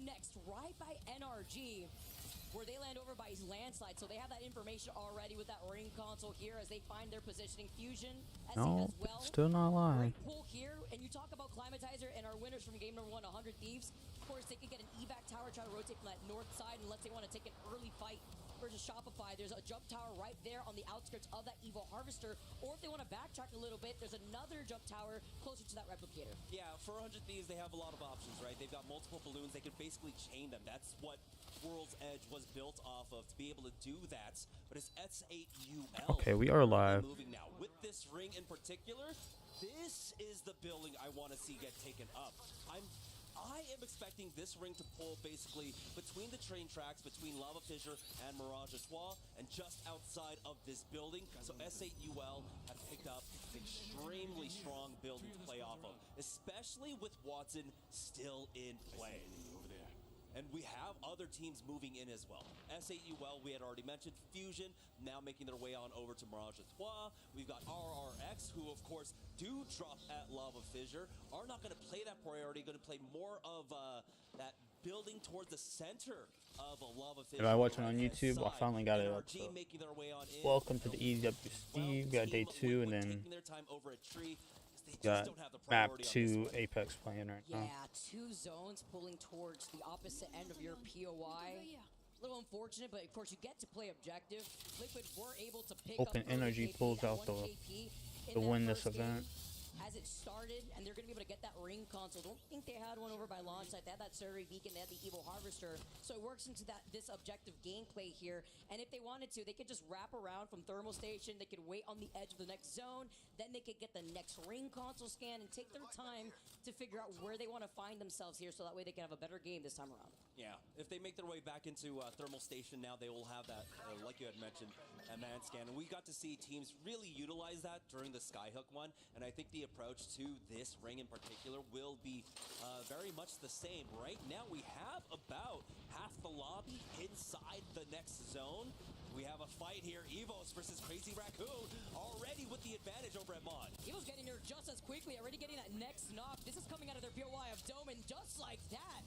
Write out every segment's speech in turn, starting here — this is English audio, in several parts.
next, right by NRG, where they land over by landslide. So they have that information already with that ring console here as they find their positioning. Fusion, SE No, as well. still not live. Great pull here. And you talk about Climatizer and our winners from game number 1, 100 Thieves. Of course, they could get an evac tower, try to rotate from that north side unless they want to take an early fight versus Shopify. There's a jump tower right there on the outskirts of that Evo Harvester. Or if they want to backtrack a little bit, there's another jump tower closer to that replicator. Yeah, for 100 Thieves, they have a lot of options, right? They've got multiple balloons. They can basically chain them. That's what World's Edge was built off of, to be able to do that. But it's S8UL. Okay, we are live. Moving now. With this ring in particular, this is the building I want to see get taken up. I am expecting this ring to pull basically between the train tracks, between Lava Fissure and Mirage Etoile, and just outside of this building. So S8UL have picked up an extremely strong building to play off of, especially with Watson still in play. And we have other teams moving in as well. S8UL, we had already mentioned. Fusion, now making their way on over to Mirage Etoile. We've got RRX, who of course do drop at Lava Fissure, are not going to play that priority, going to play more of that building towards the center of a Lava Fissure. If I watch it on YouTube, I finally got it up. So. Making their way on in. Welcome to the EWC. We got day 2, and then taking their time over a tree. got map 2 Apex playing right now. Yeah, 2 zones pulling towards the opposite end of your POI. A little unfortunate, but of course you get to play objective. Liquid were able to pick Open up Energy KP, pulls that out 1 the KP to in win that this first event. game. As it started, and they're going to be able to get that ring console. Don't think they had one over by launch site. They had that survey beacon, they had the Evo Harvester. So it works into this objective gameplay here. And if they wanted to, they could just wrap around from thermal station. They could wait on the edge of the next zone. Then they could get the next ring console scan and take their time to figure out where they want to find themselves here, so that way they can have a better game this time around. Yeah, if they make their way back into thermal station now, they will have that, like you had mentioned, a man scan. And we got to see teams really utilize that during the Skyhook one. And I think the approach to this ring in particular will be very much the same. Right now, we have about half the lobby inside the next zone. We have a fight here, Evos versus Crazy Raccoon, already with the advantage over at Mod. Evos getting there just as quickly, already getting that next knock. This is coming out of their POI of Dome, and just like that,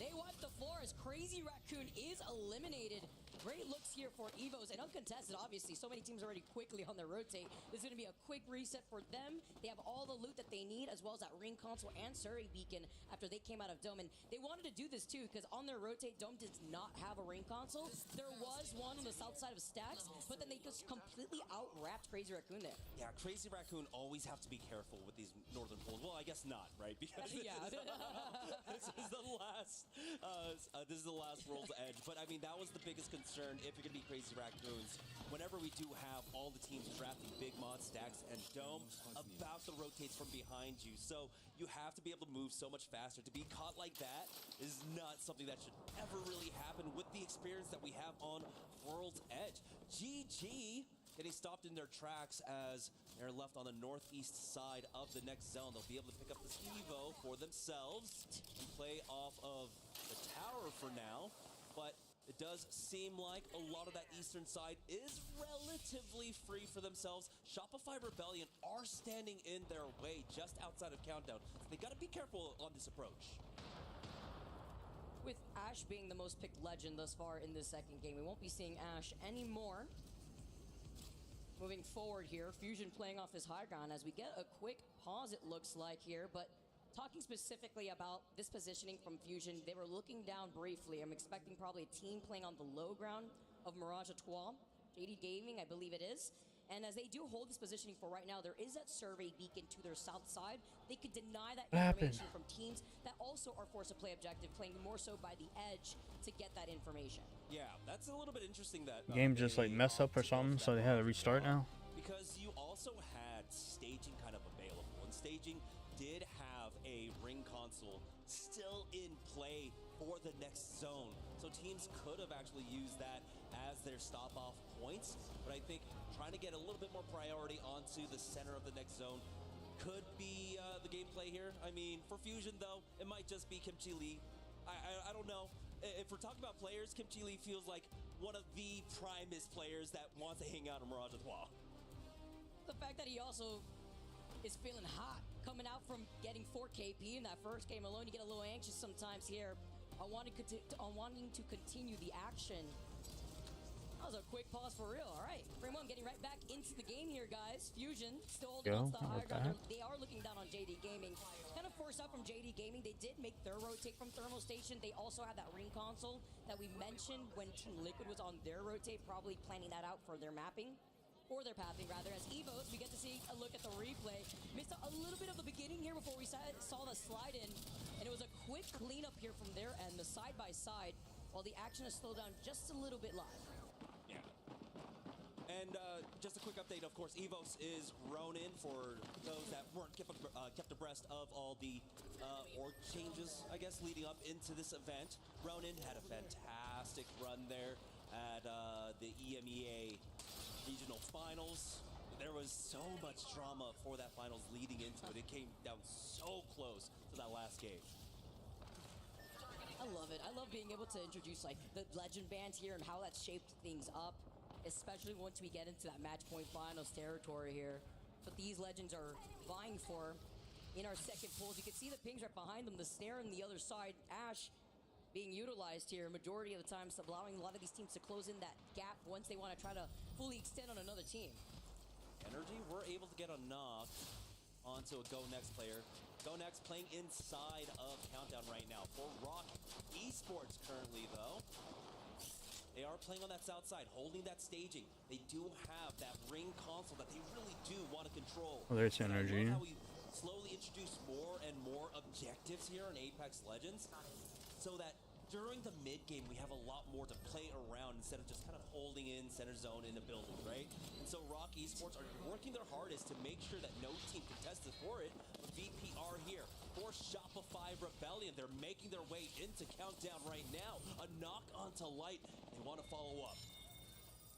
they wipe the floor as Crazy Raccoon is eliminated. Great looks here for Evos, and uncontested, obviously. So many teams already quickly on their rotate. This is going to be a quick reset for them. They have all the loot that they need, as well as that ring console and survey beacon after they came out of Dome. And they wanted to do this too, because on their rotate, Dome does not have a ring console. There was one on the south side of Stacks, but then they just completely out-wrapped Crazy Raccoon there. Yeah, Crazy Raccoon always have to be careful with these northern pools. Well, I guess not, right? Because Yeah. this is the last. This is the last World's Edge. But I mean, that was the biggest concern if you're gonna be Crazy Raccoons. Whenever we do have all the teams drafting Big Mod, Stacks, and Dome, about the rotates from behind you. So you have to be able to move so much faster. To be caught like that is not something that should ever really happen with the experience that we have on World's Edge. GG getting stopped in their tracks as they're left on the northeast side of the next zone. They'll be able to pick up the Evo for themselves and play off of the tower for now, but it does seem like a lot of that eastern side is relatively free for themselves. Shopify Rebellion are standing in their way just outside of Countdown. So they got to be careful on this approach. With Ashe being the most picked legend thus far in this second game, we won't be seeing Ashe anymore. Moving forward here, Fusion playing off this high ground as we get a quick pause, it looks like here, but talking specifically about this positioning from Fusion, they were looking down briefly. I'm expecting probably a team playing on the low ground of Mirage Etoile, JD Gaming, I believe it is. And as they do hold this positioning for right now, there is that survey beacon to their south side. They could deny that information from teams that also are forced to play objective, playing more so by the edge to get that information. Yeah, that's a little bit interesting that Game just like mess up or something, so they had to restart now. Because you also had staging kind of available, and staging did have a ring console still in play for the next zone. So teams could have actually used that as their stop-off points, but I think trying to get a little bit more priority onto the center of the next zone could be the gameplay here. I mean, for Fusion, though, it might just be Kimchi Lee. I don't know. If we're talking about players, Kimchi Lee feels like one of the primest players that wants to hang out in Mirage Etoile. The fact that he also is feeling hot coming out from getting 4 KP in that first game alone, you get a little anxious sometimes here on wanting to continue the action. That was a quick pause for real. All right, Frame 1 getting right back into the game here, guys. Fusion still holding on to the higher ground. They are looking down on JD Gaming. Kind of forced out from JD Gaming. They did make their rotate from Thermal Station. They also had that ring console that we mentioned when Team Liquid was on their rotate, probably planning that out for their mapping. Or their pathing, rather. As Evos, we get to see a look at the replay. Missed a little bit of the beginning here before we saw the slide in. And it was a quick cleanup here from their end, the side-by-side, while the action is slowed down just a little bit live. Yeah. And just a quick update, of course, Evos is Ronin for those that weren't kept abreast of all the org changes, I guess, leading up into this event. Ronin had a fantastic run there at the EMEA regional finals. There was so much drama for that finals leading into it. It came down so close to that last game. I love it. I love being able to introduce like the legend bands here and how that's shaped things up, especially once we get into that match point finals territory here. But these legends are vying for in our second pulls. You can see the pings right behind them, the snare on the other side. Ash being utilized here majority of the time, so allowing a lot of these teams to close in that gap once they want to try to fully extend on another team. Energy were able to get a knock onto a Go Next player. Go Next playing inside of Countdown right now. For Rock Esports currently, though, they are playing on that south side, holding that staging. They do have that ring console that they really do want to control. Well, there's Energy. How we slowly introduce more and more objectives here in Apex Legends, so that during the mid game we have a lot more to play around instead of just kind of holding in center zone in a building, right? And so Rock Esports are working their hardest to make sure that no team contested for it. But VPR here for Shopify Rebellion. They're making their way into Countdown right now. A knock onto Light. They want to follow up.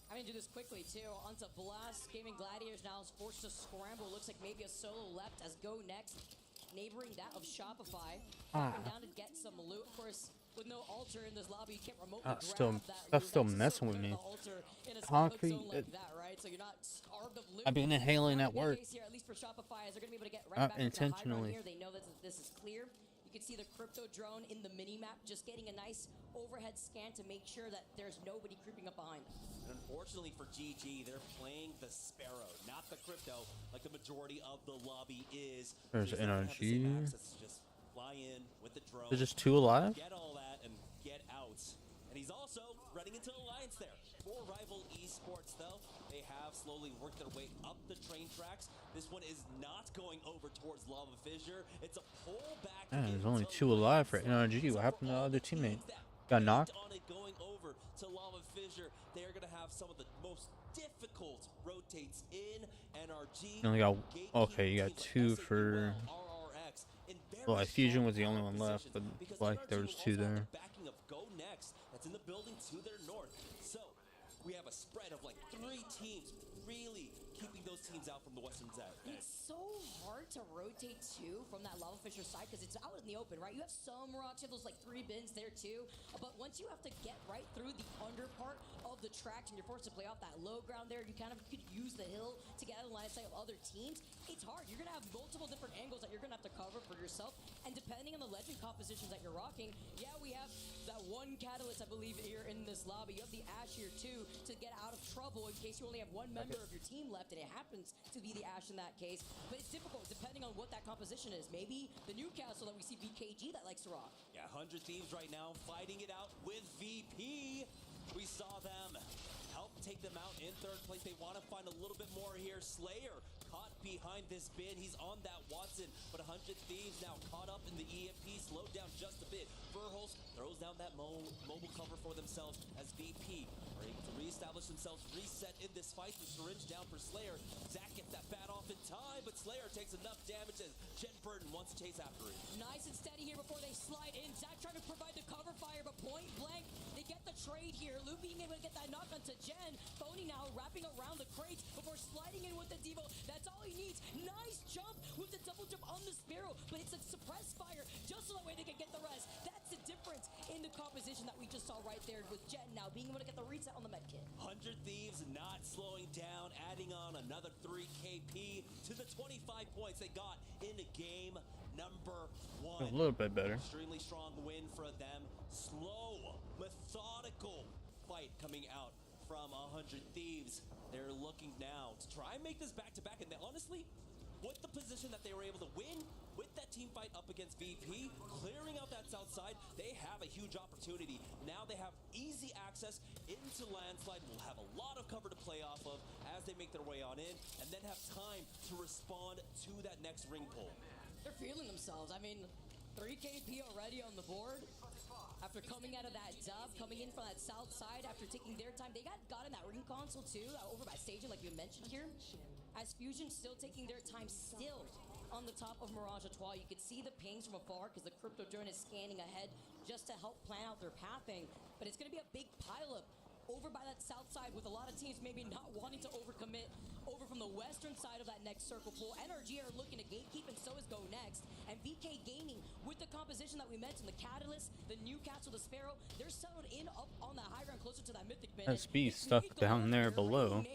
I'm gonna do this quickly too. Onto Blast. Gaming Gladiators now is forced to scramble. Looks like maybe a solo left as Go Next, neighboring that of Shopify. Dropping down to get some loot. Of course, with no altar in this lobby, you can't remotely grab that. That's still messing with me. Concrete. Like that, right? So you're not starved of loot. I've been inhaling at work. Here, at least for Shopify, is they're gonna be able to get right back intentionally. Here. They know that this is clear. You can see the crypto drone in the mini map, just getting a nice overhead scan to make sure that there's nobody creeping up behind them. And unfortunately for GG, they're playing the Sparrow, not the crypto, like the majority of the lobby is. There's Energy. Just fly in with the drone. There's just 2 alive. Get all that and get out. And he's also running into Alliance there. For Rival Esports, though, they have slowly worked their way up the train tracks. This one is not going over towards Lava Fissure. It's a pullback. There's only 2 alive for NRG. What happened to the other teammate? Got knocked? On it going over to Lava Fissure, they are going to have some of the most difficult rotates in NRG. You only got, okay, you got 2 for. Well, like Fusion was the only one left, but like there was 2 there. Backing of Go Next, that's in the building to their north. So we have a spread of like 3 teams, really keeping those teams out from the western side. It's so hard to rotate too from that Lava Fissure side because it's out in the open, right? You have some rocks, you have those like 3 bins there too. But once you have to get right through the under part of the tracks and you're forced to play off that low ground there, you kind of could use the hill to get out of line of sight of other teams. It's hard. You're gonna have multiple different angles that you're gonna have to cover for yourself. And depending on the legend compositions that you're rocking, yeah, we have that one catalyst, I believe, here in this lobby. You have the Ash here too to get out of trouble in case you only have one member of your team left, and it happens to be the Ash in that case. But it's difficult depending on what that composition is. Maybe the Newcastle that we see BKG that likes to rock. Yeah, 100 Thieves right now fighting it out with VP. We saw them help take them out in 3rd place. They want to find a little bit more here. Slayer caught behind this bin. He's on that Watson, but 100 Thieves now caught up in the EMP, slowed down just a bit. Verholz throws down that mobile cover for themselves as VP are able to reestablish themselves, reset in this fight. The syringe down for Slayer. Zach gets that bat off in time, but Slayer takes enough damage as Jen Burton wants to chase after it. Nice and steady here before they slide in. Zach trying to provide the cover fire, but point blank, they get the trade here. Lou being able to get that knock onto Jen. Phony now wrapping around the crates before sliding in with the Devo. That's all he needs. Nice jump with the double jump on the Sparrow, but it's a suppressed fire just so that way they can get the rest. That's the difference in the composition that we just saw right there with Jen now being able to get the reset on the med kit. 100 Thieves not slowing down, adding on another 3 KP to the 25 points they got in game number A one. little bit better. Extremely strong win for them. Slow, methodical fight coming out from 100 Thieves. They're looking now to try and make this back-to-back, and they, honestly, with the position that they were able to win with that team fight up against VP, clearing out that south side, they have a huge opportunity. Now they have easy access into landslide, will have a lot of cover to play off of as they make their way on in, and then have time to respond to that next ring pull. They're feeling themselves. I mean, 3 KP already on the board. After coming out of that dub, coming in from that south side, after taking their time, they got in that ring console too, over by staging like you mentioned here. As Fusion still taking their time, still on the top of Mirage Etoile. You could see the pings from afar because the crypto drone is scanning ahead just to help plan out their pathing. But it's going to be a big pileup over by that south side with a lot of teams maybe not wanting to overcommit over from the western side of that next circle pool. NRG are looking to gatekeep, and so is Go Next. And VK Gaming, with the composition that we mentioned, the Catalyst, the Newcastle, the Sparrow, they're settled in up on the high ground closer to that Mythic Bin. SB stuck down there below.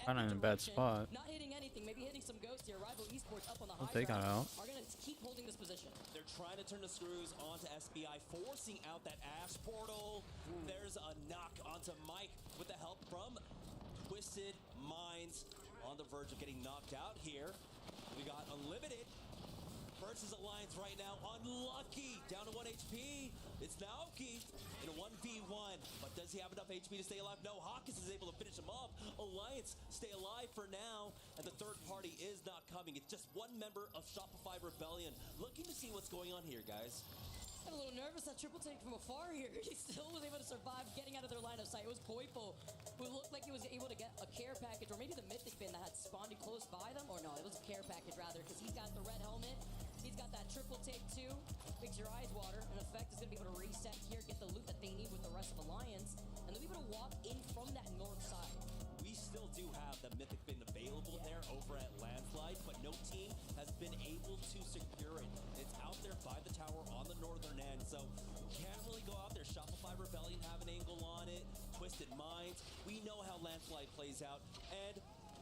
Kind of in a bad spot. Not hitting anything, maybe hitting some ghosts here. Rival Esports up on the high They got ground out. are going to keep holding this position. They're trying to turn the screws onto SBI, forcing out that Ash portal. There's a knock onto Mike with the help from Twisted Minds, on the verge of getting knocked out here. We got Unlimited versus Alliance right now. Unlucky, down to 1 HP. It's Naoki in a 1v1, but does he have enough HP to stay alive? No, Hawkins is able to finish him off. Alliance stay alive for now, and the third party is not coming. It's just one member of Shopify Rebellion. Looking to see what's going on here, guys. I'm a little nervous, that triple take from afar here. He still was able to survive getting out of their line of sight. It was Poipo who looked like he was able to get a care package, or maybe the Mythic Bin that had spawned close by them. Or no, it was a care package rather, because he's got the red helmet. He's got that triple take too. Makes your eyes water. In effect, is going to be able to reset here, get the loot that they need with the rest of Alliance, and they'll be able to walk in from that north side. We still do have the Mythic Bin available there over at Landslide, but no team has been able to secure it. It's out there by the tower on the northern end, so can't really go out there. Shopify Rebellion have an angle on it. Twisted Minds. We know how Landslide plays out, and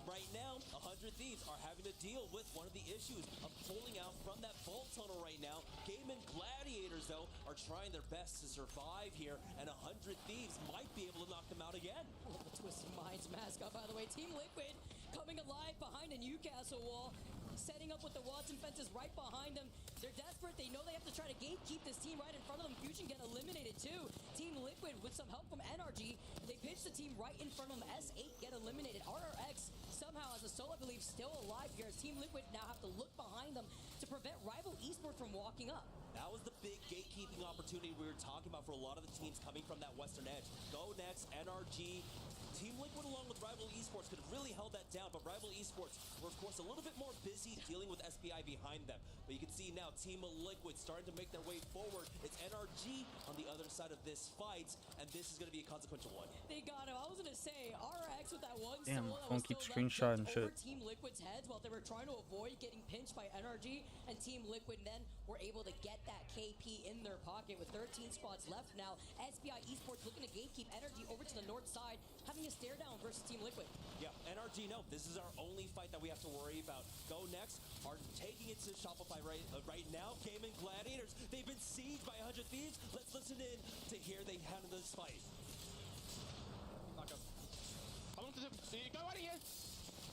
right now, 100 Thieves are having to deal with one of the issues of pulling out from that vault tunnel right now. Game and Gladiators, though, are trying their best to survive here, and 100 Thieves might be able to knock them out again. Oh, the Twisted Minds mascot, by the way. Team Liquid coming alive behind the Newcastle wall, setting up with the Watson fences right behind them. They're desperate. They know they have to try to gatekeep this team right in front of them. Fusion get eliminated too. Team Liquid with some help from NRG. They pitch the team right in front of them. S8 get eliminated. RRX somehow as a solo, I believe, still alive here as Team Liquid now have to look behind them to prevent Rival Esports from walking up. That was the big gatekeeping opportunity we were talking about for a lot of the teams coming from that western edge. Go Next, NRG, Team Liquid along with Rival Esports could have really held that down, but Rival Esports were, of course, a little bit more busy dealing with SPI behind them. But you can see now Team Liquid starting to make their way forward. It's NRG on the other side of this fight, and this is going to be a consequential one. They got him. I was going to say, RX with that one Damn, solo that phone was keeps still left screenshotting over shit. Team Liquid's heads while they were trying to avoid getting pinched by NRG, and Team Liquid then were able to get that KP in their pocket with 13 spots left now. SPI Esports looking to gatekeep NRG over to the north side, having a stare down versus Team Liquid. Yeah, NRG, no, this is our only fight that we have to worry about. Go Next are taking it to Shopify right now. Game and Gladiators, they've been sieged by 100 Thieves. Let's listen in to hear they handle this fight. Knock up. How long does it go out of here?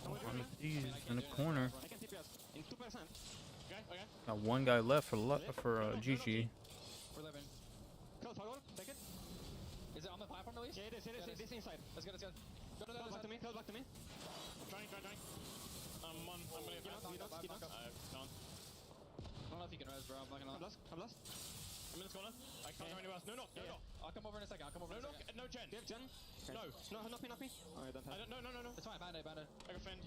On the Thieves in the corner. I can TPS in 2%. Okay, okay. Got one guy left for GG. We're living. Kill toggle, take it. Is it on the platform at least? Yeah, it is, it is inside. Let's go, let's go. Go to the other side. Kill back to me. Trying. I'm gonna He knocks. I can't. I don't know if you can res, bro. I'm not gonna. I'm lost. I'm in this corner. I can't go anywhere else. No knock. I'll come over in a second. No knock. No gen. Do you have gen? No. Knock me. Oh, you don't have. No. It's fine, bandit. I can fend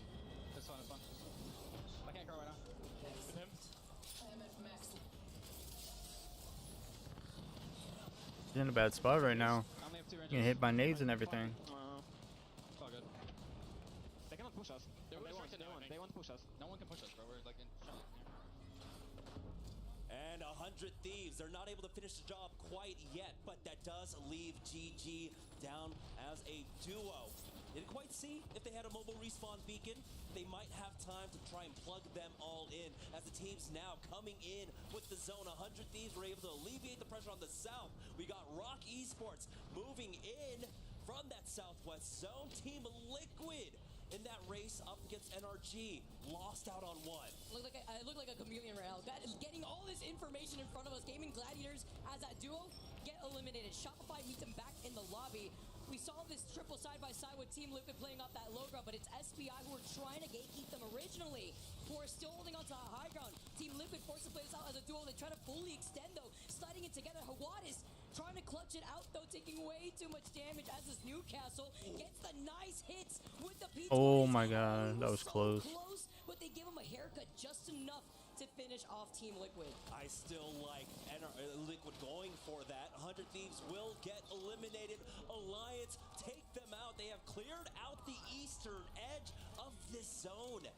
It's fine. I can't grow right now. with him. He's in a bad spot right now. I only have 2 ranges. Getting hit by nades and everything. It's all good. They cannot push us. They're restricted now, I think. They want to push us. No one can push us, bro. We're like in shot. And 100 Thieves, they're not able to finish the job quite yet, but that does leave GG down as a duo. Didn't quite see if they had a mobile respawn beacon. They might have time to try and plug them all in as the teams now coming in with the zone. 100 Thieves were able to alleviate the pressure on the south. We got Rock Esports moving in from that southwest zone. Team Liquid in that race up against NRG lost out on one. I look like a chameleon right now. That is getting all this information in front of us. Gaming Gladiators as that duo get eliminated. Shopify meets them back in the lobby. We saw this triple side by side with Team Liquid playing off that low ground, but it's SBI who were trying to gatekeep them originally, who are still holding on to that high ground. Team Liquid forced to play this out as a duo. They try to fully extend though, sliding it together. Hawadis trying to clutch it out though, taking way too much damage as this Newcastle gets the nice hits with the P20s. Oh my god, that was close. But they give him a haircut just enough to finish off Team Liquid. I still like Liquid going for that. 100 Thieves will get eliminated. Alliance take them out. They have cleared out the eastern edge of this zone.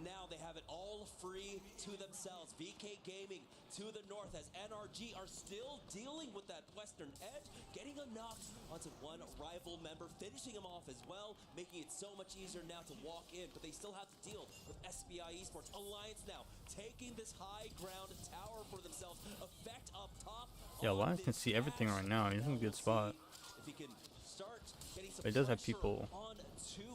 Now they have it all free to themselves. VK Gaming to the north as NRG are still dealing with that western edge, getting a knock onto one rival member, finishing him off as well, making it so much easier now to walk in, but they still have to deal with SBI Esports. Alliance now taking this high ground tower for themselves. Effect up top. Yeah, Alliance can see everything right now. He's in a good spot. If he can start getting some But he does have pressure people. on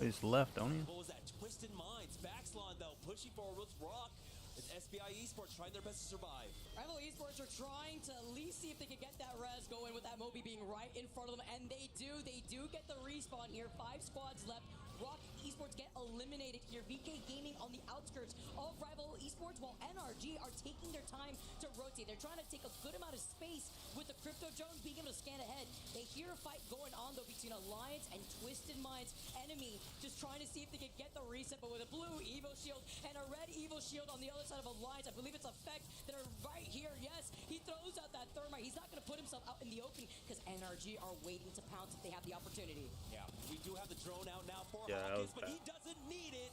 He's left, don't he? what was that? Twisted Minds. Backslide though, pushing forward with Rock. It's SBI Esports trying their best to survive. Rival Esports are trying to at least see if they can get that res going with that Moby being right in front of them, and they do. They do get the respawn here. 5 squads left. Rock Esports get eliminated here. VK Gaming on the outskirts of Rival Esports, while NRG are taking their time to rotate. They're trying to take a good amount of space with the Crypto Drones being able to scan ahead. They hear a fight going on though between Alliance and Twisted Minds. Enemy just trying to see if they can get the reset, but with a blue Evo shield and a red Evo shield on the other side of Alliance. I believe it's Effect that are right here. Yes, he throws out that thermite. He's not going to put himself out in the open because NRG are waiting to pounce if they have the opportunity. Yeah, we do have the drone out now for Yeah, that was Hawkins, but he bad. doesn't need it.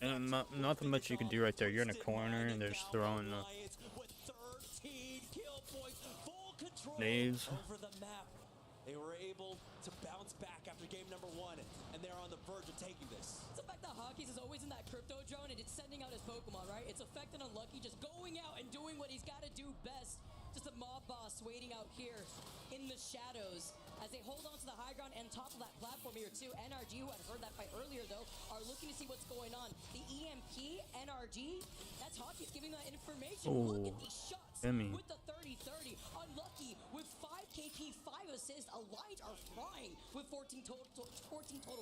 And nothing much you can do right there. You're in a corner and they're just throwing the with 13 kill points, full control nades. over the map. They were able to bounce back after game number 1, and they're on the verge of taking this. It's the fact that Hawkins is always in that Crypto Drone and it's sending out his Pokemon, right? It's Effect and Unlucky just going out and doing what he's got to do best. Just a mob boss waiting out here in the shadows as they hold on to the high ground and top of that platform here too. NRG, who had heard that fight earlier though, are looking to see what's going on. The EMP, NRG, that's Hawkins giving that information. Look at these shots with the 30-30. Unlucky with 5 KP, 5 assists. Alliance are flying with 14 total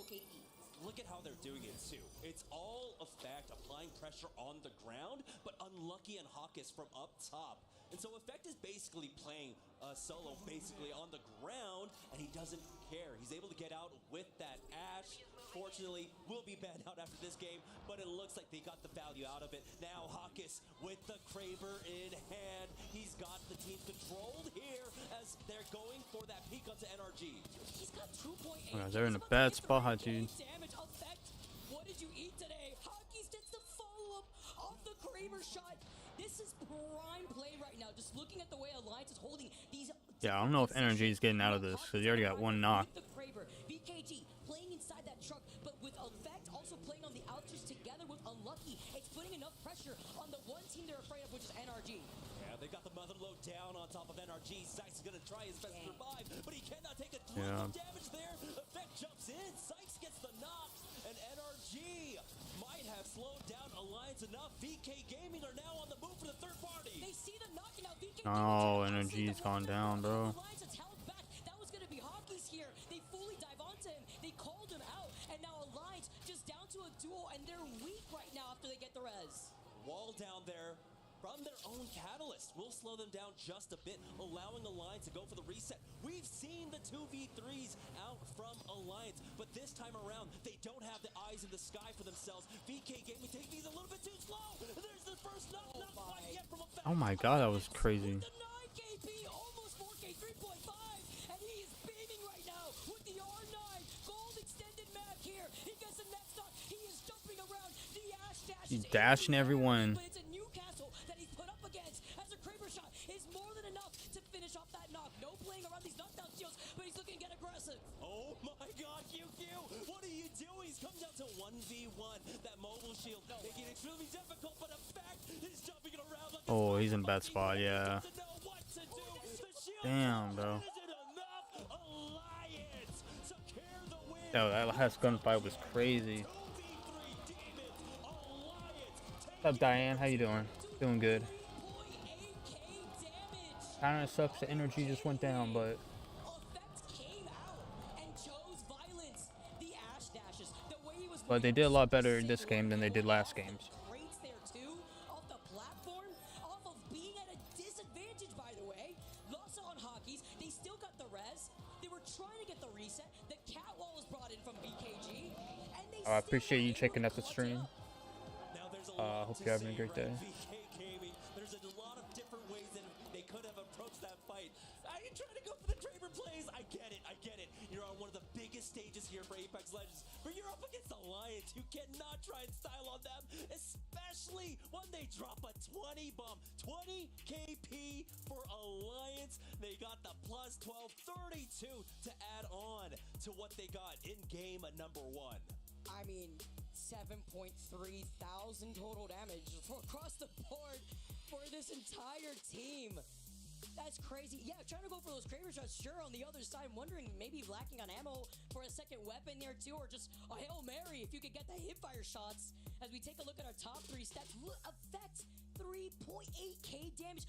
KP. Look at how they're doing it too. It's all Effect applying pressure on the ground, but Unlucky and Hawkins from up top. And so Effect is basically playing solo basically on the ground, and he doesn't care. He's able to get out with that Ash. Fortunately, will be banned out after this game, but it looks like they got the value out of it. Now Hawkins with the Kraber in hand. He's got the team controlled here as they're going for that peek onto NRG. He's got 2.8. Yeah, they're in a bad spot, dude. Damage. Effect. What did you eat today? Hawkins gets the follow-up of the Kraber shot. This is prime play right now. Just looking at the way Alliance is holding these. Yeah, I don't know if NRG is getting out of this because he already got one knock. The Kraber, VKG playing inside that truck, but with Effect also playing on the outskirts together with Unlucky. It's putting enough pressure on the one team they're afraid of, which is NRG. Yeah, they got the mother load down on top of NRG. Sykes is gonna try his best to survive, but he cannot take a ton of damage there. Effect jumps in. Sykes gets the knock, and NRG might have slowed down Alliance enough. VK Gaming are now on the move for the third party. They see the knock and now VK. Oh, NRG's gone down, bro. Alliance has held back. That was gonna be Hawkins here. They fully dive onto him. They called him out, and now Alliance just down to a duel, and they're weak right now after they get the res. Wall down there from their own catalyst will slow them down just a bit, allowing Alliance to go for the reset. We've seen the 2v3s out from Alliance, but this time around, they don't have the eyes in the sky for themselves. VK Gaming taking these a little bit too slow. There's the first knock, not quite yet from Effect. Oh my god, that was crazy. The 9 KP, almost 4K, 3.5, and he is beaming right now with the R9. Gold extended map here. He gets the next knock. He is jumping around. The Ash dash. He's dashing everyone. But it's a Newcastle that he's put up against as a Kraber shot is more than enough to finish off that knock. No playing around these knockdown shields, but he's looking to get aggressive. Oh my god, QQ! What are you doing Oh, he's in bad spot. Yeah. Damn, bro. Yo, that last gunfight was crazy. What's up, Diane? How you doing? Doing good. Kinda sucks the energy just went down, but they did a lot better this game than they did last games. I appreciate you checking out the stream. Hope you're having a great day. There's a lot of different ways that they could have approached that fight. I ain't trying to go for the Draver plays. I get it. You're on one of the biggest stages here for Apex Legends, but you're up against Alliance. You cannot try and style on them, especially when they drop a 20 bomb. 20 KP for Alliance. They got the plus 12, 32 to add on to what they got in game number 1. I mean, 7.3 thousand total damage across the board for this entire team. That's crazy. Yeah, trying to go for those Kraber shots, sure, on the other side. I'm wondering, maybe lacking on ammo for a second weapon there, too, or just a Hail Mary if you could get the hipfire shots. As we take a look at our top 3 stats, effect 3.8k damage,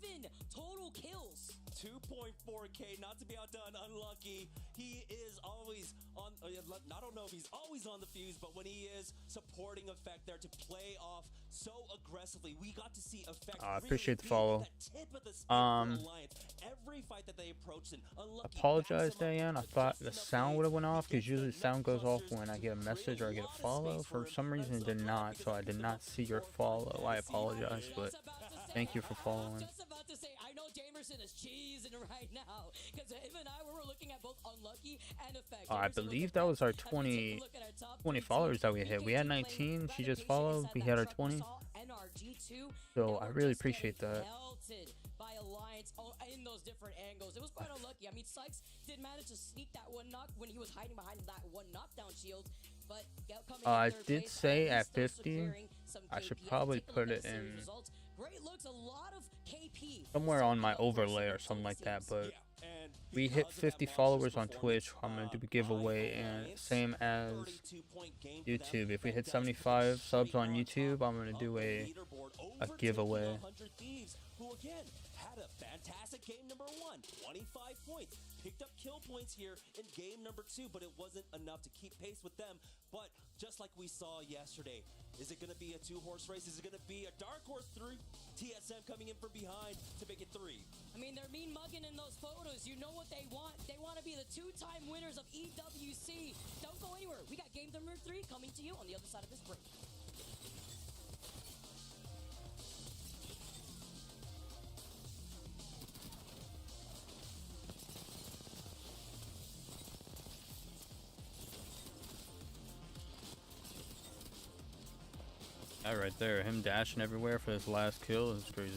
11 total kills. 2.4k, not to be outdone, unlucky. He is always on, I don't know if he's always on the fuse, but when he is, supporting Effect there to play off so aggressively. We got to see Effect I appreciate the follow. Every fight that they approached, and unlucky. Apologize, Diane. I thought the sound would have went off, because usually the sound goes off when I get a message or I get a follow. For some reason it did not, so I did not see your follow. I apologize, but thank you for following. I know Jamerson is cheesing right now, because even we were looking at both Unlucky and Effect. I believe that was our 20 followers that we hit. We had 19. She just followed. We had our 20. So I really appreciate that. By Alliance in those different angles. It was quite unlucky. I mean, Sykes did manage to sneak that one knock when he was hiding behind that one knockdown shield. But I did say at 50, I should probably put it in somewhere on my overlay or something like that. But we hit 50 followers on Twitch. I'm going to do a giveaway, and same as YouTube. If we hit 75 subs on YouTube, I'm going to do a giveaway. Who again had a fantastic game number 1, 25 points, picked up kill points here in game number 2, but it wasn't enough to keep pace with them. But just like we saw yesterday, is it going to be a 2-horse race? Is it going to be a dark horse 3? TSM coming in from behind to make it 3. I mean, they're mean mugging in those photos. You know what they want. They want to be the 2-time winners of EWC. Don't go anywhere. We got game number 3 coming to you on the other side of this break. That right there, him dashing everywhere for his last kill is crazy.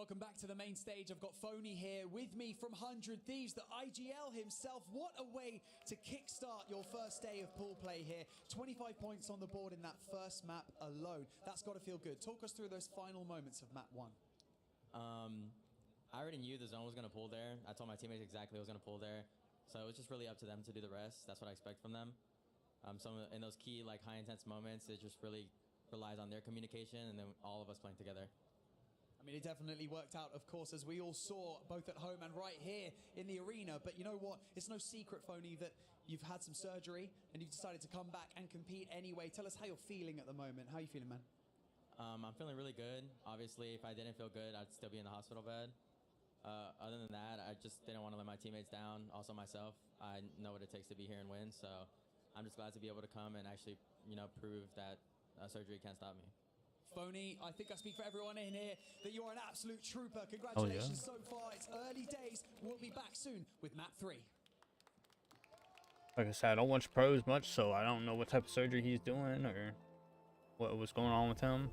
Welcome back to the main stage. I've got Phony here with me from 100 Thieves, the IGL himself. What a way to kickstart your first day of pool play here. 25 points on the board in that first map alone. That's got to feel good. Talk us through those final moments of map 1. I already knew the zone was going to pull there. I told my teammates exactly what was going to pull there. So it was just really up to them to do the rest. That's what I expect from them. In those key, like, high-intense moments, it just really relies on their communication and then all of us playing together. I mean, it definitely worked out, of course, as we all saw, both at home and right here in the arena. But you know what? It's no secret, Phony, that you've had some surgery and you've decided to come back and compete anyway. Tell us how you're feeling at the moment. How are you feeling, man? I'm feeling really good. Obviously, if I didn't feel good, I'd still be in the hospital bed. Other than that, I just didn't want to let my teammates down, also myself. I know what it takes to be here and win, so I'm just glad to be able to come and actually, prove that surgery can't stop me. Phony, I think I speak for everyone in here that you're an absolute trooper. Congratulations so far. It's early days. We'll be back soon with map 3. Like I said, I don't watch pros much, so I don't know what type of surgery he's doing or what was going on with him.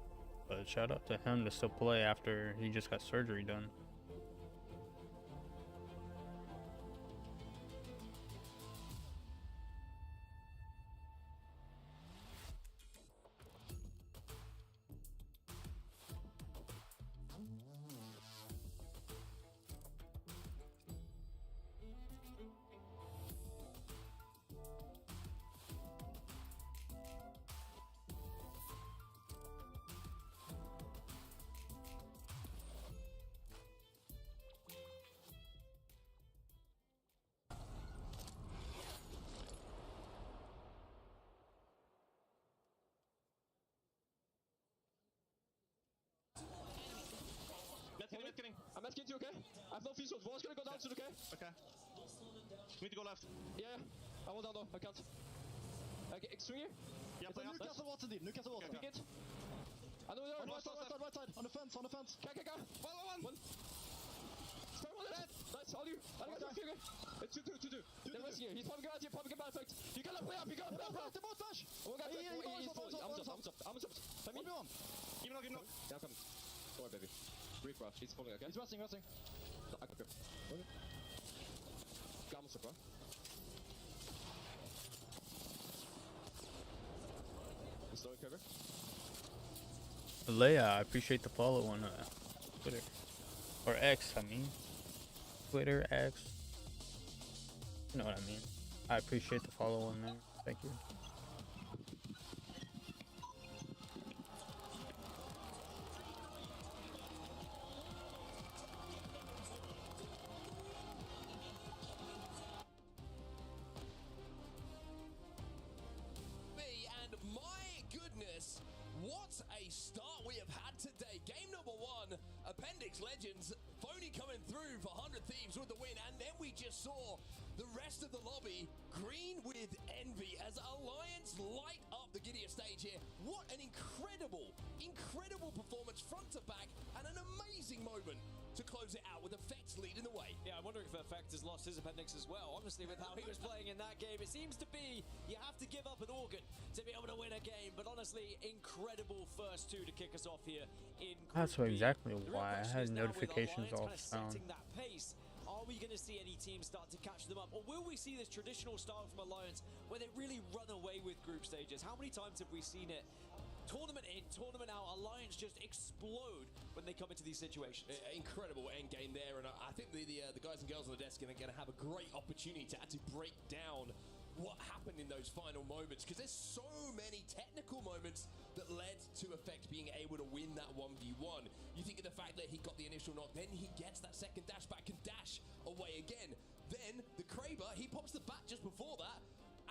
But shout out to him to still play after he just got surgery done. Getting. I'm asking you, okay? I have no visuals. Wall's gonna go down soon, okay? Okay. We need to go left. Yeah, I won't down though. I can't. Okay, swing here. Yeah, play up. Newcastle water deep. Newcastle water. Pick it. I know you're right side. On the fence. Okay. One. Spare one left. Nice, all you. I got you. It's 2-2. They're resting here. He's popping a perfect. You gotta play up. The boat flash. Oh my god, he's falling. I'm up. Give me one. Yeah, come. Don't worry, baby. Brief rush. He's falling, okay? He's resting. I can go. Okay. Gamma super. He's slowing cover. Leia, I appreciate the follow on Twitter. Or X, I mean. Twitter, X. You know what I mean. I appreciate the follow on there. Thank you. What a start we have had today. Game number 1, Apex Legends. Phony coming through for 100 Thieves with the win. And then we just saw the rest of the lobby green with envy as Alliance light up the Gideon stage here. What an incredible performance front to back and an amazing moment to close it out with Effects leading the way. Yeah, I'm wondering if Effect has lost his appendix as well. Honestly, with how he was playing in that game, it seems to be you have to give up an organ to be able to win a game. But honestly, incredible first 2 to kick us off here in Group That's B. exactly why I had notifications off. That pace. Are we going to see any teams start to catch them up? Or will we see this traditional style from Alliance where they really run away with group stages? How many times have we seen it? Tournament in, tournament out, Alliance just explode when they come into these situations. Incredible end game there, and I think the guys and girls on the desk are going to have a great opportunity to actually break down what happened in those final moments, because there's so many technical moments that led to Effect being able to win that 1v1. You think of the fact that he got the initial knock, then he gets that second dash back and dash away again. Then the Kraber, he pops the bat just before that,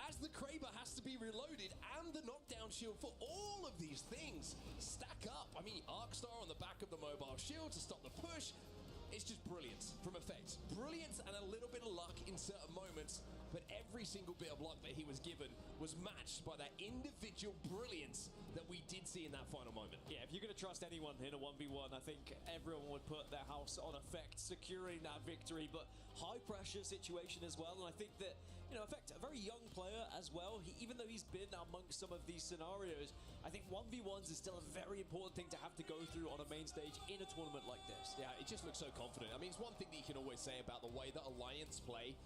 as the Kraber has to be reloaded, and the knockdown shield for all of these things stack up. I mean, Arcstar on the back of the mobile shield to stop the push. It's just brilliance from Effect. Brilliance and a little bit of luck in certain moments, but every single bit of luck that he was given was matched by that individual brilliance that we did see in that final moment. Yeah, if you're going to trust anyone in a 1v1, I think everyone would put their house on Effect, securing that victory, but high pressure situation as well. And I think that, Effect, a very young player as well. Even though he's been amongst some of these scenarios, I think 1v1s is still a very important thing to have to go through on a main stage in a tournament like this. Yeah, it just looks so confident. I mean, it's one thing that you can always say about the way that Alliance play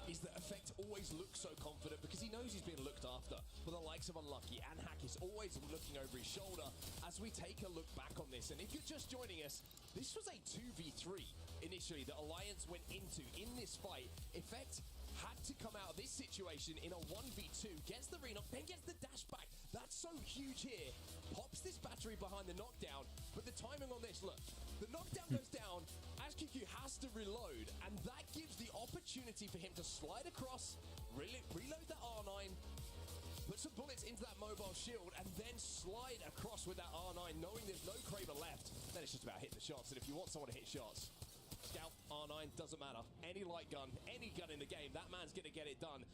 is that Effect always looks so confident because he knows he's being looked after. But the likes of Unlucky and Hack is always looking over his shoulder as we take a look back on this. And if you're just joining us, this was a 2v3 initially that Alliance went into in this fight. Effect had to come out of this situation in a 1v2, gets the re-knock, then gets the dash back. That's so huge here. Pops this battery behind the knockdown, but the timing on this, look, the knockdown goes down, AshQQ has to reload, and that gives the opportunity for him to slide across, reload the R9, put some bullets into that mobile shield, and then slide across with that R9, knowing there's no Kraber left. Then it's just about hitting the shots, and if you want someone to hit shots, Scout, R9, doesn't matter. Any light gun, any gun in the game, that man's going to get it done.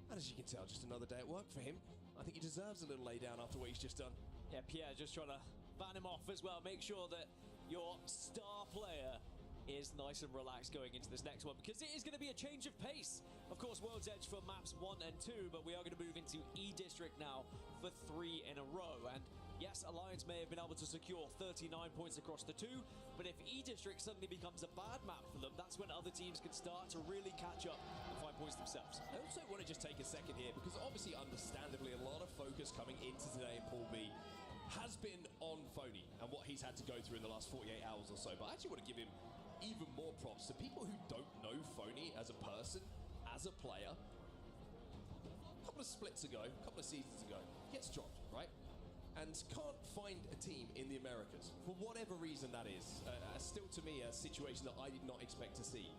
And as you can tell, just another day at work for him. I think he deserves a little lay down after what he's just done. Yeah, Pierre just trying to ban him off as well. Make sure that your star player is nice and relaxed going into this next one, because it is going to be a change of pace. Of course, World's Edge for maps 1 and 2, but we are going to move into E-District now for 3 in a row. And yes, Alliance may have been able to secure 39 points across the 2, but if E-District suddenly becomes a bad map for them, that's when other teams can start to really catch up and find points themselves. I also want to just take a second here, because obviously, understandably, a lot of focus coming into today in Pool B has been on Phony and what he's had to go through in the last 48 hours or so. But I actually want to give him even more props to people who don't know Phony as a person, as a player. A couple of splits ago, a couple of seasons ago, gets dropped, right? And can't find a team in the Americas, for whatever reason that is. Still to me a situation that I did not expect to see.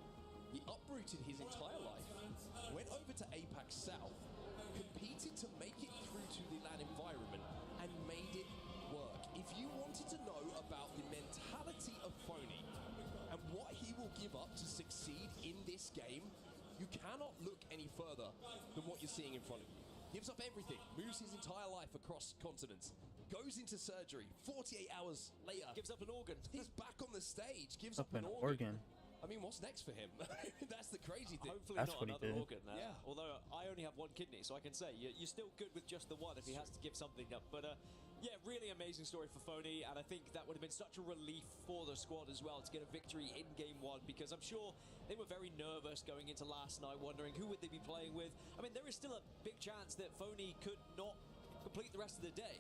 He uprooted his entire life, went over to Apex South, competed to make it through to the LAN environment, and made it work. If you wanted to know about the mentality of Phony and what he will give up to succeed in this game, you cannot look any further than what you're seeing in front of you. Gives up everything, moves his entire life across continents, goes into surgery, 48 hours later, Gives up an organ. he's back on the stage, gives Up up an an organ. I mean, what's next for him? That's the crazy thing. Hopefully That's not what he another did. organ. Yeah. Although I only have one kidney, so I can say you're still good with just the one if he has to give something up. But yeah, really amazing story for Phony, and I think that would have been such a relief for the squad as well to get a victory in Game 1, because I'm sure they were very nervous going into last night, wondering who would they be playing with. I mean, there is still a big chance that Phony could not complete the rest of the day.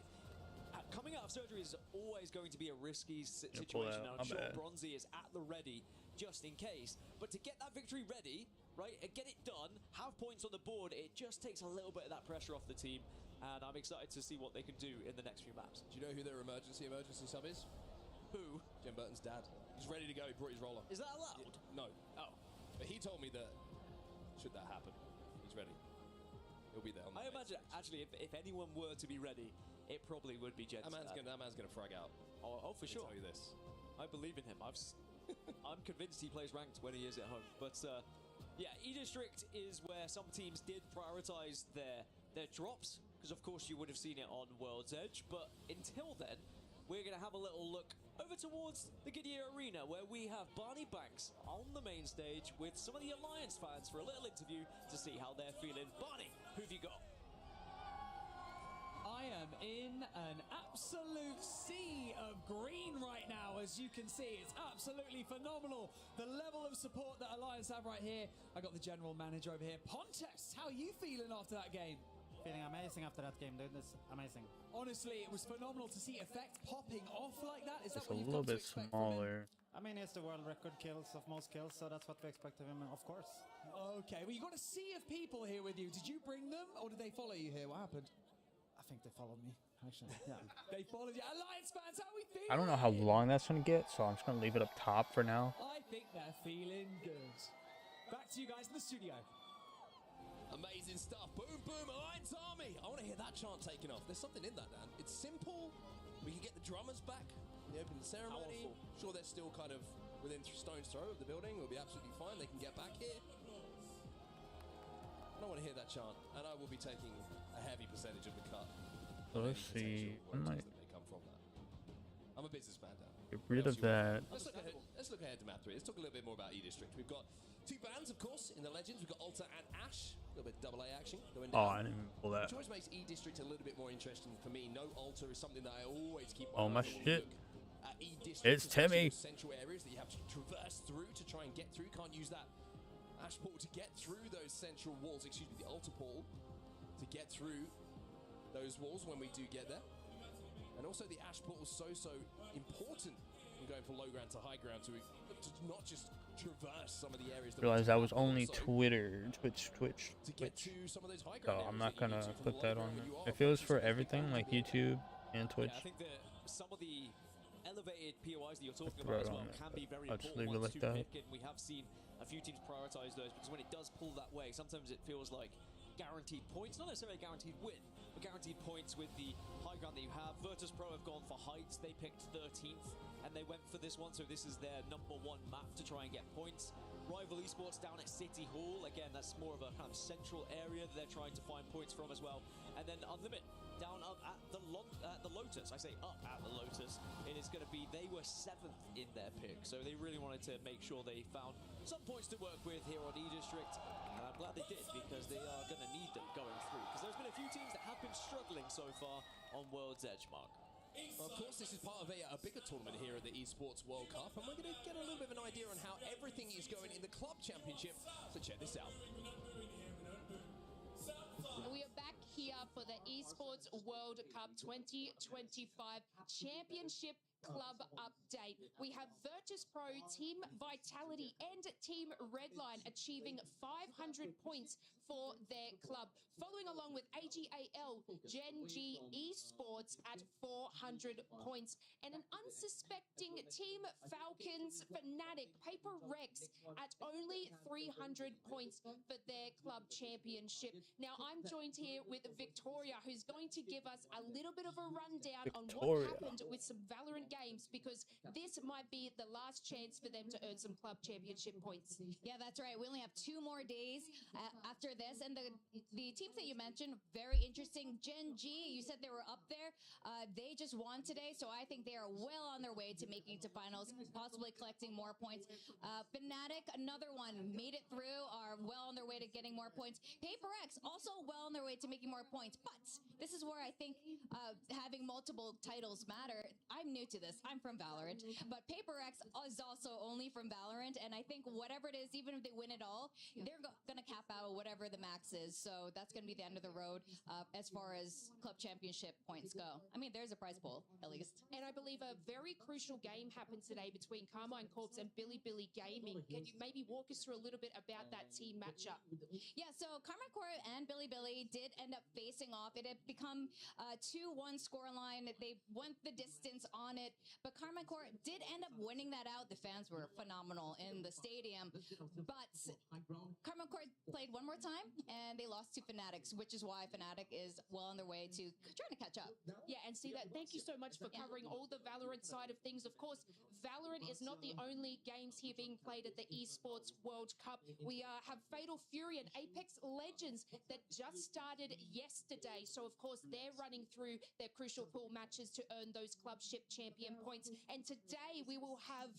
Coming out of surgery is always going to be a risky situation. Now, I'm sure Bronzy is at the ready just in case. But to get that victory ready, right, and get it done, have points on the board, it just takes a little bit of that pressure off the team. And I'm excited to see what they can do in the next few maps. Do you know who their emergency sub is? Who? Jen Burton's dad. He's ready to go. He brought his roller. Is that allowed? No. Oh. But he told me that should that happen, he's ready. He'll be there on the I next imagine, stage. actually, if anyone were to be ready, it probably would be Jen's That dad. man's gonna frag out. Oh, for I'll sure. tell you this. I believe in him. I'm convinced he plays ranked when he is at home. But yeah, E-District is where some teams did prioritize their drops, because of course you would have seen it on World's Edge. But until then, we're going to have a little look over towards the Goodyear Arena, where we have Barney Banks on the main stage with some of the Alliance fans for a little interview to see how they're feeling. Barney, who have you got? I am in an absolute sea of green right now, as you can see. It's absolutely phenomenal. The level of support that Alliance have right here. I got the general manager over here. Pontes, how are you feeling after that game? Feeling amazing after that game, dude. It's amazing. Honestly, it was phenomenal to see Effect popping off like that. Is that It's what a you've little come to bit expect from him? smaller. I mean, he's the world record kills of most kills, so that's what we expect of him, of course. Okay, well, you got a sea of people here with you. Did you bring them, or did they follow you here? What happened? I think they followed me, actually. Yeah. They followed you. Alliance fans, how are we feeling? I don't know how long that's going to get, so I'm just going to leave it up top for now. I think they're feeling good. Back to you guys in the studio. Amazing stuff. Boom, boom, Alliance Army. I want to hear that chant taken off. There's something in that, Dan. It's simple. We can get the drummers back in the opening ceremony. Powerful. Sure, they're still kind of within stone's throw of the building. We'll be absolutely fine. They can get back here. I want to hear that chant, and I will be taking a heavy percentage of the cut. So on let's any see. potential I royalties might that may come from that. I'm a businessman, Dan. get rid of that. Let's look ahead to map 3. Let's talk a little bit more about E-District. We've got Two bans, of course, in the Legends. We've got Alta and Ash. A little bit of AA action going Oh, down. I didn't even pull that. Which always makes E-District a little bit more interesting for me. No Alta is something that I always keep Oh, my eye on when we shit. look at E-District, It's especially Timmy. those central areas that you have to traverse through to try and get through. Can't use that Ash portal to get through those central walls. Excuse me, the Alta portal to get through those walls when we do get there. And also the Ash portal is so important in going from low ground to high ground to not just traverse some of the areas that Realize that was but only also Twitter, Twitch. to get to some of those high So ground I'm areas not that you need gonna to from put low that ground on when you there. are If it was for versus everything, like YouTube and Twitch, Yeah, I think that some of the elevated POIs that you're talking throw about it as on well there, can be very I'll just important leave it ones like to that. pick, and we have seen a few teams prioritize those because when it does pull that way, sometimes it feels like guaranteed points, not necessarily a guaranteed win, but guaranteed points with the high ground that you have. Virtus Pro have gone for heights. They picked 13th, and they went for this one, so this is their #1 map to try and get points. Rival Esports down at City Hall. Again, that's more of a kind of central area that they're trying to find points from as well. And then Unlimit down up at the Lotus. I say up at the Lotus. It is going to be, they were 7th in their pick, so they really wanted to make sure they found some points to work with here on E-District. And I'm glad they did, because they are going to need them going through. Because there's been a few teams that have been struggling so far on World's Edge, Mark. Of course, this is part of a bigger tournament here at the Esports World Cup, and we're going to get a little bit of an idea on how everything is going in the Club Championship. So check this out. We are back here for the Esports World Cup 2025 Championship Club update. We have Virtus Pro, Team Vitality and Team Redline achieving 500 points for their club, following along with AGAL, Gen G Esports at 400 points, and an unsuspecting Team Falcons Fnatic Paper Rex at only 300 points for their club championship. Now I'm joined here with Victoria, who's going to give us a little bit of a rundown on what happened with some Valorant games, because this might be the last chance for them to earn some club championship points. Yeah, that's right. We only have 2 more days after this, and the teams that you mentioned, very interesting. Gen G, you said they were up there. They just won today, so I think they are well on their way to making it to finals, possibly collecting more points. Fnatic, another one, made it through, are well on their way to getting more points. Paper X, also well on their way to making more points, but this is where I think having multiple titles matter. I'm new to this. I'm from Valorant, but Paper X is also only from Valorant, and I think whatever it is, even if they win it all, they're gonna cap out whatever the max is, so that's gonna be the end of the road as far as club championship points go. I mean, there's a prize pool, at least. And I believe a very crucial game happened today between Carmine Corps and Billy Gaming. Can you maybe walk us through a little bit about that team matchup? Yeah, so Carmine Corps and Billy did end up facing off. It had become a 2-1 scoreline. They went the distance on it, but Carmine Corps did end up winning that out. The fans were phenomenal in the stadium, but Carmine Corps played one more time and they lost to Fnatic, which is why Fnatic is well on their way to trying to catch up. Yeah, and see that. Thank you so much for covering all the Valorant side of things. Of course, Valorant is not the only games here being played at the Esports World Cup. We have Fatal Fury and Apex Legends that just started yesterday. So, of course, they're running through their crucial pool matches to earn those clubship champion points. And today we will have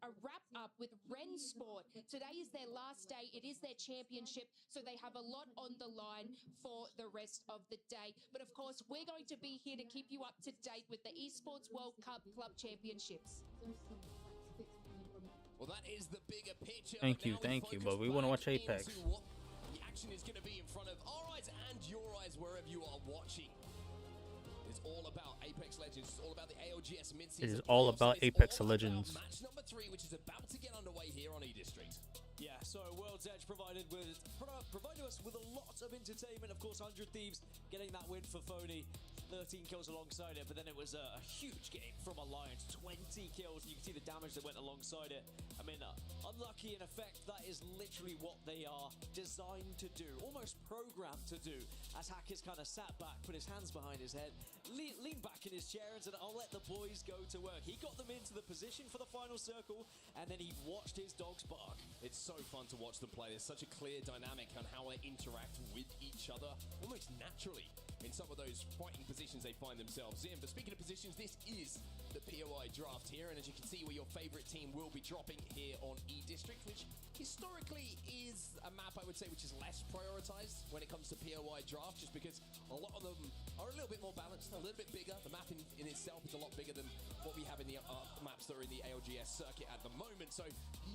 a wrap up with Ren Sport. Today is their last day. It is their championship. So they have a lot on the line for the rest of the day. But of course, we're going to be here to keep you up to date with the Esports World Cup Club Championships. Well, that is the bigger picture. Thank you, but we want to watch Apex. What the action is going to be in front of our eyes and your eyes wherever you are watching. It's all about Apex Legends. It's all about the ALGS mid-season. It is all about Apex Legends. Match number 3, which is about to get underway here on E-District. Yeah, so World's Edge provided us with a lot of entertainment. Of course, 100 Thieves getting that win for Phony. 13 kills alongside it, but then it was a huge game from Alliance. 20 kills, and you can see the damage that went alongside it. I mean, unlucky in effect, that is literally what they are designed to do, almost programmed to do. As Hackers kind of sat back, put his hands behind his head, leaned back in his chair and said, I'll let the boys go to work. He got them into the position for the final circle, and then he watched his dogs bark. It's so fun to watch them play. There's such a clear dynamic on how they interact with each other, almost naturally. in some of those fighting positions they find themselves in. But speaking of positions, this is the POI draft here, and as you can see where your favorite team will be dropping here on E-District, which historically is a map, I would say, which is less prioritized when it comes to POI draft, just because a lot of them are a little bit more balanced, a little bit bigger. The map in itself is a lot bigger than what we have in the maps that are in the ALGS circuit at the moment, so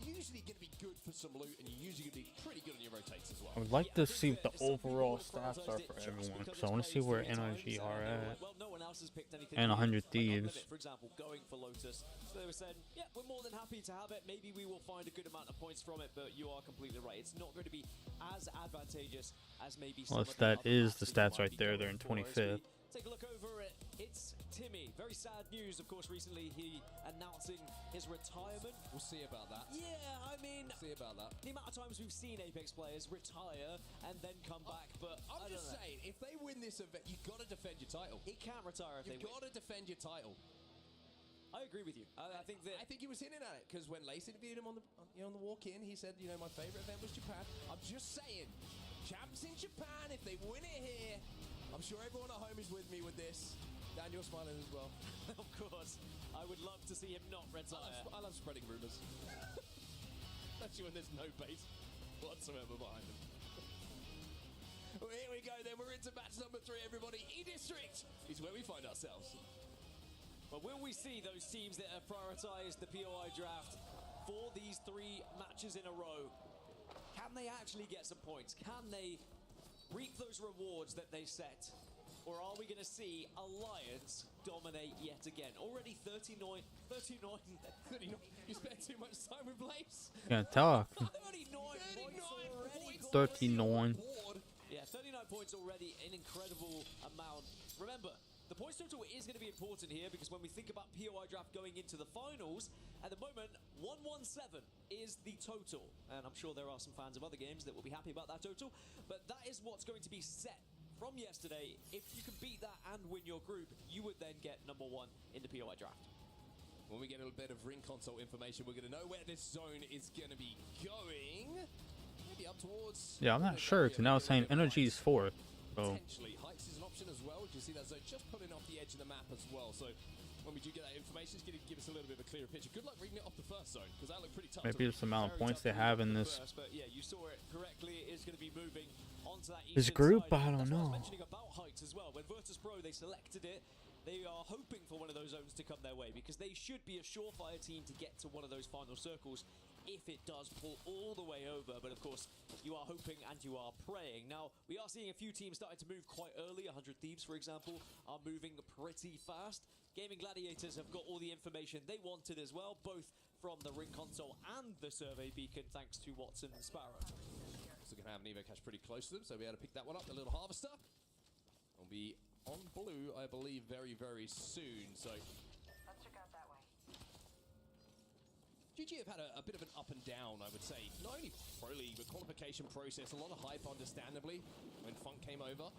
you're usually going to be good for some loot, and you're usually going to be pretty good on your rotates as well. I would like to see what the overall stats are for everyone, because I want to see where NRG are at. Well, no one else has picked anything. And 100 Thieves. For example, going for Lotus. So they were saying, yeah, we're more than happy to have it. Maybe we will find a good amount of points from it, but you are completely right. It's not going to be as advantageous as maybe some Well, of the that other is maps the that you stats might right be there. going They're in for. As we 25th. Take a look over it. It's Timmy. Very sad news, of course, recently he announcing his retirement. We'll see about that. Yeah, I mean, We'll see about that. the amount of times we've seen Apex players retire and then come back, but I'm I just don't know. saying, if they win this event, you've got to defend your title. He can't retire if You've they win. got to defend your title. I agree with you. I think that... I think he was hinting at it, because when Lace interviewed him on the walk-in, he said, you know, my favorite event was Japan. I'm just saying, champs in Japan, if they win it here, I'm sure everyone at home is with me with this. Dan, you're smiling as well. Of course. I would love to see him not retire. I love spreading rumors. Especially when there's no base whatsoever behind him. Well, here we go then. We're into match number 3, everybody. E-District is where we find ourselves. But will we see those teams that have prioritized the POI draft for these 3 matches in a row? Can they actually get some points? Can they reap those rewards that they set? Or are we going to see Alliance dominate yet again? Already 39. You spent too much time with Blaze. Can't talk. 39 points already. 39. Yeah, 39 points already, an incredible amount. Remember, the points total is going to be important here, because when we think about POI draft going into the finals, at the moment, 117 is the total. And I'm sure there are some fans of other games that will be happy about that total, but that is what's going to be set from yesterday. If you can beat that and win your group, you would then get #1 in the POI draft. When we get a little bit of ring console information, we're going to know where this zone is going to be going. Maybe up towards... Yeah, I'm not sure, because now it's saying Energy is 4th. So Potentially. Heights is an option as well. You see that zone just pulling off the edge of the map as well. So when we do get that information, it's going to give us a little bit of a clearer picture. Good luck reading it off the first zone, because that looked pretty tough. maybe it's the amount of points they have in this. But yeah, you saw it correctly. It is going to be moving onto that This eastern group, side. I don't That's what I know. was mentioning about Heights as well. When Virtus Pro, they selected it, they are hoping for one of those zones to come their way, because they should be a surefire team to get to one of those final circles if it does pull all the way over. But of course, you are hoping and you are praying. Now, we are seeing a few teams starting to move quite early. 100 Thieves, for example, are moving pretty fast. Gaming Gladiators have got all the information they wanted as well, both from the ring console and the survey beacon, thanks to Watson and Sparrow. So going to have an Evo cache pretty close to them, so we'll be able to pick that one up. The little harvester will be on blue, I believe, very, very soon. So Let's check out that way. GG have had a bit of an up and down, I would say. Not only Pro League, but qualification process. A lot of hype, understandably, when Funk came over.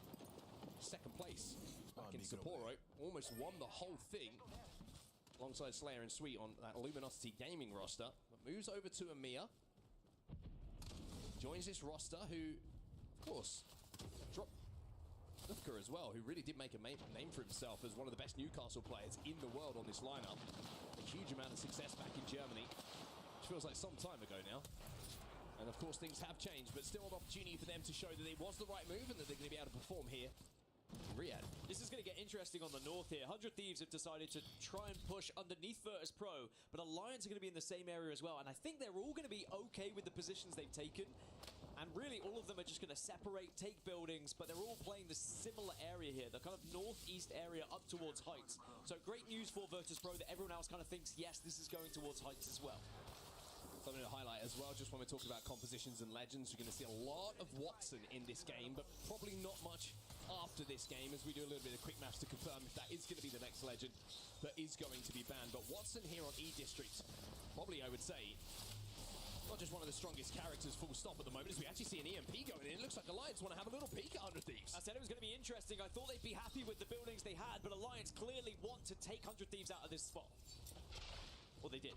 Second place back in Sapporo. Almost won the whole thing. Alongside Slayer and Sweet on that Luminosity Gaming roster. But moves over to EMEA. Joins this roster who, of course, dropped Lufka as well, who really did make a name for himself as one of the best Newcastle players in the world on this lineup. A huge amount of success back in Germany, which feels like some time ago now. And of course things have changed, but still an opportunity for them to show that it was the right move and that they're going to be able to perform here in Riyadh. This is going to get interesting on the north here. 100 Thieves have decided to try and push underneath Virtus Pro, but Alliance are going to be in the same area as well. And I think they're all going to be okay with the positions they've taken. And really, all of them are just going to separate, take buildings, but they're all playing the similar area here, the kind of northeast area up towards Heights. So great news for Virtus Pro that everyone else kind of thinks, yes, this is going towards Heights as well. Something to highlight as well, just when we're talking about compositions and legends, you're going to see a lot of Watson in this game, but probably not much after this game, as we do a little bit of quick maths to confirm if that is going to be the next legend that is going to be banned. But Watson here on E-District, probably, I would say, not just one of the strongest characters full stop at the moment, as we actually see an EMP going in. It looks like Alliance want to have a little peek at 100 Thieves. I said it was going to be interesting. I thought they'd be happy with the buildings they had, but Alliance clearly want to take 100 Thieves out of this spot. Or they did.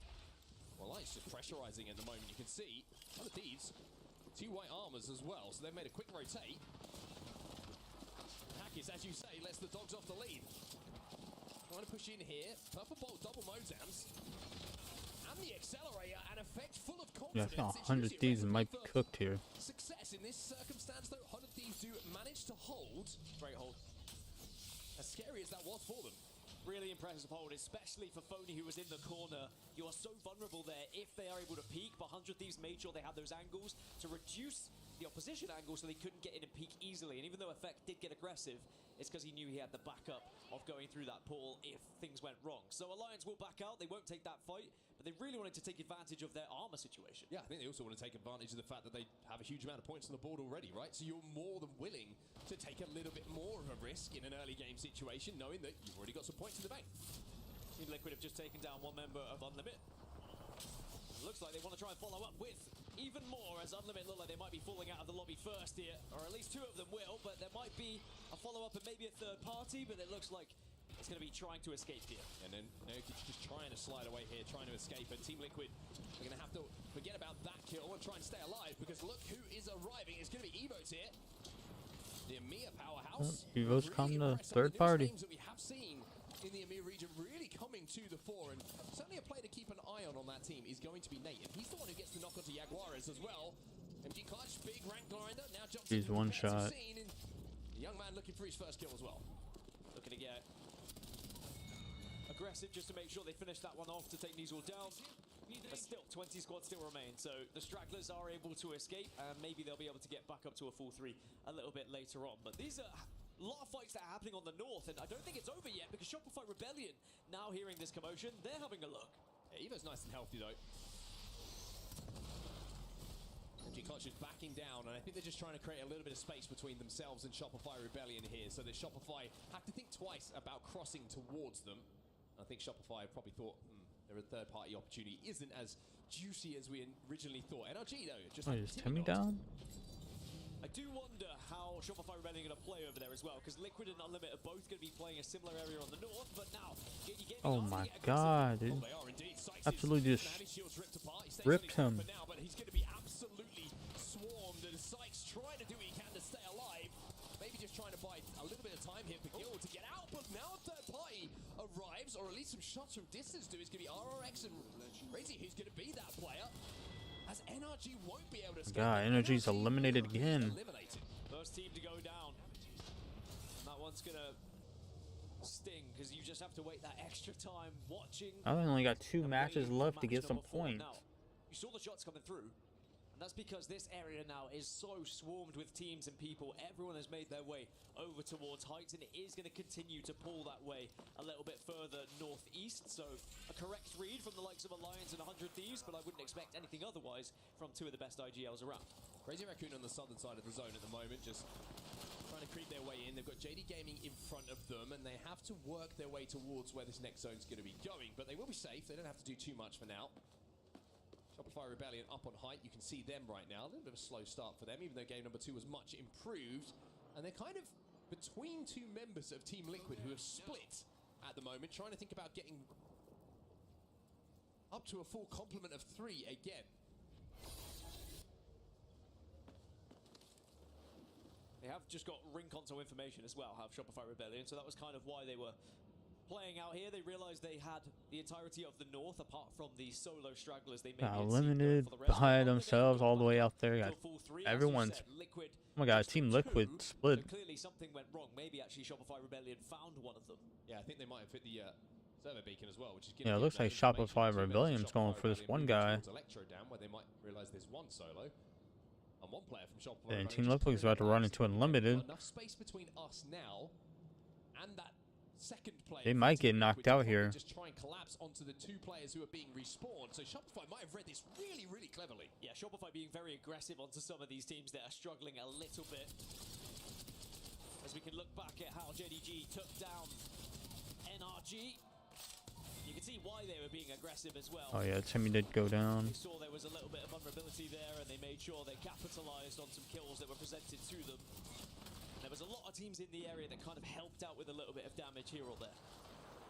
Well, Alliance just pressurizing at the moment. You can see 100 Thieves, 2 white armors as well, so they've made a quick rotate. Hackers, as you say, clogs off the lead. Trying to push in here. Purple Bolt double Mozams. And the accelerator, an effect full of Yeah, I confidence. think 100 Thieves might be cooked here. Success in this circumstance, though. 100 Thieves do manage to hold. Great hold. As scary as that was for them. Really impressive hold, especially for Phony, who was in the corner. You are so vulnerable there if they are able to peek, but 100 Thieves made sure they had those angles to reduce the opposition angle so they couldn't get in and peek easily. And even though Effect did get aggressive, it's because he knew he had the backup of going through that portal if things went wrong. So Alliance will back out. They won't take that fight, but they really wanted to take advantage of their armor situation. Yeah, I think they also want to take advantage of the fact that they have a huge amount of points on the board already, right? So you're more than willing to take a little bit more of a risk in an early game situation, knowing that you've already got some points in the bank. Team Liquid have just taken down one member of Unlimit. It looks like they want to try and follow up with even more, as Unlimit look like they might be falling out of the lobby first here, or at least two of them will, but there might be a follow-up and maybe a third party, but it looks like it's going to be trying to escape here. And then Nurkic just trying to slide away here, trying to escape, and Team Liquid are going to have to forget about that kill and try and stay alive, because look who is arriving. It's going to be Evo's here. The EMEA powerhouse. Evo's come to impressive. third The party. names that we have seen in the EMEA region really coming to the fore, and certainly a player to keep an eye on that team is going to be Nate, and he's the one who gets the knock onto Jaguares as well. MG Clutch, big rank grinder, now jumps He's into one the competitive shot. scene, and the young man looking for his first kill as well. Looking to get aggressive just to make sure they finish that one off to take Nizel down. But still, 20 squads still remain, so the stragglers are able to escape, and maybe they'll be able to get back up to a full 3 a little bit later on. But these are a lot of fights that are happening on the north, and I don't think it's over yet, because Shopify Rebellion, now hearing this commotion, they're having a look. Yeah, Evo's nice and healthy though. MG Clutch is backing down, and I think they're just trying to create a little bit of space between themselves and Shopify Rebellion here, so that Shopify have to think twice about crossing towards them. I think Shopify probably thought, their third-party opportunity isn't as juicy as we originally thought. NRG though, just Is Timmy down? I do wonder how Shopify Rebellion are going to play over there as well, because Liquid and Unlimit are both going to be playing a similar area on the north, but now Oh my god, dude. Absolutely just ripped him. now, but he's going to be absolutely swarmed, and Sykes trying to do what he can to stay alive. Maybe just trying to buy a little bit of time here for Gil to get out, but now a third party arrives, or at least some shots from distance to is going to be RRX and Crazy who's going to be that player. As NRG won't be able to escape. God, Energy's eliminated again. First team to go down. And that one's going to sting, because you just have to wait that extra time watching. I only got 2 matches left to get some points. Now, you saw the shots coming through, and that's because this area now is so swarmed with teams and people. Everyone has made their way over towards Heights, and it is going to continue to pull that way a little bit further northeast. So a correct read from the likes of Alliance and 100 Thieves, but I wouldn't expect anything otherwise from 2 of the best IGLs around. Crazy Raccoon on the southern side of the zone at the moment, just trying to creep their way in. They've got JD Gaming in front of them, and they have to work their way towards where this next zone's going to be going. But they will be safe. They don't have to do too much for now. Shopify Rebellion up on height. You can see them right now. A little bit of a slow start for them, even though game number 2 was much improved. And they're kind of between 2 members of Team Liquid who have split at the moment, trying to think about getting up to a full complement of 3 again. They have just got ring console information as well, have Shopify Rebellion, so that was kind of why they were playing out here. They realized they had the entirety of the north, apart from the solo stragglers they made. Limited by themselves all the way out there. Got everyone's. Liquid, oh my god, Team Liquid split. Clearly something went wrong. Maybe actually Shopify Rebellion found one of them. Yeah, I think they might have hit the server beacon as well, which is yeah, it looks like Shopify Rebellion's going for this one guy. Electro down, where they might realize there's one solo. And one player from Shopify. And Team Liquid's about to run into Unlimited. Enough space between us now and that second player. They might get knocked out here. Just try and collapse onto the 2 players who are being respawned. So Shopify might have read this really, really cleverly. Yeah, Shopify being very aggressive onto some of these teams that are struggling a little bit. As we can look back at how JDG took down NRG. You can see why they were being aggressive as well. Oh yeah, Timmy did go down. We saw there was a little bit of vulnerability there, and they made sure they capitalized on some kills that were presented to them. And there was a lot of teams in the area that kind of helped out with a little bit of damage here or there.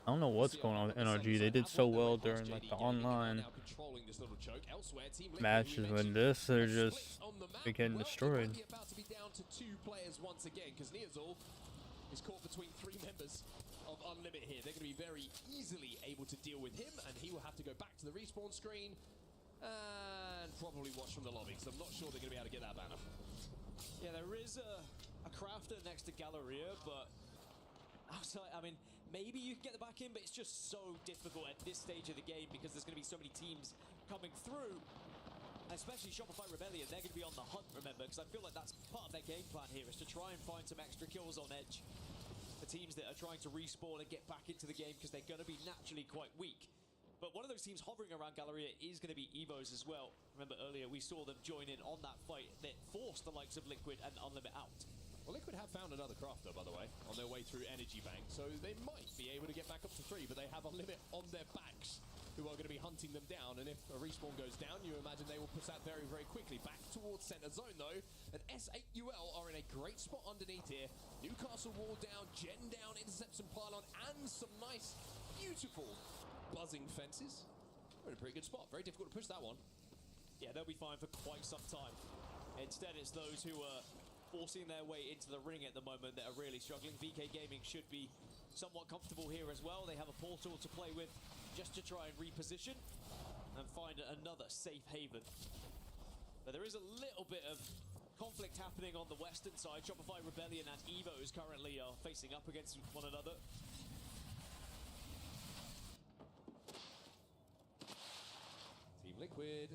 I don't know what's going on with NRG. They did so well during like the online matches. When this, they're just getting destroyed. About to be down to 2 players once again, because Neozul is caught between 3 members of Unlimit here. They're going to be very easily able to deal with him, and he will have to go back to the respawn screen and probably watch from the lobby, because I'm not sure they're going to be able to get that banner. Yeah, there is a crafter next to Galleria, but outside, I mean, maybe you can get the back in, but it's just so difficult at this stage of the game because there's going to be so many teams coming through. Especially Shopify Rebellion, they're going to be on the hunt, remember, because I feel like that's part of their game plan here, is to try and find some extra kills on edge. The teams that are trying to respawn and get back into the game because they're going to be naturally quite weak. But one of those teams hovering around Galleria is going to be EVOs as well. Remember earlier, we saw them join in on that fight that forced the likes of Liquid and Unlimit out. Well, Liquid have found another crafter, by the way, on their way through Energy Bank, so they might be able to get back up to 3, but they have Unlimit on their backs, who are going to be hunting them down, and if a respawn goes down, you imagine they will push that very, very quickly. Back towards center zone, though, and S8UL are in a great spot underneath here. Newcastle wall down, Gen down, intercept some pylon, and some nice, beautiful buzzing fences. We're in a pretty good spot. Very difficult to push that one. Yeah, they'll be fine for quite some time. Instead, it's those who are forcing their way into the ring at the moment that are really struggling. VK Gaming should be somewhat comfortable here as well. They have a portal to play with just to try and reposition and find another safe haven. But there is a little bit of conflict happening on the western side. Shopify Rebellion and EVOs currently are facing up against one another. Team Liquid.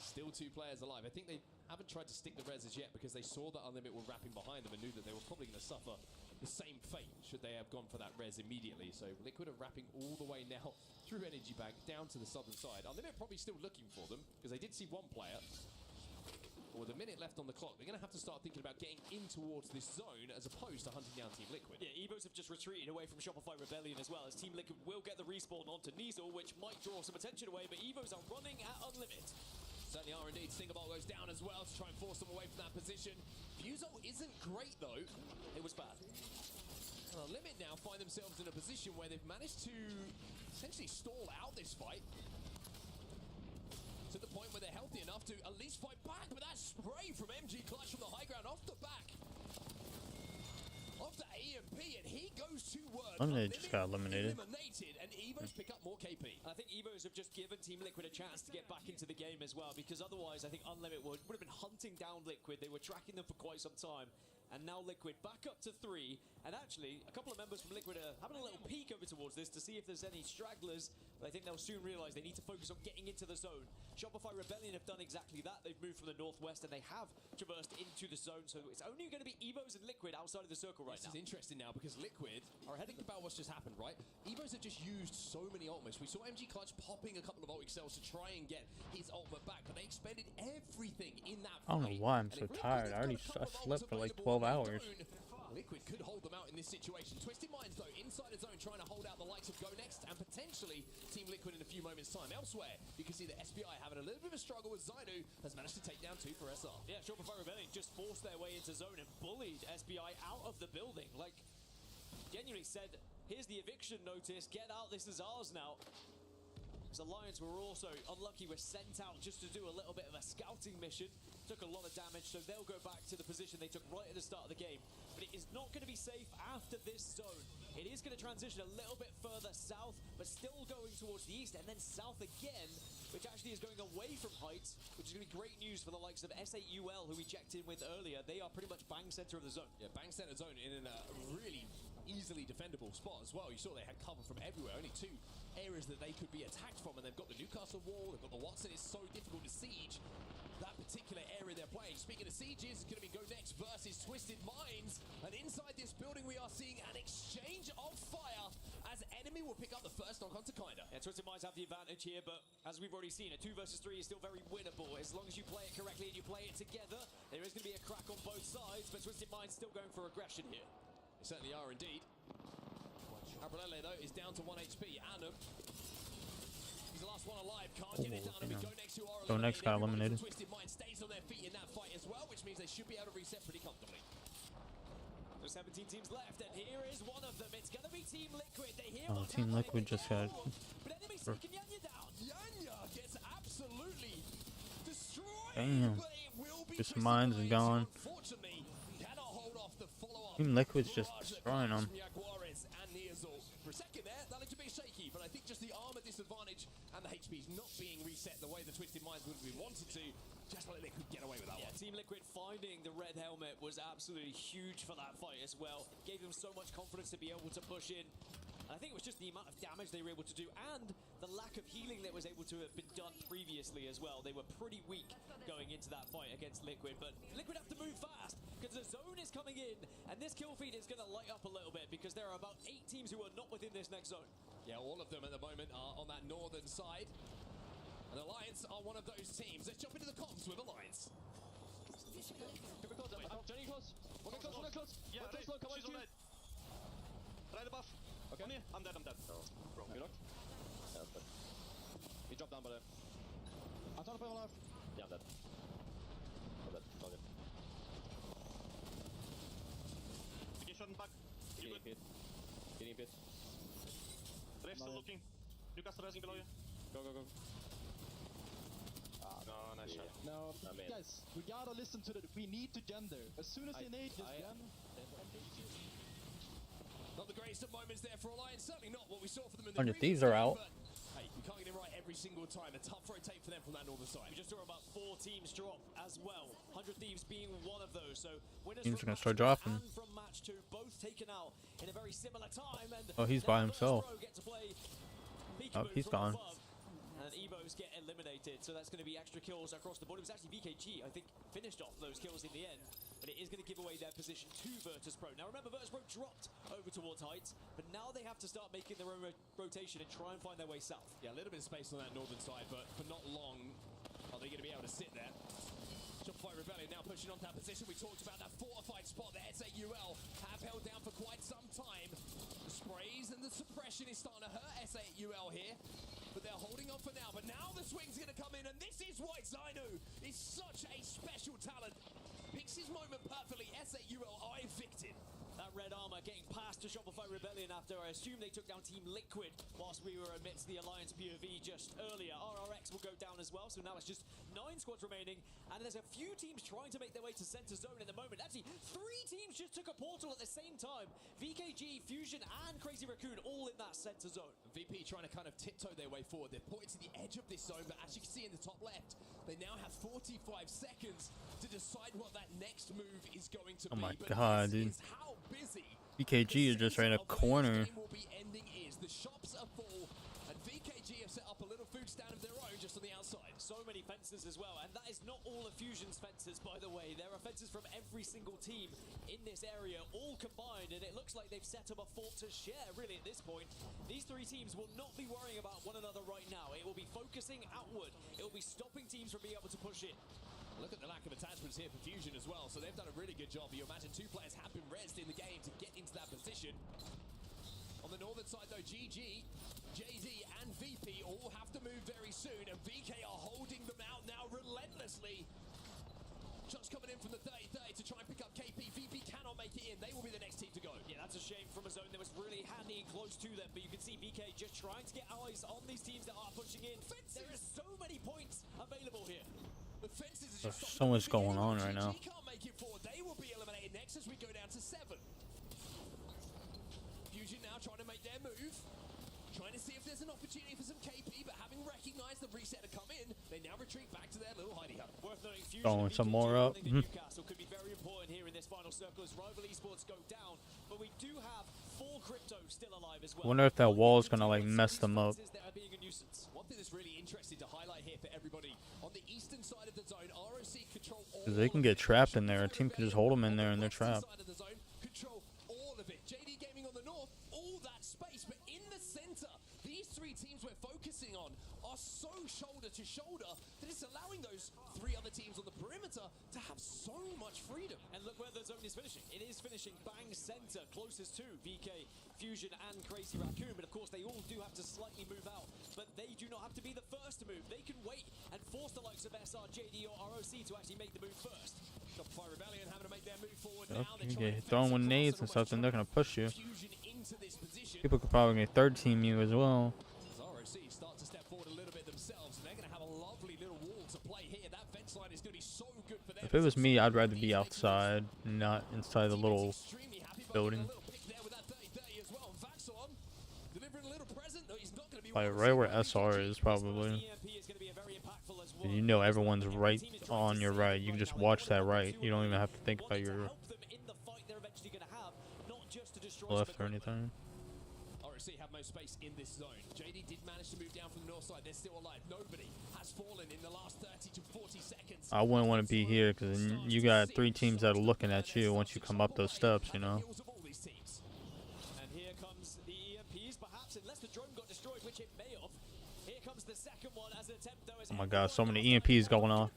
Still 2 players alive. I think they haven't tried to stick the res as yet because they saw that Unlimit were wrapping behind them and knew that they were probably going to suffer the same fate should they have gone for that res immediately. So Liquid are wrapping all the way now through Energy Bank down to the southern side. Unlimit probably still looking for them because they did see 1 player. But with a minute left on the clock, they're going to have to start thinking about getting in towards this zone as opposed to hunting down Team Liquid. Yeah, EVOs have just retreated away from Shopify Rebellion as well, as Team Liquid will get the respawn onto Nizel, which might draw some attention away, but EVOs are running at Unlimit. Certainly are indeed. Stingaball goes down as well to try and force them away from that position. Fuso isn't great though. It was bad. And Unlimit now find themselves in a position where they've managed to essentially stall out this fight. To the point where they're healthy enough to at least fight back, but that spray from MG Clutch from the high ground off the back. Off the EMP, and he goes to work. Unlimit just got eliminated. And EVOs pick up more KP. I think EVOs have just given Team Liquid a chance to get back into the game as well, because otherwise I think Unlimit would have been hunting down Liquid. They were tracking them for quite some time. And now Liquid back up to 3. And actually, a couple of members from Liquid are having a little peek over towards this to see if there's any stragglers. But I think they'll soon realize they need to focus on getting into the zone. Shopify Rebellion have done exactly that. They've moved from the northwest and they have traversed into the zone. So it's only going to be EVOs and Liquid outside of the circle right now. This is interesting now because Liquid are think about what's just happened, right? EVOs have just used so many ultimates. We saw MG Clutch popping a couple of ult cells to try and get his ultimate back, but they expended everything in that fight. I don't know why I'm so tired. I slept for like 12 hours. Liquid could hold them out in this situation. Twisted Minds, though, inside his zone, trying to hold out the likes of Go Next and potentially Team Liquid in a few moments' time. Elsewhere, you can see that SBI having a little bit of a struggle with Zainu, has managed to take down 2 for SR. Yeah, Shopify Rebellion just forced their way into zone and bullied SBI out of the building. Like, genuinely said, here's the eviction notice, get out, this is ours now. Alliance were also unlucky, were sent out just to do a little bit of a scouting mission. Took a lot of damage, so they'll go back to the position they took right at the start of the game. But it is not going to be safe after this zone. It is going to transition a little bit further south, but still going towards the east, and then south again, which actually is going away from Heights, which is going to be great news for the likes of S8UL, who we checked in with earlier. They are pretty much bang center of the zone. Yeah, bang center zone in a really easily defendable spot as well. You saw they had cover from everywhere. Only 2 areas that they could be attacked from, and they've got the Newcastle wall, they've got the Watson. It's so difficult to siege that particular area they're playing. Speaking of sieges, it's going to be Go Next versus Twisted Minds, and inside this building we are seeing an exchange of fire as enemy will pick up the first knock onto Kinda. Yeah, Twisted Minds have the advantage here, but as we've already seen, a 2 versus 3 is still very winnable. As long as you play it correctly and you play it together, there is going to be a crack on both sides, but Twisted Minds still going for aggression here. They certainly are indeed. Abralele, though, is down to 1 HP. Annam, he's the last one alive. Can't get it down. Go Next, who are Go Next got eliminated. Twisted Mind stays on their feet in that fight as well, which means they should be able to reset pretty comfortably. There's 17 teams left, and here is one of them. It's going to be Team Liquid. They hear Oh, Team Liquid just got... But enemy's taking Yanya down. Yanya gets absolutely destroyed. Damn. But it will be Just Minds is gone. Unfortunately, cannot hold off the follow-up Team Liquid's just destroying them. For a second there, that looked a bit shaky, but I think just the armor disadvantage and the HP's not being reset the way the Twisted Minds would have wanted to, just let Liquid get away with that one. Team Liquid finding the red helmet was absolutely huge for that fight as well. Gave them so much confidence to be able to push in. And I think it was just the amount of damage they were able to do and the lack of healing that was able to have been done previously as well. They were pretty weak going into that fight against Liquid, but Liquid have to move fast because the zone is coming in and this kill feed is going to light up a little bit because there are about 8 teams who are not within this next zone. Yeah, all of them at the moment are on that northern side. And Alliance are one of those teams. Let's jump into the comms with Alliance. Jenny close. One close. Yeah, one close, come on, she's on that. Right above. Okay. On me. I'm dead. No. You knocked? Yeah, that's good. He dropped down by there. I'm trying to play one life. Yeah, I'm dead. I'm dead. All good. Get shot back. You good? Getting pit. They're still looking. Lucas rising below you. Go. No, nice shot. No, guys, we gotta listen to the. We need to gender. As soon as they need, just gen. Not the greatest of moments there for Alliance. Certainly not what we saw for them in the 100 previous Thieves are game, out. but, hey, you can't get it right every single time. A tough rotate for them from that northern side. We just saw about 4 teams drop as well. 100 Thieves being one of those. So winners Teams from are gonna start match dropping. one and from match 2, both taken out in a very similar time. And Oh, he's by himself. get to play Oh, peekaboo he's from gone. above. And Evos get eliminated, so that's going to be extra kills across the board. It was actually VKG, I think, finished off those kills in the end, but it is going to give away their position to Virtus Pro. Now remember, Virtus Pro dropped over towards Heights, but now they have to start making their own rotation and try and find their way south. Yeah, a little bit of space on that northern side, but for not long are they going to be able to sit there. Shopify Rebellion now pushing onto that position. We talked about that fortified spot that S8UL have held down for quite some time. The sprays and the suppression is starting to hurt S8UL here, but they're holding on for now. But now the swing's going to come in, and this is why Zyno is such a special talent. Picks his moment perfectly. S8UL are evicted. That red armor getting past to Shopify Rebellion after I assume they took down Team Liquid whilst we were amidst the Alliance POV just earlier. RRX will go down as well, so now it's just 9 squads remaining, and there's a few teams trying to make their way to center zone at the moment. Actually, 3 teams just took a portal at the same time. VKG, Fusion, and Crazy Raccoon all in that center zone. VP trying to kind of tiptoe their way forward. They're pointing to the edge of this zone, but as you can see in the top left, they now have 45 seconds to decide what that next move is going to be. Oh my But god, this dude. is how busy BKG is just right in a corner. the game will be ending is. The shops are full, and VKG have set up a little food stand of their own just on the outside. So many fences as well, and that is not all of Fusion's fences, by the way. There are fences from every single team in this area, all combined, and it looks like they've set up a fort to share, really, at this point. These 3 teams will not be worrying about one another right now. It will be focusing outward. It will be stopping teams from being able to push in. Look at the lack of attachments here for Fusion as well, so they've done a really good job. You imagine 2 players have been rezzed in the game to get into that position. On the northern side though, GG, JZ and VP all have to move very soon, and VK are holding them out now relentlessly. Shots coming in from the 30-30 to try and pick up KP. VP cannot make it in. They will be the next team to go. Yeah, that's a shame from a zone that was really handy and close to them, but you can see VK just trying to get eyes on these teams that are pushing in. Fences. There are so many points available here. The fences are There's just so much going on right now. GG can't make it forward. They will be eliminated next as we go down to 7. Fusion now trying to make their move. Trying to see if there's an opportunity for some KP, but having recognized the reset to come in, they now retreat back to their little hidey hut. Worth noting, Fusion Throwing and some VKG more up. running the Newcastle could be very important here in this final circle as rival esports go down, but we do have 4 crypto still alive as well. Wonder if that wall is gonna like mess them up. That are being a nuisance. One thing that's really interesting to highlight here for everybody, on the eastern side of the zone, ROC control all 'Cause they can of get it. trapped in there. A team can just hold them in there and they're Western trapped. side of the zone, control all of it. JD Gaming on the north, all that space, but in the center, these 3 teams we're focusing on are so shoulder to shoulder that it's allowing those 3 other teams on the perimeter to have so much freedom. And look where the zone is finishing. It is finishing bang center, closest to VK, Fusion, and Crazy Raccoon. But of course, they all do have to slightly move out. But they do not have to be the first to move. They can wait and force the likes of SR, JD, or ROC to actually make the move first. Shopify Rebellion having to make their move forward Yep, now. They're you trying get to thrown fence with across nades and and stuff, and they're gonna push you. Fusion into this position. People could probably get 3rd team you as well. As ROC start to step forward a little bit themselves, and they're going to have a lovely little wall to play here. That fence line is going to be so good for them. If it was me, I'd rather be outside, not inside the little building. There with that 30-30 as well. Vaxilon delivering a little present, though he's not going to be Like right where SR is probably. You know everyone's right on your right. You can just watch that right. You don't even have to think about your left or anything. ROC have most space in this zone. JD did manage to move down from the north side. They're still alive. Nobody has fallen in the last 30 to 40 seconds. I wouldn't want to be here because you got 3 teams that are looking at you once you come up those steps, you know. And here comes the EMPs, perhaps, unless the drone got destroyed, which it may have. Here comes the second one as an attempt, though. Oh my god, so many EMPs going on.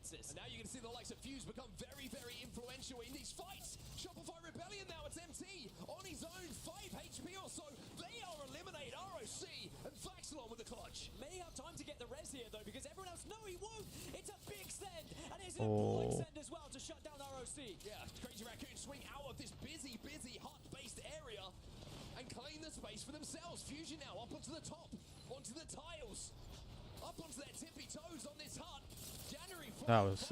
And now you can see the likes of Fuse become very, very influential in these fights. Shopify Rebellion now, it's MT on his own, 5 HP or so. They are eliminated. ROC and Vaxilon with the clutch. May have time to get the res here, though, because everyone else, no, he won't. It's a big send, and it's an important send as well to shut down ROC. Yeah, Crazy Raccoon swing out of this busy, hut-based area and claim the space for themselves. Fusion now up onto the top, onto the tiles, up onto their tippy toes on this hut. January That was.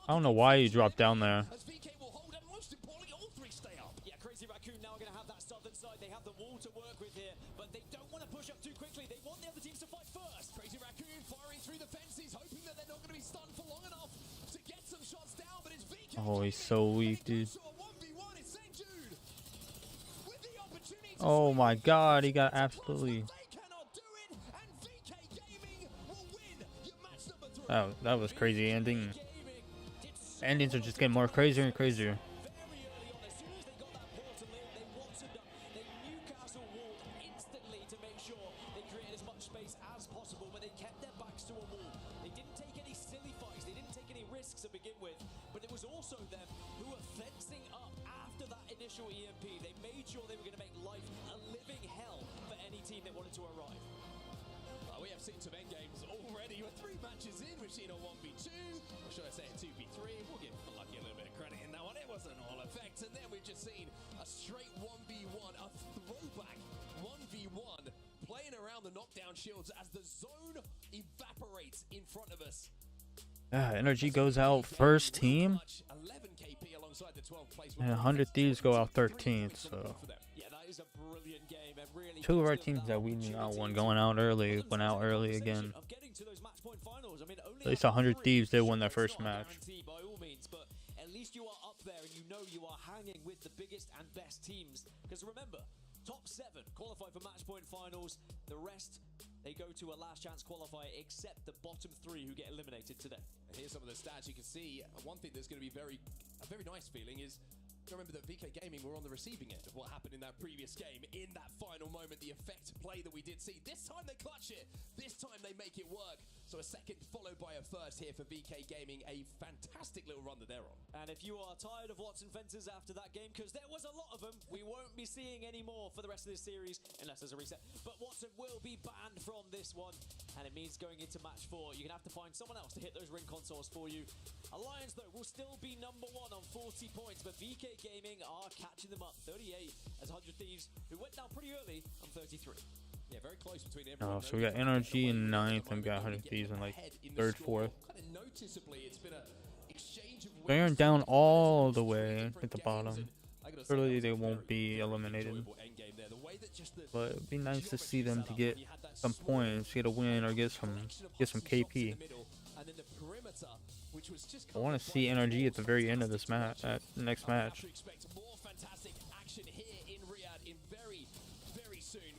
I don't know why you dropped down there. as VK will hold, and most importantly, all 3 stay up. Yeah, Crazy Raccoon now going to have that southern side. They have the wall to work with here, but they don't want to push up too quickly. They want the other teams to fight first. Crazy Raccoon firing through the fences, hoping that they're not going to be stunned for long enough to get some shots down, but it's VK. Oh, he's so weak, dude. So a 1v1 is St. Jude with the opportunity to Oh my god, he got absolutely. That was crazy ending. Endings are just getting more crazier and crazier. To begin with, but it was also them who were fencing up after that initial EMP. They made sure they were going to make life a living hell for any team that wanted to arrive. We have seen some end games already. We're 3 matches in. We've seen a 1v2, or should I say a 2v3. We'll give Lucky a little bit of credit in that one. It was an all effect, and then we've just seen a straight 1v1, a throwback 1v1, playing around the knockdown shields as the zone evaporates in front of us. Energy goes out first team. 11 KP alongside the 12th place. And 100 Thieves go out 13th, so. Yeah, that is a brilliant game, and really 2 of our teams that we knew out won going out early, went out early again. At least 100 Thieves did win their first match. By all means, but at least you are up there and you know you are hanging with the biggest and best teams. Because remember, top 7 qualify for match point finals. The rest, they go to a last chance qualifier, except the bottom 3 who get eliminated today. And here's some of the stats you can see. One thing that's going to be a very nice feeling is, remember that VK Gaming were on the receiving end of what happened in that previous game. In that final moment, the effect play that we did see. This time they clutch it. This time they make it work. So a second followed by a first here for VK Gaming. A fantastic little run that they're on. And if you are tired of Watson Fences after that game, because there was a lot of them, we won't be seeing any more for the rest of this series, unless there's a reset. But Watson will be banned from this one, and it means going into match 4, you're going to have to find someone else to hit those ring consoles for you. Alliance, though, will still be number 1 on 40 points, but VK Gaming are catching them up. 38 as 100 Thieves, who went down pretty early, on 33. Yeah, very close between everyone. Oh, so we got NRG in 9th and we got 100 Thieves in like 3rd, 4th. They're down all the way at the bottom. Surely they won't be eliminated. But it'd be nice to see them to get some points, get a win, or get some KP. I want to see NRG at the very end of this match, at the next match.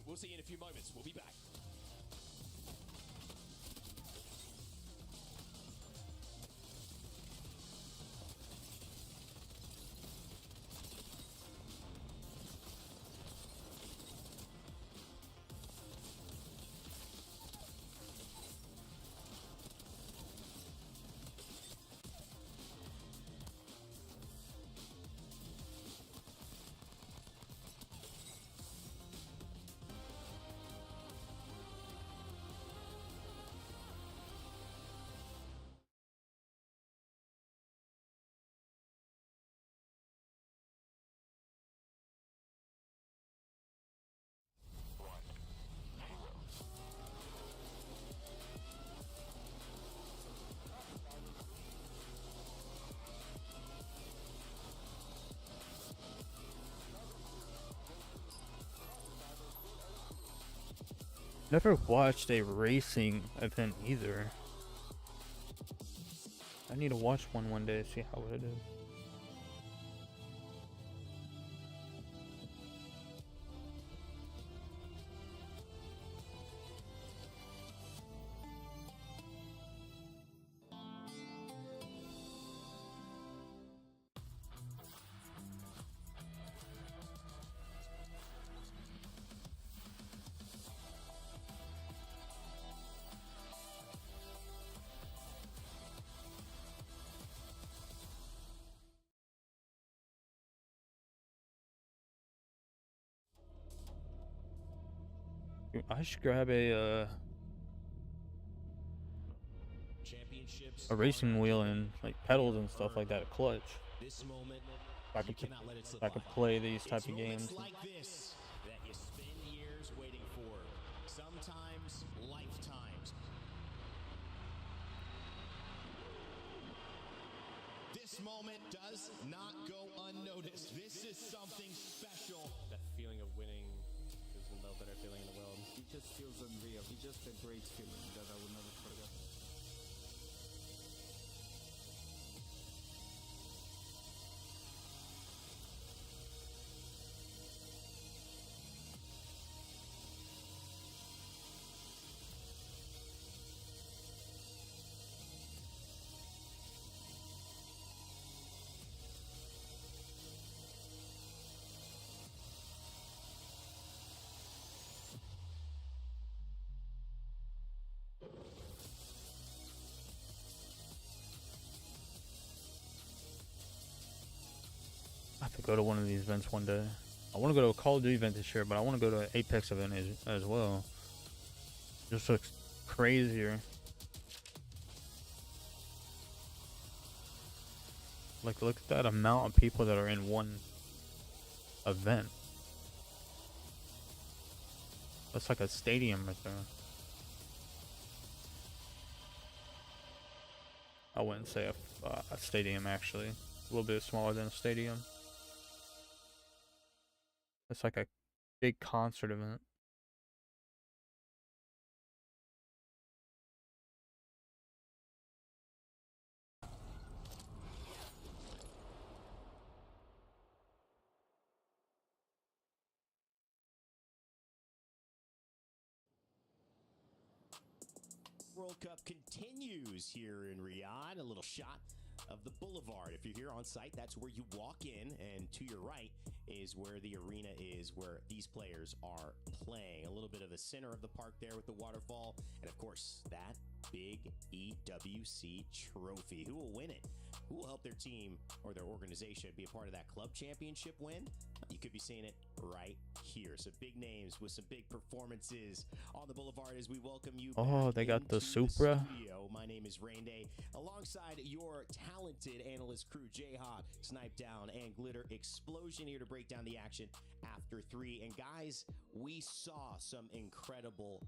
We'll see you in a few moments. We'll be back. Never watched a racing event either. I need to watch one day to see how it is. I should grab a racing wheel and like pedals and stuff like that, a clutch. This moment, If I could play these type of games. like this that you spend years waiting for, sometimes lifetimes. This moment does not go unnoticed. This is something special. That feeling of winning is no better feeling in the world. It just feels unreal. It's just a great feeling that I will never forget. I have to go to one of these events one day. I want to go to a Call of Duty event this year, but I want to go to an Apex event as well. Just looks crazier. Like, look at that amount of people that are in one event. That's like a stadium right there. I wouldn't say a stadium, actually. A little bit smaller than a stadium. It's like a big concert event. World Cup continues here in Riyadh. A little shot of the boulevard. If you're here on site, that's where you walk in, and to your right is where the arena is, where these players are playing. A little bit of the center of the park there with the waterfall, and of course, that big EWC trophy. Who will win it? Who will help their team or their organization be a part of that club championship win? You could be seeing it right here. So big names with some big performances on the boulevard as we welcome you. Oh, they got the Supra. Studio. My name is Rain Day, alongside your talented analyst crew, J-Hawk, Snipe Down, and Glitter Explosion, here to break down the action after 3. And guys, we saw some incredible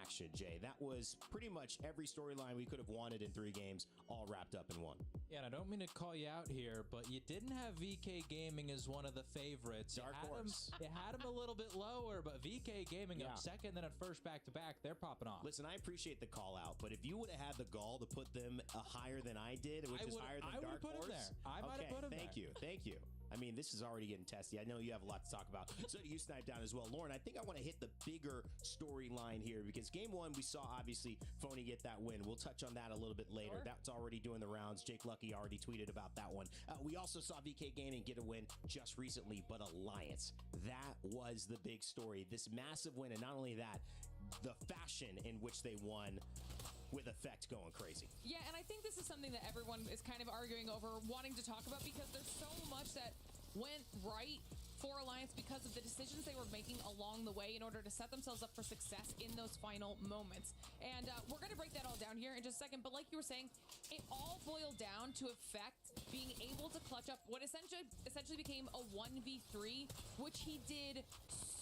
action, Jay. That was pretty much every storyline we could have wanted in 3 games, all wrapped up in one. Yeah, and I don't mean to call you out here, but you didn't have VK Gaming as one of the favorites. Dark horse. You had him a little bit lower, but VK Gaming up second, then at first back-to-back, they're popping off. Listen, I appreciate the call out, but if you would have had the gall to put them higher than I did, which is higher than Dark Horse, I might have put him there. Thank you. I mean, this is already getting testy. I know you have a lot to talk about. So do you, Snipe Down, as well. Lauren, I think I want to hit the bigger storyline here, because game 1, we saw, obviously, Phony get that win. We'll touch on that a little bit later. Sure. That's already doing the rounds. Jake Lucky already tweeted about that one. We also saw VK Gaming get a win just recently, but Alliance. That was the big story. This massive win, and not only that, the fashion in which they won, with effect going crazy. Yeah, and I think this is something that everyone is kind of arguing over, wanting to talk about, because there's so much that went right for Alliance because of the decisions they were making along the way in order to set themselves up for success in those final moments. And we're going to break that all down here in just a second, but like you were saying, it all boiled down to Effect being able to clutch up what essentially became a 1v3, which he did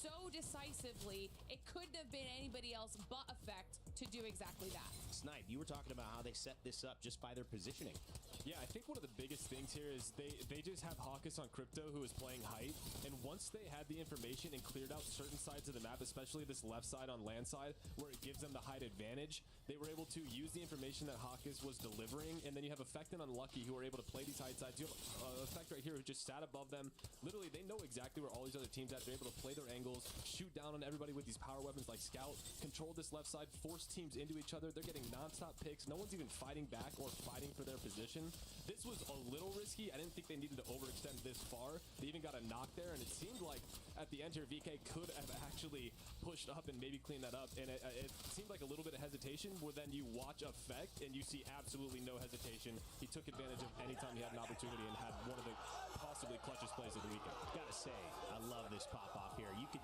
so decisively, it couldn't have been anybody else but Effect to do exactly that. Snipe, you were talking about how they set this up just by their positioning. Yeah, I think one of the biggest things here is they just have Hawkus on Crypto, who is playing height, and once they had the information and cleared out certain sides of the map, especially this left side on land side, where it gives them the height advantage, they were able to use the information that Hawkus was delivering, and then you have Effect and Unlucky who are able to play these height sides. You have Effect right here who just sat above them. Literally, they know exactly where all these other teams at. They're able to play their angles, shoot down on everybody with these power weapons like Scout, control this left side, force teams into each other. They're getting non-stop picks. No one's even fighting back or fighting for their position. This was a little risky. I didn't think they needed to overextend this far. They even got a knock there, and it seemed like at the end here, VK could have actually pushed up and maybe cleaned that up. And it seemed like a little bit of hesitation, where then you watch Effect and you see absolutely no hesitation. He took advantage of any time he had an opportunity and had one of the possibly clutchest plays of the weekend. Gotta say, I love this pop off here. You could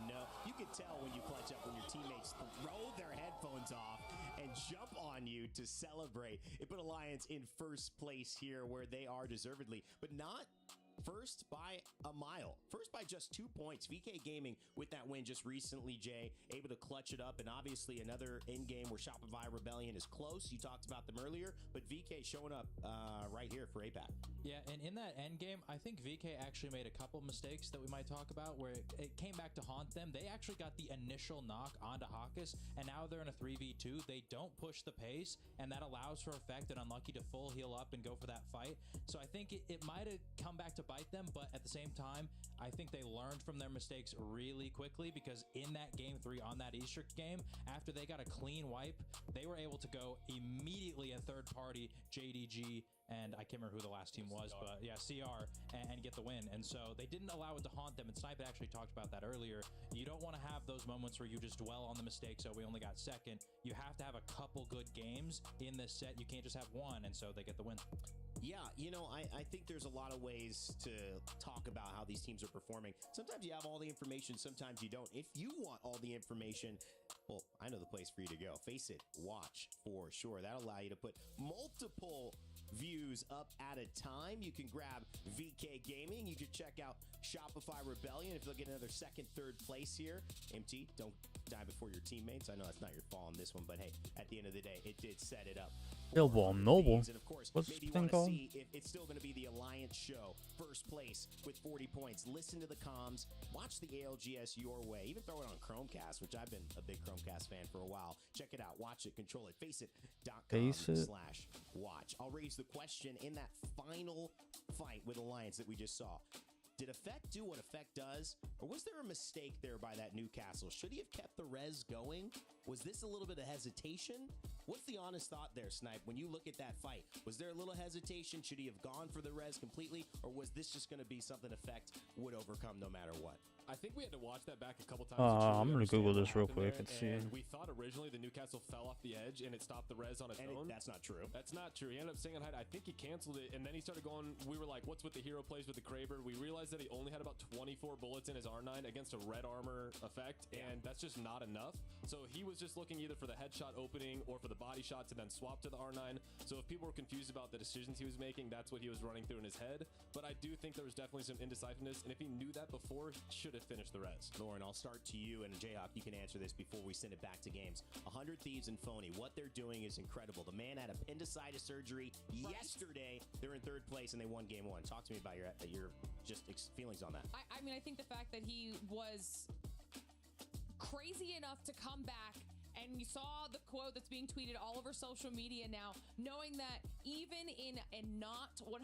tell when you clutch up when your teammates throw their headphones off and jump on you to celebrate. It put Alliance in first place here, where they are deservedly, but not first by a mile. First by just 2 points. VK Gaming with that win just recently, Jay, able to clutch it up, and obviously another in-game where Shopify Rebellion is close. You talked about them earlier, but VK showing up right here for APAC. Yeah, and in that end game, I think VK actually made a couple mistakes that we might talk about, where it came back to haunt them. They actually got the initial knock onto Hawkus, and now they're in a 3v2. They don't push the pace, and that allows for Effect and Unlucky to full heal up and go for that fight. So I think it might have come back to bite them, but at the same time, I think they learned from their mistakes really quickly, because in that game 3 on that Easter game, after they got a clean wipe, they were able to go immediately in third party JDG, and I can't remember who the last team was, but yeah, CR, and get the win. And so they didn't allow it to haunt them, and Snipe actually talked about that earlier. You don't want to have those moments where you just dwell on the mistake, so we only got second. You have to have a couple good games in this set. You can't just have one, and so they get the win. Yeah, I think there's a lot of ways to talk about how these teams are performing. Sometimes you have all the information, sometimes you don't. If you want all the information, well, I know the place for you to go. Face it, watch for sure. That'll allow you to put multiple views up at a time. You can grab VK Gaming. You can check out Shopify Rebellion if they'll get another second, third place here. MT, don't die before your teammates. I know that's not your fault on this one, but hey, at the end of the day, it did set it up. Billboard Noble. And of course, What's maybe this you thing want to called? see if it's still going to be the Alliance show. First place with 40 points. Listen to the comms. Watch the ALGS your way. Even throw it on Chromecast, which I've been a big Chromecast fan for a while. Check it out. Watch it. Control it. Faceit.com/watch. I'll raise the question in that final fight with Alliance that we just saw. Did Effect do what Effect does? Or was there a mistake there by that Newcastle? Should he have kept the res going? Was this a little bit of hesitation? What's the honest thought there, Snipe? When you look at that fight, was there a little hesitation? Should he have gone for the res completely? Or was this just going to be something Effect would overcome no matter what? I think we had to watch that back a couple times. I'm going to Google this real quick and see. We thought originally the Newcastle fell off the edge and it stopped the res on its own. That's not true. That's not true. He ended up staying on height. I think he canceled it, and then he started going. We were like, what's with the hero plays with the Kraber? We realized that he only had about 24 bullets in his R9 against a red armor effect, and that's just not enough. So he was just looking either for the headshot opening or for the body shot to then swap to the R9. So if people were confused about the decisions he was making, that's what he was running through in his head. But I do think there was definitely some indecisiveness, and if he knew that before, he should have finished the res. Lauren, I'll start to you, and Jayhawk, you can answer this before we send it back to games. 100 Thieves and Phony, what they're doing is incredible. The man had appendicitis surgery yesterday. They're in third place, and they won game 1. Talk to me about your just feelings on that. I mean, I think the fact that he was crazy enough to come back, and you saw the quote that's being tweeted all over social media now, knowing that even in a not 100%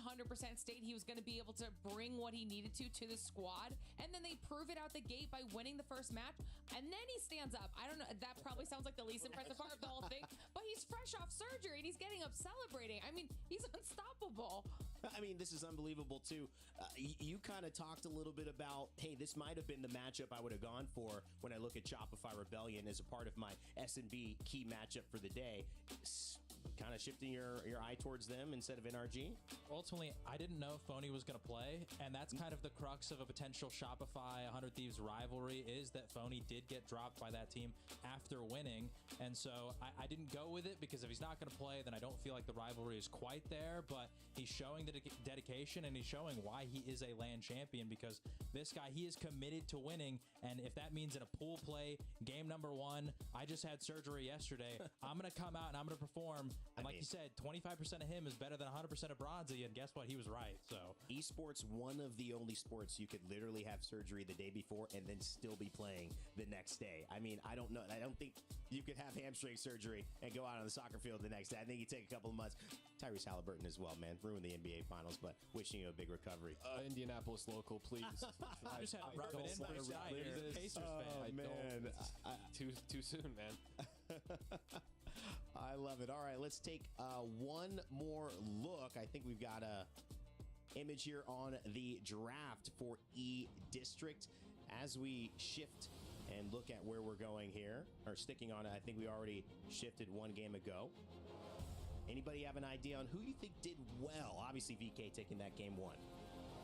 state, he was going to be able to bring what he needed to the squad. And then they prove it out the gate by winning the first match. And then he stands up. I don't know. That probably sounds like the least impressive part of the whole thing. But he's fresh off surgery, and he's getting up celebrating. I mean, he's unstoppable. I mean, this is unbelievable, too. You kind of talked a little bit about, hey, this might have been the matchup I would have gone for when I look at Shopify Rebellion as a part of my S&B key matchup for the day. kind of shifting your eye towards them instead of NRG? Ultimately, I didn't know Phony was going to play, and that's kind of the crux of a potential Shopify 100 Thieves rivalry, is that Phony did get dropped by that team after winning, and so I didn't go with it, because if he's not going to play, then I don't feel like the rivalry is quite there, but he's showing the dedication, and he's showing why he is a LAN champion, because this guy, he is committed to winning, and if that means in a pool play, game number 1, I just had surgery yesterday, I'm going to come out and I'm going to perform, and like you said, 25% of him is better than 100% of Bronzy, and guess what? He was right. So esports, one of the only sports you could literally have surgery the day before and then still be playing the next day. I mean, I don't know. I don't think you could have hamstring surgery and go out on the soccer field the next day. I think you take a couple of months. Tyrese Halliburton as well, man. Ruined the NBA Finals, but wishing you a big recovery. Indianapolis local, please. I just had to rub it in my side here. Pacers fan. Man. Too soon, man. I love it. All right, let's take one more look. I think we've got a image here on the draft for E District. As we shift and look at where we're going here, or sticking on it, I think we already shifted one game ago. Anybody have an idea on who you think did well? Obviously, VK taking that game 1.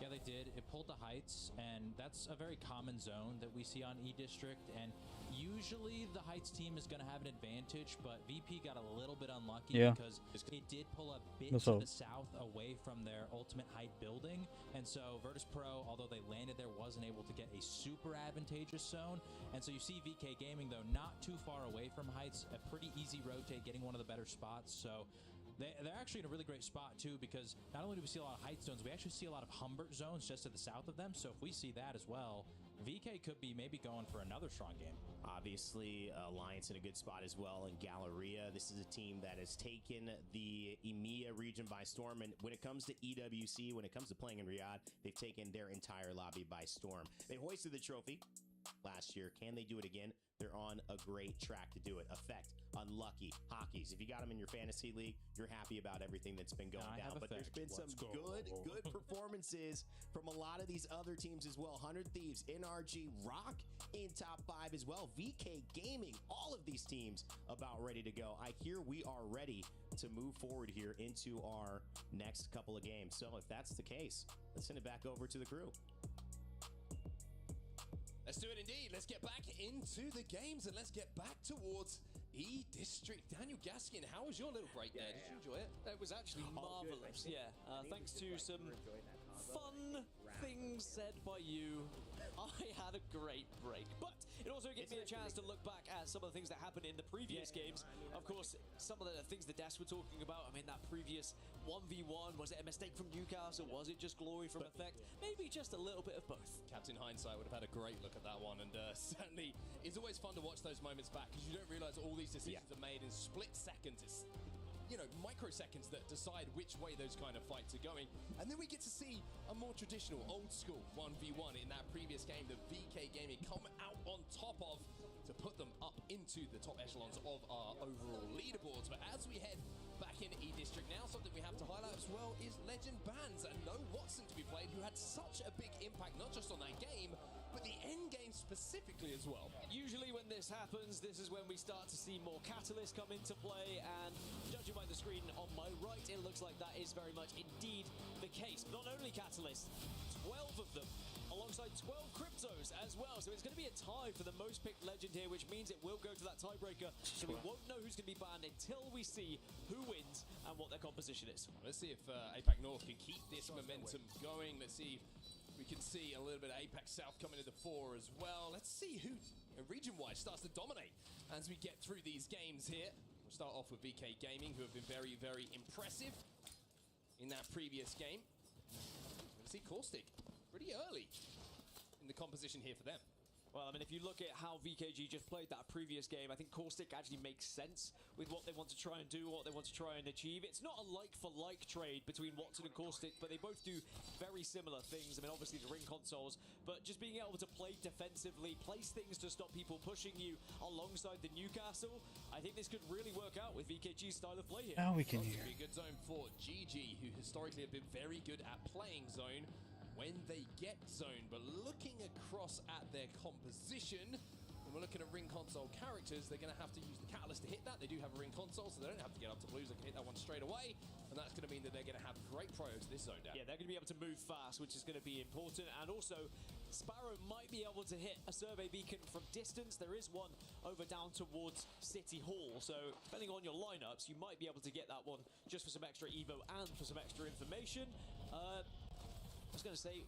Yeah, they did. It pulled the Heights, and that's a very common zone that we see on E-District, and usually the Heights team is going to have an advantage, but VP got a little bit unlucky because it did pull a bit to the south away from their ultimate height building, and so Virtus Pro, although they landed there, wasn't able to get a super advantageous zone, and so you see VK Gaming, though, not too far away from Heights, a pretty easy rotate, getting one of the better spots, so they're actually in a really great spot, too, because not only do we see a lot of height zones, we actually see a lot of Humbert zones just to the south of them. So if we see that as well, VK could be maybe going for another strong game. Obviously, Alliance in a good spot as well in Galleria. This is a team that has taken the EMEA region by storm. And when it comes to EWC, when it comes to playing in Riyadh, they've taken their entire lobby by storm. They hoisted the trophy last year. Can they do it again? They're on a great track to do it. Effect, unlucky, hockeys. If you got them in your fantasy league, you're happy about everything that's been going down. But there's been some good performances from a lot of these other teams as well. 100 Thieves, NRG, Rock in top 5 as well. VK Gaming, all of these teams about ready to go. I hear we are ready to move forward here into our next couple of games. So if that's the case, let's send it back over to the crew. Let's do it indeed. Let's get back into the games and let's get back towards E-District. Daniel Gaskin, how was your little break there? Did you enjoy it? It was actually marvelous. Yeah, thanks to some fun things said by you, I had a great break. But it also gave me a chance to look back at some of the things that happened in the previous games. Of course, some of the things the devs were talking about. I mean, that previous 1v1, was it a mistake from Newcastle? Was it just glory from Effect? Maybe just a little bit of both. Captain Hindsight would have had a great look at that one, and certainly it's always fun to watch those moments back because you don't realize all these decisions are made in split seconds. It's, you know, microseconds that decide which way those kind of fights are going. And then we get to see a more traditional, old school 1v1 in that previous game that VK Gaming come out on top of to put them up into the top echelons of our overall leaderboards. But as we head back in E-District now, something we have to highlight as well is Legend Bans and No Watson to be played, who had such a big impact, not just on that game, but the end game specifically as well. Usually when this happens, this is when we start to see more catalysts come into play, and judging by the screen on my right, it looks like that is very much indeed the case. Not only catalysts, 12 of them, alongside 12 cryptos as well. So it's going to be a tie for the most picked legend here, which means it will go to that tiebreaker. So we won't know who's going to be banned until we see who wins and what their composition is. Let's see if APAC North can keep this momentum going. Let's see if we can see a little bit of APAC South coming to the fore as well. Let's see who, region-wise, starts to dominate as we get through these games here. We'll start off with VK Gaming, who have been very, very impressive in that previous game. We're going to see Caustic pretty early in the composition here for them. Well, I mean, if you look at how VKG just played that previous game, I think Caustic actually makes sense with what they want to try and do, what they want to try and achieve. It's not a like-for-like trade between Watson and Caustic, but they both do very similar things. I mean, obviously the ring consoles, but just being able to play defensively, place things to stop people pushing you alongside the Newcastle, I think this could really work out with VKG's style of play here. Now we can hear. Be a good zone for GG, who historically have been very good at playing zone when they get zone, but looking across at their composition, we're looking at ring console characters, they're going to have to use the catalyst to hit that. They do have a ring console, so they don't have to get up to blues. They can hit that one straight away, and that's going to mean that they're going to have great prio to this zone down. Yeah, they're going to be able to move fast, which is going to be important. And also, Sparrow might be able to hit a survey beacon from distance. There is one over down towards City Hall, so depending on your lineups, you might be able to get that one just for some extra evo and for some extra information. I was going to say,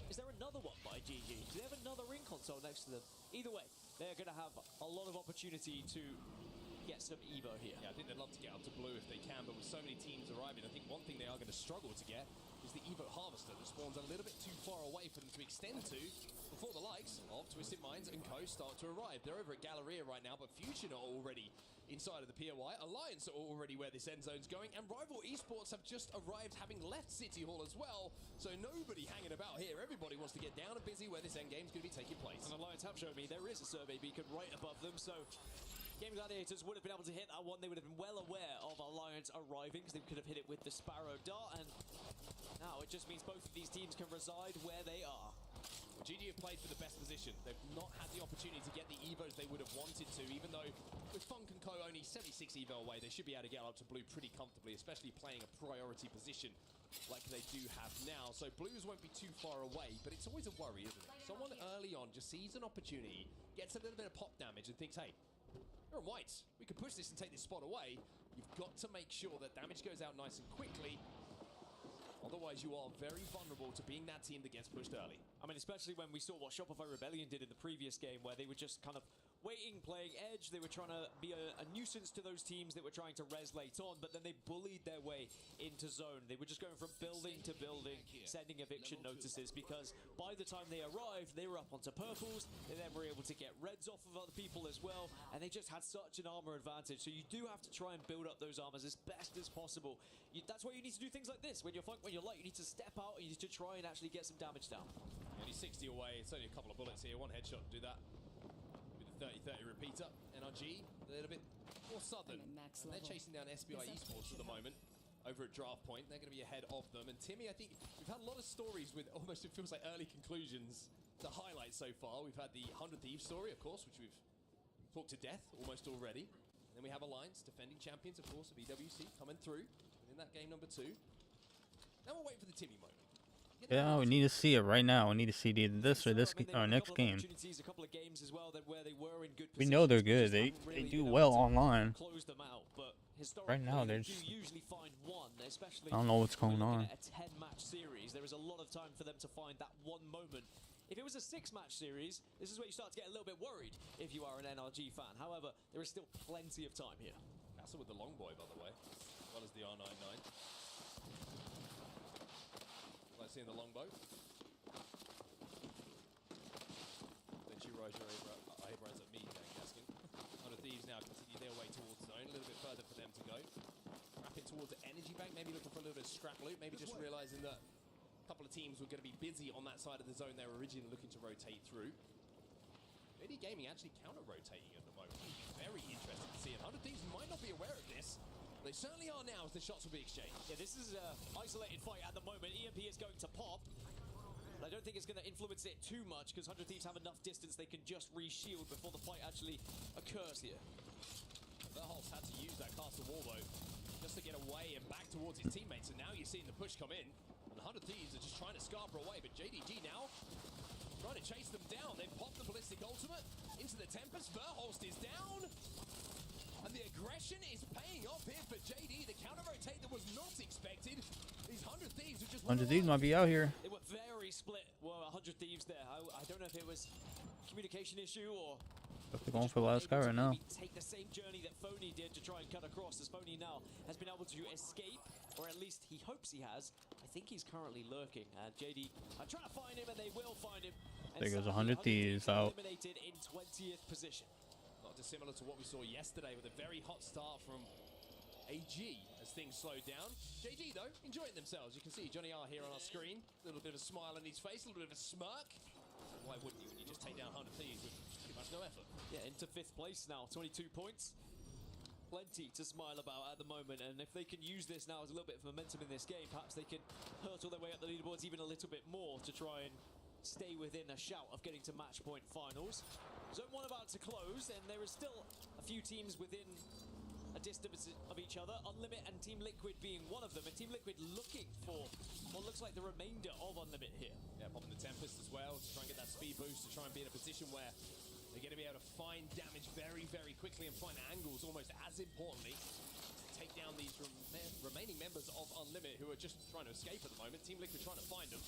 is there another one by GG? Do they have another ring console next to them? Either way, they're going to have a lot of opportunity to get some evo here. Yeah, I think they'd love to get up to blue if they can, but with so many teams arriving, I think one thing they are going to struggle to get is the evo harvester that spawns a little bit too far away for them to extend to before the likes of Twisted Minds and Co start to arrive. They're over at Galleria right now, but Fusion are already inside of the POI. Alliance are already where this end zone's going, and Rival Esports have just arrived, having left City Hall as well. So nobody hanging about here. Everybody wants to get down and busy where this end game's going to be taking place. And Alliance have shown me there is a survey beacon right above them, so Game Gladiators would have been able to hit that one. They would have been well aware of Alliance arriving, because they could have hit it with the Sparrow Dart, and now it just means both of these teams can reside where they are. Well, GG have played for the best position. They've not had the opportunity to get the evos they would have wanted to, even though with Funk and Co only 76 evo away, they should be able to get up to blue pretty comfortably, especially playing a priority position like they do have now. So blues won't be too far away, but it's always a worry, isn't it? Someone early on just sees an opportunity, gets a little bit of pop damage and thinks, hey, we're on whites. We can push this and take this spot away. You've got to make sure that damage goes out nice and quickly. Otherwise, you are very vulnerable to being that team that gets pushed early. I mean, especially when we saw what Shopify Rebellion did in the previous game, where they were just kind of waiting, playing edge. They were trying to be a nuisance to those teams that were trying to res late on, but then they bullied their way into zone. They were just going from building to building, sending eviction notices, because by the time they arrived, they were up onto purples. They then were able to get reds off of other people as well, and they just had such an armor advantage. So you do have to try and build up those armors as best as possible. That's why you need to do things like this. When you're Funk, when you're light, you need to step out and you need to try and actually get some damage down. Only 60 away. It's only a couple of bullets here. One headshot to do that. With the 30-30 repeater. NRG, a little bit more southern. And they're chasing down SBI Esports at the moment over at draft point. They're going to be ahead of them. And Timmy, I think we've had a lot of stories with almost, it feels like early conclusions to highlight so far. We've had the 100 Thieves story, of course, which we've talked to death almost already. Then we have Alliance, defending champions, of course, of EWC, coming through in that game number 2. Now we'll wait for the Timmy moment. Yeah, we need to see it right now. We need to see either this or this next game. We know they're good. They do well online. Right now, they're just, I don't know what's going on. A 10-match series, there is a lot of time for them to find that one moment. If it was a 6-match series, this is where you start to get a little bit worried if you are an NRG fan. However, there is still plenty of time here. Castle with the long boy, by the way, as well as the R99. I see in the longbow. Then you rise your eyebrows at me, Dan Gaskin. 100 Thieves now continue their way towards zone, a little bit further for them to go. Rapid towards the energy bank, maybe looking for a little bit of scrap loot, maybe just realizing that a couple of teams were going to be busy on that side of the zone they were originally looking to rotate through. JD Gaming actually counter-rotating at the moment. Very interesting to see it. 100 Thieves might not be aware of this. They certainly are now as the shots will be exchanged. Yeah, this is an isolated fight at the moment. EMP is going to pop. But I don't think it's going to influence it too much, because 100 Thieves have enough distance they can just re-shield before the fight actually occurs here. Verholst had to use that castle wallbow just to get away and back towards his teammates, and now you're seeing the push come in. And 100 Thieves are just trying to scarper away, but JDG now trying to chase them down. They've popped the ballistic ultimate into the Tempest. Verholst is down. And the aggression is paying off here for JD. The counter-rotate that was not expected. These 100 Thieves are just... 100 Thieves might be out here. They were very split. Well, 100 Thieves there. I don't know if it was a communication issue or... But they're going for the last guy right now. Take the same journey that Phony did to try and cut across, as Phony now has been able to escape, or at least he hopes he has. I think he's currently lurking. JD are trying to find him, and they will find him. There goes 100 Thieves out. Eliminated in 20th position. Not dissimilar to what we saw yesterday with a very hot start from AG as things slowed down. JD, though, enjoying themselves. You can see Johnny R here on our screen. A little bit of a smile on his face, a little bit of a smirk. Why wouldn't you when you just take down 100 Thieves with pretty much no effort? Yeah, into 5th place now, 22 points. Plenty to smile about at the moment, and if they can use this now as a little bit of momentum in this game, perhaps they can hurtle their way up the leaderboards even a little bit more to try and stay within a shout of getting to match point finals. Zone 1 about to close, and there is still a few teams within a distance of each other. Unlimit and Team Liquid being one of them, and Team Liquid looking for what looks like the remainder of Unlimit here. Yeah, popping the Tempest as well to try and get that speed boost, to try and be in a position where they're going to be able to find damage very, very quickly and find angles, almost as importantly, to take down these remaining members of Unlimit who are just trying to escape at the moment. Team Liquid trying to find them,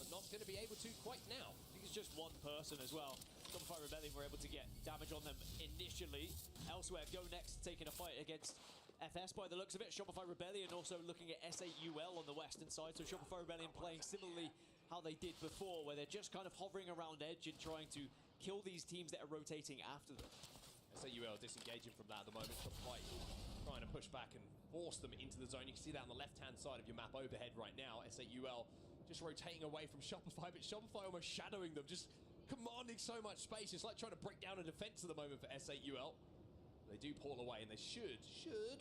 but not going to be able to quite now. I think it's just one person as well. Shopify Rebellion were able to get damage on them initially. Elsewhere, Go Next taking a fight against FS by the looks of it. Shopify Rebellion also looking at SAUL on the western side. So Shopify Rebellion playing similarly how they did before, where they're just kind of hovering around edge and trying to kill these teams that are rotating after them. SAUL disengaging from that at the moment. Shopify trying to push back and force them into the zone. You can see that on the left-hand side of your map overhead right now. SAUL just rotating away from Shopify, but Shopify almost shadowing them, just commanding so much space. It's like trying to break down a defense at the moment for SAUL. They do pull away, and they should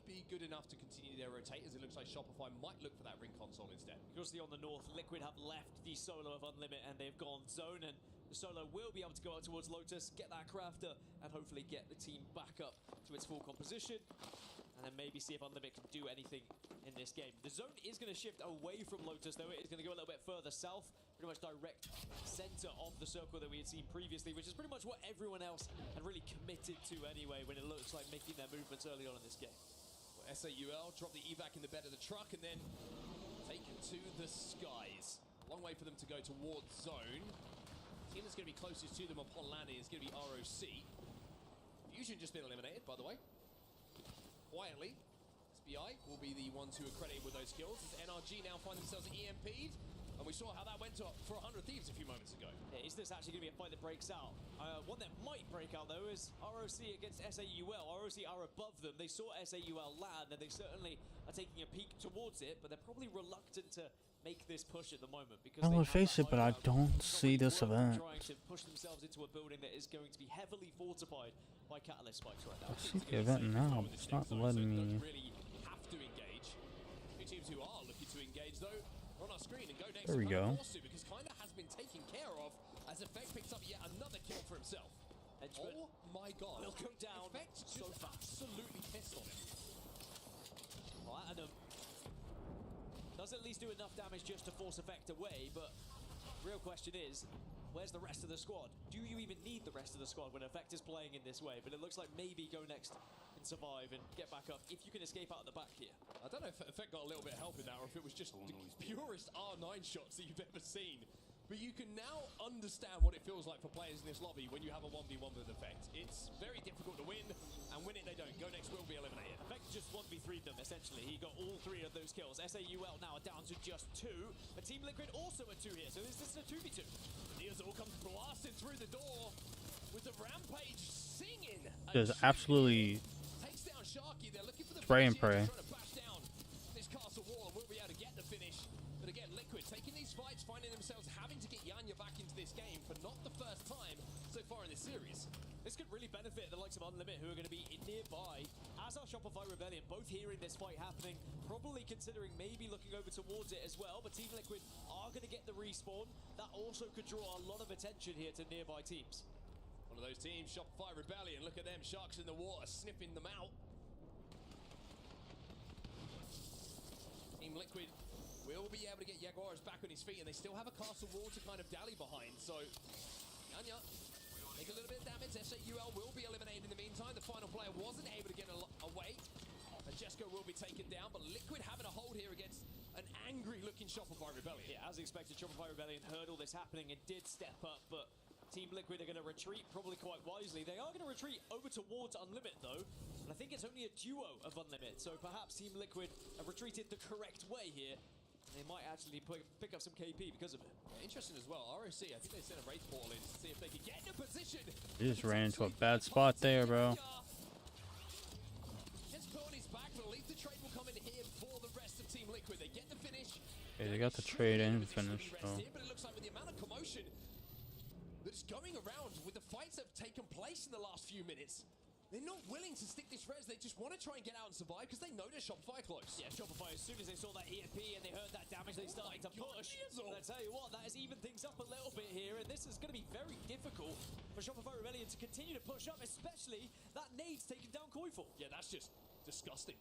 be good enough to continue their rotate, as it looks like Shopify might look for that ring console instead. Closely on the north, Liquid have left the solo of Unlimit, and they've gone zone, and the solo will be able to go out towards Lotus, get that crafter, and hopefully get the team back up to its full composition, and then maybe see if Unlimit can do anything in this game. The zone is going to shift away from Lotus, though. It is going to go a little bit further south, pretty much direct center of the circle that we had seen previously, which is pretty much what everyone else had really committed to anyway, when it looks like making their movements early on in this game. Well, SAUL drop the evac in the bed of the truck and then take it to the skies. Long way for them to go towards zone. The team that's going to be closest to them upon landing is going to be ROC. Fusion just been eliminated, by the way. Quietly, SBI will be the ones who are credited with those kills, as NRG now find themselves EMP'd. And we saw how that went for 100 Thieves a few moments ago. Yeah, is this actually going to be a fight that breaks out? One that might break out, though, is ROC against SAUL. ROC are above them. They saw SAUL land, and they certainly are taking a peek towards it, but they're probably reluctant to make this push at the moment, because I would face it, but I don't see this event. Trying to push themselves into a building that is going to be heavily fortified by Catalyst spikes right now. I see the event now, but it's not letting me. Really have to engage. Two teams who are looking to engage, though, on our screen, and Go Next. There we go. Because Kinda has been taken care of, as Effect picks up yet another kill for himself. Oh my god. Will go down Effect so just fast. absolutely pissed on him. Well, Adam does at least do enough damage just to force Effect away, but real question is, where's the rest of the squad? Do you even need the rest of the squad when Effect is playing in this way? But it looks like maybe Go Next can survive and get back up if you can escape out of the back here. I don't know if Effect got a little bit of help in that, or if it was just the purest R9 shots that you've ever seen. But you can now understand what it feels like for players in this lobby when you have a 1v1 with Effect. It's very difficult to win, and win it they don't. Go Next will be eliminated. Effect just 1v3'd them, essentially. He got all 3 of those kills. SAUL now down to just 2. But Team Liquid also at 2 here, so this is a 2v2. Neozor comes blasting through the door with the Rampage singing. There's absolutely Takes down Sharky. They're looking for the spray and finish here, pray. trying to bash down this castle wall, and we'll be able to get the finish. But again, Liquid taking these fights, finding themselves having to get Yanya back into this game for not the first time so far in this series. This could really benefit the likes of Unlimit, who are going to be nearby, as are Shopify Rebellion, both hearing this fight happening, probably considering maybe looking over towards it as well, but Team Liquid are going to get the respawn. That also could draw a lot of attention here to nearby teams. One of those teams, Shopify Rebellion, look at them, sharks in the water, sniffing them out. Team Liquid will be able to get Jaguars back on his feet, and they still have a castle wall to kind of dally behind, so Yanya take a little bit of damage. SAUL will be eliminated in the meantime. The final player wasn't able to get away. Jesco will be taken down, but Liquid having a hold here against an angry-looking Shopify Rebellion. Yeah, as expected, Shopify Rebellion heard all this happening and did step up, but Team Liquid are going to retreat probably quite wisely. They are going to retreat over towards Unlimit, though, and I think it's only a duo of Unlimit, so perhaps Team Liquid have retreated the correct way here. They might actually pick up some KP because of it. Yeah, interesting as well. ROC, I think they sent a Wraith Portal in to see if they could get in a position. They just ran into a bad spot there, bro. Just put on his back, but at least the trade will come in here for the rest of Team Liquid. They get the finish. Okay, they got the trade and finish, so. But it looks like with the amount of commotion that's going around with the fights that have taken place in the last few minutes, they're not willing to stick this res. They just want to try and get out and survive because they know they're Shopify close. Yeah, Shopify, as soon as they saw that EMP and they heard that damage, they started to push. And I tell you what, that has evened things up a little bit here, and this is going to be very difficult for Shopify Rebellion to continue to push up, especially that nade's taking down Koiful. Yeah, that's just disgusting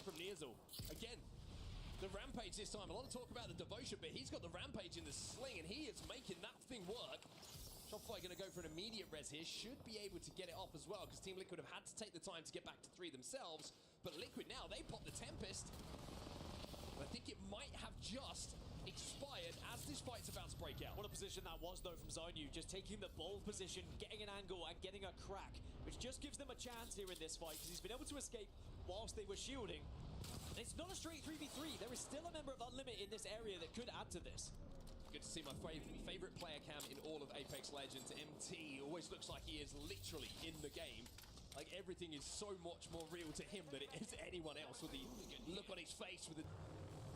from Niazul. Again, the rampage this time. A lot of talk about the devotion, but he's got the rampage in the sling, and he is making that thing work. Shopify going to go for an immediate res here. Should be able to get it off as well, because Team Liquid have had to take the time to get back to 3 themselves. But Liquid now, they pop the Tempest. I think it might have just expired as this fight's about to break out. What a position that was, though, from Zonu. Just taking the bold position, getting an angle, and getting a crack, which just gives them a chance here in this fight, because he's been able to escape whilst they were shielding. And it's not a straight 3v3. There is still a member of Unlimit in this area that could add to this. Good to see my favorite player cam in all of Apex Legends. MT always looks like he is literally in the game. Like everything is so much more real to him than it is anyone else, with the look on his face, with the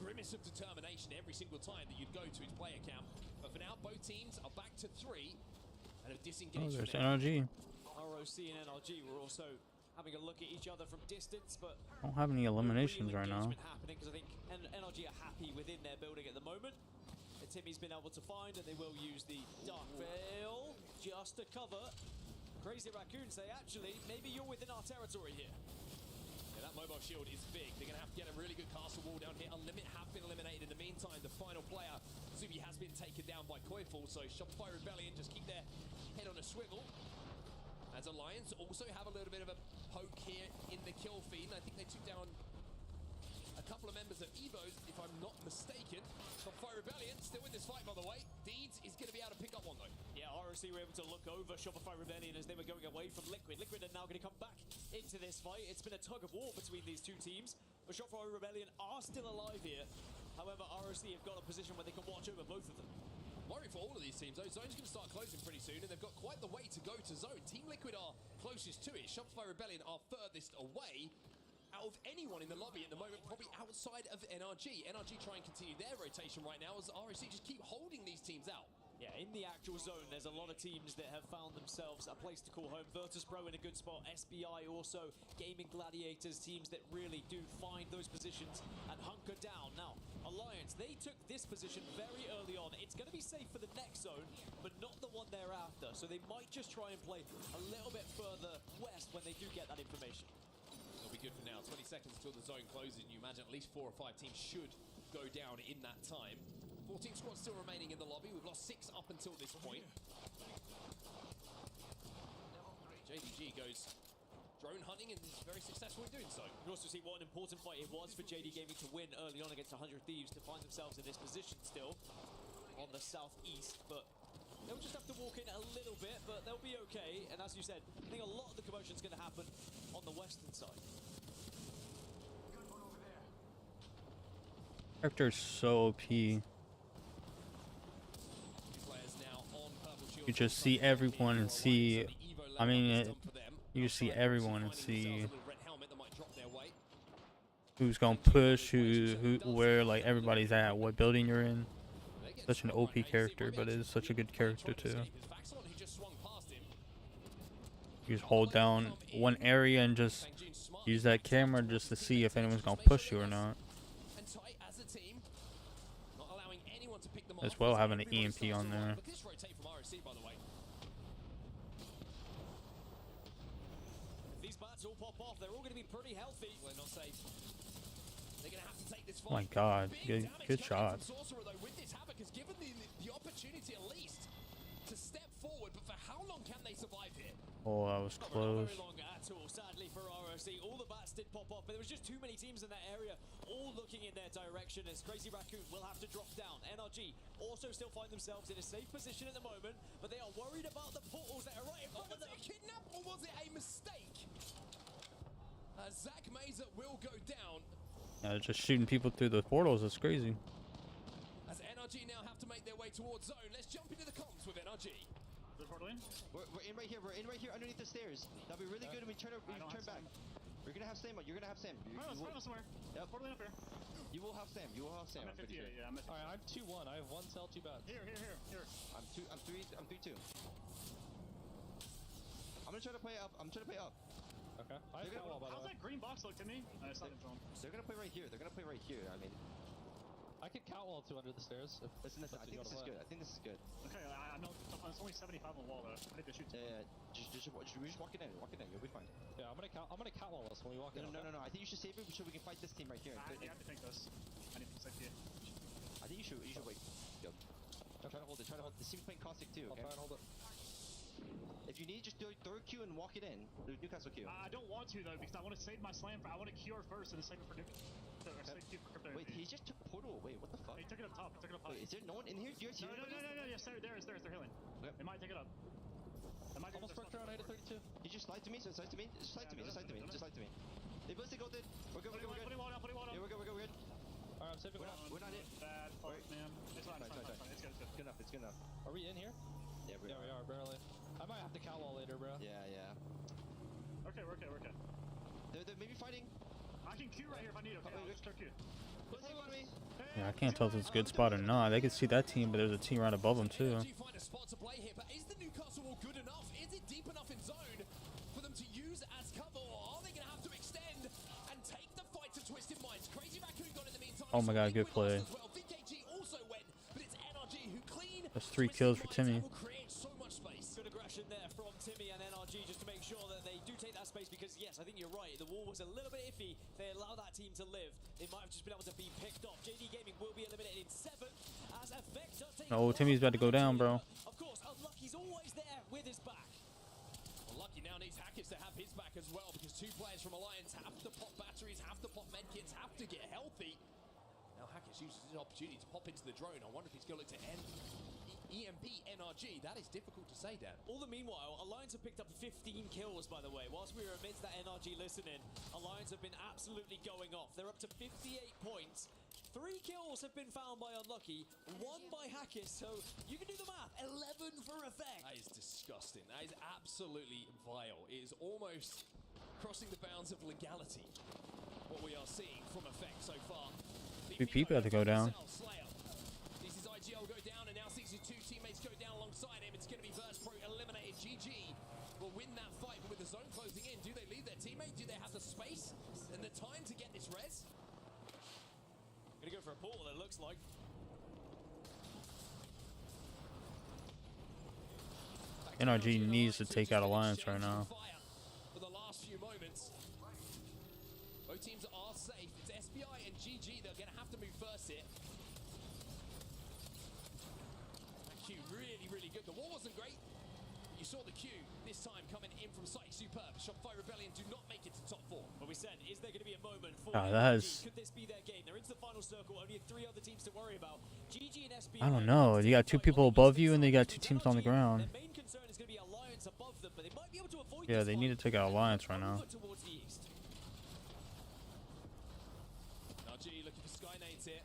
grimace of determination every single time that you'd go to his player cam. But for now, both teams are back to 3 and have disengaged. Oh, there's NRG. ROC and NRG were also having a look at each other from distance, but I don't have any eliminations right now. happening, because I think NRG are happy within their building at the moment. Timmy's been able to find, and they will use the Dark Veil just to cover. Crazy Raccoon say, actually, maybe you're within our territory here. Yeah, that mobile shield is big. They're going to have to get a really good castle wall down here. Unlimit have been eliminated. In the meantime, the final player, Zubi, has been taken down by Koiful, so Shopify Rebellion just keep their head on a swivel. As Alliance also have a little bit of a poke here in the kill feed. I think they took down a couple of members of EVOs, if I'm not mistaken. Shopify Rebellion still in this fight, by the way. Deeds is going to be able to pick up one, though. Yeah, ROC were able to look over Shopify Rebellion as they were going away from Liquid. Liquid are now going to come back into this fight. It's been a tug of war between these two teams, but Shopify Rebellion are still alive here. However, ROC have got a position where they can watch over both of them. Worry for all of these teams, though. Zone's going to start closing pretty soon, and they've got quite the way to go to Zone. Team Liquid are closest to it. Shopify Rebellion are furthest away out of anyone in the lobby at the moment, probably outside of NRG. NRG try and continue their rotation right now as ROC just keep holding these teams out. Yeah, in the actual zone, there's a lot of teams that have found themselves a place to call home. Virtus Pro in a good spot, SBI also, Gaming Gladiators, teams that really do find those positions and hunker down. Now, Alliance, they took this position very early on. It's going to be safe for the next zone, but not the one thereafter. So they might just try and play a little bit further west when they do get that information. It'll be good for now. 20 seconds until the zone closes, and you imagine at least 4 or 5 teams should go down in that time. 14 squads still remaining in the lobby. We've lost 6 up until this point. JDG goes drone hunting and is very successful in doing so. You can also see what an important fight it was for JD Gaming to win early on against 100 Thieves to find themselves in this position still on the southeast, but they'll just have to walk in a little bit, but they'll be okay. And as you said, I think a lot of the commotion is going to happen on the western side. Character's so OP. You just see everyone and see, I mean, you see everyone and see who's gonna push, where like everybody's at, what building you're in. Such an OP character, but it is such a good character too. You just hold down one area and just use that camera just to see if anyone's gonna push you or not. As well, having an EMP on there. These bats all pop off. They're all going to be pretty healthy. They're not safe. They're going to have to take this fight. Oh my god, good shot. Sorcerer, though, with this Havoc has given the opportunity at least to step forward, but for how long can they survive here? Oh, that was close. Not very long at all, sadly for ROC. All the bats did pop off, but there was just too many teams in that area, all looking in their direction as Crazy Raccoon will have to drop down. NRG also still find themselves in a safe position at the moment, but they are worried about the portals that are right in front of them. Was it a kidnap or was it a mistake? Zach Mazer will go down. Yeah, just shooting people through the portals is crazy. As NRG now have to make their way towards zone. Let's jump into the comms with NRG. We're in right here. We're in right here underneath the stairs. That'll be really good when we turn back. We're gonna have Sam. You're gonna have Sam. Somewhere. Yep. Portal up here. You will have Sam. You will have Sam. I'm at 50, sure. yeah, I'm at 50. Alright, I'm 2-1. I have 1 cell, 2 bats. Here. I'm 3-2. I'm gonna try to play up. Okay. I have cat wall, by the How's way. that green box look to me? It's not in zone. They're gonna play right here. They're gonna play right here. I mean, I could cat wall too under the stairs. listen. I think this is good. I think this is good. Okay, I know it's only 75 on the wall though. I need to shoot. Yeah, just walk it in. Walk it in. You'll be fine. Yeah, I'm gonna cat wall us when we walk in. No. I think you should save it so we can fight this team right here. I have to take this. I need to safety. I think you should wait. Yo. Try to hold it. Try to hold. This team's playing caustic too. I'll Okay. try and hold it. If you need, just throw a Q and walk it in. The Newcastle Q. I don't want to though because I want to save my slam. I want to cure first and then save it for save Q for crypto. Wait, he just took portal away. What the fuck? He took it up top. He took it up high. Wait, is there no one in here? Do you see No. Yes, there is. They're healing. Okay. They might take it up. They might Almost broke around 8 to 32. You just slide to me. Just slide to me. Just slide to me. Just slide to me. Just slide to me. They both go dead. We're good. We're good. Putting wall down. Putting wall down. Yeah, we're good. We're good. Alright, I'm saving wall. We're not in. Bad fuck, man. It's fine. It's fine. It's good. It's good. Good enough. It's good enough. Are we in here? Yeah, we Yeah, we are barely. I might have to cat wall later, bro. Yeah. Okay, we're okay. We're okay. They're maybe fighting. I can Q right here if I need. Okay, I'll just Q. Pussy on me. Yeah, I can't tell if it's a good spot or not. They can see that team, but there's a team right above them too. Find a spot to play here, but is the Newcastle wall good enough? Is it deep enough in zone for them to use as cover, or are they going to have to extend and take the fight to Twisted Minds? Crazy Raccoon got in the meantime. Oh my god, good play. Well, VKG also went, but it's NRG who clean. That's 3 kills for Timmy. Will create so much space. Good aggression there from Timmy and NRG just to make sure that they do take that space because, yes, I think you're right. The wall was a little bit iffy. They allow that team to live. They might have just been able to be picked off. JD Gaming will be eliminated in 7 as Effect does take. Oh, Timmy's about to go down, bro. Of course, Unlucky's always there with his back. Well, Lucky now needs Hackers to have his back as well because 2 players from Alliance have to pop batteries, have to pop medkits, have to get healthy. Now Hackers uses his opportunity to pop into the drone. I wonder if he's going to look to end EMP NRG. That is difficult to say, Dan. All the meanwhile, Alliance have picked up 15 kills, by the way. Whilst we were amidst that NRG listening, Alliance have been absolutely going off. They're up to 58 points. 3 kills have been found by Unlucky, 1 by Hackers, so you can do the math. 11 for Effect. That is disgusting. That is absolutely vile. It is almost crossing the bounds of legality, what we are seeing from Effect so far. BP about to go down. This is IGL go down, and now sees his 2 teammates go down alongside him. It's going to be Verse Pro eliminated. GG will win that fight, but with the zone closing in, do they leave their teammate? Do they have the space and the time to get this res? Gonna go for a portal, it looks like. NRG needs to take out Alliance right now. For the last few moments, both teams are safe. It's SBI and GG. They're going to have to move first here. That Q really good. The wall wasn't great. You saw the Q this time coming in from site. Superb. Shopify Rebellion do not make it to top 4. But we said, is there going to be a moment for that is... Could this be their game? They're into the final circle. Only 3 other teams to worry about. GG and SBI. I don't know. You got 2 people above you, and they got 2 teams on the ground. Their main concern is going to be Alliance above them, but they might be able to avoid Yeah, they need to take out Alliance right now. towards the east. Now G looking for Skynades here.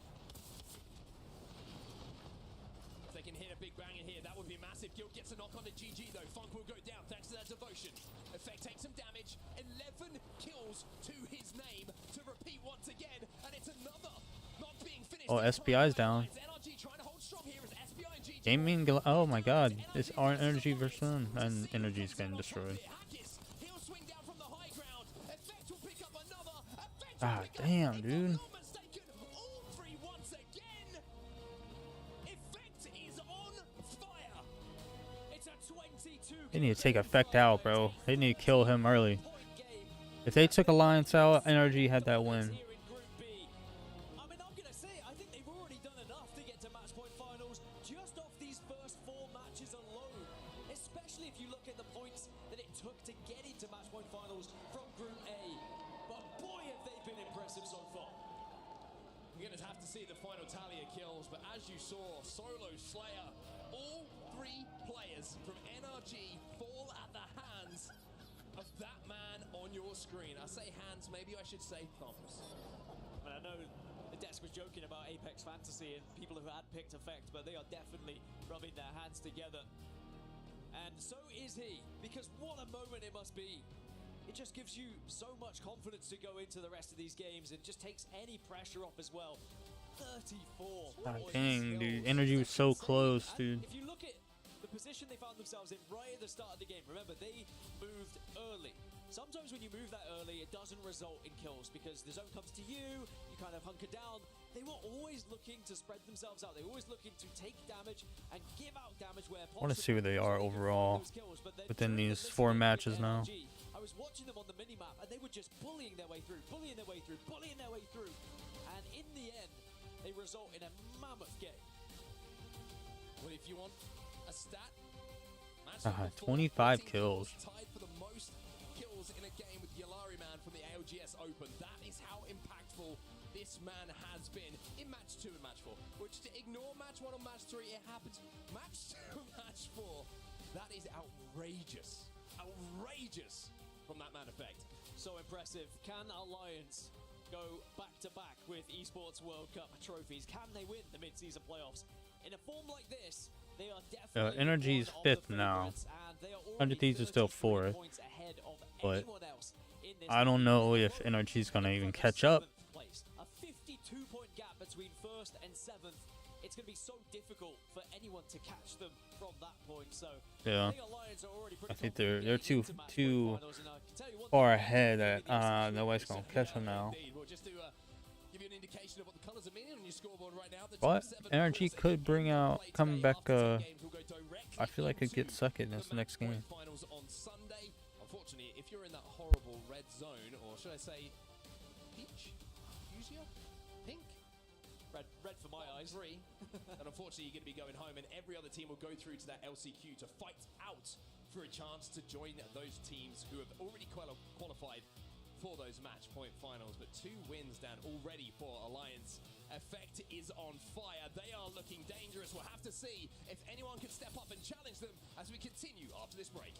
If they can hit a big bang in here, that would be massive. Guild gets a knock on the GG though. Funk will go down thanks to that devotion. Effect takes some damage. 11 kills to his name to repeat once again, and it's another not being finished. Oh, SBI's down. NRG trying to hold strong here as SBI and GG. Gaming, oh my god. It's our energy versus them, and energy's getting destroyed. He'll swing down from the high ground. Effect will pick up another. Effect Ah, damn, dude. all 3 once again. Effect is on fire. It's a 22. They need to take Effect out, bro. They need to kill him early. If they took Alliance out, Energy had that win. I mean, I'm gonna say, I think they've already done enough to get to match point finals just off these first 4 matches alone. Especially if you look at the points that it took to get into match point finals from Group A. But boy, have they been impressive so far. We're going to have to see the final tally of kills, but as you saw, Solo Slayer, all 3 players from NRG fall at the hands of that man on your screen. I say hands, maybe I should say thumbs. I mean, I know the desk was joking about Apex Fantasy and people who had picked Effect, but they are definitely rubbing their hands together. And so is he, because what a moment it must be. It just gives you so much confidence to go into the rest of these games and just takes any pressure off as well. 34. God dang, dude. Energy was so close, dude. If you look at the position they found themselves in right at the start of the game. Remember, they moved early. Sometimes when you move that early, it doesn't result in kills because the zone comes to you, you kind of hunker down. They were always looking to spread themselves out. They were always looking to take damage and give out damage where possible. I want to see where they are overall within these 4 matches now. I was watching them on the minimap and they were just bullying their way through, bullying their way through, bullying their way through. And in the end, they result in a mammoth game. Well, if you want a stat, 25 kills. Tied for the most kills in a game with Yalari Man from the ALGS Open. That is how impactful this man has been in match 2 and match 4. Which, to ignore match 1 or match 3, it happens. Match 2 and match 4, that is outrageous. Outrageous from that man effect. So impressive. Can Alliance go back-to-back with Esports World Cup trophies? Can they win the mid-season playoffs? In a form like this, they are definitely Energy's 5th now. 100 Thieves is still 4th. But I don't know if Energy's going to even catch up. A 52-point gap between 1st and 7th. It's going to be so difficult for anyone to catch them from that point. So yeah, I think they're too far ahead that nobody's going to catch them now. But Energy could bring out coming back. I feel like it gets second in this next game. Unfortunately, if you're in that horrible red zone, or should I say, peach, fuchsia, pink, red for my eyes. And unfortunately, you're going to be going home, and every other team will go through to that LCQ to fight out for a chance to join those teams who have already qualified for those match point finals. But 2 wins down already for Alliance. Effect is on fire. They are looking dangerous. We'll have to see if anyone can step up and challenge them as we continue after this break.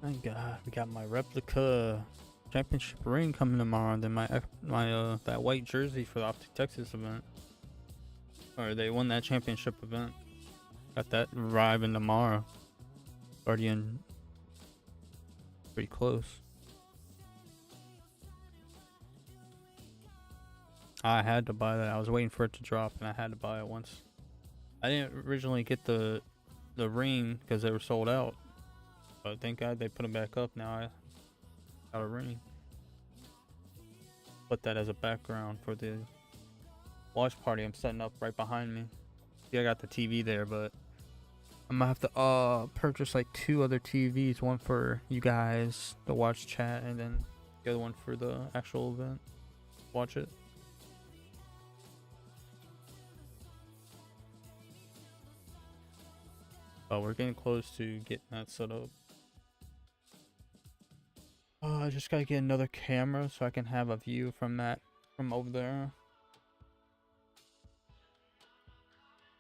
Thank God, we got my replica championship ring coming tomorrow. Then my that white jersey for the Optic Texas event, or they won that championship event. Got that arriving tomorrow. Already in pretty close. I had to buy that. I was waiting for it to drop, and I had to buy it once. I didn't originally get the ring because they were sold out. But thank God they put it back up. Now I got a ring. Put that as a background for the watch party I'm setting up right behind me. See, I got the TV there, but I'm gonna have to purchase like 2 other TVs, one for you guys to watch chat, and then the other one for the actual event. Watch it. Oh, we're getting close to getting that set up. I just gotta get another camera so I can have a view from over there.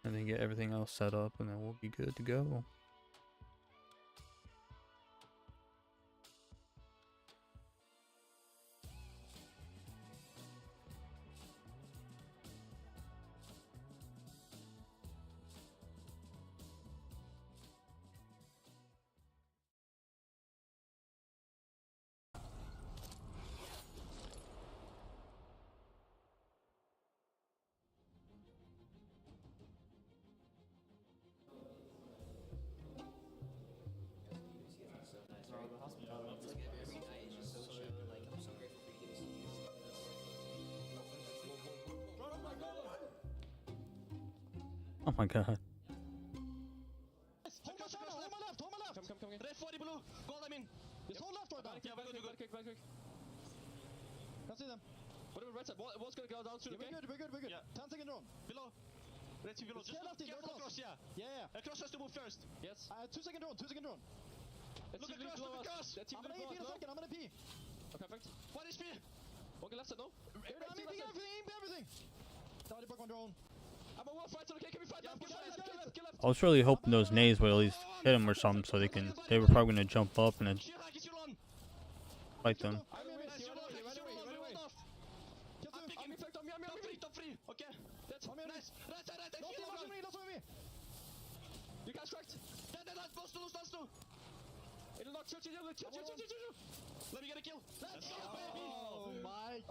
And then get everything else set up, and then we'll be good to go. Oh my god. Hold my left. Come. Ref 40 below. Go them in. Just hold left or down. Yeah, very quick. Can't see them. Whatever, right side. What's gonna go down through the gate? We're good. Yeah. 10-second drone. Below. Let's see below. Just careful across, yeah. Across has to move first. Yes. 2-second drone. Look across. I'm gonna AP in a second. I'm gonna P. Okay, perfect. What is P? Okay, left side, no? I'm AP everything. Started back on drone. I was really hoping those nades would at least hit him or something, so they were probably gonna jump up and then fight them. Let me get a kill. Let's go, baby. Oh my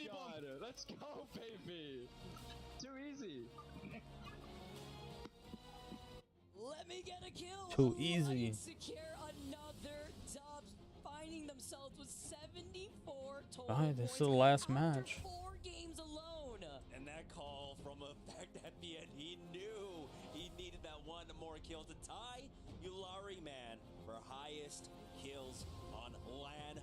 god. Let's go, baby. Too easy. Let me get a kill. Too easy. Secure another dub, finding themselves with 74 total Alright, this is the points last after match. 4 games alone. And that call from a fact at the end, he knew he needed that one more kill to tie Yulari Man for highest kills on LAN.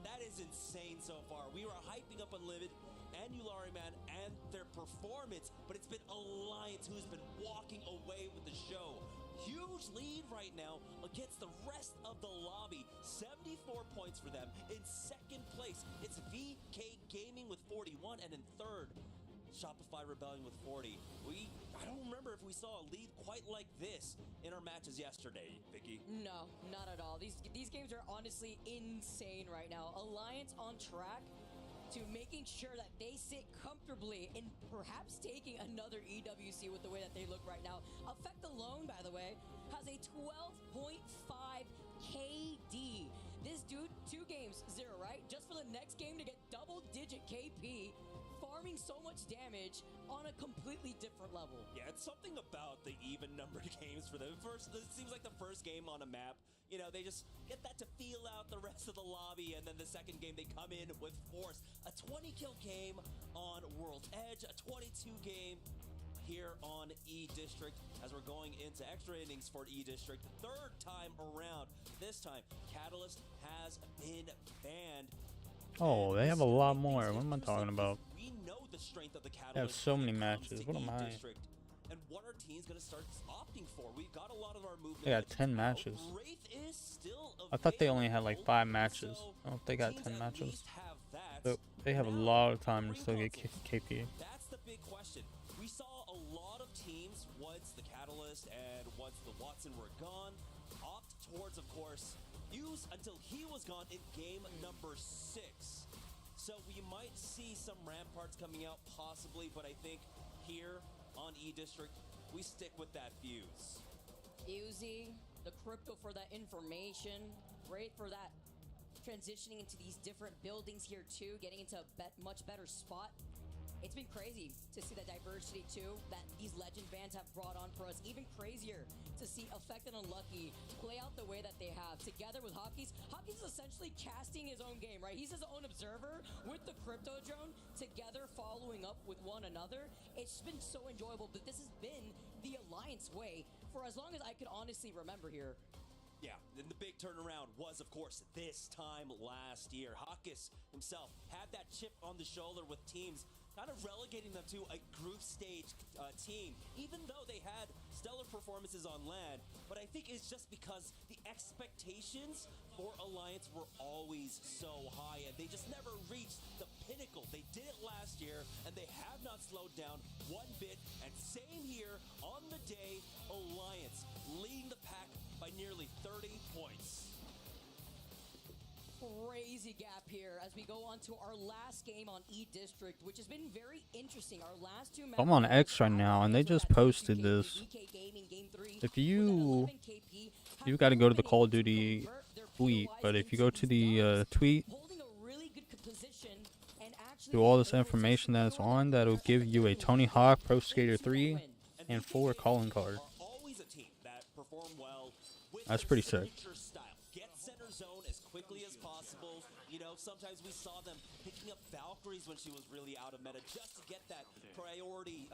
That is insane so far. We were hyping up Unlimited and Yulari Man and their performance, but it's been Alliance who's been walking away with the show. Huge lead right now against the rest of the lobby. 74 points for them. In second place, it's VK Gaming with 41, and in third, Shopify Rebellion with 40. I don't remember if we saw a lead quite like this in our matches yesterday, Vicky. No, not at all. These games are honestly insane right now. Alliance on track to making sure that they sit comfortably in perhaps taking another EWC with the way that they look right now. Effect alone, by the way, has a 12.5 KD. This dude, 2 games, 0, right? Just for the next game to get double-digit KP, farming so much damage on a completely different level. Yeah, it's something about the even-numbered games for them. It seems like the first game on a map, you know, they just get that to feel out the rest of the lobby, and then the second game they come in with force. A 20-kill game on World Edge, a 22 game here on E-District as we're going into extra innings for E-District. Third time around. This time, Catalyst has been banned. Oh, they have a lot more. What am I talking about? We know the strength of the Catalyst. They have so many matches. What am I? And what our team's gonna start opting for. We've got a lot of our movement. They got 10 matches. Wraith is still I thought they only had like 5 matches. Oh, they got 10 matches. So they have a lot of time to still get KP. That's the big question. We saw a lot of teams once the Catalyst and once the Watson were gone opt towards, of course, Fuse until he was gone in game number 6. So we might see some Ramparts coming out possibly, but I think here on E-District, we stick with that Fuse. Fusey, the crypto for that information, Wraith for that transitioning into these different buildings here too, getting into a much better spot. It's been crazy to see the diversity too that these legend bands have brought on for us. Even crazier to see Effect and Unlucky play out the way that they have together with Hockey's. Hockey's essentially casting his own game, right? He's his own observer with the crypto drone, together following up with one another. It's been so enjoyable, but this has been the Alliance way for as long as I could honestly remember here. Yeah, and the big turnaround was, of course, this time last year. Hawkes himself had that chip on the shoulder with teams kind of relegating them to a group stage team, even though they had stellar performances on land. But I think it's just because the expectations for Alliance were always so high, and they just never reached the pinnacle. They did it last year, and they have not slowed down one bit. And same here on the day, Alliance leading the pack by nearly 30 points. Crazy gap here as we go on to our last game on E District, which has been very interesting. Our last two matches. I'm on X right now, and they just posted this. If you got to go to the Call of Duty tweet, but if you go to the tweet, do all this information that's on, that'll give you a Tony Hawk Pro Skater 3 and 4 calling card. Always a team that perform well with That's pretty sick. Get center zone as quickly as possible. You know, sometimes we saw them picking up Valkyries when she was really out of meta just to get that priority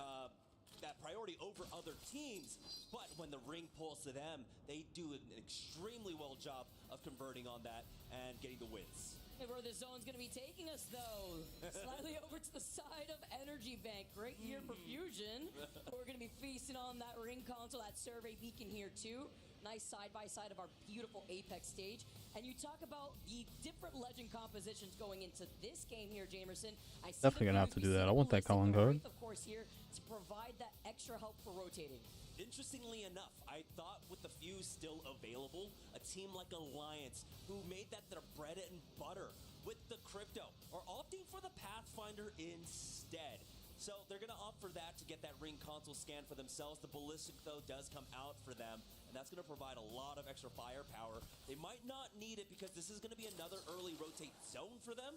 over other teams. But when the ring pulls to them, they do an extremely well job of converting on that and getting the wins. And where the zone's going to be taking us, though. Slightly over to the side of Energy Bank. Great year for Fusion. We're going to be feasting on that ring console, that survey beacon here, too. Nice side-by-side of our beautiful Apex stage. And you talk about the different legend compositions going into this game here, Jamerson. Definitely going to have to do that. I want that calling card. Of course, here to provide that extra help for rotating. Interestingly enough, I thought with the Fuse still available, a team like Alliance, who made that their bread and butter with the crypto, are opting for the Pathfinder instead. So they're going to opt for that to get that ring console scan for themselves. The Ballistic, though, does come out for them, and that's going to provide a lot of extra firepower. They might not need it because this is going to be another early rotate zone for them.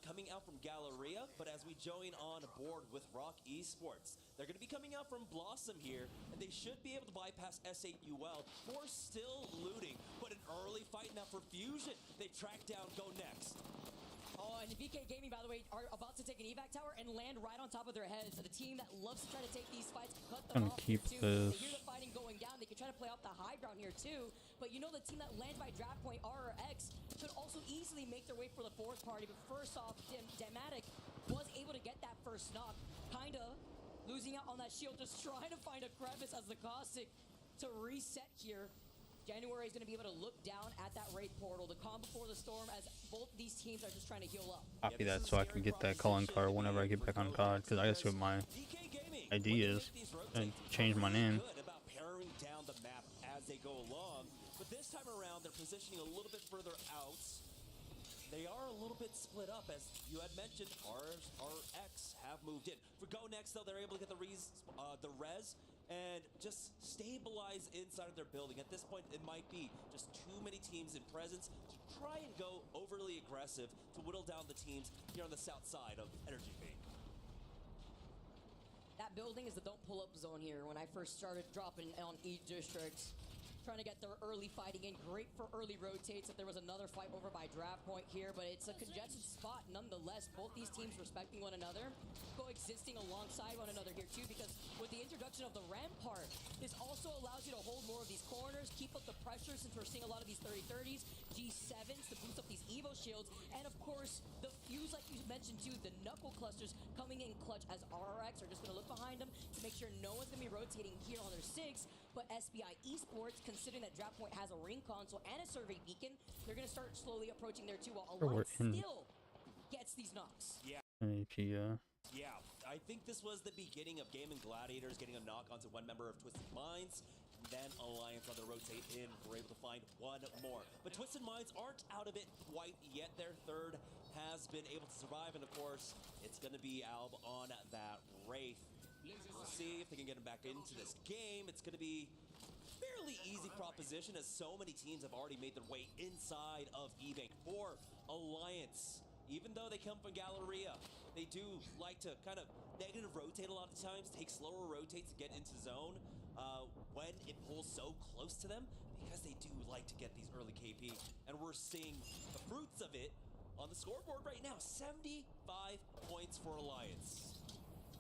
Coming out from Galleria, but as we join on board with Rock Esports, they're going to be coming out from Blossom here, and they should be able to bypass S8UL, who are still looting, but an early fight now for Fusion. They track down Go Next. Oh, and VK Gaming, by the way, are about to take an evac tower and land right on top of their heads. The team that loves to try to take these fights, cut them off keep too. this. They hear the fighting going down. They can try to play off the high ground here too. But you know the team that lands by draft point, RRX, could also easily make their way for the fourth party. But first off, Dematic was able to get that first knock. Kinda losing out on that shield, just trying to find a crevice as the Caustic to reset here. January is going to be able to look down at that raid portal, the calm before the storm, as both these teams are just trying to heal up. Copy that so I can get that calling card whenever I get back on COD, because I gotta see what my ID is and change my name. About paring down the map as they go along, but this time around they're positioning a little bit further out. They are a little bit split up, as you had mentioned. RX have moved in. For Go Next, though, they're able to get the res and just stabilize inside of their building. At this point, it might be just too many teams in presence to try and go overly aggressive to whittle down the teams here on the south side of Energy Bank. That building is the don't pull up zone here. When I first started dropping on E Districts, trying to get their early fighting in. Great for early rotates if there was another fight over by draft point here, but it's a congested spot nonetheless. Both these teams respecting one another, coexisting alongside one another here too, because with the introduction of the Rampart, this also allows you to hold more of these corners, keep up the pressure since we're seeing a lot of these 30-30s, G7s to boost up these Evo shields, and of course, the Fuse, like you mentioned too, the Knuckle clusters coming in clutch as RRX are just going to look behind them to make sure no one's going to be rotating here on their 6, but SBI Esports, considering that Draft Point has a ring console and a survey beacon, they're going to start slowly approaching there too, while Alliance still gets these knocks. Yeah. Yeah, I think this was the beginning of Game and Gladiators getting a knock onto one member of Twisted Minds, and then Alliance on the rotate in were able to find one more. But Twisted Minds aren't out of it quite yet. Their third has been able to survive, and of course, it's going to be Alb on that Wraith. We'll see if they can get him back into this game. It's going to be fairly easy proposition, as so many teams have already made their way inside of E-Bank. For Alliance, even though they come from Galleria, they do like to kind of negative rotate a lot of times, take slower rotates to get into zone when it pulls so close to them, because they do like to get these early KP. And we're seeing the fruits of it on the scoreboard right now. 75 points for Alliance.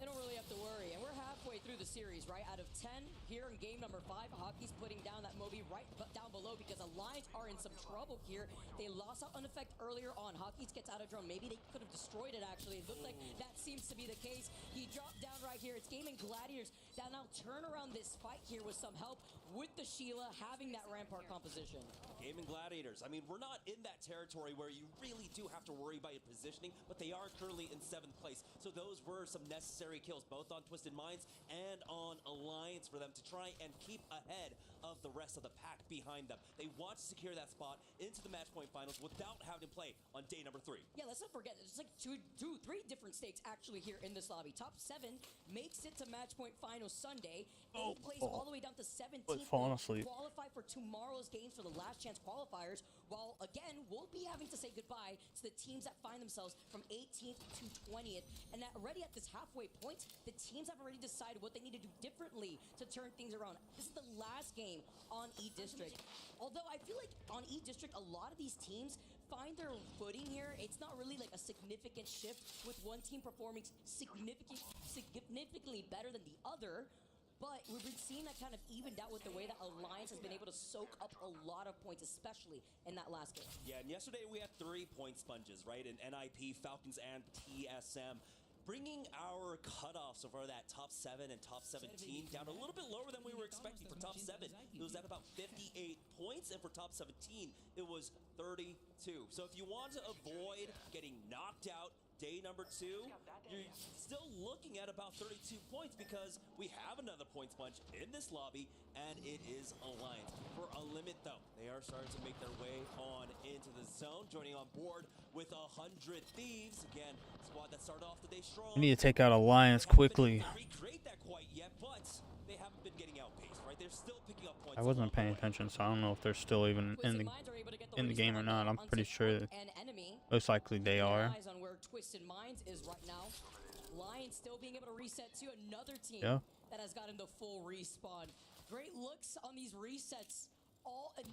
And They don't really have to worry. And we're halfway through the series, right? Out of 10 here in game number 5, Hockey's putting down that Moby right down below because Alliance are in some trouble here. They lost out on effect earlier on. Hockey's gets out of drone. Maybe they could have destroyed it, actually. It looked like that seems to be the case. He dropped down right here. It's Gaming Gladiators that now turn around this fight here with some help with the Sheila having that Rampart composition. Gaming Gladiators, I mean, we're not in that territory where you really do have to worry about your positioning, but they are currently in 7th place. So those were some necessary kills, both on Twisted Minds and on Alliance for them to try and keep ahead of the rest of the pack behind them. They want to secure that spot into the match point finals without having to play on day number 3. Yeah, let's not forget, it's like three different stakes actually here in this lobby. Top 7 makes it to match point finals Sunday. 8th place all the way down to 17th. Falling asleep. Qualify for tomorrow's games for the last chance qualifiers, while again, we'll be having to say goodbye to the teams that find themselves from 18th to 20th. And already at this halfway point, the teams have already decided what they need to do differently to turn things around. This is the last game on E-District. Although I feel like on E-District, a lot of these teams find their footing here. It's not really like a significant shift with one team performing significantly better than the other. But we've been seeing that kind of evened out with the way that Alliance has been able to soak up a lot of points, especially in that last game. Yeah, and yesterday we had 3 point sponges, right? In NIP, Falcons, and TSM. Bringing our cutoffs over that top 7 and top 17 down a little bit lower than we were expecting. For top 7, it was at about 58 points, and for top 17, it was 32. So if you want to avoid getting knocked out day number 2, you're still looking at about 32 points because we have another point sponge in this lobby, and it is Alliance. For a limit, though, they are starting to make their way on into the zone, joining on board with 100 Thieves. Again, squad that started off the day strong. We need to take out Alliance quickly. Recreate that quite yet, but they haven't been getting outpaced, right? They're still picking up points. I wasn't paying attention, so I don't know if they're still even in the game or not. I'm pretty sure that most likely they are. Eyes on where Twisted Minds is right now. Lions still being able to reset to another team that has gotten the full respawn. Great looks on these resets. All in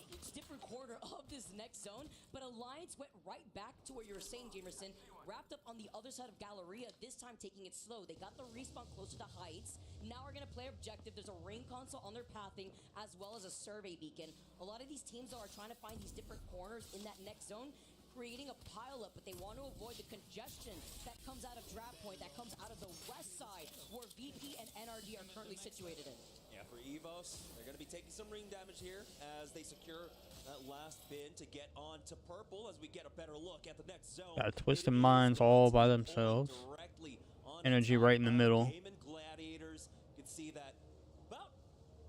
each different quarter of this next zone, but Alliance went right back to where you were saying, Jamerson, wrapped up on the other side of Galleria, this time taking it slow. They got the respawn closer to Heights. Now we're going to play objective. There's a ring console on their pathing, as well as a survey beacon. A lot of these teams though, are trying to find these different corners in that next zone, creating a pileup, but they want to avoid the congestion that comes out of Draft Point, that comes out of the west side, where VP and NRD are currently situated in. Yeah, for EVOS, they're going to be taking some ring damage here as they secure that last bin to get on to purple as we get a better look at the next zone. Got Twisted Minds all by themselves. Energy right in the middle. Gladiators, you can see that about,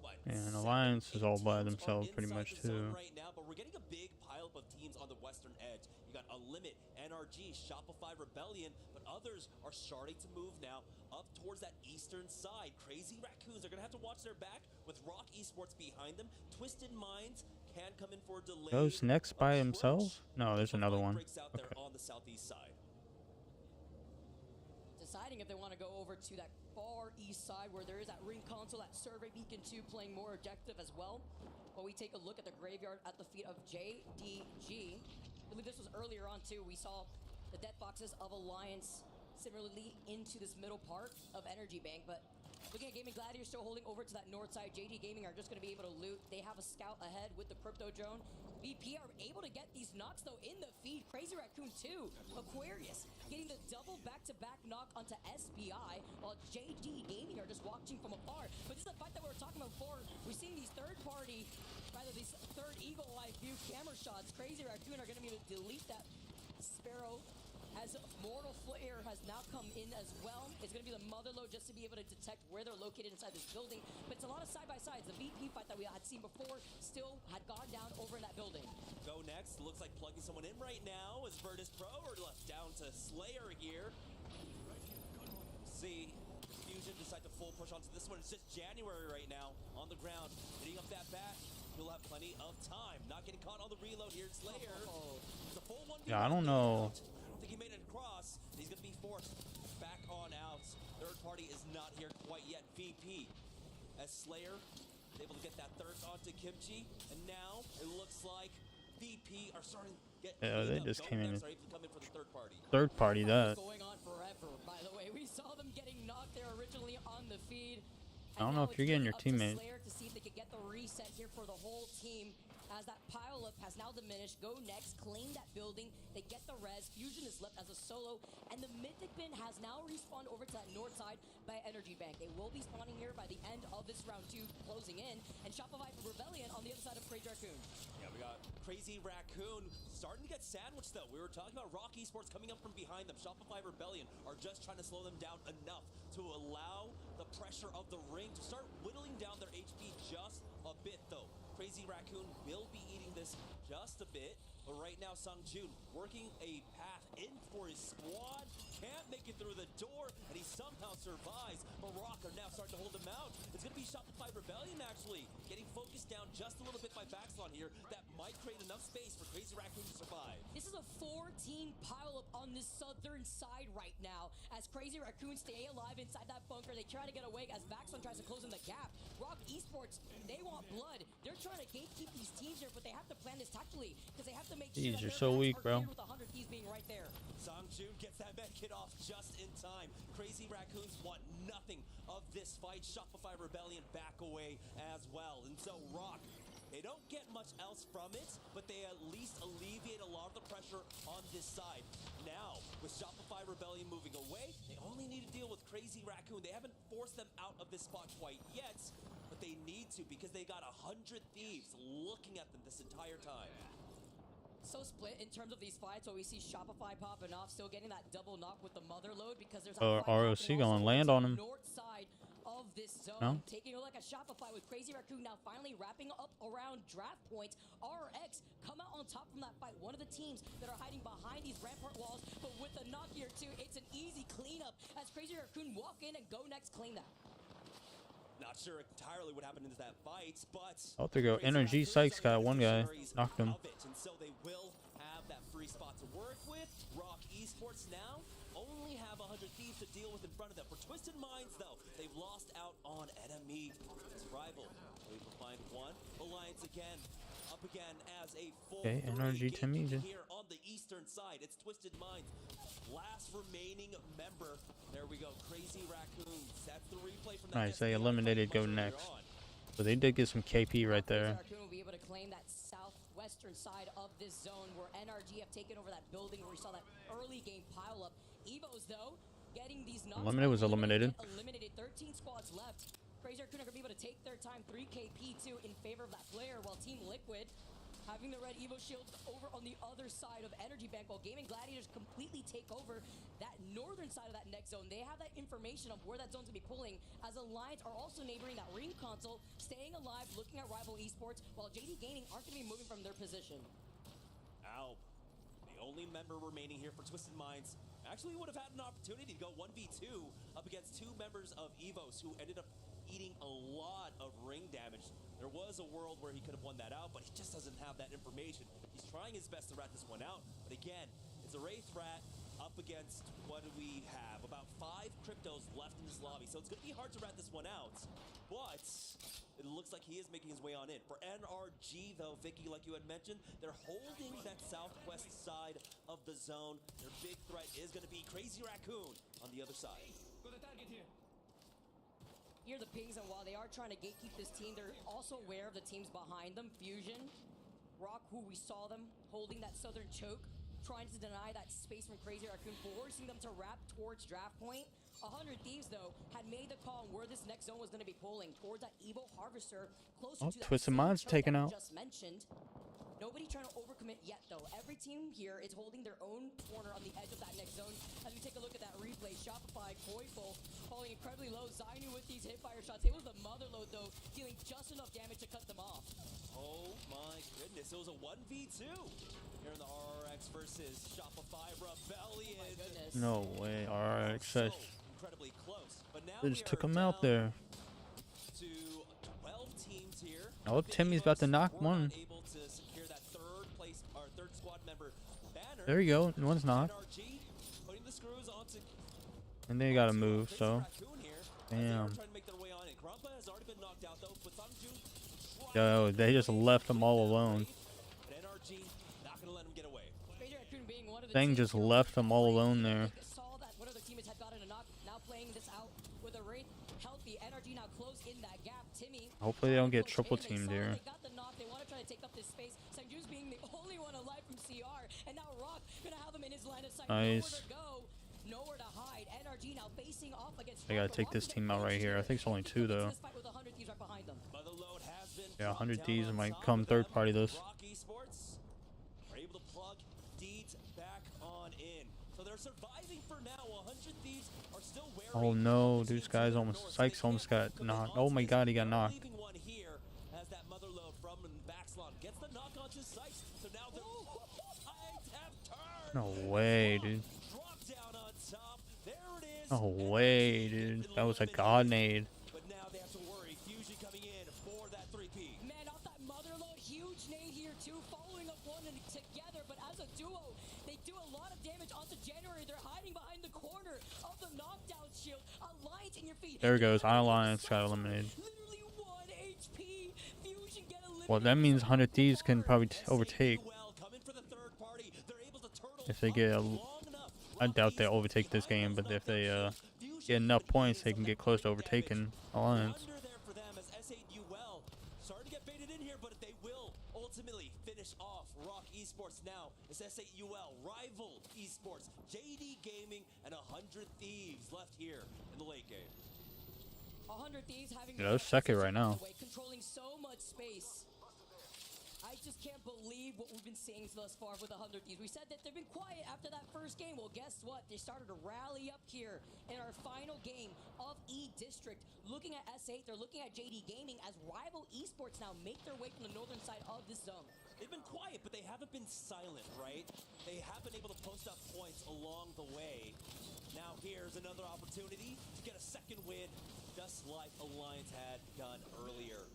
what, and Alliance is all by themselves pretty much too. Right now, but we're getting a big pileup of teams on the western edge. You got a Limit, NRG, Shopify Rebellion, but others are starting to move now up towards that eastern side. Crazy Raccoons are going to have to watch their back with Rock Esports behind them. Twisted Minds can come in for a delay. Goes next by himself? No, there's another one. Okay. On the southeast side. Deciding if they want to go over to that far east side where there is that ring console, that survey beacon 2 playing more objective as well. But we take a look at the graveyard at the feet of JDG. I believe this was earlier on too. We saw the death boxes of Alliance similarly into this middle part of Energy Bank, but looking at Gaming Gladiators still holding over to that north side. JD Gaming are just going to be able to loot. They have a scout ahead with the crypto drone. VP are able to get these knocks though in the feed. Crazy Raccoon 2, Aquarius getting the double back-to-back knock onto SBI, while JD Gaming are just watching from afar. But this is the fight that we were talking about before. We're seeing these third eagle eye view camera shots. Crazy Raccoon are going to be able to delete that Sparrow, as Mortal Flare has now come in as well. It's going to be the Motherlode just to be able to detect where they're located inside this building. But it's a lot of side-by-sides. The VP fight that we had seen before still had gone down over in that building. Go next. Looks like plugging someone in right now as Virtus Pro are left down to Slayer here. See, Fusion decide to full push onto this one. It's just January right now on the ground. Hitting up that back. He'll have plenty of time. Not getting caught on the reload here. Slayer. It's a full 1v1. Yeah, I don't know. I don't think he made it across. He's going to be forced back on out. Third party is not here quite yet. VP as Slayer is able to get that third onto Kimchi. And now it looks like VP are starting to get they just came in. for the third party. Third party that. Going on forever, by the way. We saw them getting I don't know if you're getting your teammate. To see if they could get the reset here for the whole team. As that pile up has now diminished. Go next, claim that building. They get the res. Fusion is left as a solo. And the Mythic Bin has now respawned over to that north side by Energy Bank. They will be spawning here by the end of this round 2, closing in. And Shopify Rebellion on the other side of Crazy Raccoon. Yeah, we got Crazy Raccoon starting to get sandwiched, though. We were talking about Rock Esports coming up from behind them. Shopify Rebellion are just trying to slow them down enough to allow the pressure of the ring to start whittling down their HP just a bit, though. Crazy Raccoon will be eating this just a bit, but right now Sungjun working a path in for his squad, can't make it through the door, and he somehow survives. But Rock are now starting to hold him out. It's going to be Shopify Rebellion actually getting focused down just a little bit by Baxlon here. That might create enough space for Crazy Raccoon to survive. This is a 4-team pileup on the southern side right now. As Crazy Raccoon stay alive inside that bunker, they try to get away as Baxlon tries to close in the gap. Rock Esports, they want blood. They're trying to gatekeep these teams here, but they have to plan this tactically because they have to make sure Jeez, that you're so weak, bro. with 100 Thieves being right there. Sungjun gets that med kit off just in time. Crazy Raccoons want nothing of this fight. Shopify Rebellion back away as well. And so Rock, they don't get much else from it, but they at least alleviate a lot of the pressure on this side. Now, with Shopify Rebellion moving away, they only need to deal with Crazy Raccoon. They haven't forced them out of this spot quite yet, but they need to because they got 100 Thieves looking at them this entire time. So split in terms of these fights, so we see Shopify popping off, still getting that double knock with the mother load because there's a ROC gonna land on him. North side of this zone. No? Taking a look at Shopify with Crazy Raccoon now finally wrapping up around draft points. RX come out on top from that fight. One of the teams that are hiding behind these rampart walls, but with a knock here too, it's an easy cleanup as Crazy Raccoon walk in and go next claim that. Not sure entirely what happened into that fight, but Oh, there you go. Energy Sykes got one guy. Knocked him. and so they will have that free spot to work with. Rock Esports now only have 100 Thieves to deal with in front of them. For Twisted Minds, though, they've lost out on enemy rival. We will find one. Alliance again, up again as a full Energy to me. here on the eastern side. It's Twisted Minds. Last remaining member. There we go. Crazy Raccoons. That's the replay from that. Nice, they eliminated Go Next. So they did get some KP right there. Raccoon will be able to claim that southwestern side of this zone where NRG have taken over that building where we saw that early game pile up. Evos, though, getting these knocks. Eliminated was eliminated. 13 squads left. Crazy Raccoon are going to be able to take their time. 3 KP too in favor of that player, while Team Liquid having the red Evo shield over on the other side of Energy Bank, while Gaming Gladiators completely take over that northern side of that next zone. They have that information of where that zone's gonna be pulling, as Alliance are also neighboring that ring console, staying alive, looking at rival esports, while JD Gaming aren't gonna be moving from their position. Alb, the only member remaining here for Twisted Minds, actually would have had an opportunity to go 1v2 up against 2 members of EVOS who ended up eating a lot of ring damage. There was a world where he could have won that out, but he just doesn't have that information. He's trying his best to rat this one out, but again, it's a Wraith Rat up against, what do we have? About 5 cryptos left in this lobby, so it's going to be hard to rat this one out, but it looks like he is making his way on in. For NRG, though, Vicky, like you had mentioned, they're holding that southwest side of the zone. Their big threat is going to be Crazy Raccoon on the other side. Got a target here. Hear the pings, and while they are trying to gatekeep this team, they're also aware of the teams behind them. Fusion, Rock, who we saw them holding that southern choke, trying to deny that space from Crazy Raccoon, forcing them to wrap towards draft point. 100 Thieves, though, had made the call on where this next zone was going to be pulling, towards that Evo Harvester, closer to that Twisted Minds taken out. just mentioned. Nobody trying to overcommit yet, though. Every team here is holding their own corner on the edge of that next zone. As we take a look at that replay, Shopify, Koiful, falling incredibly low. Zainu with these hipfire shots. It was the mother load, though, dealing just enough damage to cut them off. Oh my goodness, it was a 1v2 here in the RRX versus Shopify Rebellion. Oh my goodness. No way, RX. So incredibly close. But now They just took him out there. to 12 teams here. Oh, Timmy's about to knock one. Able to secure that third place or third squad member banner. There you go. One's not. NRG putting the screws onto And they gotta move, so. Damn. trying to make their way on in. Grumpa has already been knocked out though, but Sungjun Yo, they just left them all alone. but NRG not gonna let him get away. Crazy Raccoon being one of the Thing teams just here left them all alone there. Saw that one of their teammates had gotten a knock, now playing this out with a Wraith healthy. NRG now close in that gap. Timmy, Hopefully they don't get triple teamed here. they got the knock. They want to try to take up this space. Sanju's being the only one alive from CR, and now Rock gonna have him in his line of sight. Nice. Nowhere to hide. NRG now facing off against. I gotta take this team out right here. I think it's only 2 though. Yeah, 100 Ds might come third party this. Rock Esports are able to plug Deeds back on in. So they're surviving for now. 100 Thieves are still wary. Oh no, this guy's almost, Sykes almost got knocked. Oh my god, he got knocked. Leaving one here as that mother load from Backslon gets the knock onto Sykes. So now the tides have turned. No way, dude. Drop down on top. There it is. No way, dude. That was a god nade. But now they have to worry. Fusion coming in for that 3P. Man, off that mother load, huge nade here too, following up one and together, but as a duo, they do a lot of damage onto January. They're hiding behind the corner of the knockdown shield. Alliance in your feet. There goes, Alliance got eliminated. Literally 1 HP. Fusion get eliminated. Well, that means 100 Thieves can probably overtake. If they get I doubt they'll overtake this game, but if they get enough points, they can get close to overtaking Alliance. Under there for them as S8UL starting to get baited in here, but they will ultimately finish off Rock Esports now. It's S8UL, Rival Esports, JD Gaming, and 100 Thieves left here in the late game. 100 Thieves having Yeah, they're second right now. controlling so much space. I just can't believe what we've been seeing thus far with 100 Thieves. We said that they've been quiet after that first game. Well, guess what? They started to rally up here in our final game of E District. Looking at S8, they're looking at JD Gaming as Rival Esports now make their way from the northern side of this zone. They've been quiet, but they haven't been silent, right? They have been able to post up points along the way. Now here's another opportunity to get a second win, just like Alliance had done earlier.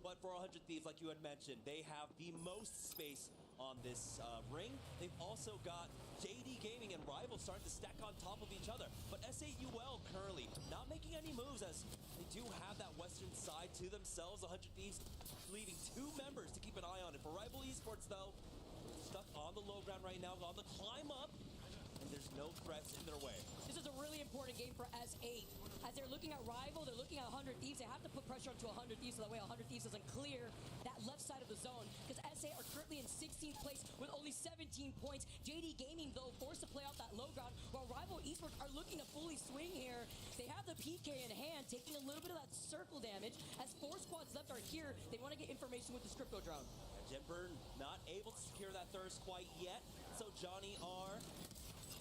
But for 100 Thieves, like you had mentioned, they have the most space on this ring. They've also got JD Gaming and Rival starting to stack on top of each other. But S8UL currently not making any moves as they do have that western side to themselves. 100 Thieves leaving 2 members to keep an eye on it. For Rival Esports, though, stuck on the low ground right now, on the climb up, and there's no threats in their way. This is a really important game for S8. As they're looking at Rival, they're looking at 100 Thieves. They have to put pressure onto 100 Thieves so that way 100 Thieves doesn't clear that left side of the zone. Because S8 are currently in 16th place with only 17 points. JD Gaming, though, forced to play off that low ground, while Rival Esports are looking to fully swing here. They have the PK in hand, taking a little bit of that circle damage. As 4 squads left are here, they want to get information with the Crypto drone. Jemper not able to secure that thirst quite yet. So Johnny R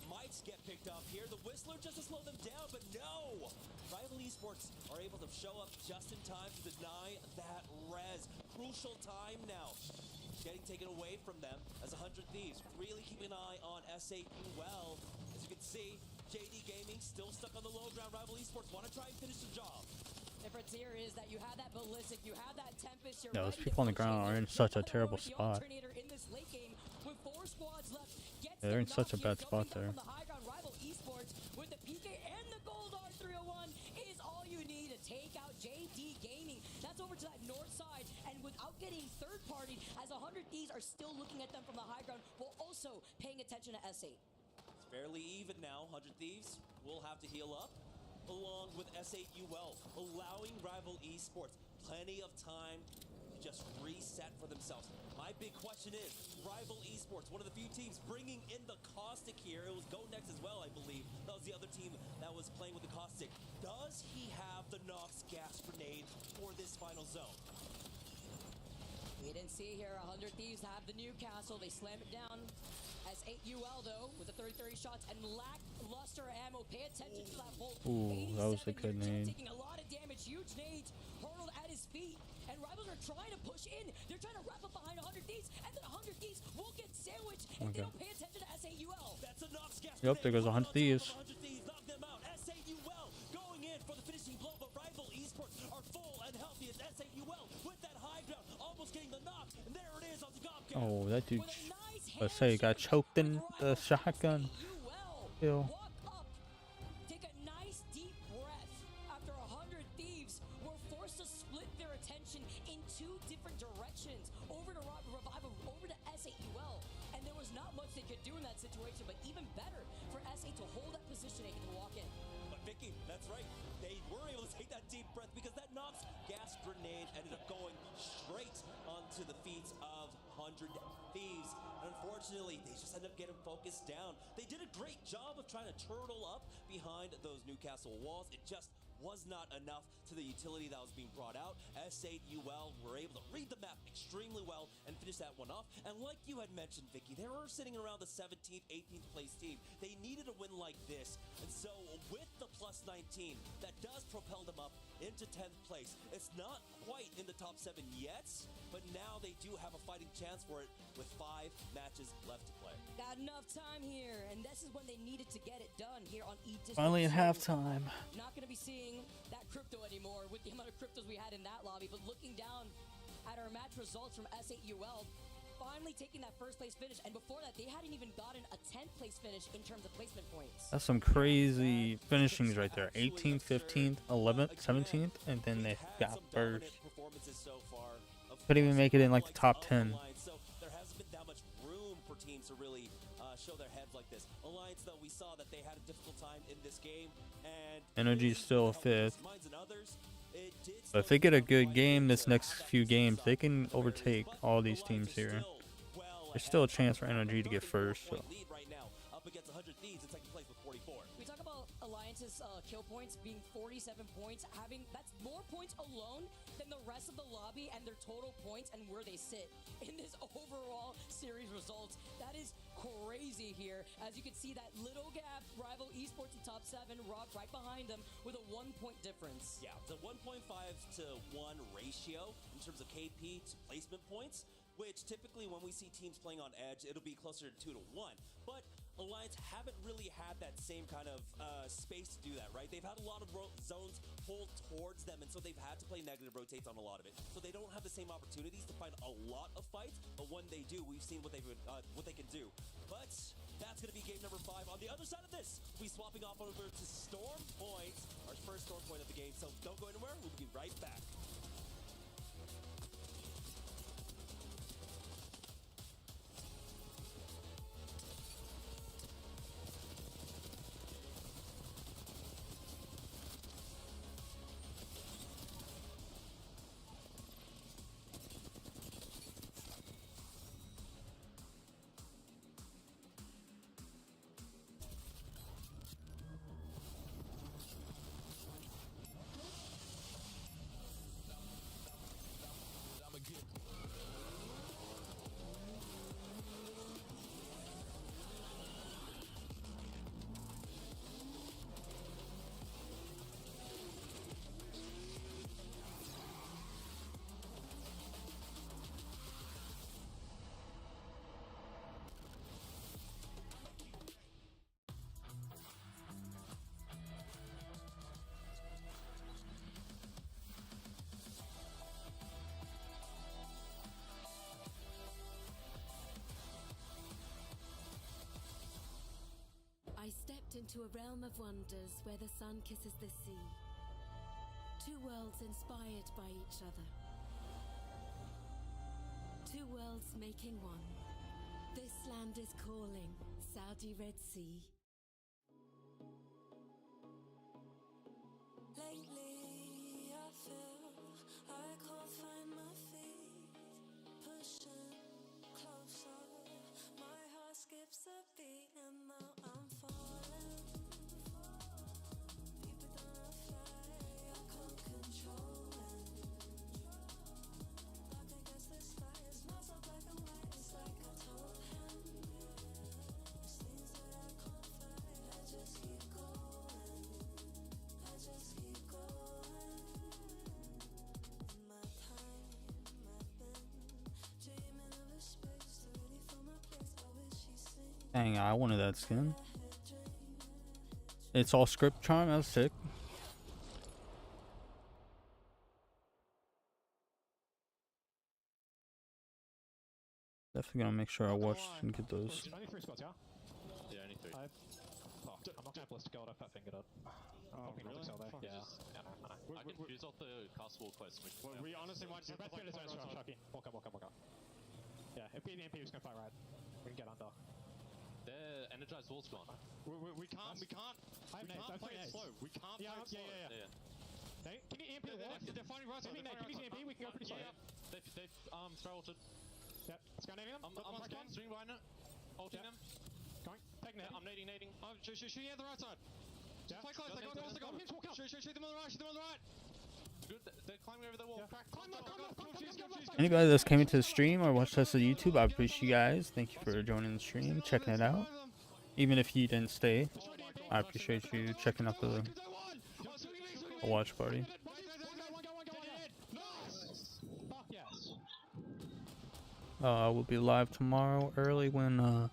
might get picked up here. The Whistler just to slow them down, but no! Rival Esports are able to show up just in time to deny that res. Crucial time now. Getting taken away from them as 100 Thieves really keeping an eye on S8UL. As you can see, JD Gaming still stuck on the low ground. Rival Esports want to try and finish the job. Difference here is that you have that Ballistic, you have that Tempest. Yeah, those people on the ground are in such a terrible spot. In this late game, with 4 squads left, Yeah, they're in such a bad spot there. the high ground. Rival Esports with the PK and the Gold R301 is all you need to take out JD Gaming. That's over to that north side, and without getting third party, as 100 Thieves are still looking at them from the high ground, while also paying attention to S8. It's fairly even now. 100 Thieves will have to heal up, along with S8UL, allowing Rival Esports plenty of time to just reset for themselves. My big question is, Rival Esports, one of the few teams bringing in the Caustic here. It was Go Next as well, I believe. That was the other team that was playing with the Caustic. Does he have the Nox gas grenade for this final zone? We didn't see here. 100 Thieves have the Newcastle. They slam it down. S8UL, though, with the 30 shots and lackluster ammo. Pay attention to that hole. Ooh, that was a good nade. Taking a lot of damage. Huge nades hurled at his feet. And Rivals are trying to push in. They're trying to wrap up behind 100 Thieves. And then 100 Thieves will get sandwiched if they don't pay attention to S8UL. That's a Nox gas Yep, there goes 100 Thieves. 100 Thieves knock them out. S8UL going in for the finishing blow, but Rival Esports are full and healthy as S8UL with that high ground, almost getting the knock. And there it is on the Gobcat. Oh, that dude, let's say, got choked in the shotgun. Kill. Take a nice deep breath after 100 Thieves were forced to split their attention in 2 different directions. Over to Revival, over to S8UL. And there was not much they could do in that situation, but even better for S8 to hold that positioning and walk in. But Vicky, that's right. They were able to take that deep breath because that Nox ended up going straight onto the feet of 100 Thieves. And unfortunately, they just ended up getting focused down. They did a great job of trying to turtle up behind those Newcastle walls. It just was not enough to the utility that was being brought out. S8UL were able to read the map extremely well and finish that one off. And like you had mentioned, Vicky, they were sitting around the 17th, 18th place team. They needed a win like this. And so with the plus 19, that does propel them up into 10th place. It's not quite in the top 7 yet, but now they do have a fighting chance for it with 5 matches left to play. Got enough time here, and this is when they needed to get it done here on E-District. Finally at halftime. Not going to be seeing that crypto anymore with the amount of cryptos we had in that lobby, but looking down at our match results from S8UL, finally taking that first place finish, and before that they hadn't even gotten a 10th place finish in terms of placement points. That's some crazy finishings right there. 18th, 15th, 11th, 17th, and then they got first. Couldn't even make it in like the top 10. So there hasn't been that much room for teams to really show their heads like this. Alliance, though, we saw that they had a difficult time in this game, and Energy is still 5th. But if they get a good game this next few games, they can overtake all these teams here. There's still a chance for Energy to get first. So. Up against 100 Thieves in second place with 44. We talk about Alliance's kill points being 47 points, that's more points alone than the rest of the lobby and their total points and where they sit in this overall series results. That is crazy here. As you can see, that little gap, rival esports in top 7, Rock right behind them with a 1-point difference. Yeah, it's a 1.5 to 1 ratio in terms of KP to placement points, which typically when we see teams playing on edge, it'll be closer to 2 to 1. But Alliance haven't really had that same kind of space to do that, right? They've had a lot of zones pulled towards them, and so they've had to play negative rotates on a lot of it. So they don't have the same opportunities to find a lot of fights, but when they do, we've seen what they can do. But that's going to be game number 5. On the other side of this, we'll be swapping off over to Storm Point, our first Storm Point of the game. So don't go anywhere. We'll be right back. I stepped into a realm of wonders where the sun kisses the sea. 2 worlds inspired by each other. 2 worlds making one. This land is calling, Saudi Red Sea. Lately I feel I can't find my feet. Pushing closer, my heart skips a beat and now I'm falling. Deeper than I fly, I can't control it. Dark against the sky, it's not so black and white, it's like I told him. It's things that I can't fight, I just keep going. I just keep going. In my time, I've been dreaming of a space to really fill my place. I wish he sings. Dang, I wanted that skin. It's all script charm. That's sick. Definitely gonna make sure I watch and get those. Only 3 spots, yeah? Yeah, only 3. Oh, I'm not going to blast gold, I fat fingered up. Oh, really? Yeah. I can fuse off the castle quest. We honestly want to. Let's get his own strong Chucky. Walk up. Yeah, if being the MP, who's going to fight right? We can get under. Their energized wall's gone. We can't play it slow. We can't play it slow. Give me EMP. They're fighting right side. Give me EMP. We can go pretty far. They've throwated. Yep. Scanning them. I'm stream right now. Ulting them. Going. Taking it. I'm nading. Shoot at the right side. Yeah. Fight close. They got walls to go. Walk out. Shoot them on the right. Shoot them on the right. Good. They're climbing over the wall. Yeah. Climb up. Anybody that's came into the stream or watched us on YouTube, I appreciate you guys. Thank you for joining the stream, checking it out. Even if you didn't stay, I appreciate you checking out the watch party. We'll be live tomorrow early when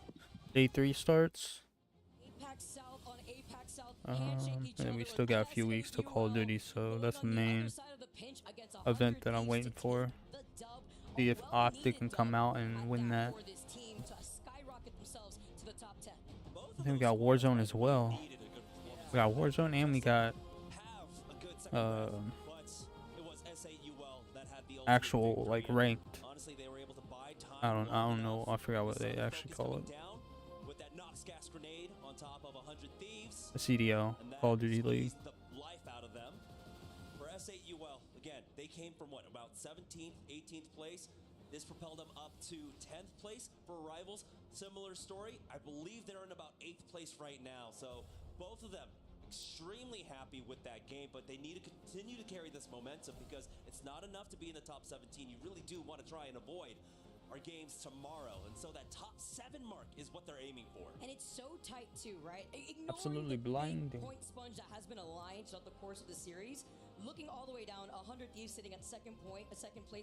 day 3 starts. And we still got a few weeks till Call of Duty, so that's the main event that I'm waiting for. See if Optic can come out and win that. I think we got Warzone as well. We got Warzone and we got actual like ranked. I don't know. I forgot what they actually call it. The CDL, Call of Duty League. For S8UL, again, they came from what, about 17th, 18th place. This propelled them up to 10th place. For Rivals, similar story. I believe they're in about 8th place right now. So both of them extremely happy with that game, but they need to continue to carry this momentum because it's not enough to be in the top 17. You really do want to try and avoid our games tomorrow, and so that top 7 mark is what they're aiming for. And it's so tight too, right? Absolutely blinding. Point sponge that has been aligned throughout the course of the series. Looking all the way down, 100 Thieves sitting at second place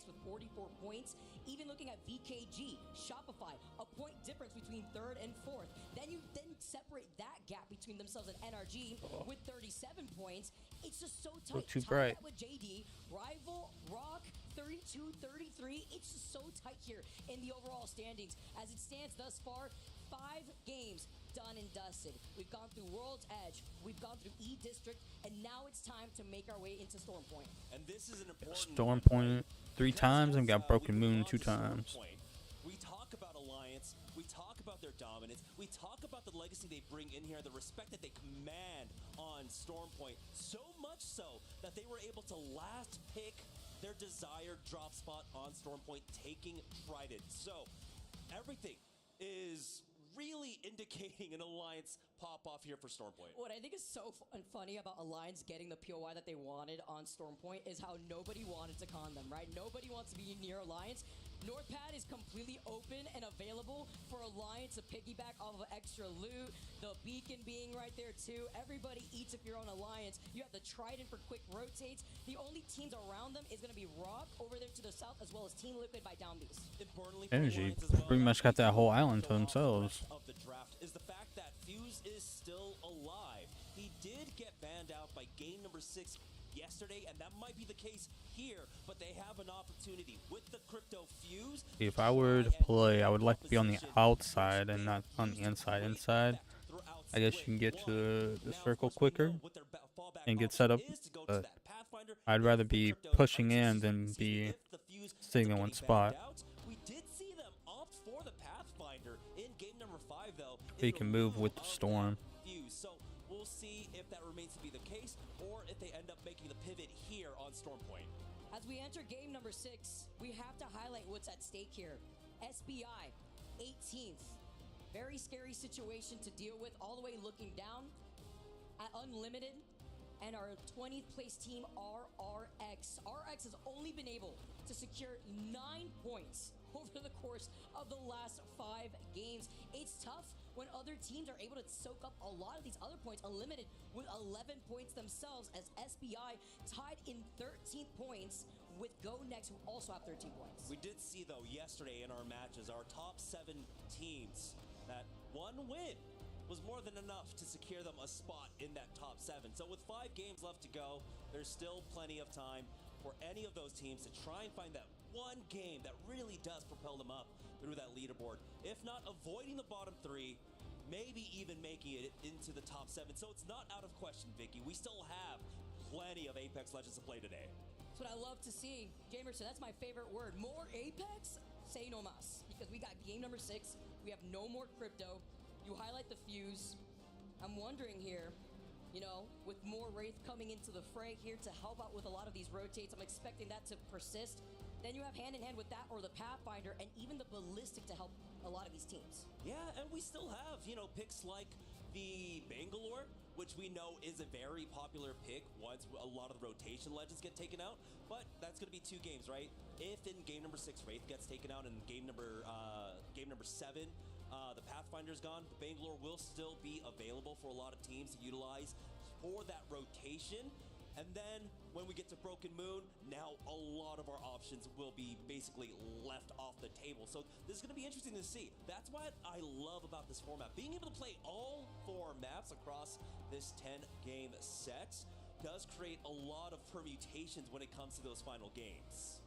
with 44 points. Even looking at VKG, Shopify, a point difference between 3rd and 4th. Then you separate that gap between themselves and NRG with 37 points. It's just so tight. Too bright. With JD, Rival, Rock, 32-33. It's just so tight here in the overall standings. As it stands thus far, 5 games done and dusted. We've gone through World's Edge, we've gone through E-District, and now it's time to make our way into Storm Point. And this is an important Storm Point 3 times and got Broken Moon 2 times. We talk about Alliance, we talk about their dominance, we talk about the legacy they bring in here, the respect that they command on Storm Point, so much so that they were able to last pick their desired drop spot on Storm Point, taking Trident. So everything is really indicating an Alliance pop-off here for Storm Point. What I think is so funny about Alliance getting the POI that they wanted on Storm Point is how nobody wanted to con them, right? Nobody wants to be near Alliance. Northpad is completely open and available for Alliance to piggyback off of extra loot. The beacon being right there too. Everybody eats if you're on Alliance. You have the Trident for quick rotates. The only teams around them is going to be Rock over there to the south, as well as Team Liquid by Down Beast. Energy pretty much got that whole island to themselves. Of the draft is the fact that Fuse is still alive. He did get banned out by game number 6 yesterday, and that might be the case here, but they have an opportunity with the crypto Fuse. If I were to play, I would like to be on the outside and not on the inside. I guess you can get to the circle quicker and get set up, but I'd rather be pushing in than be sitting in one spot. We did see them opt for the Pathfinder in game number 5, though. They can move with the storm. So we'll see if that remains to be the case, or if they end up making the pivot here on Storm Point. As we enter game number 6, we have to highlight what's at stake here. SBI, 18th. Very scary situation to deal with, all the way looking down at Unlimited and our 20th place team, RRX. RRX has only been able to secure 9 points over the course of the last 5 games. It's tough when other teams are able to soak up a lot of these other points. Unlimited with 11 points themselves, as SBI tied in 13 points with Go Next, who also have 13 points. We did see, though, yesterday in our matches, our top 7 teams, that one win was more than enough to secure them a spot in that top 7. So with 5 games left to go, there's still plenty of time for any of those teams to try and find that one game that really does propel them up through that leaderboard. If not avoiding the bottom 3, maybe even making it into the top 7. So it's not out of question, Vicky. We still have plenty of Apex Legends to play today. That's what I love to see. Jamerson, that's my favorite word. More Apex? Say no mas. Because we got game number 6. We have no more crypto. You highlight the Fuse. I'm wondering here, You know, with more Wraith coming into the fray here to help out with a lot of these rotates, I'm expecting that to persist. Then you have hand in hand with that or the Pathfinder and even the Ballistic to help a lot of these teams. Yeah, and we still have, you know, picks like the Bangalore, which we know is a very popular pick once a lot of the rotation legends get taken out. But that's going to be 2 games, right? If in game number 6 Wraith gets taken out and game number 7 the Pathfinder's gone, the Bangalore will still be available for a lot of teams to utilize for that rotation. And then when we get to Broken Moon, now a lot of our options will be basically left off the table. So this is going to be interesting to see. That's what I love about this format. Being able to play all 4 maps across this 10-game set does create a lot of permutations when it comes to those final games.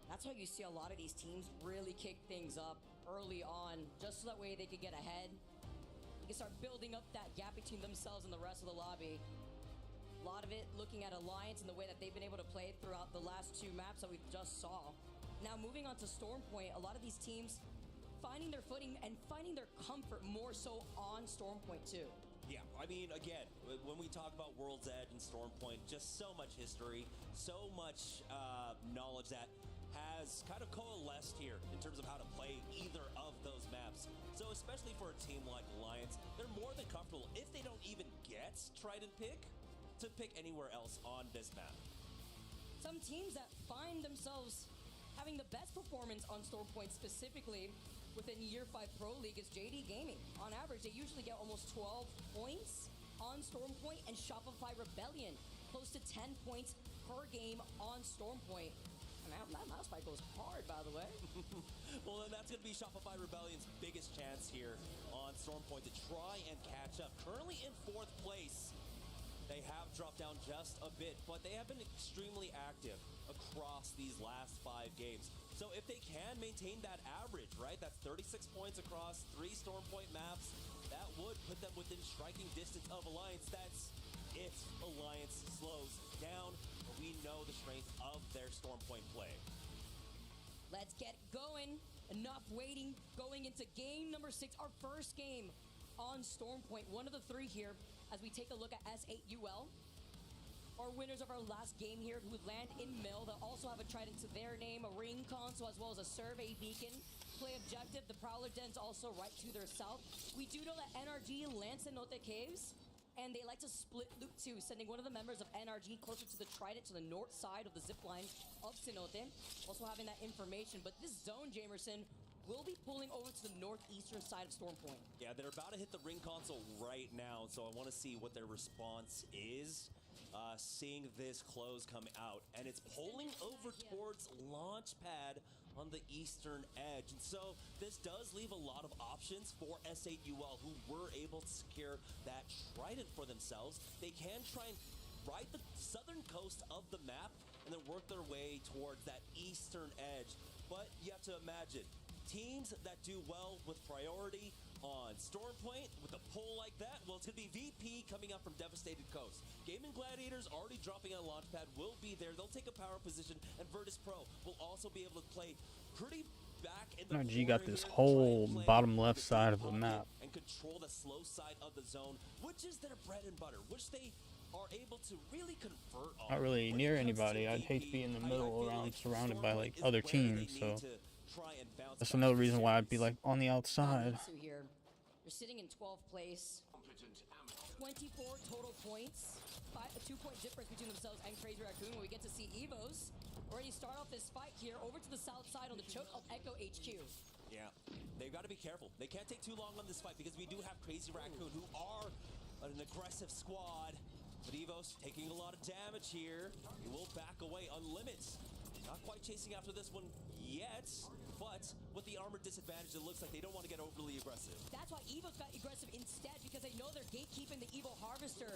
That's why you see a lot of these teams really kick things up early on, just so that way they could get ahead. They can start building up that gap between themselves and the rest of the lobby. A lot of it looking at Alliance and the way that they've been able to play throughout the last 2 maps that we just saw. Now moving on to Stormpoint, a lot of these teams finding their footing and finding their comfort more so on Stormpoint too. Yeah, I mean, again, when we talk about World's Edge and Stormpoint, just so much history, so much knowledge that has kind of coalesced here in terms of how to play either of those maps. So especially for a team like Alliance, they're more than comfortable if they don't even get Trident pick to pick anywhere else on this map. Some teams that find themselves having the best performance on Stormpoint specifically within Year 5 Pro League is JD Gaming. On average, they usually get almost 12 points on Stormpoint, and Shopify Rebellion close to 10 points per game on Stormpoint. And that mouse fight goes hard, by the way. Well, then that's going to be Shopify Rebellion's biggest chance here on Stormpoint to try and catch up. Currently in 4th place. They have dropped down just a bit, but they have been extremely active across these last 5 games. So if they can maintain that average, right, that's 36 points across 3 Stormpoint maps, that would put them within striking distance of Alliance. That's if Alliance slows down, but we know the strength of their Stormpoint play. Let's get going. Enough waiting. Going into game number 6, our first game on Stormpoint. One of the 3 here as we take a look at S8UL. Our winners of our last game here who land in Mill. They'll also have a Trident to their name, a ring console, as well as a survey beacon. Play objective, the Prowler Den's also right to their south. We do know that NRG lands in Cenote Caves, and they like to split loot too, sending one of the members of NRG closer to the Trident to the north side of the zipline of Cenote. Also having that information, but this zone, Jamerson, will be pulling over to the northeastern side of Stormpoint. Yeah, they're about to hit the ring console right now, so I want to see what their response is. Seeing this close come out, and it's pulling over towards Launchpad on the eastern edge. And so this does leave a lot of options for S8UL, who were able to secure that Trident for themselves. They can try and ride the southern coast of the map and then work their way towards that eastern edge. But you have to imagine, teams that do well with priority on Stormpoint with a pull like that, well, it's going to be VP coming up from Devastated Coast. Gaming Gladiators already dropping on Launchpad will be there. They'll take a power position, and Virtus Pro will also be able to play pretty back in the NRG got this whole bottom left side of the map. And control the slow side of the zone, which is their bread and butter, which they are able to really convert on. Not really near anybody. I'd hate to be in the middle around surrounded by like other teams, so that's another reason why I'd be like on the outside. Here, you're sitting in 12th place. 24 total points. A 2-point difference between themselves and Crazy Raccoon. When we get to see Evos already start off this fight here over to the south side on the choke of Echo HQ. Yeah, they've got to be careful. They can't take too long on this fight because we do have Crazy Raccoon, who are an aggressive squad. But Evos taking a lot of damage here. He will back away on limits. Not quite chasing after this one yet, but with the armor disadvantage, it looks like they don't want to get overly aggressive. That's why Evo's got aggressive instead, because they know they're gatekeeping the Evo Harvester.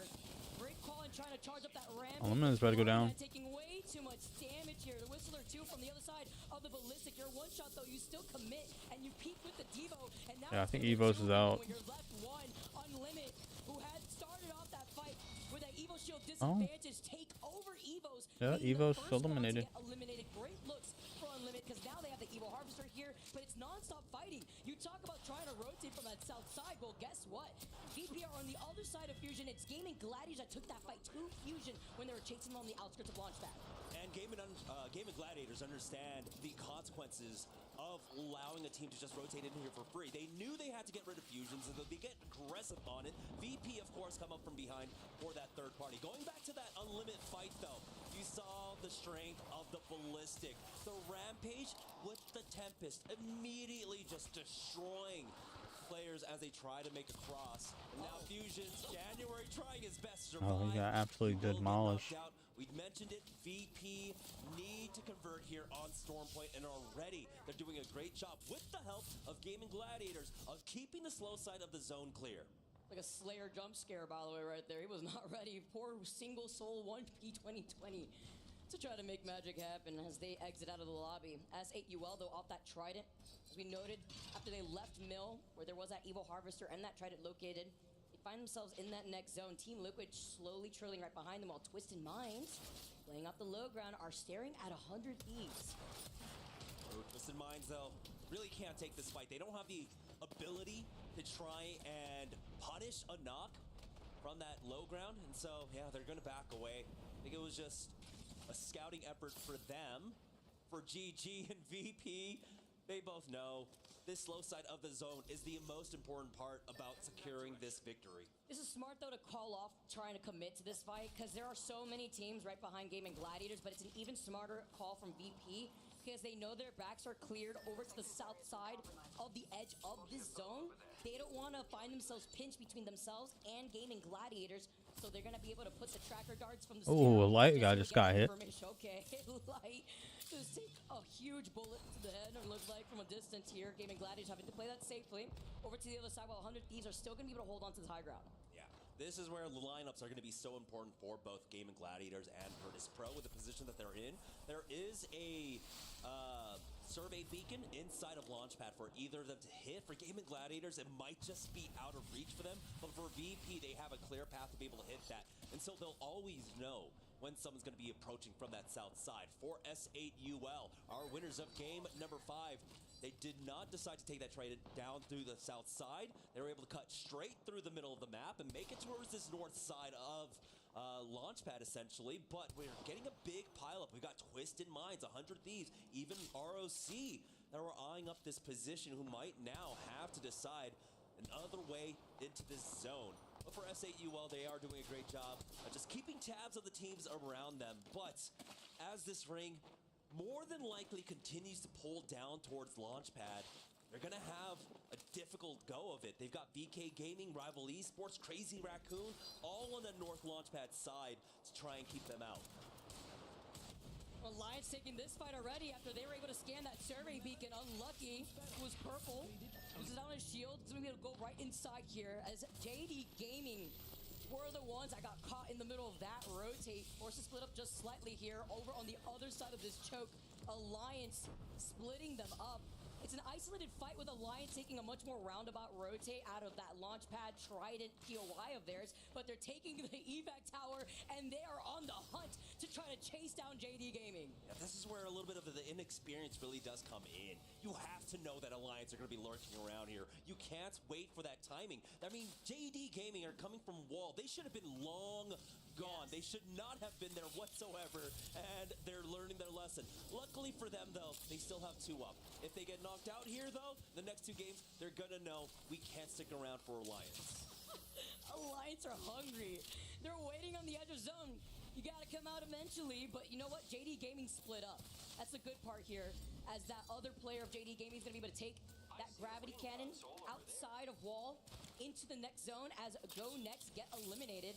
Great call and trying to charge up that ramp. Lumen's about to go down. Taking way too much damage here. The Whistler too from the other side of the Ballistic. Your one shot though, you still commit and you peek with the Devo. And now Yeah, I think Evos is out. when you're left one on Limit, who had started off that fight with that Evo shield disadvantage, take over Evos. Yeah, Evos eliminated. Eliminated. Great looks for Unlimited because now they have the Evo Harvester here, but it's non-stop fighting. You talk about trying to rotate from that south side. Well, guess what? VP are on the other side of Fusion. It's Game and Gladiators that took that fight to Fusion when they were chasing them on the outskirts of Launchpad. And Game and Gladiators understand the consequences of allowing a team to just rotate in here for free. They knew they had to get rid of Fusions, and they get aggressive on it. VP, of course, come up from behind for that third party. Going back to that Unlimited fight, though, you saw the strength of the Ballistic. The Rampage with the Tempest immediately just destroying players as they try to make a cross. And now Fusion's January trying his best to survive. Oh, he got absolutely demolished. We mentioned it, VP need to convert here on Stormpoint, and already they're doing a great job with the help of Game and Gladiators of keeping the slow side of the zone clear. Like a Slayer jump scare, by the way, right there. He was not ready. Poor single soul 1P 2020 to try to make magic happen as they exit out of the lobby. S8UL, though, off that Trident, as we noted, after they left Mill, where there was that Evil Harvester and that Trident located, find themselves in that next zone. Team Liquid slowly trailing right behind them, while Twisted Minds, playing off the low ground, are staring at 100 Thieves. Twisted Minds, though, really can't take this fight. They don't have the ability to try and punish a knock from that low ground, and so, yeah, they're going to back away. I think it was just a scouting effort for them. For GG and VP, they both know this slow side of the zone is the most important part about securing this victory. This is smart, though, to call off trying to commit to this fight, because there are so many teams right behind Game and Gladiators, but it's an even smarter call from VP, because they know their backs are cleared over to the south side of the edge of this zone. They don't want to find themselves pinched between themselves and Game and Gladiators, so they're going to be able to put the tracker darts from the Oh, Light guy just got hit. Okay, Light just take a huge bullet to the head, it looks like, from a distance here. Game and Gladiators having to play that safely. Over to the other side, while 100 Thieves are still going to be able to hold on to the high ground. Yeah, this is where the lineups are going to be so important for both Game and Gladiators and Virtus Pro with the position that they're in. There is a survey beacon inside of Launchpad for either of them to hit. For Game and Gladiators, it might just be out of reach for them, but for VP, they have a clear path to be able to hit that. And so they'll always know when someone's going to be approaching from that south side. For S8UL, our winners of game number 5, they did not decide to take that trade down through the south side. They were able to cut straight through the middle of the map and make it towards this north side of Launchpad, essentially, but we're getting a big pileup. We've got Twisted Minds, 100 Thieves, even ROC that are eyeing up this position, who might now have to decide another way into this zone. But for S8UL, they are doing a great job of just keeping tabs of the teams around them. But as this ring more than likely continues to pull down towards Launchpad, they're going to have a difficult go of it. They've got VK Gaming, Rival Esports, Crazy Raccoon, all on the North Launchpad side to try and keep them out. Alliance taking this fight already after they were able to scan that survey beacon. Unlucky, it was purple. Uses down his shield. He's going to be able to go right inside here as JD Gaming were the ones that got caught in the middle of that rotate. Forced to split up just slightly here over on the other side of this choke. Alliance splitting them up. It's an isolated fight with Alliance taking a much more roundabout rotate out of that Launchpad Trident POI of theirs, but they're taking the evac tower and they are on the hunt to try to chase down JD Gaming. Yeah, this is where a little bit of the inexperience really does come in. You have to know that Alliance are going to be lurking around here. You can't wait for that timing. I mean, JD Gaming are coming from wall. They should have been long gone. They should not have been there whatsoever, and they're learning their lesson. Luckily for them, though, they still have 2 up. If they get knocked out here, though, the next 2 games, they're gonna know we can't stick around for Alliance. Alliance are hungry. They're waiting on the edge of zone. You gotta come out eventually, but you know what? JD Gaming split up. That's the good part here, as that other player of JD Gaming is gonna be able to take that gravity cannon outside of wall into the next zone as Go Next get eliminated.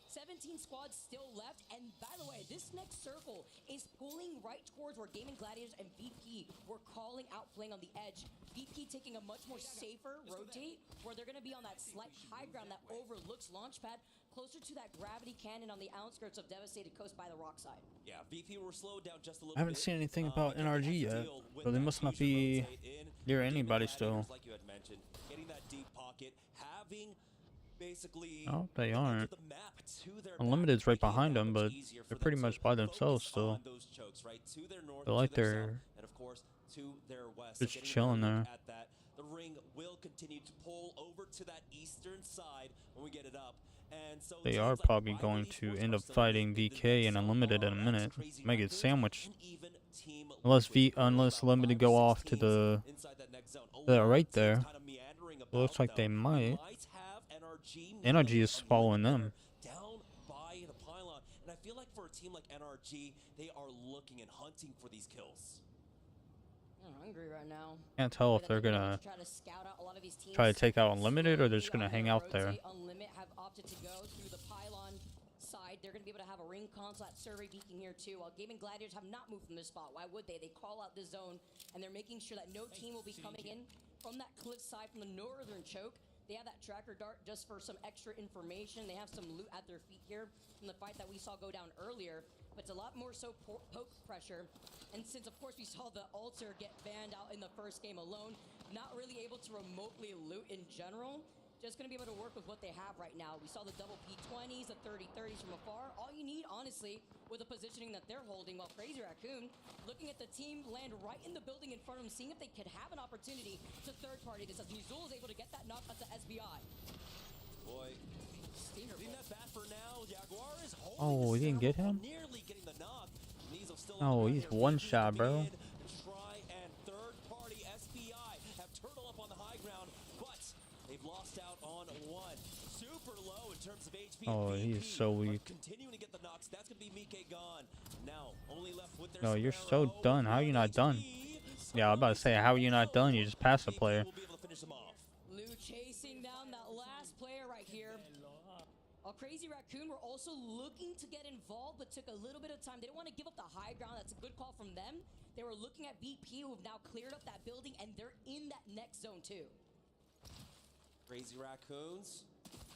17 squads still left, and by the way, this next circle is pulling right towards where Game and Gladiators and VP were calling out, playing on the edge. VP taking a much more safer rotate, where they're going to be on that slight high ground that overlooks Launchpad, closer to that gravity cannon on the outskirts of Devastated Coast by the rock side. Yeah, VP were slowed down just a little bit. I haven't seen anything about NRG yet, so they must not be near anybody still. Like you had mentioned, getting that deep pocket, having basically Oh, they aren't. Unlimited's right behind them, but they're pretty much by themselves still. They're like they're just chilling there. At that the ring will continue to pull over to that eastern side when we get it up. And so They teams are like probably Rival going to Esports end are up still fighting in the VK mix and of Unlimited in a RX, minute. Crazy Might get Raccoons, sandwiched. and even Team Unless Liquid. So really about Limited 5 go or off 6 to teams the inside that next zone. A they're lot of right teams there. kind of meandering It looks about, like they though. We might. might have NRG NRG nails is following them. down by the pylon, and I feel like for a team like NRG, they are looking and hunting for these kills. I'm hungry right now. Can't tell if they're gonna try to scout out a lot of these teams. try to take out Unlimited or they're just gonna hang out there. Unlimit have opted to go through the pylon side. They're going to be able to have a ring console at survey beacon here too. While Gaming Gladiators have not moved from this spot. Why would they? They call out the zone and they're making sure that no team will be coming in from that cliff side from the northern choke. They have that tracker dart just for some extra information. They have some loot at their feet here from the fight that we saw go down earlier. But it's a lot more so poke pressure. And since, of course, we saw the altar get banned out in the first game alone, not really able to remotely loot in general, just going to be able to work with what they have right now. We saw the double P20s, the 30-30s from afar. All you need, honestly, with the positioning that they're holding, while Crazy Raccoon looking at the team land right in the building in front of them, seeing if they could have an opportunity to third party this, as Nuzul is able to get that knock onto SBI. Boy, leaving that bat for now. Jaguar is holding Oh, he didn't get him? nearly getting the knock. Oh, he's one shot, bro. Try and third party SBI have Turtle up on the high ground, but they've lost out on one. Super low in terms of HP. Oh, and he is so weak. continuing to get the knocks. That's gonna be Mike gone. Now only left with their No, you're Sparrow. so done. How are you not done? Yeah, I'm about to say, how are you not done? You just passed the player. Lou chasing down that last player right here. Crazy Raccoon were also looking to get involved, but took a little bit of time. They didn't want to give up the high ground. That's a good call from them. They were looking at BP, who have now cleared up that building, and they're in that next zone too. Crazy Raccoons.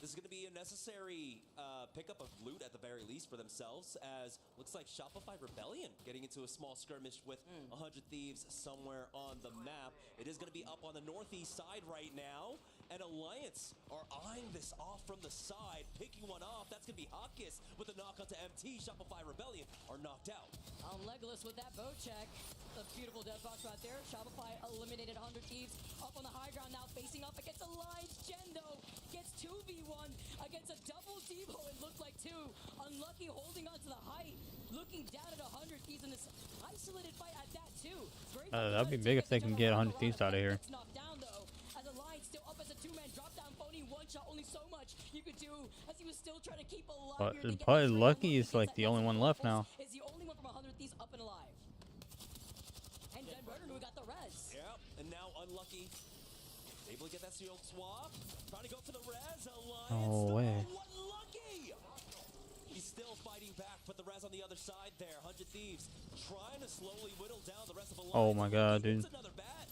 This is going to be a necessary pickup of loot at the very least for themselves, as looks like Shopify Rebellion getting into a small skirmish with 100 Thieves somewhere on the map. It is going to be up on the northeast side right now, and Alliance are eyeing this off from the side, picking one off. That's going to be Hawkis with a knock onto MT. Shopify Rebellion are knocked out. Legolas with that bow check. The beautiful death box right there. Shopify eliminated 100 Thieves up on the high ground now, facing off against Alliance. Jendo gets 2v1 against a double Devo. It looked like two. Unlucky holding on to the height, looking down at 100 Thieves in this isolated fight at that too. That'd be big if they can get 100 Thieves out of here. Knocked down though, as Alliance still up as a two-man drop down. Phony one shot, only so much you could do as he was still trying to keep alive. But Lucky is like the only one left now. Is the only one from 100 Thieves up and alive. And Jen Burton, who got the res. Yeah, and now Unlucky able to get that shield swap. Trying to go for the res. Alliance. No way. Unlucky. He's still fighting back, but the res on the other side there. 100 Thieves trying to slowly whittle down the rest of Alliance. Oh my god, dude. Another bat.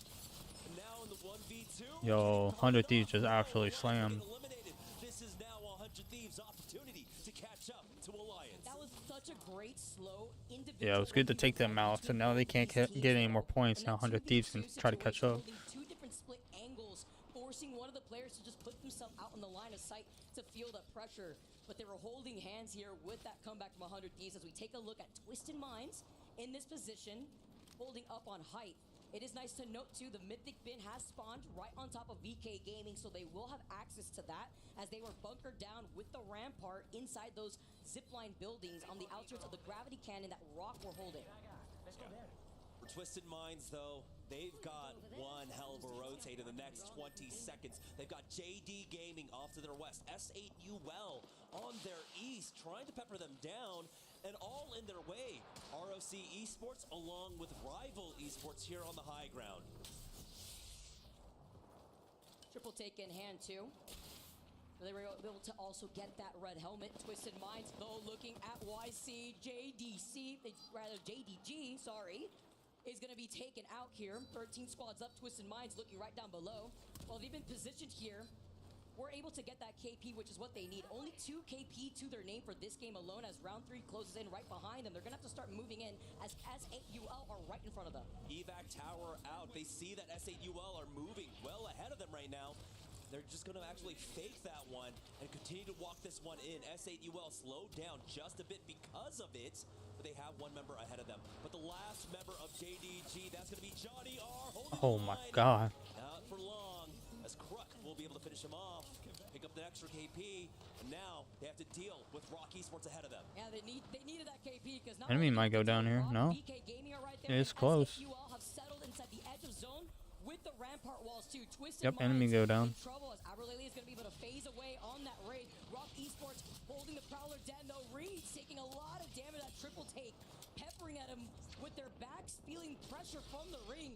And now in the 1v2. Yo, 100 Thieves just actually slammed. This is now 100 Thieves' opportunity to catch up to Alliance. That was such a great slow individual. Yeah, it was good to take them out, so now they can't get any more points. Now 100 Thieves can try to catch up. Two different split angles, forcing one of the players to just put themselves out in the line of sight to feel the pressure. But they were holding hands here with that comeback from 100 Thieves as we take a look at Twisted Minds in this position, holding up on height. It is nice to note too, the Mythic Bin has spawned right on top of VK Gaming, so they will have access to that as they were bunkered down with the rampart inside those zipline buildings on the outskirts of the gravity cannon that Rock were holding. For Twisted Minds, though, they've got one hell of a rotate in the next 20 seconds. They've got JD Gaming off to their west, S8UL on their east, trying to pepper them down, and all in their way. ROC Esports along with Rival Esports here on the high ground. Triple take in hand too. They were able to also get that red helmet. Twisted Minds, though, looking at YC, JDG, sorry, is going to be taken out here. 13 squads up, Twisted Minds looking right down below. While they've been positioned here, we're able to get that KP, which is what they need. Only 2 KP to their name for this game alone as round 3 closes in right behind them. They're going to have to start moving in as S8UL are right in front of them. Evac tower out. They see that S8UL are moving well ahead of them right now. they're just going to actually fake that one and continue to walk this one in. S8UL slowed down just a bit because of it, but they have one member ahead of them. But the last member of JDG, that's going to be Johnny R. Oh my god. Not for long, as Kruk will be able to finish him off, pick up the extra KP, and now they have to deal with Rock Esports ahead of them. Yeah, they needed that KP because not Enemy might go down here. No? VK Gaming are right there. It's close. You all have settled inside the edge of zone with the rampart walls too. Twisted Yep, enemy Minds go down. in trouble as Aberlele is going to be able to phase away on that raid. Rock Esports holding the Prowler down though. Reed's taking a lot of damage. That triple take, peppering at him with their backs, feeling pressure from the ring.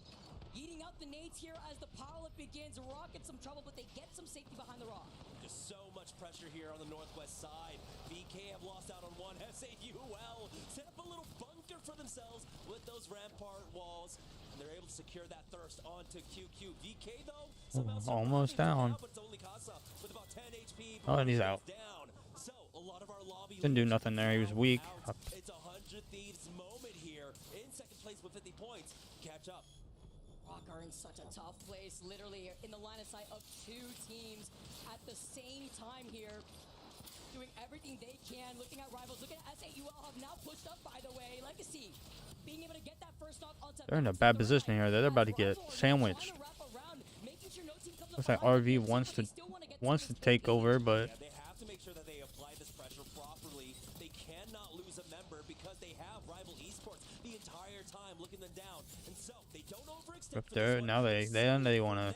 Eating out the nades here as the pileup begins. Rock in some trouble, but they get some safety behind the rock. Just so much pressure here on the northwest side. VK have lost out on one. S8UL set up a little bunker for themselves with those rampart walls, and they're able to secure that thirst onto QQ. VK though, somehow Almost down. now, but it's only Casa with about 10 HP. Oh, and he's out. Down. So a lot of our lobby Didn't do nothing there. He was weak. It's a 100 Thieves moment here. In second place with 50 points. Catch up. Rock are in such a tough place, literally in the line of sight of two teams at the same time here, doing everything they can, looking at rivals, looking at S8UL have now pushed up, by the way. Legacy being able to get that first knock onto. They're in a bad position here. They're about to get sandwiched. Looks like RV wants to take over, but Yeah, they have to make sure that they apply this pressure properly. They cannot lose a member because they have rival esports the entire time looking them down. And so they don't overextend. up there now they want to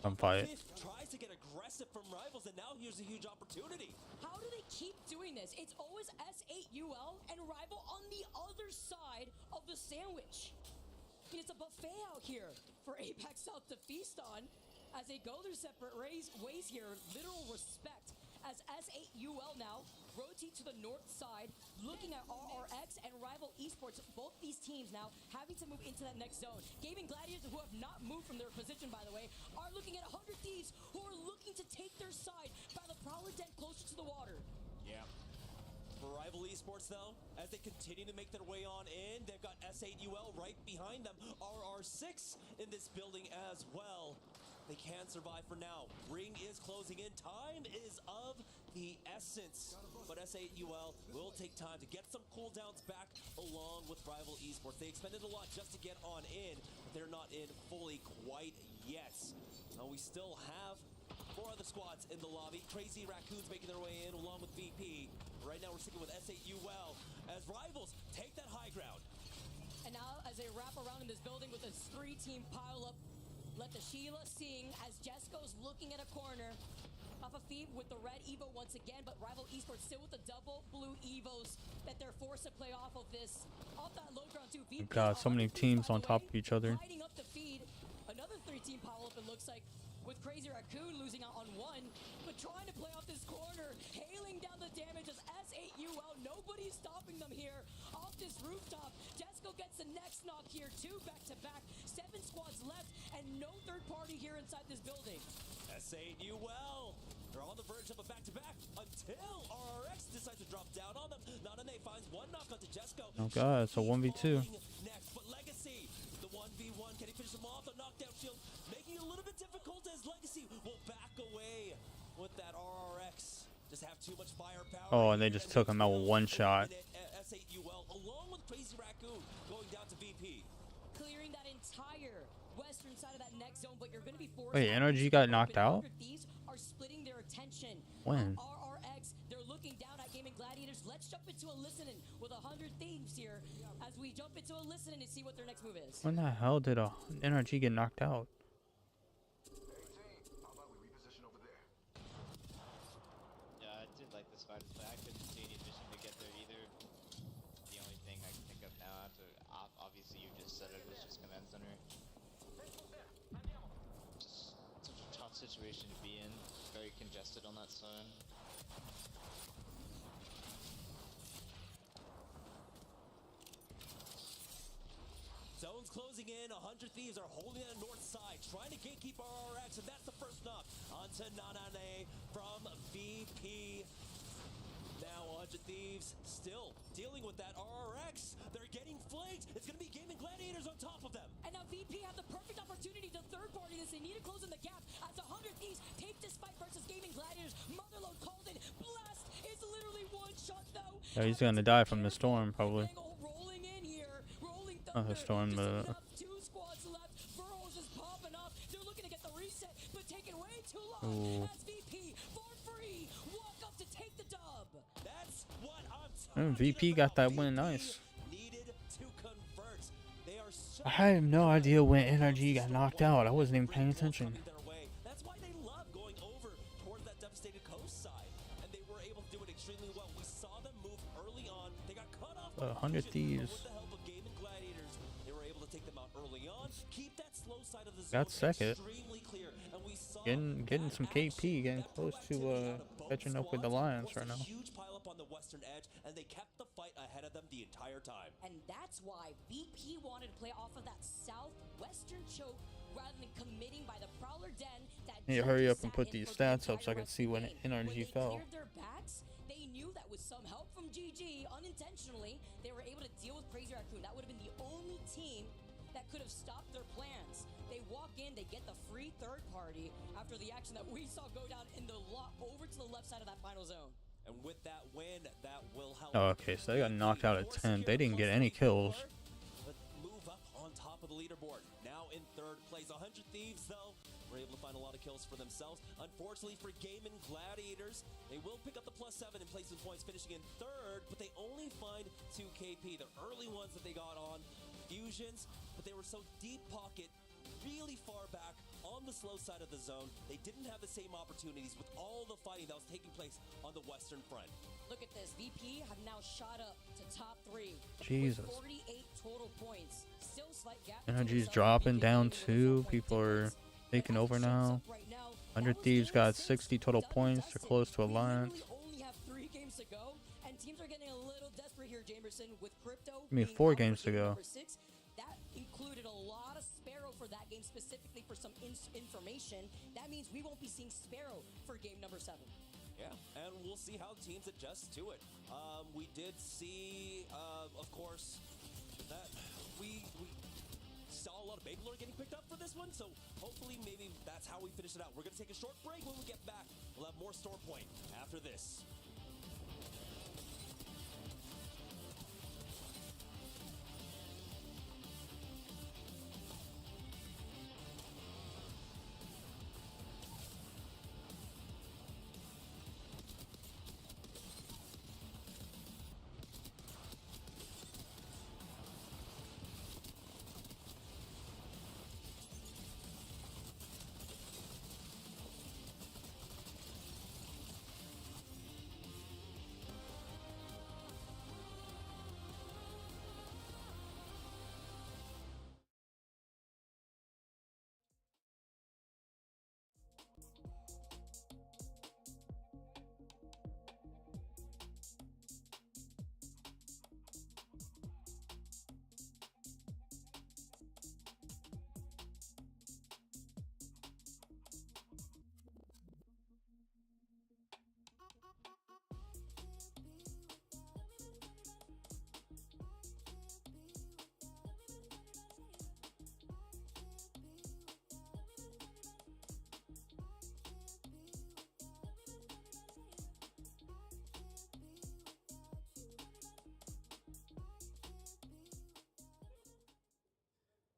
come fight. Tries to get aggressive from rivals, and now here's a huge opportunity. How do they keep doing this? It's always S8UL and rival on the other side of the sandwich. I mean, it's a buffet out here for Apex South to feast on as they go their separate ways here. Literal respect as S8UL now rotate to the north side, looking at RRX and rival esports. Both these teams now having to move into that next zone. Gaming Gladiators, who have not moved from their position, by the way, are looking at 100 Thieves, who are looking to take their side by the Prowler Den closer to the water. Yeah. For rival esports, though, as they continue to make their way on in, they've got S8UL right behind them. RR6 in this building as well. They can survive for now. Ring is closing in. Time is of the essence. But S8UL will take time to get some cooldowns back along with rival esports. They expended a lot just to get on in, but they're not in fully quite yet. We still have 4 other squads in the lobby. Crazy Raccoons making their way in along with VP. Right now we're sticking with S8UL as rivals take that high ground. And now as they wrap around in this building with a 3-team pile-up, let the Sheila sing as Jesco's looking at a corner. Off a feed with the red Evo once again, but rival esports still with the double blue Evos that they're forced to play off of this. Off that low ground too. VP God, so many teams on top of each other. lighting up the feed. Another 3-team pile-up, it looks like, with Crazy Raccoon losing out on 1, but trying to play off this corner, hailing down the damage as S8UL. Nobody's stopping them here. Off this rooftop, Jesco gets the next knock here, 2 back-to-back. 7 squads left, and no third party here inside this building. S8UL, they're on the verge of a back-to-back until RRX decides to drop down on them. Nanane finds 1 knock onto Jesco. Oh god, it's a 1v2. Next, but Legacy, the 1v1, can he finish him off? The knockdown shield making it a little bit difficult as Legacy will back away with that RRX. Just have too much firepower. Oh, and they just took him out with 1 shot. S8UL along with Crazy Raccoon going down to VP. Clearing that entire western side of that next zone, but you're going to be forced. Wait, NRG got knocked out? These are splitting their attention. When? RRX, they're looking down at Gaming Gladiators. Let's jump into a listening with 100 Thieves here as we jump into a listening and see what their next move is. When the hell did a NRG get knocked out? Yeah, I did like this fight, but I couldn't see any vision to get there either. The only thing I can think of now, after obviously you just said it, was just command center. Just such a tough situation to be in. Very congested on that zone. Zone's closing in. 100 Thieves are holding on the north side, trying to gatekeep RRX, and that's the first knock onto Nanane from VP. Now 100 Thieves still dealing with that RRX. They're getting flanked. It's going to be Gaming Gladiators on top of them. And now VP have the perfect opportunity to third party this. They need to close in the gap as versus Gaming Gladiators. Motherload called in. Blast is literally one shot though. Yeah, he's gonna die from the storm probably. Rolling in here. Rolling Not the storm, but two squads left. Burrows is popping up. They're looking to get the reset, but taking way too long. ooh. As VP for free. Walk up to take the dub. That's what I'm And VP got that win, nice. needed to convert. They are so I have no idea when NRG got knocked out. I wasn't even paying attention. their way. That's why they love going over towards that devastated coast side, and they were able to do it extremely well. We saw them move early on. They got cut off. 100 Thieves. With the help of Gaming Gladiators, they were able to take them out early on. Keep that slow side of the zone Got second. extremely clear, and we saw Getting some KP, getting close to catching up with the Lions right now. huge pile up on the western edge, and they kept the fight ahead of them the entire time. And that's why VP wanted to play off of that southwestern choke rather than committing by the Prowler Den. That Need to hurry up and put these stats up so I can see when NRG fell. cleared their backs, they knew that with some help from GG, unintentionally, they were able to deal with Crazy Raccoon. That would have been the only team that could have stopped their plans. They walk in, they get the free third party after the action that we saw go down in the lock over to the left side of that final zone. And with that win, that will help. Oh, okay, so they got knocked out at 10. They didn't get any kills. But move up on top of the leaderboard. Now in third place. 100 Thieves, though, were able to find a lot of kills for themselves. Unfortunately for Gaming Gladiators, they will pick up the +7 and place some points, finishing in third, but they only find 2 KP. The early ones that they got on fusions, but they were so deep pocket, really far back on the slow side of the zone. They didn't have the same opportunities with all the fighting that was taking place on the western front. Look at this. VP have now shot up to top 3. Jesus. With 48 total points. Still slight gap. NRG's dropping down too. People are taking over now. 100 Thieves got 60 total points. They're close to Alliance. Only have 3 games to go, and teams are getting a little desperate here, Jamerson, with Crypto. I mean, 4 games to go. That included a lot of Sparrow for that game, specifically for some information. That means we won't be seeing Sparrow for game number 7. Yeah, and we'll see how teams adjust to it. We did see, of course, that we saw a lot of Bangalore getting picked up for this one, so hopefully maybe that's how we finish it out. We're going to take a short break. When we get back, we'll have more Store Point after this.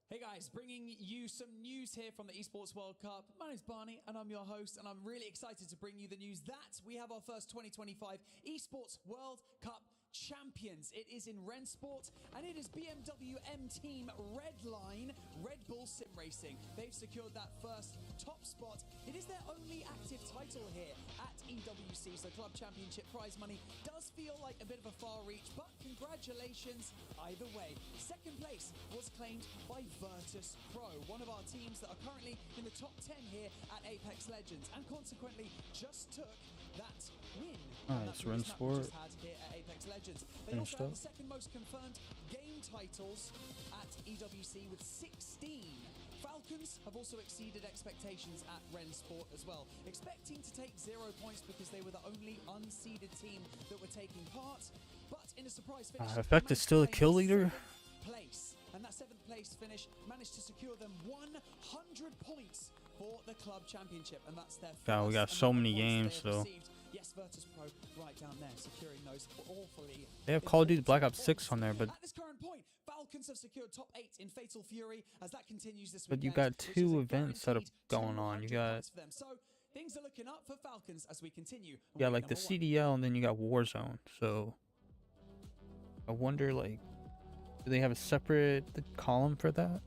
Hey guys, bringing you some news here from the Esports World Cup. My name's Barney and I'm your host, and I'm really excited to bring you the news that we have our first 2025 Esports World Cup champions. It is in Rensport, and it is BMW M Team Redline Red Bull Sim Racing. They've secured that first top spot. It is their only active title here at EWC, so club championship prize money does feel like a bit of a far reach, but congratulations either way. Second place was claimed by Virtus Pro, one of our teams that are currently in the top 10 here at Apex Legends, and consequently just took that win. Nice, Rensport. Here at Apex Legends. They also have the second most confirmed game titles at EWC with 16. Falcons have also exceeded expectations at Rensport as well, expecting to take 0 points because they were the only unseeded team that were taking part. But in a surprise finish, Effect is still a kill leader. Place. And that 7th place finish managed to secure them 100 points for the club championship, and that's their God, we got first so amount of many points games, they have though. received. Yes, Virtus Pro right down there, securing those awfully. They have Call of Duty Black Ops 6 on there, but At this current point, Falcons have secured top 8 in Fatal Fury as that continues this you weekend. got which is two a events that are guaranteed going on. You 200 got points for them. So things are looking up for Falcons as we continue. like the CDL, and then you got Warzone. So I wonder, like, do they have a separate column for that?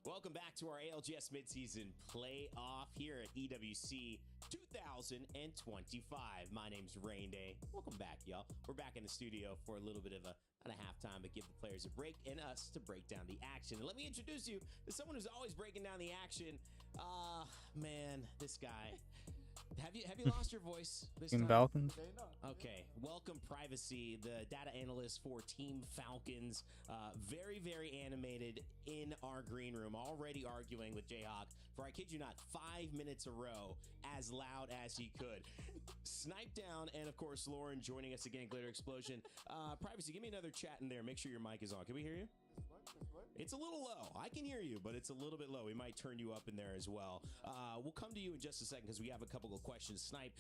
Welcome back to our ALGS midseason playoff here at EWC 2025. My name's Rain Day. Welcome back, y'all. We're back in the studio for a little bit of a not a halftime, but give the players a break and us to break down the action. And let me introduce you to someone who's always breaking down the action. Man, this guy. Have you lost your voice this Team time? Falcons. Okay, welcome Privacy, the data analyst for Team Falcons. Very, very animated in our green room, already arguing with Jayhawk for, I kid you not, 5 minutes a row, as loud as he could. Snipe down, and of course, Lauren joining us again, Glitter Explosion. Privacy, give me another chat in there. Make sure your mic is on. Can we hear you? It's a little low. I can hear you, but it's a little bit low. We might turn you up in there as well. We'll come to you in just a second because we have a couple of questions. Snipe,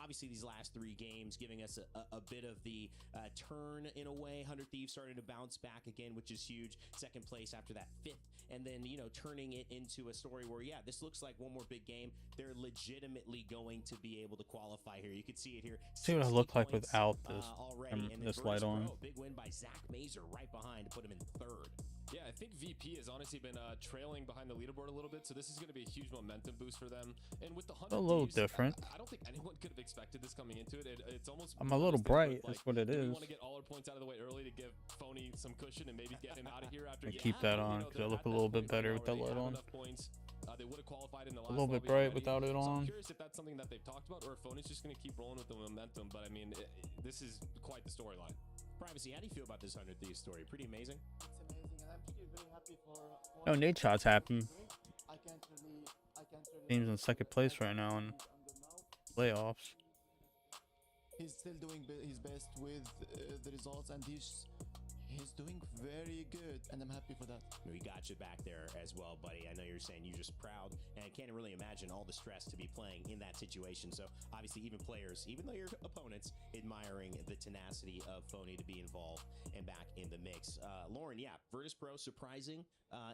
obviously these last 3 games giving us a bit of the turn in a way. 100 Thieves starting to bounce back again, which is huge. Second place after that 5th. And then, turning it into a story where, yeah, this looks like one more big game. They're legitimately going to be able to qualify here. You can see it here. See what I look like without this, already. And this light on. Big win by Zach Mazer right behind to put him in 3rd. Yeah, I think VP has honestly been trailing behind the leaderboard a little bit, so this is going to be a huge momentum boost for them. And with the 100 A little Thieves, different. I don't think anyone could have expected this coming into it. It's almost. I'm a little bright. Like, That's what it do is. we want to get all our points out of the way early to give Phony some cushion and maybe get him out of here after. I keep that on because I look a little bit better with that light on. They would have qualified in the last A little bit lobby bright already. without it So I'm on. curious if that's something that they've talked about, or if Phony's just going to keep rolling with the momentum. But I mean, this is quite the storyline. Privacy, how do you feel about this 100 Thieves story? Pretty amazing. It's amazing, and I'm pretty very happy for. No, Nate Shot's happy. I can't really. Team's in second place right now in playoffs. He's still doing his best with the results, and he's doing very good, and I'm happy for that. We got you back there as well, buddy. I know you're saying you're just proud, and I can't really imagine all the stress to be playing in that situation. So obviously, even players, even though your opponents, admiring the tenacity of Phony to be involved and back in the mix. Lauren, yeah, Virtus Pro surprising.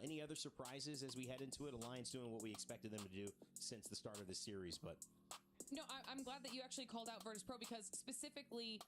Any other surprises as we head into it? Alliance doing what we expected them to do since the start of the series, but no, I'm glad that you actually called out Virtus Pro because specifically.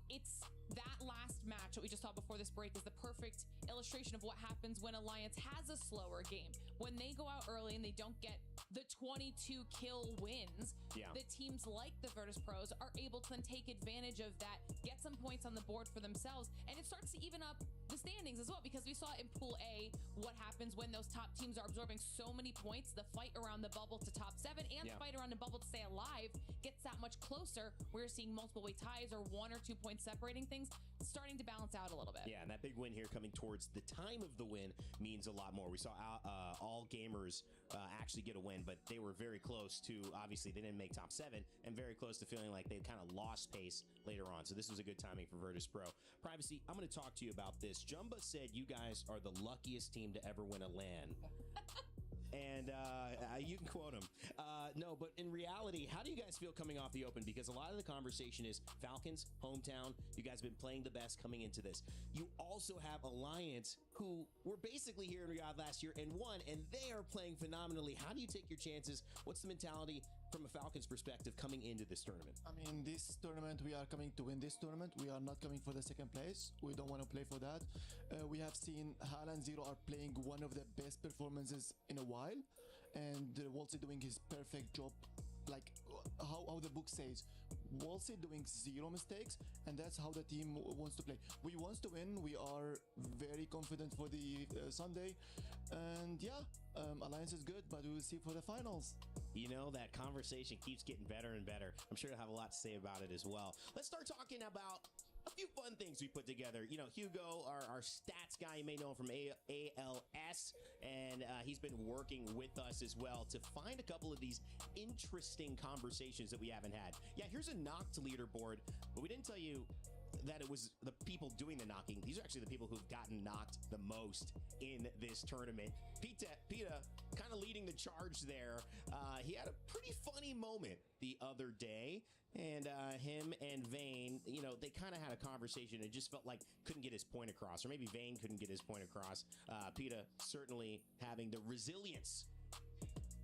It's that last match that we just saw before this break is the perfect illustration of what happens when Alliance has a slower game. When they go out early and they don't get the 22 kill wins, the teams like the Virtus Pros are able to then take advantage of that, get some points on the board for themselves, and it starts to even up the standings as well because we saw in Pool A what happens when those top teams are absorbing so many points. The fight around the bubble to top 7 and the fight around the bubble to stay alive gets that much closer. We're seeing multiple way ties or 1 or 2 points separating things, starting to balance out a little bit. Yeah, and that big win here coming towards the time of the win means a lot more. We saw all gamers actually get a win, but they were very close to, obviously, they didn't make top 7, and very close to feeling like they kind of lost pace later on. So this was a good timing for Virtus Pro. Privacy, I'm going to talk to you about this. Jumba said you guys are the luckiest team to ever win a LAN. and you can quote him. No, but in reality, how do you guys feel coming off the Open? Because a lot of the conversation is Falcons, hometown. You guys have been playing the best coming into this. You also have Alliance, who were basically here in Riyadh last year and won, and they are playing phenomenally. How do you take your chances? What's the mentality from a Falcons perspective coming into this tournament? I mean, this tournament, we are coming to win this tournament. We are not coming for the second place. We don't want to play for that. We have seen Hal and Zero are playing one of the best performances in a while, and Wolsey doing his perfect job, like how the book says. Wolsey doing zero mistakes, and that's how the team wants to play. We want to win. We are very confident for the Sunday, and yeah, Alliance is good, but we will see for the finals. You know, that conversation keeps getting better and better. I'm sure you'll have a lot to say about it as well. Let's start talking about a few fun things we put together. You know, Hugo, our stats guy, you may know him from ALS, and he's been working with us as well to find a couple of these interesting conversations that we haven't had. Yeah, here's a knocked leaderboard, but we didn't tell you that it was the people doing the knocking. These are actually the people who've gotten knocked the most in this tournament. Pita kind of leading the charge there. He had a pretty funny moment the other day, and him and Vayne, you know, they kind of had a conversation and just felt like couldn't get his point across, or maybe Vayne couldn't get his point across. Pita certainly having the resilience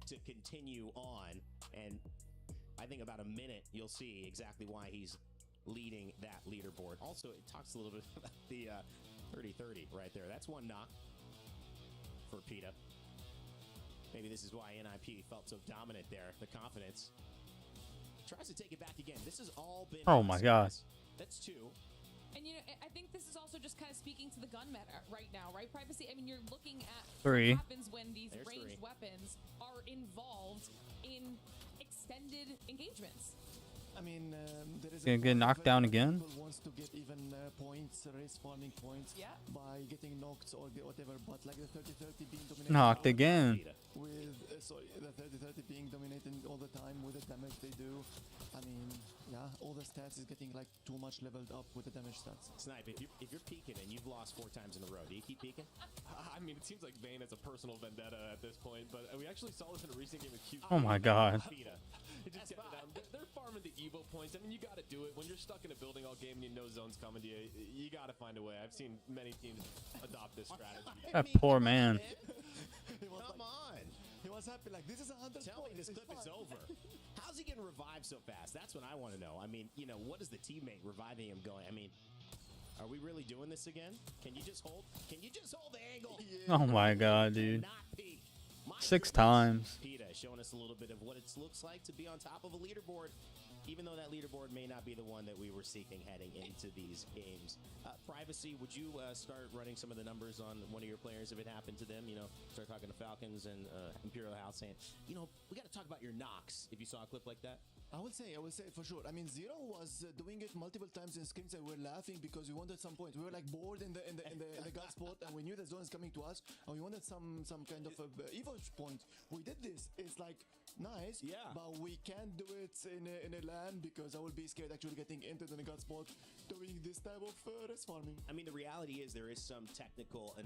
to continue on, and I think about a minute you'll see exactly why he's leading that leaderboard. Also, it talks a little bit about the 30-30 right there. That's one knock for Pita. Maybe this is why NIP felt so dominant there. The confidence. Tries to take it back again. This has all been... Oh my God. That's two. And you know, I think this is also just kind of speaking to the gun meta right now, right? Privacy. I mean, you're looking at Three. what happens when these There's ranged weapons are involved in extended engagements. I mean, there is Gonna get knocked down again. People wants to get even points, race farming points by getting knocked or whatever. But like the 30-30 being dominated. Knocked again. With sorry, the 30-30 being dominated all the time with the damage they do. I mean, yeah, all the stats is getting like too much leveled up with the damage stats. Snipe, if you're peeking and you've lost 4 times in a row, do you keep peeking? I mean, it seems like Vayne has a personal vendetta at this point, but we actually saw this in a recent game of Q. Oh my God. It just kept it down. They're farming the Evo points. I mean, you got to do it. When you're stuck in a building all game and you know zone's coming to you, you got to find a way. I've seen many teams adopt this strategy. That poor man. Come on. He was happy, like, this is 100 Tell me this clip is over. How's he getting revived so fast? That's what I want to know. I mean, you know, what is the teammate reviving him going? I mean, are we really doing this again? Can you just hold? Can you just hold the angle? Oh my God, dude. Not peek. 6 times. Pita showing us a little bit of what it looks like to be on top of a leaderboard, even though that leaderboard may not be the one that we were seeking heading into these games. Privacy, would you start running some of the numbers on one of your players if it happened to them? You know, start talking to Falcons and Imperial House saying, you know, we got to talk about your knocks if you saw a clip like that. I would say for sure. I mean, Zero was doing it multiple times in scrims, and we're laughing because we wanted some points. We were like bored in the gut spot, and we knew the zone is coming to us, and we wanted some kind of Evo point. We did this. It's like nice, but we can't do it in a LAN because I will be scared actually getting into the gut spot doing this type of race farming. I mean, the reality is there is some technical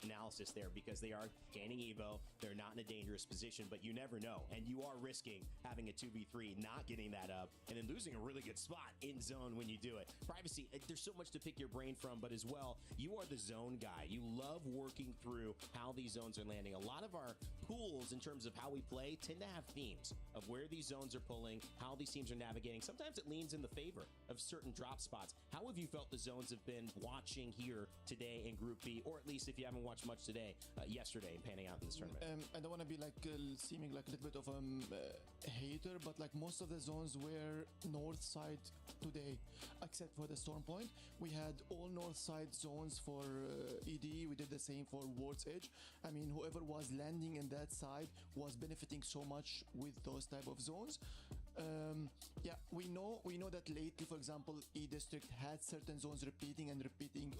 analysis there because they are gaining Evo. They're not in a dangerous position, but you never know, and you are risking having a 2v3, not getting that up, and then losing a really good spot in zone when you do it. Privacy, there's so much to pick your brain from, but as well, you are the zone guy. You love working through how these zones are landing. A lot of our pools in terms of how we play tend to have themes of where these zones are pulling, how these teams are navigating. Sometimes it leans in the favor of certain drop spots. How have you felt the zones have been watching here today in Group B, or at least if you haven't watched much today, yesterday, and panning out in this tournament? I don't want to be like seeming like a little bit of a hater, but like most of the zones were north side today, except for the Storm Point. We had all north side zones for ED. We did the same for World's Edge. I mean, whoever was landing in that side was benefiting so much with those type of zones. Yeah, we know that lately, for example, E District had certain zones repeating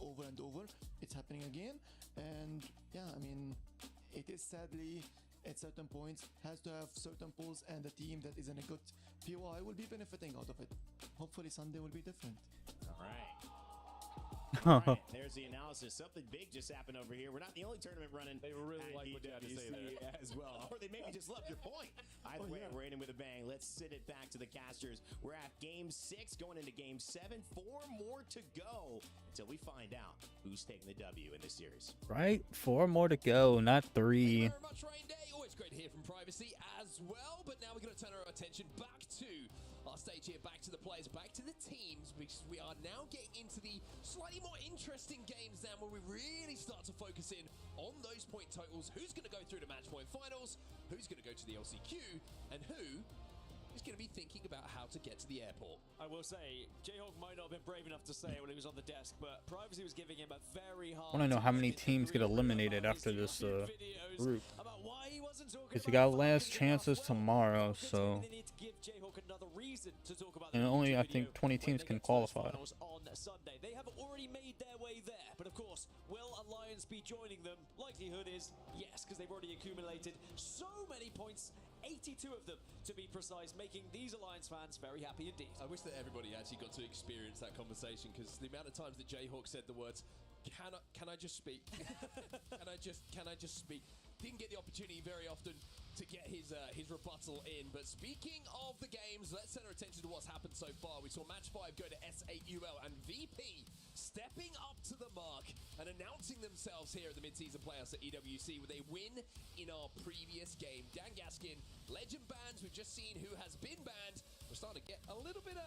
over and over. It's happening again, and yeah, I mean, it is sadly at certain points has to have certain pulls, and the team that is in a good POI will be benefiting out of it. Hopefully Sunday will be different. All right. Alright, there's the analysis. Something big just happened over here. We're not the only tournament running. They really at like what you had to say EWC there. as well. Or they maybe just loved your point. Either way, we're in with a bang. Let's send it back to the casters. We're at game 6, going into game 7. 4 more to go until we find out who's taking the W in this series. Right? 4 more to go, not 3. Thank you very much, Rain Day. Always great to hear from Privacy as well. But now we're going to turn our attention back to our stage here, back to the players, back to the teams, because we are now getting into the slightly more interesting games now, where we really start to focus in on those point totals. Who's going to go through the match point finals? Who's going to go to the LCQ? And who is going to be thinking about how to get to the airport? I will say, Jayhawk might not have been brave enough to say it when he was on the desk, but Privacy was giving him a very hard I want to know how many teams get eliminated after this group. Because you got last chances tomorrow, so. And only, I think, 20 teams can qualify. On Sunday. They have already made their way there, but of course, will Alliance be joining them? Likelihood is yes, because they've already accumulated so many points, 82 of them to be precise, making these Alliance fans very happy indeed. I wish that everybody actually got to experience that conversation, because the amount of times that Jayhawk said the words, can I just speak? can I just speak? Didn't get the opportunity very often to get his rebuttal in. But speaking of the games, let's set our attention to what's happened so far. We saw match 5 go to S8UL, and VP stepping up to the mark and announcing themselves here at the mid-season playoffs at EWC with a win in our previous game. Dan Gaskin, legend bans. We've just seen who has been banned. We're starting to get a little bit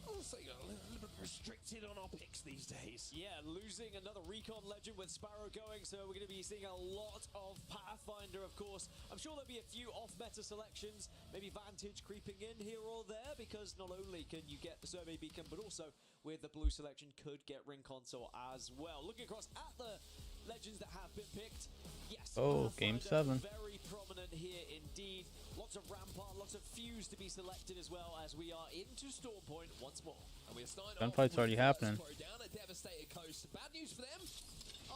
I'll say a little bit restricted on our picks these days. Yeah, losing another Recon legend with Sparrow going, so we're going to be seeing a lot of Pathfinder, of course. I'm sure there'll be a few off-meta selections, maybe Vantage creeping in here or there, because not only can you get the Survey Beacon, but also with the blue selection could get Ring Console as well. Looking across at the legends that have been picked, yes. Oh, game 7. Very prominent here indeed. Lots of Rampart, lots of Fuse to be selected as well, as we are into Storm Point once more. And we're starting Gunfight's already happening. Down at Devastated Coast. Bad news for them.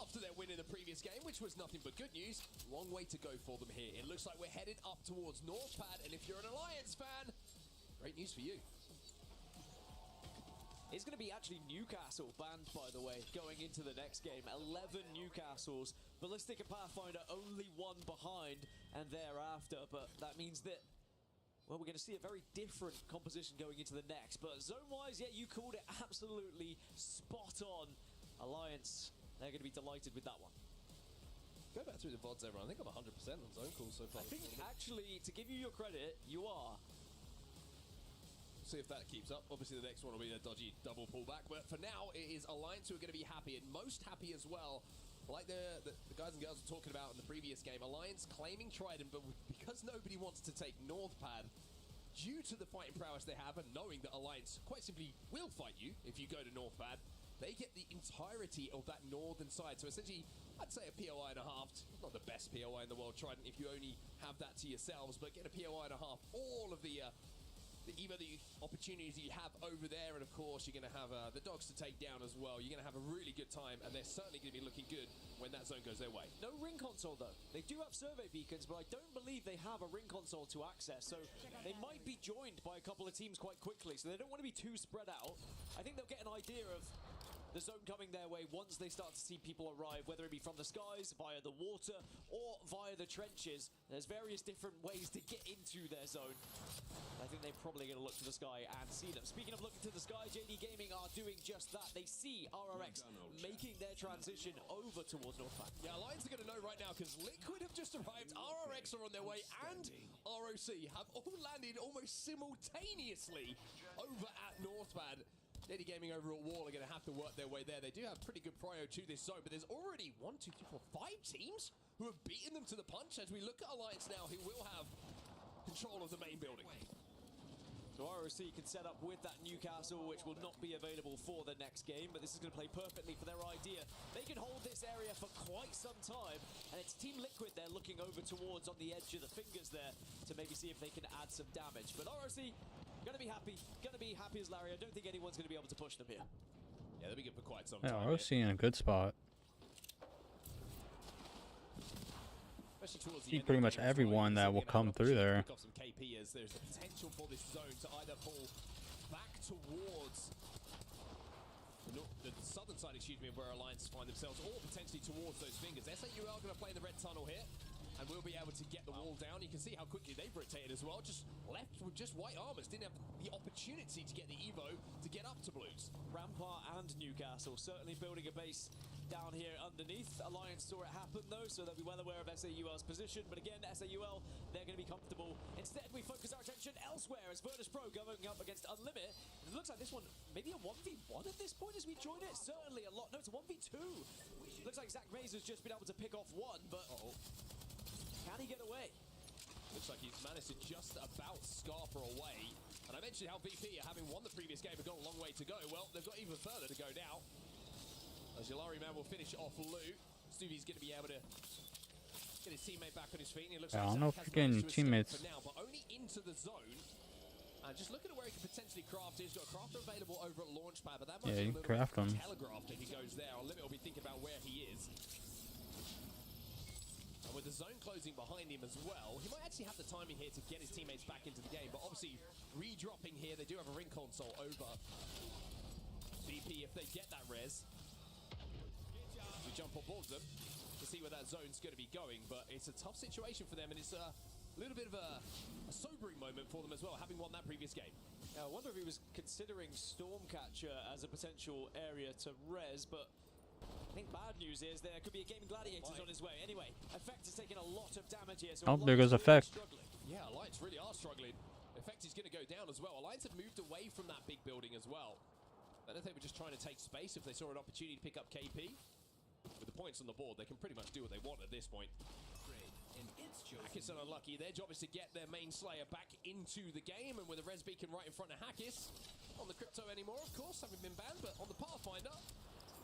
After their win in the previous game, which was nothing but good news, long way to go for them here. It looks like we're headed up towards Northpad, and if you're an Alliance fan, great news for you. It's going to be actually Newcastle banned, by the way, going into the next game. 11 Newcastles. Ballistic and Pathfinder only 1 behind, and thereafter. But that means that, well, we're going to see a very different composition going into the next. But zone-wise, yeah, you called it absolutely spot on. Alliance, they're going to be delighted with that one. Go back through the VODs, everyone. I think I'm 100% on zone calls so far. I think, actually, to give you your credit, you are. See if that keeps up. Obviously, the next one will be a dodgy double pullback. But for now, it is Alliance who are going to be happy, and most happy as well. Like the guys and girls were talking about in the previous game, Alliance claiming Trident, but because nobody wants to take Northpad, due to the fighting prowess they have, and knowing that Alliance quite simply will fight you if you go to Northpad, they get the entirety of that northern side. So essentially, I'd say a POI and a half. Not the best POI in the world, Trident, if you only have that to yourselves, but get a POI and a half. All of the opportunities you have over there, and of course you're going to have the dogs to take down as well. You're going to have a really good time, and they're certainly going to be looking good when that zone goes their way. No Ring Console though. They do have survey beacons, but I don't believe they have a Ring Console to access, so they might be joined by a couple of teams quite quickly, so they don't want to be too spread out. I think they'll get an idea of the zone coming their way once they start to see people arrive, whether it be from the skies, via the water, or via the trenches. There's various different ways to get into their zone. I think they're probably going to look to the sky and see them. Speaking of looking to the sky, JD Gaming are doing just that. They see RRX making their transition over towards Northpad. Yeah, Alliance are going to know right now, because Liquid have just arrived, RRX are on their way, and ROC have all landed almost simultaneously over at Northpad. JD Gaming over at Wall are going to have to work their way there. They do have pretty good prio to this zone, but there's already 1, 2, 3, 4, 5 teams who have beaten them to the punch, as we look at Alliance now, who will have control of the main building. So ROC can set up with that Newcastle, which will not be available for the next game, but this is going to play perfectly for their idea. They can hold this area for quite some time, and it's Team Liquid they're looking over towards on the edge of the fingers there to maybe see if they can add some damage. But ROC, going to be happy as Larry. I don't think anyone's going to be able to push them here. Yeah, they'll be good for quite some Yeah, time. ROC in a good spot. See pretty much everyone that will come through there. Pick off some KP, as there's the potential for this zone to either fall back towards the the southern side, excuse me, of where Alliance find themselves, or potentially towards those fingers. SAUL going to play in the red tunnel here, and we'll be able to get the wall down. You can see how quickly they've rotated as well. Just left with just white armors. Didn't have the opportunity to get the Evo to get up to blues. Rampart and Newcastle certainly building a base down here underneath. Alliance saw it happen though, so they'll be well aware of SAUL's position. But again, SAUL, they're going to be comfortable. Instead, we focus our attention elsewhere as Virtus Pro going up against Unlimit. It looks like this one maybe a 1v1 at this point as we join it. Certainly a lot. No, it's a 1v2. Looks like Zach Mays has just been able to pick off one, but can he get away? Looks like he's managed to just about scarf her away. And I mentioned how VP, having won the previous game, have got a long way to go. Well, they've got even further to go now. As Yalari Man will finish off Lou. Stuvie's going to be able to get his teammate back on his feet. And it looks Yeah, like I don't know if you're getting teammates. for now, but only into the zone. And just looking at where he could potentially craft. He's got a crafter available over at Launchpad, but that might Yeah, be a you can little craft him. telegraphed if he goes there. Limit will be thinking about where he is. And with the zone closing behind him as well, he might actually have the timing here to get his teammates back into the game. But obviously, redropping here, they do have a ring console over VP if they get that res. We jump on board them to see where that zone's going to be going, but it's a tough situation for them, and it's a little bit of a sobering moment for them as well, having won that previous game. I wonder if he was considering Stormcatcher as a potential area to res, but I think bad news is there could be a Gaming Gladiators on his way. Anyway, Effect is taking a lot of damage here. So Oh, there goes Effect. Yeah, Alliance really are struggling. Effect is going to go down as well. Alliance have moved away from that big building as well. I don't think they were just trying to take space if they saw an opportunity to pick up KP. With the points on the board, they can pretty much do what they want at this point. Hackis are unlucky. Their job is to get their main Slayer back into the game, and with a res beacon right in front of Hackis, on the Crypto anymore, of course, having been banned, but on the Pathfinder,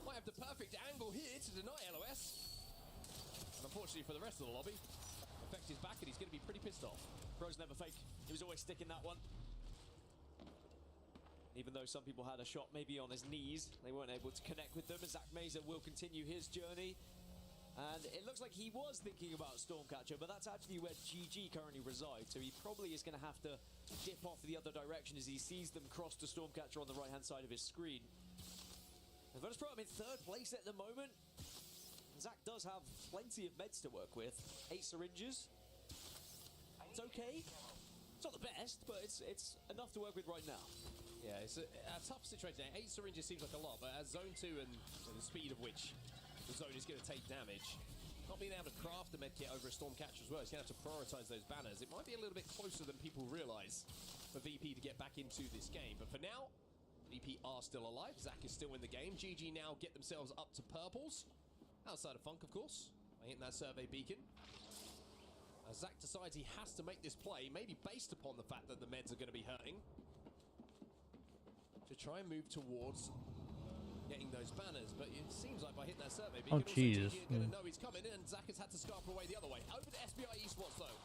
might have the perfect angle here to deny LOS. And unfortunately for the rest of the lobby, Effect is back and he's going to be pretty pissed off. Bro's never fake. He was always sticking that one. Even though some people had a shot maybe on his knees, they weren't able to connect with them. Zach Mazer will continue his journey. And it looks like he was thinking about Stormcatcher, but that's actually where GG currently resides. So he probably is going to have to dip off the other direction as he sees them cross to Stormcatcher on the right-hand side of his screen. And Virtus Pro, I'm in third place at the moment. Zach does have plenty of meds to work with. 8 syringes. It's okay. It's not the best, but it's enough to work with right now. Yeah, it's a tough situation. 8 syringes seems like a lot, but as Zone 2 and the speed of which the zone is going to take damage, not being able to craft the medkit over a Stormcatcher as well, he's going to have to prioritize those banners. It might be a little bit closer than people realize for VP to get back into this game. But for now, VP are still alive. Zach is still in the game. GG now get themselves up to purples. Outside of Funk, of course, by hitting that survey beacon. As Zach decides he has to make this play, maybe based upon the fact that the meds are going to be hurting, to try and move towards getting those banners, but it seems like by hitting that survey beacon, jeez. also going to know he's coming, and Zach has had to scarf away the other way. Over to SBI Esports though.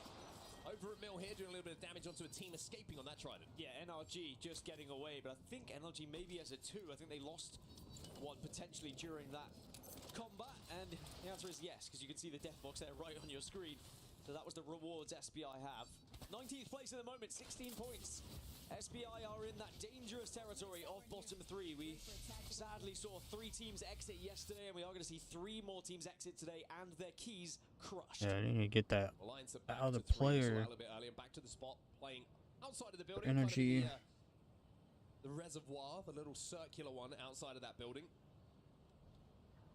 Over at Mill here, doing a little bit of damage onto a team escaping on that Trident. Yeah, NRG just getting away, but I think NRG maybe as a 2. I think they lost one potentially during that combat, and the answer is yes, because you can see the death box there right on your screen. So that was the rewards SBI have. 19th place at the moment, 16 points. SBI are in that dangerous territory of bottom 3. We sadly saw 3 teams exit yesterday, and we are going to see 3 more teams exit today, and their keys crushed. Yeah, I need to get that out of the player. A little bit earlier, back to the spot, playing outside of the building. Energy. The reservoir, the little circular one outside of that building.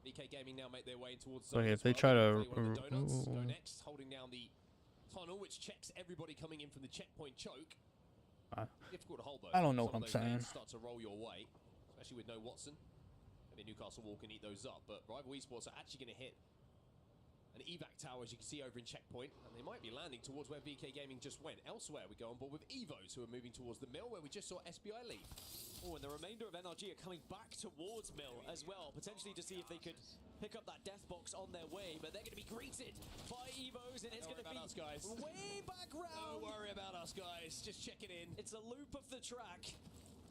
VK Gaming now make their way towards. Okay, if they try to go next, holding down the tunnel, which checks everybody coming in from the checkpoint choke. Difficult to hold though. I don't know Some what of I'm those saying. nades start to roll your way, especially with no Watson. Maybe Newcastle Wall can eat those up, but Rival Esports are actually going to hit an evac tower, as you can see over in checkpoint, and they might be landing towards where VK Gaming just went. Elsewhere, we go on board with Evos, who are moving towards the mill, where we just saw SBI leave. Oh, and the remainder of NRG are coming back towards Mill as well, potentially to see if they could pick up that death box on their way, but they're going to be greeted by Evos, and it's going to be us, guys. way back round. Don't worry about us, guys. Just checking in. It's a loop of the track.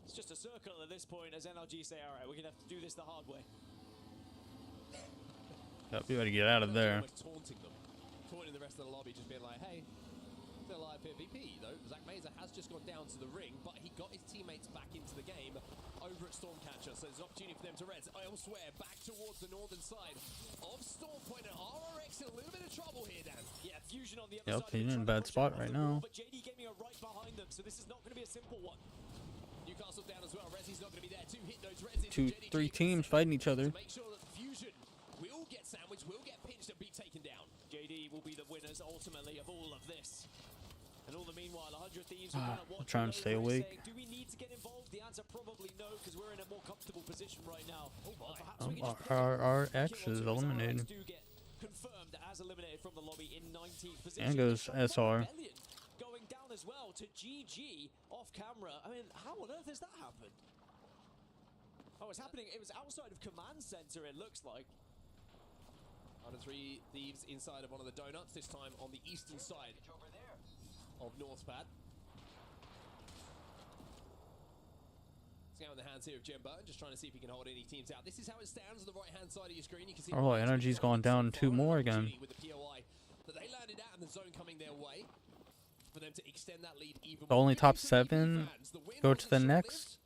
It's just a circle at this point as NRG say, all right, we're going to have to do this the hard way. Yep, you gotta get out of there. Taunting them. Taunting the rest of the lobby, just being like, hey, still alive here. VP, though. Zach Mazer has just gone down to the ring, but he got his teammates back into the game over at Stormcatcher. So There's an opportunity for them to res elsewhere, back towards the northern side of Storm Point, and RRX in a little bit of trouble here, Dan. Yeah, Fusion on the other Yep, side. he's in a bad spot right now. But JD Gaming are right behind them, so this is not going to be a simple one. Newcastle down as well. Resi's not going to be there. 2 hit nodes. Resi Two, three teams fighting each other. to make sure that Fusion will get sandwiched, will get pinched and be taken down. JD will be the winners ultimately of all of this. And all the meanwhile, 100 Thieves are kind of I'm trying to stay awake. saying, do we need to get involved? The answer probably no, because we're in a more comfortable position right now. Oh my. Our X is eliminated. Do get confirmed as eliminated from the lobby in 19th position. And goes SR. Going down as well to GG off camera. I mean, how on earth has that happened? Oh, it's happening. It was outside of command center, it looks like. Out of 3 Thieves inside of one of the donuts, this time on the eastern side of Northpad. It's now in the hands here of Jim Burton, just trying to see if he can hold any teams out. This is how it stands on the right-hand side of your screen. You can see Oh, energy's gone down 2 more again. with the POI that they landed out and the zone coming their way for them to extend that lead even The only top 7 go to the next.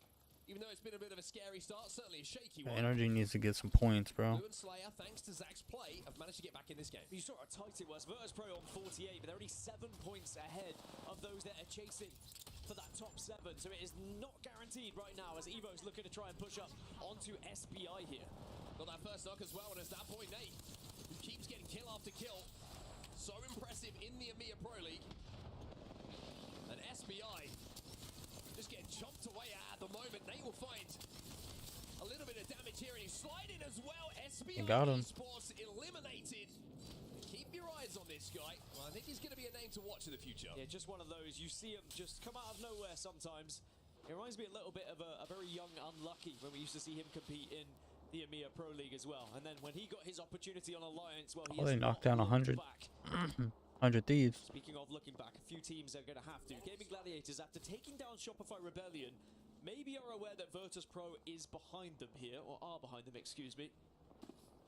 even though it's been a bit of a scary start, certainly a shaky one. Energy needs to get some points, bro. Blue and Slayer, thanks to Zach's play, have managed to get back in this game. You saw how tight it was. Virtus Pro on 48, but they're only 7 points ahead of those that are chasing for that top 7. So it is not guaranteed right now as Evo's looking to try and push up onto SBI here. Got that first knock as well, and it's that point Nate, who keeps getting kill after kill. So impressive in the EMEA Pro League. And SBI just getting chomped away at the moment. Nate will find a little bit of damage here, and he's sliding as well. SBI got him. Esports eliminated. Keep your eyes on this guy. Well, I think he's going to be a name to watch in the future. Yeah, just one of those. You see him just come out of nowhere sometimes. It reminds me a little bit of a very young Unlucky when we used to see him compete in the EMEA Pro League as well. And then when he got his opportunity on Alliance, well, he Oh, they has knocked not down 100. looked back. 100 Thieves. Speaking of looking back, a few teams are going to have to. Gaming Gladiators, after taking down Shopify Rebellion, maybe are aware that Virtus Pro is behind them here, or are behind them, excuse me.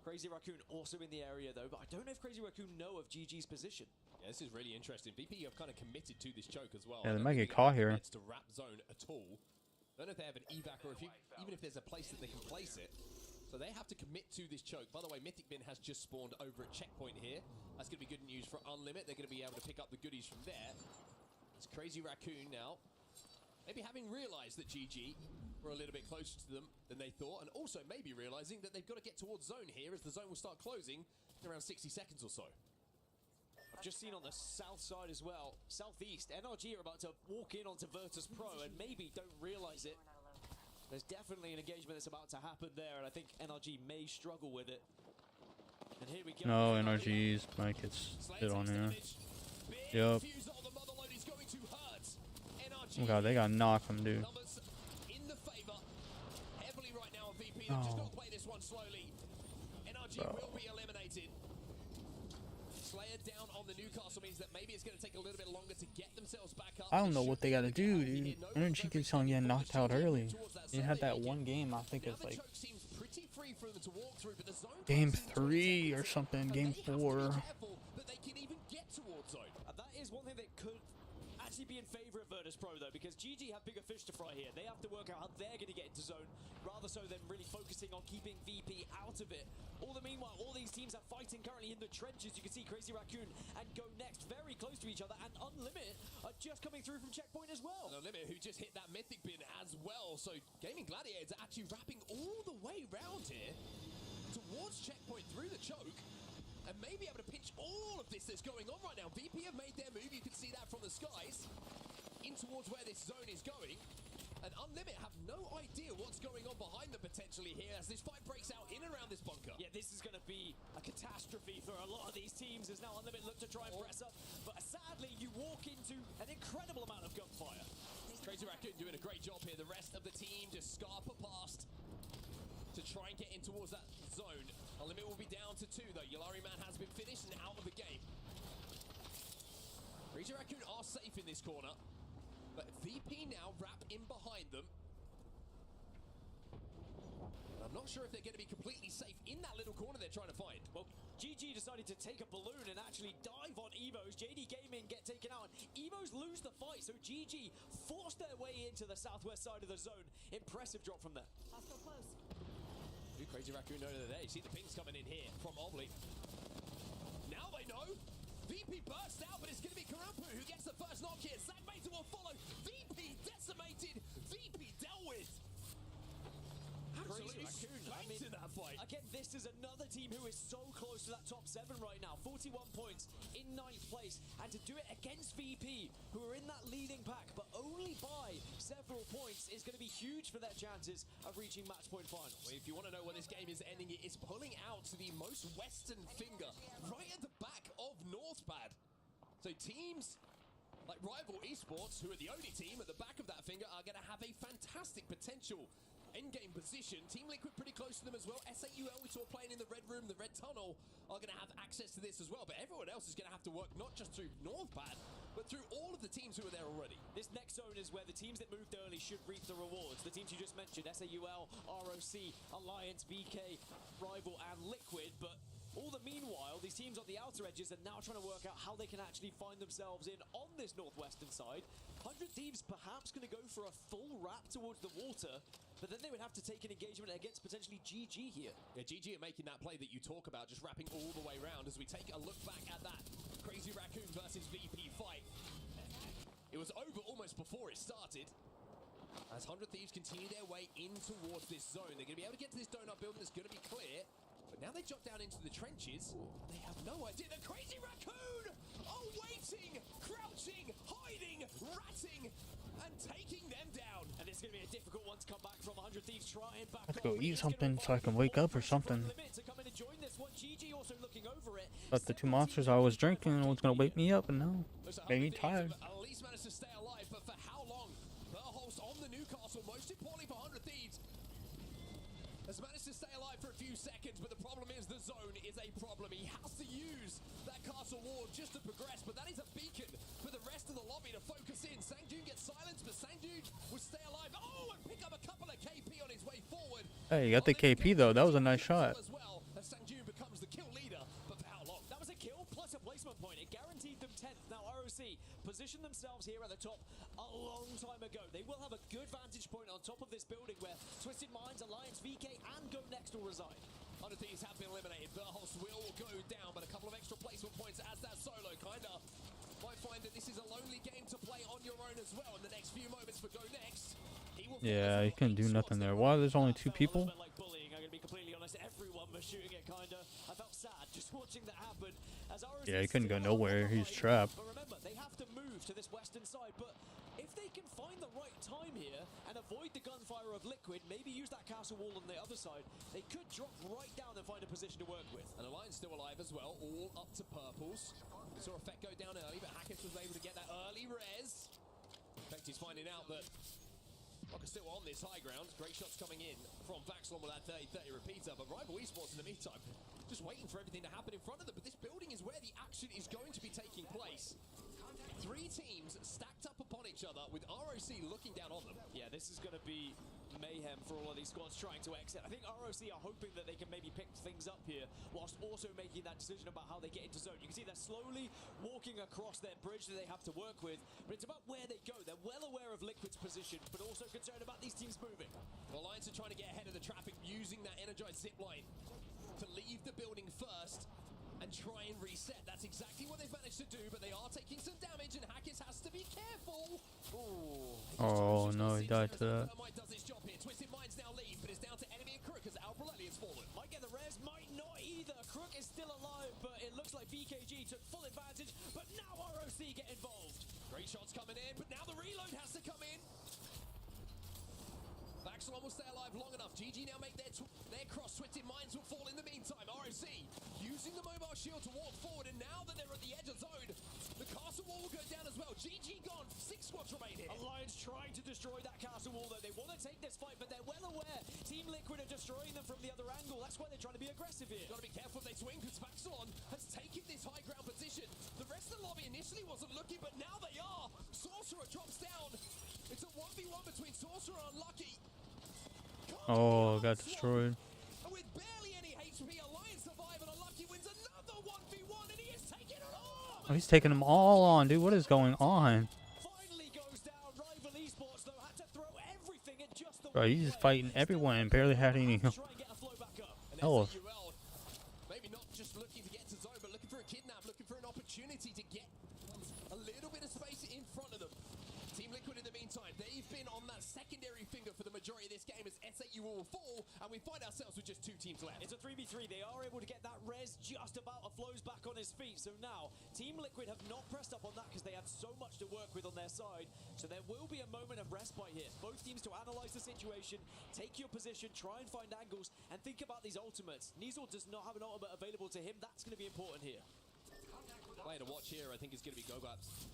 Crazy Raccoon also in the area though, but I don't know if Crazy Raccoon know of GG's position. Yeah, this is really interesting. VP have kind of committed to this choke as well. Yeah, they I don't might think get caught here. To wrap zone at all. I don't know if they have an evac or if even if there's a place that they can place it. So they have to commit to this choke. By the way, Mythic Bin has just spawned over at checkpoint here. That's going to be good news for Unlimit. They're going to be able to pick up the goodies from there. It's Crazy Raccoon now. Maybe having realized that GG were a little bit closer to them than they thought, and also maybe realizing that they've got to get towards zone here as the zone will start closing in around 60 seconds or so. I've just seen on the south side as well, southeast, NRG are about to walk in onto Virtus Pro and maybe don't realize it. There's definitely an engagement that's about to happen there, and I think NRG may struggle with it. And here we go. No, NRG's might get hit on here. Yep. Oh god, they got knocked from dude. In the favor, heavily right now on VP. Oh. Just got to play this one slowly. NRG will be eliminated. Slayer down on the Newcastle means that maybe it's going to take a little bit longer to get themselves back up. I don't know what they gotta do, dude. Energy keeps on getting knocked out early. They had that one game, I think it's like game 3 or something, game 4. That they can even get towards zone. That is one thing that could actually be in favor of Virtus Pro though, because GG have bigger fish to fry here. They have to work out how they're going to get into zone, rather so than really focusing on keeping VP out of it. All the meanwhile, all these teams are fighting currently in the trenches. You can see Crazy Raccoon and Go Next very close to each other, and Unlimit are just coming through from checkpoint as well. And Unlimit who just hit that Mythic Bin as well. So Gaming Gladiators are actually wrapping all the way round here towards checkpoint through the choke, and may be able to pinch all of this that's going on right now. VP have made their move, you can see that from the skies, in towards where this zone is going. And Unlimit have no idea what's going on behind them potentially here as this fight breaks out in and around this bunker. Yeah, this is going to be a catastrophe for a lot of these teams as now Unlimit look to try and press up. But sadly, you walk into an incredible amount of gunfire. Crazy Raccoon doing a great job here. The rest of the team just scarper past to try and get in towards that zone. Unlimit will be down to 2 though. Yulari Man has been finished and out of the game. Crazy Raccoon are safe in this corner, but VP now wrap in behind them. I'm not sure if they're going to be completely safe in that little corner they're trying to find. Well, GG decided to take a balloon and actually dive on Evos. JD Gaming get taken out. Evos lose the fight, so GG forced their way into the southwest side of the zone. Impressive drop from there. Hostile close. Do Crazy Raccoon know that they see the pings coming in here from Obli. Now they know. VP burst out, but it's going to be Karampu who gets the first knock here. Zagmater will follow. VP decimated. VP dealt with. Absolutely spanked in that fight. Again, this is another team who is so close to that top 7 right now. 41 points in 9th place. And to do it against VP, who are in that leading pack, but only by several points, is going to be huge for their chances of reaching match point finals. If you want to know where this game is ending, it is pulling out to the most western finger, right at the back of Northpad. So teams like Rival Esports, who are the only team at the back of that finger, are going to have a fantastic potential end-game position. Team Liquid pretty close to them as well. SAUL, we saw playing in the red room, the red tunnel, are going to have access to this as well. But everyone else is going to have to work not just through Northpad, but through all of the teams who are there already. This next zone is where the teams that moved early should reap the rewards. The teams you just mentioned, SAUL, ROC, Alliance, VK, Rival, and Liquid. But all the meanwhile, these teams on the outer edges are now trying to work out how they can actually find themselves in on this northwestern side. 100 Thieves perhaps going to go for a full wrap towards the water, but then they would have to take an engagement against potentially GG here. Yeah, GG are making that play that you talk about, just wrapping all the way around as we take a look back at that Crazy Raccoon versus VP fight. It was over almost before it started. As 100 Thieves continue their way in towards this zone, they're going to be able to get to this donut building that's going to be clear. But now they jump down into the trenches. They have no idea. The Crazy Raccoon are waiting, crouching, hiding, ratting, and taking them down. And it's going to be a difficult one to come back from. 100 Thieves trying back. I have to go eat something so I can wake up or something. But the 2 monsters I was drinking was going to wake me up, and now made me tired. At least managed to stay alive, but for how long? Burhost on the Newcastle, most importantly for 100 Thieves, has managed to stay alive for a few seconds, but the problem is the zone is a problem. He has to use that castle wall just to progress, but that is a beacon for the rest of the lobby to focus in. Sangjoon gets silenced, but Sangjoon will stay alive. Oh, and pick up a couple of KP on his way forward. Hey, you got the KP though. That was a nice shot. As well, as Sangjoon becomes the kill leader, but for how long? That was a kill plus a placement point. It guaranteed them 10th. Now ROC positioned themselves here at the top a long time ago. They will have a good vantage point on top of this building where Twisted Minds, Alliance, VK, and Go Next will reside. 100 Thieves have been eliminated. Burhost will go down, but a couple of extra placement points as that solo kinda might find that this is a lonely game to play on your own as well in the next few moments for Go Next. Yeah, you couldn't do nothing there. Why? There's only 2 people. Like bullying, I'm gonna be completely honest. Everyone was shooting it, kinda. I felt sad just watching that happen. As ROC Yeah, he couldn't go nowhere. He's trapped. But remember, they have to move to this western side. But if they can find the right time here and avoid the gunfire of Liquid, maybe use that castle wall on the other side, they could drop right down and find a position to work with. And Alliance still alive as well, all up to purples. We saw Effect go down early, but Hackett was able to get that early res. Effect is finding out that Rock's still on this high ground. Great shots coming in from Vaxlon with that 30-30 repeater, but Rival Esports in the meantime just waiting for everything to happen in front of them. But this building is where the action is going to be taking place. 3 teams stacked up upon each other with ROC looking down on them. Yeah, this is going to be mayhem for all of these squads trying to exit. I think ROC are hoping that they can maybe pick things up here whilst also making that decision about how they get into zone. You can see they're slowly walking across their bridge that they have to work with, but it's about where they go. They're well aware of Liquid's position, but also concerned about these teams moving. The Alliance are trying to get ahead of the traffic using that energized zipline to leave the building first and try and reset. That's exactly what they've managed to do, but they are taking some damage, and Hackett has to be careful. Oh no, he died to that. Thermite does his job here. Twisted Minds now leave, but it's down to enemy and Crook as Albrelli has fallen. Might get the res, might not either. Crook is still alive, but it looks like VKG took full advantage, but now ROC get involved. Great shots coming in, but now the reload has to come in. Vaxlon will stay alive long enough. GG now make their cross. Twisted Minds will fall in the meantime. ROC using the mobile shield to walk forward, and now that they're at the edge of zone, the castle wall will go down as well. GG gone. 6 squads remain here. Alliance trying to destroy that castle wall, though. They want to take this fight, but they're well aware Team Liquid are destroying them from the other angle. That's why they're trying to be aggressive here. Got to be careful if they swing, because Vaxlon has taken this high ground position. The rest of the lobby initially wasn't looking, but now they are. Sorcerer drops down. It's a 1v1 between Sorcerer and Unlucky. Oh, got destroyed. With barely any HP, Alliance survive, and Unlucky wins another 1v1, and he is taking it off! Oh, he's taking them all on, dude. What is going on? Finally goes down. Rival Esports, though, had to throw everything at just the Bro, he's just fighting everyone and barely had any. try and get a flow back And Oh. SAUL, maybe not just looking to get to zone, but looking for a kidnap, looking for an opportunity to get a little bit of space in front of them. Team Liquid in the meantime, they've been on that secondary finger for the majority of this game as SAU will fall, and we find ourselves with just 2 teams left. It's a 3v3. They are able to get that res just about. Flows back on his feet. So now, Team Liquid have not pressed up on that because they had so much to work with on their side. So there will be a moment of respite here. Both teams to analyze the situation, take your position, try and find angles, and think about these ultimates. Nizel does not have an ultimate available to him. That's going to be important here. Player to watch here, I think, is going to be Gogabs.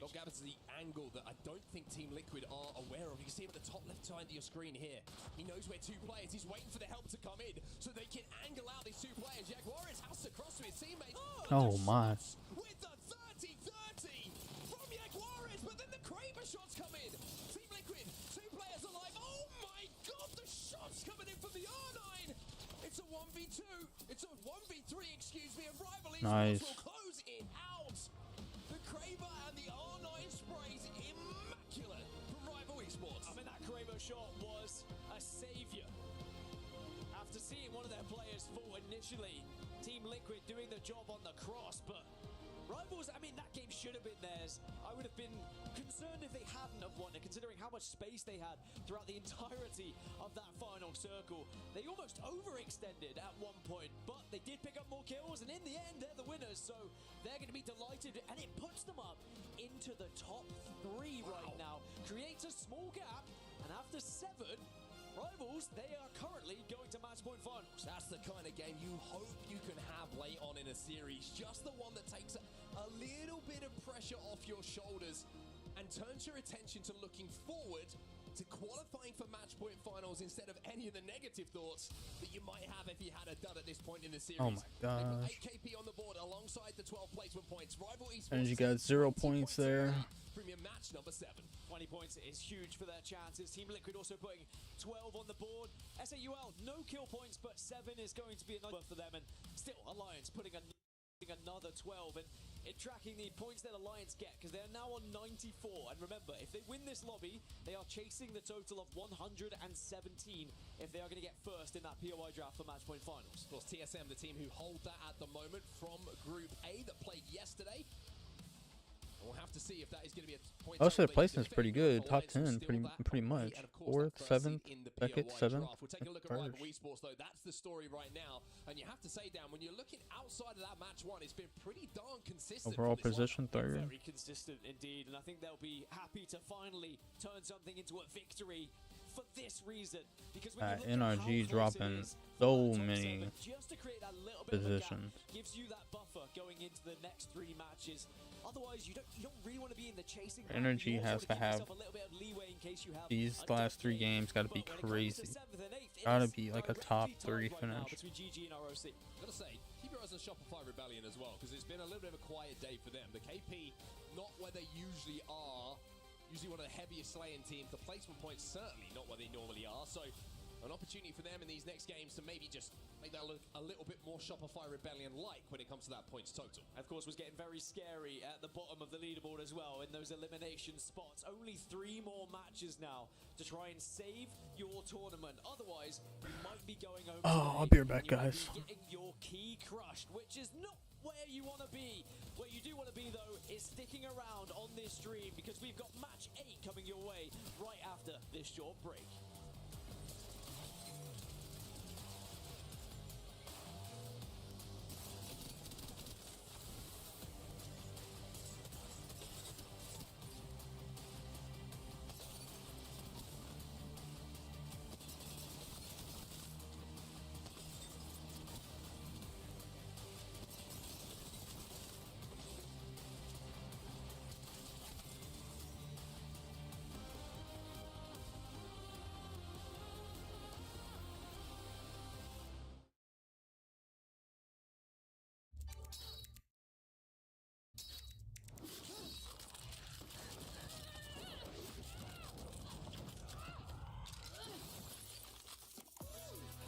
Gogabs is the angle that I don't think Team Liquid are aware of. You can see him at the top left side of your screen here. He knows where 2 players. He's waiting for the help to come in so they can angle out these 2 players. Jaguar is housed across to his teammates. Oh my. With the 30-30 from Jaguares, but then the Kraber shots come in. Team Liquid, 2 players alive. Oh my god, the shots coming in from the R9. It's a 1v2. It's a 1v3, excuse me. And Rival Nice. will close it out. The Kraber and the R9 sprays immaculate from Rival Esports. I mean, that Kraber shot was a savior. After seeing one of their players fall initially, Team Liquid doing the job on the cross, but Rivals, I mean, that game should have been theirs. I would have been concerned if they hadn't have won it, considering how much space they had throughout the entirety of that final circle. They almost overextended at one point, but they did pick up more kills, and in the end, they're the winners, so they're going to be delighted, and it puts them up into the top 3 right now. Creates a small gap, and after 7, Rivals, they are currently going to match point finals. That's the kind of game you hope you can have late on in a series. Just the one that takes a little bit of pressure off your shoulders and turns your attention to looking forward to qualifying for match point finals instead of any of the negative thoughts that you might have if you had a dud at this point in the series. Oh my gosh. They put 8 KP on the board alongside the 12 placement points. Rival Esports. And you got 0 points there. From your match number 7. 20 points is huge for their chances. Team Liquid also putting 12 on the board. SAUL, no kill points, but 7 is going to be a number for them. And still, Alliance putting another 12. And it tracking the points that Alliance get, because they're now on 94. And remember, if they win this lobby, they are chasing the total of 117 if they are going to get first in that POI draft for match point finals. Of course, TSM, the team who hold that at the moment from Group A that played yesterday. We'll have to see if that is going to be a point. Also, the placement's pretty good. Top 10, pretty much. 4th, 7th, 2nd, 7th. We'll take a look at Rival Esports, though. That's the story right now. And you have to say, Dan, when you're looking outside of that match 1, it's been pretty darn consistent. Overall position, 3rd. Very consistent indeed. And I think they'll be happy to finally turn something into a victory for this reason. Because when you look at NRG how dropping close it is, so top many 7, just to create that little bit positions. of a gap, gives you that buffer going into the next 3 matches. Otherwise, you don't really want to be in the chasing. Energy has to have these last 3 games. Got to be crazy. Got to be like a top 3 finish. Between GG and ROC. Gotta say, keep your eyes on Shopify Rebellion as well, because it's been a little bit of a quiet day for them. The KP, not where they usually are. Usually one of the heaviest slaying teams. The placement points certainly not where they normally are. So an opportunity for them in these next games to maybe just make that look a little bit more Shopify Rebellion-like when it comes to that points total. Of course, was getting very scary at the bottom of the leaderboard as well in those elimination spots. Only 3 more matches now to try and save your tournament. Otherwise, you might be going over. Oh, I'll be right back, guys. Getting your key crushed, which is not where you want to be. Where you do want to be, though, is sticking around on this stream, because we've got match 8 coming your way right after this short break.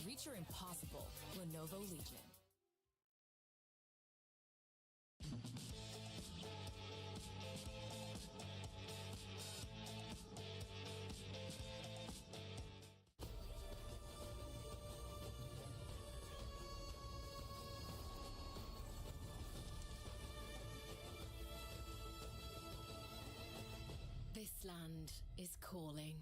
Reach your impossible. Lenovo Legion. Wasteland is calling.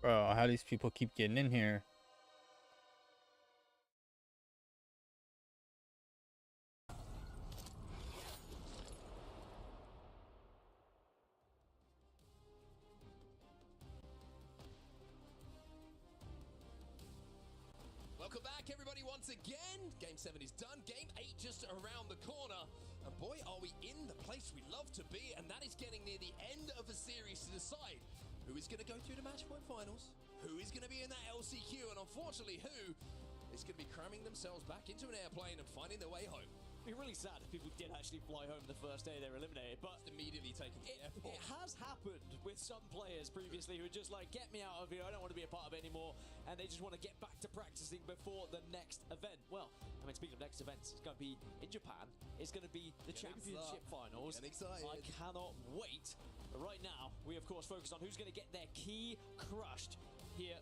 Bro, how these people keep getting in here? Welcome back, everybody, once again. Game 7 is done. Game 8 just around the corner. And boy, are we in the place we love to be, and that is getting near the end of a series to decide who is going to go through the match point finals, who is going to be in that LCQ, and unfortunately, who is going to be cramming themselves back into an airplane and finding their way home. It'd be really sad if people did actually fly home the first day they were eliminated, but immediately taken to the airport. It has happened with some players previously who are just like, get me out of here, I don't want to be a part of it anymore, and they just want to get back to practicing before the next event. Well, I mean, speaking of next events, it's going to be in Japan. It's going to be the championship finals. Getting excited. I cannot wait. But right now, we of course focus on who's going to get their key crushed here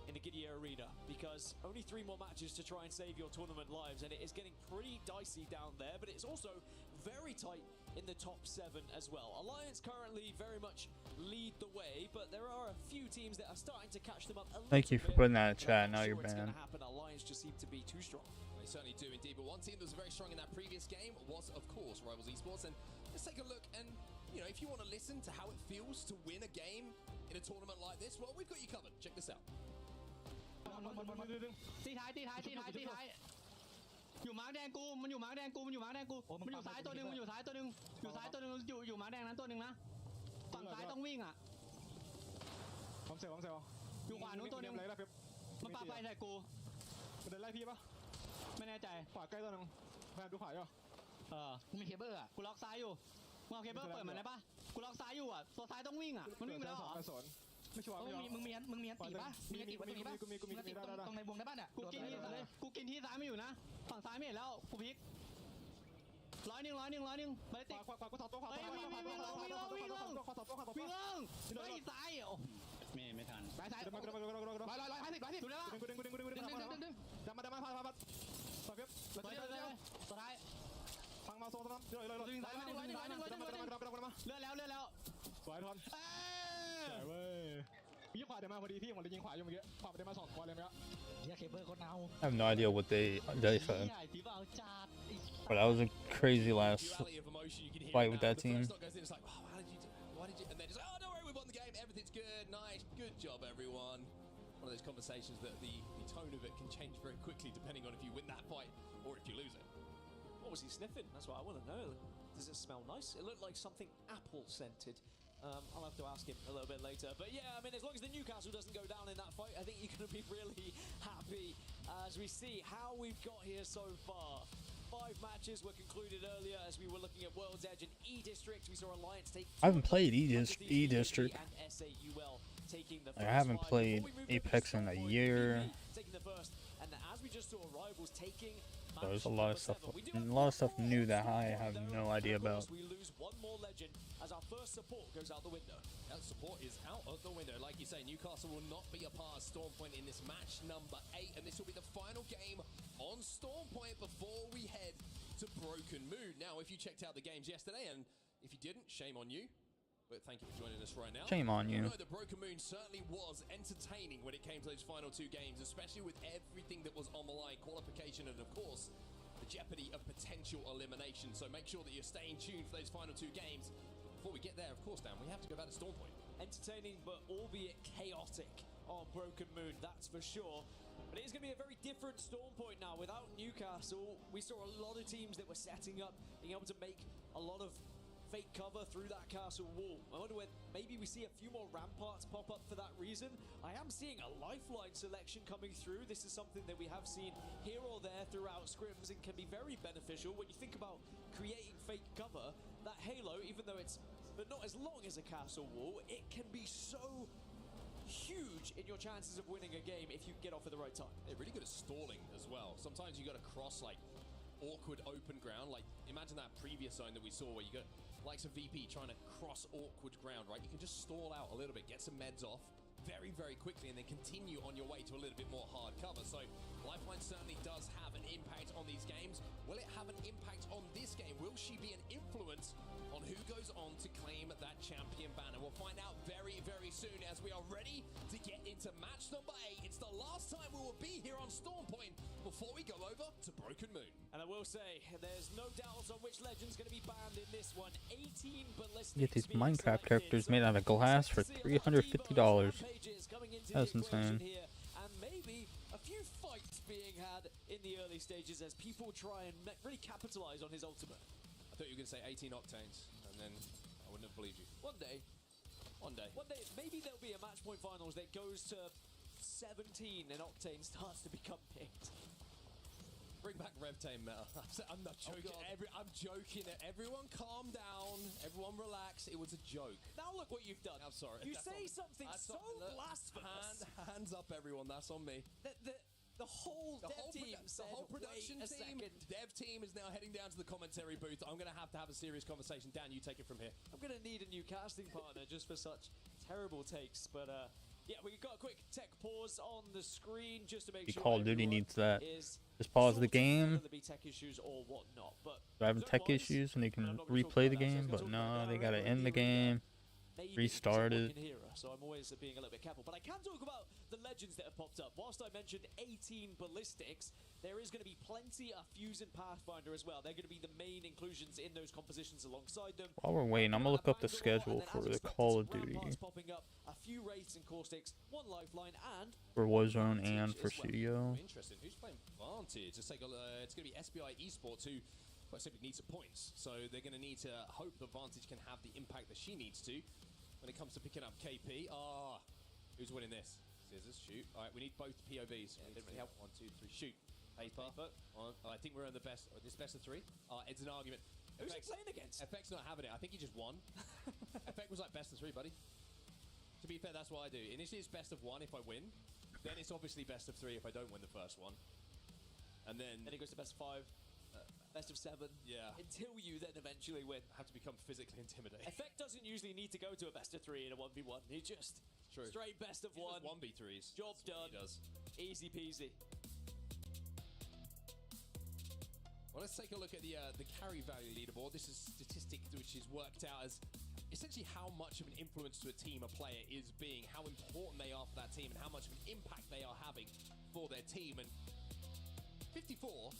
in the Gideon Arena, because only 3 more matches to try and save your tournament lives, and it is getting pretty dicey down there, but it's also very tight in the top 7 as well. Alliance currently very much lead the way, but there are a few teams that are starting to catch them up a little Thank you for bit. putting that in chat. Now you're It's banned. gonna happen. Alliance just seem to be too strong. They certainly do indeed, but one team that was very strong in that previous game was, of course, Rivals Esports. And let's take a look, and you know, if you want to listen to how it feels to win a game in a tournament like this, well, we've got you covered. Check this out. ตีท้ายอยู่ม้าแดงกูมันอยู่ม้าแดงกูมันอยู่ซ้ายตัวหนึ่งอยู่ม้าแดงนั้นตัวหนึ่งนะฝั่งซ้ายต้องวิ่งอ่ะผมเซลอยู่ขวานู้นตัวหนึ่งมันปาไฟใส่กูมันเดินไล่พี่ปะไม่แน่ใจขวาใกล้ตัวหนึ่งแฟนดูขวาอยู่กูมีเคเบิลอ่ะกูล็อกซ้ายอยู่มึงเอาเคเบิลเปิดมันได้ปะกูล็อกซ้ายอยู่อ่ะตัวซ้ายต้องวิ่งอ่ะมันวิ่งไปแล้วเหรอไม่ชัวร์มึงมีอันตีปะมีอันตีไว้ตรงนี้ปะมีอันตีตรงในวงได้ปะเนี่ยกูกินที่ซ้ายไม่อยู่นะฝั่งซ้ายไม่เห็นแล้วกูพลิก100ไปติขวากูถอดตัวขวาวิ่งลงเฮ้ยซ้ายโอ้ไม่ทันซ้าย150ดูได้ปะดึงดันมาสุดท้ายฟังมาโซ่ตรงนั้นเลื่อนแล้วสวยทอนเว้ยพี่ขวาเดินมาพอดีพี่ผมเลยยิงขวาอยู่เมื่อกี้ขวาเดินมา2 ตัวเลยเมื่อกี้เฮียเคเบิลเขาเอา I have no idea what they said. But that was a crazy last fight with that team. Why did you? And they're just like, oh, don't worry, we won the game. Everything's good. Nice. Good job, everyone. One of those conversations that the tone of it can change very quickly depending on if you win that fight or if you lose it. What was he sniffing? That's what I want to know. Does it smell nice? It looked like something apple scented. I'll have to ask him a little bit later. But yeah, I mean, as long as the Newcastle doesn't go down in that fight, I think you're going to be really happy as we see how we've got here so far. 5 matches were concluded earlier as we were looking at World's Edge and E-District. We saw Alliance take I haven't played E-District. and SAUL taking the I haven't played Apex in a year. Taking the first, and as we just saw Rivals taking So there's a lot of stuff new that I have no idea about. we lose 1 more legend as our first support goes out the window. That support is out of the window. Like you say, Newcastle will not be a part of Storm Point in this match number 8, and this will be the final game on Storm Point before we head to Broken Moon. Now, if you checked out the games yesterday, and if you didn't, shame on you. But thank you for joining us right now. Shame on you. know that Broken Moon certainly was entertaining when it came to those final 2 games, especially with everything that was on the line, qualification, and of course, the jeopardy of potential elimination. So make sure that you're staying tuned for those final 2 games. Before we get there, of course, Dan, we have to go back to Storm Point. Entertaining, but albeit chaotic on Broken Moon, that's for sure. But it is going to be a very different Storm Point now. Without Newcastle, we saw a lot of teams that were setting up, being able to make a lot of fake cover through that castle wall. I wonder when maybe we see a few more ramparts pop up for that reason. I am seeing a lifeline selection coming through. This is something that we have seen here or there throughout scrims and can be very beneficial when you think about creating fake cover. That halo, even though it's but not as long as a castle wall, it can be so huge in your chances of winning a game if you get off at the right time. They're really good at stalling as well. Sometimes you got to cross like awkward open ground. Like imagine that previous zone that we saw where you got likes of VP trying to cross awkward ground, right? You can just stall out a little bit, get some meds off very, very quickly, and then continue on your way to a little bit more hard cover. So Lifeline certainly does have an impact on these games. Will it have an impact on this game? Will she be an influence on who goes on to claim that champion banner? We'll find out very, very soon as we are ready to get into match number 8. It's the last time we will be here on Storm Point before we go over to Broken Moon. And I will say, there's no doubt on which legend's going to be banned in this one. 18 ballistics. You get these Minecraft characters made out of glass for $350. That's insane. And maybe a few fights being had in the early stages as people try and really capitalize on his ultimate. I thought you were going to say 18 octanes, and then I wouldn't have believed you. One day, maybe there'll be a match point finals that goes to 17 and octane starts to become picked. Bring back RevTame meta. I'm not joking. I'm joking. Everyone calm down. Everyone relax. It was a joke. Now look what you've done. I'm sorry. You say something so blasphemous. Hands up, everyone. That's on me. The whole dev team said, the whole production team, dev team is now heading down to the commentary booth. I'm going to have a serious conversation. Dan, you take it from here. I'm going to need a new casting partner just for such terrible takes. But yeah, we got a quick tech pause on the screen just to make sure Call of Duty needs that. Just pause the game. Tech issues or whatnot, but They're having tech issues and they can replay the game, but no, they gotta end the game, restart it. So I'm always being a little bit careful. But I can talk about the legends that have popped up. Whilst I mentioned 18 ballistics, there is going to be plenty of Fuse and Pathfinder as well. They're going to be the main inclusions in those compositions alongside them. While we're waiting, I'm gonna look up the schedule for the Call of Duty. Popping up, a few wraiths and caustics, one lifeline, and for Warzone and for Studio. Interesting. Who's playing Vantage? Let's take a look. It's going to be SBI Esports who simply need some points. So they're going to need to hope that Vantage can have the impact that she needs to when it comes to picking up KP. Who's winning this? Scissors, shoot. All right, we need both POVs. Yeah, didn't really help. 1, 2, 3, shoot. Paper. I think we're on the best. This best of 3. It's an argument. Who's he playing against? Effect's not having it. I think he just won. Effect was like best of 3, buddy. To be fair, that's what I do. Initially, it's best of 1 if I win. Then it's obviously best of 3 if I don't win the first one. And then it goes to best of 5. Best of 7. Yeah. Until you then eventually win. I have to become physically intimidated. Effect doesn't usually need to go to a best of 3 in a 1v1. He just straight best of 1. 1v3s. Job done. He does. Easy peasy. Well, let's take a look at the carry value leaderboard. This is statistic which is worked out as essentially how much of an influence to a team a player is being, how important they are for that team, and how much of an impact they are having for their team. And 54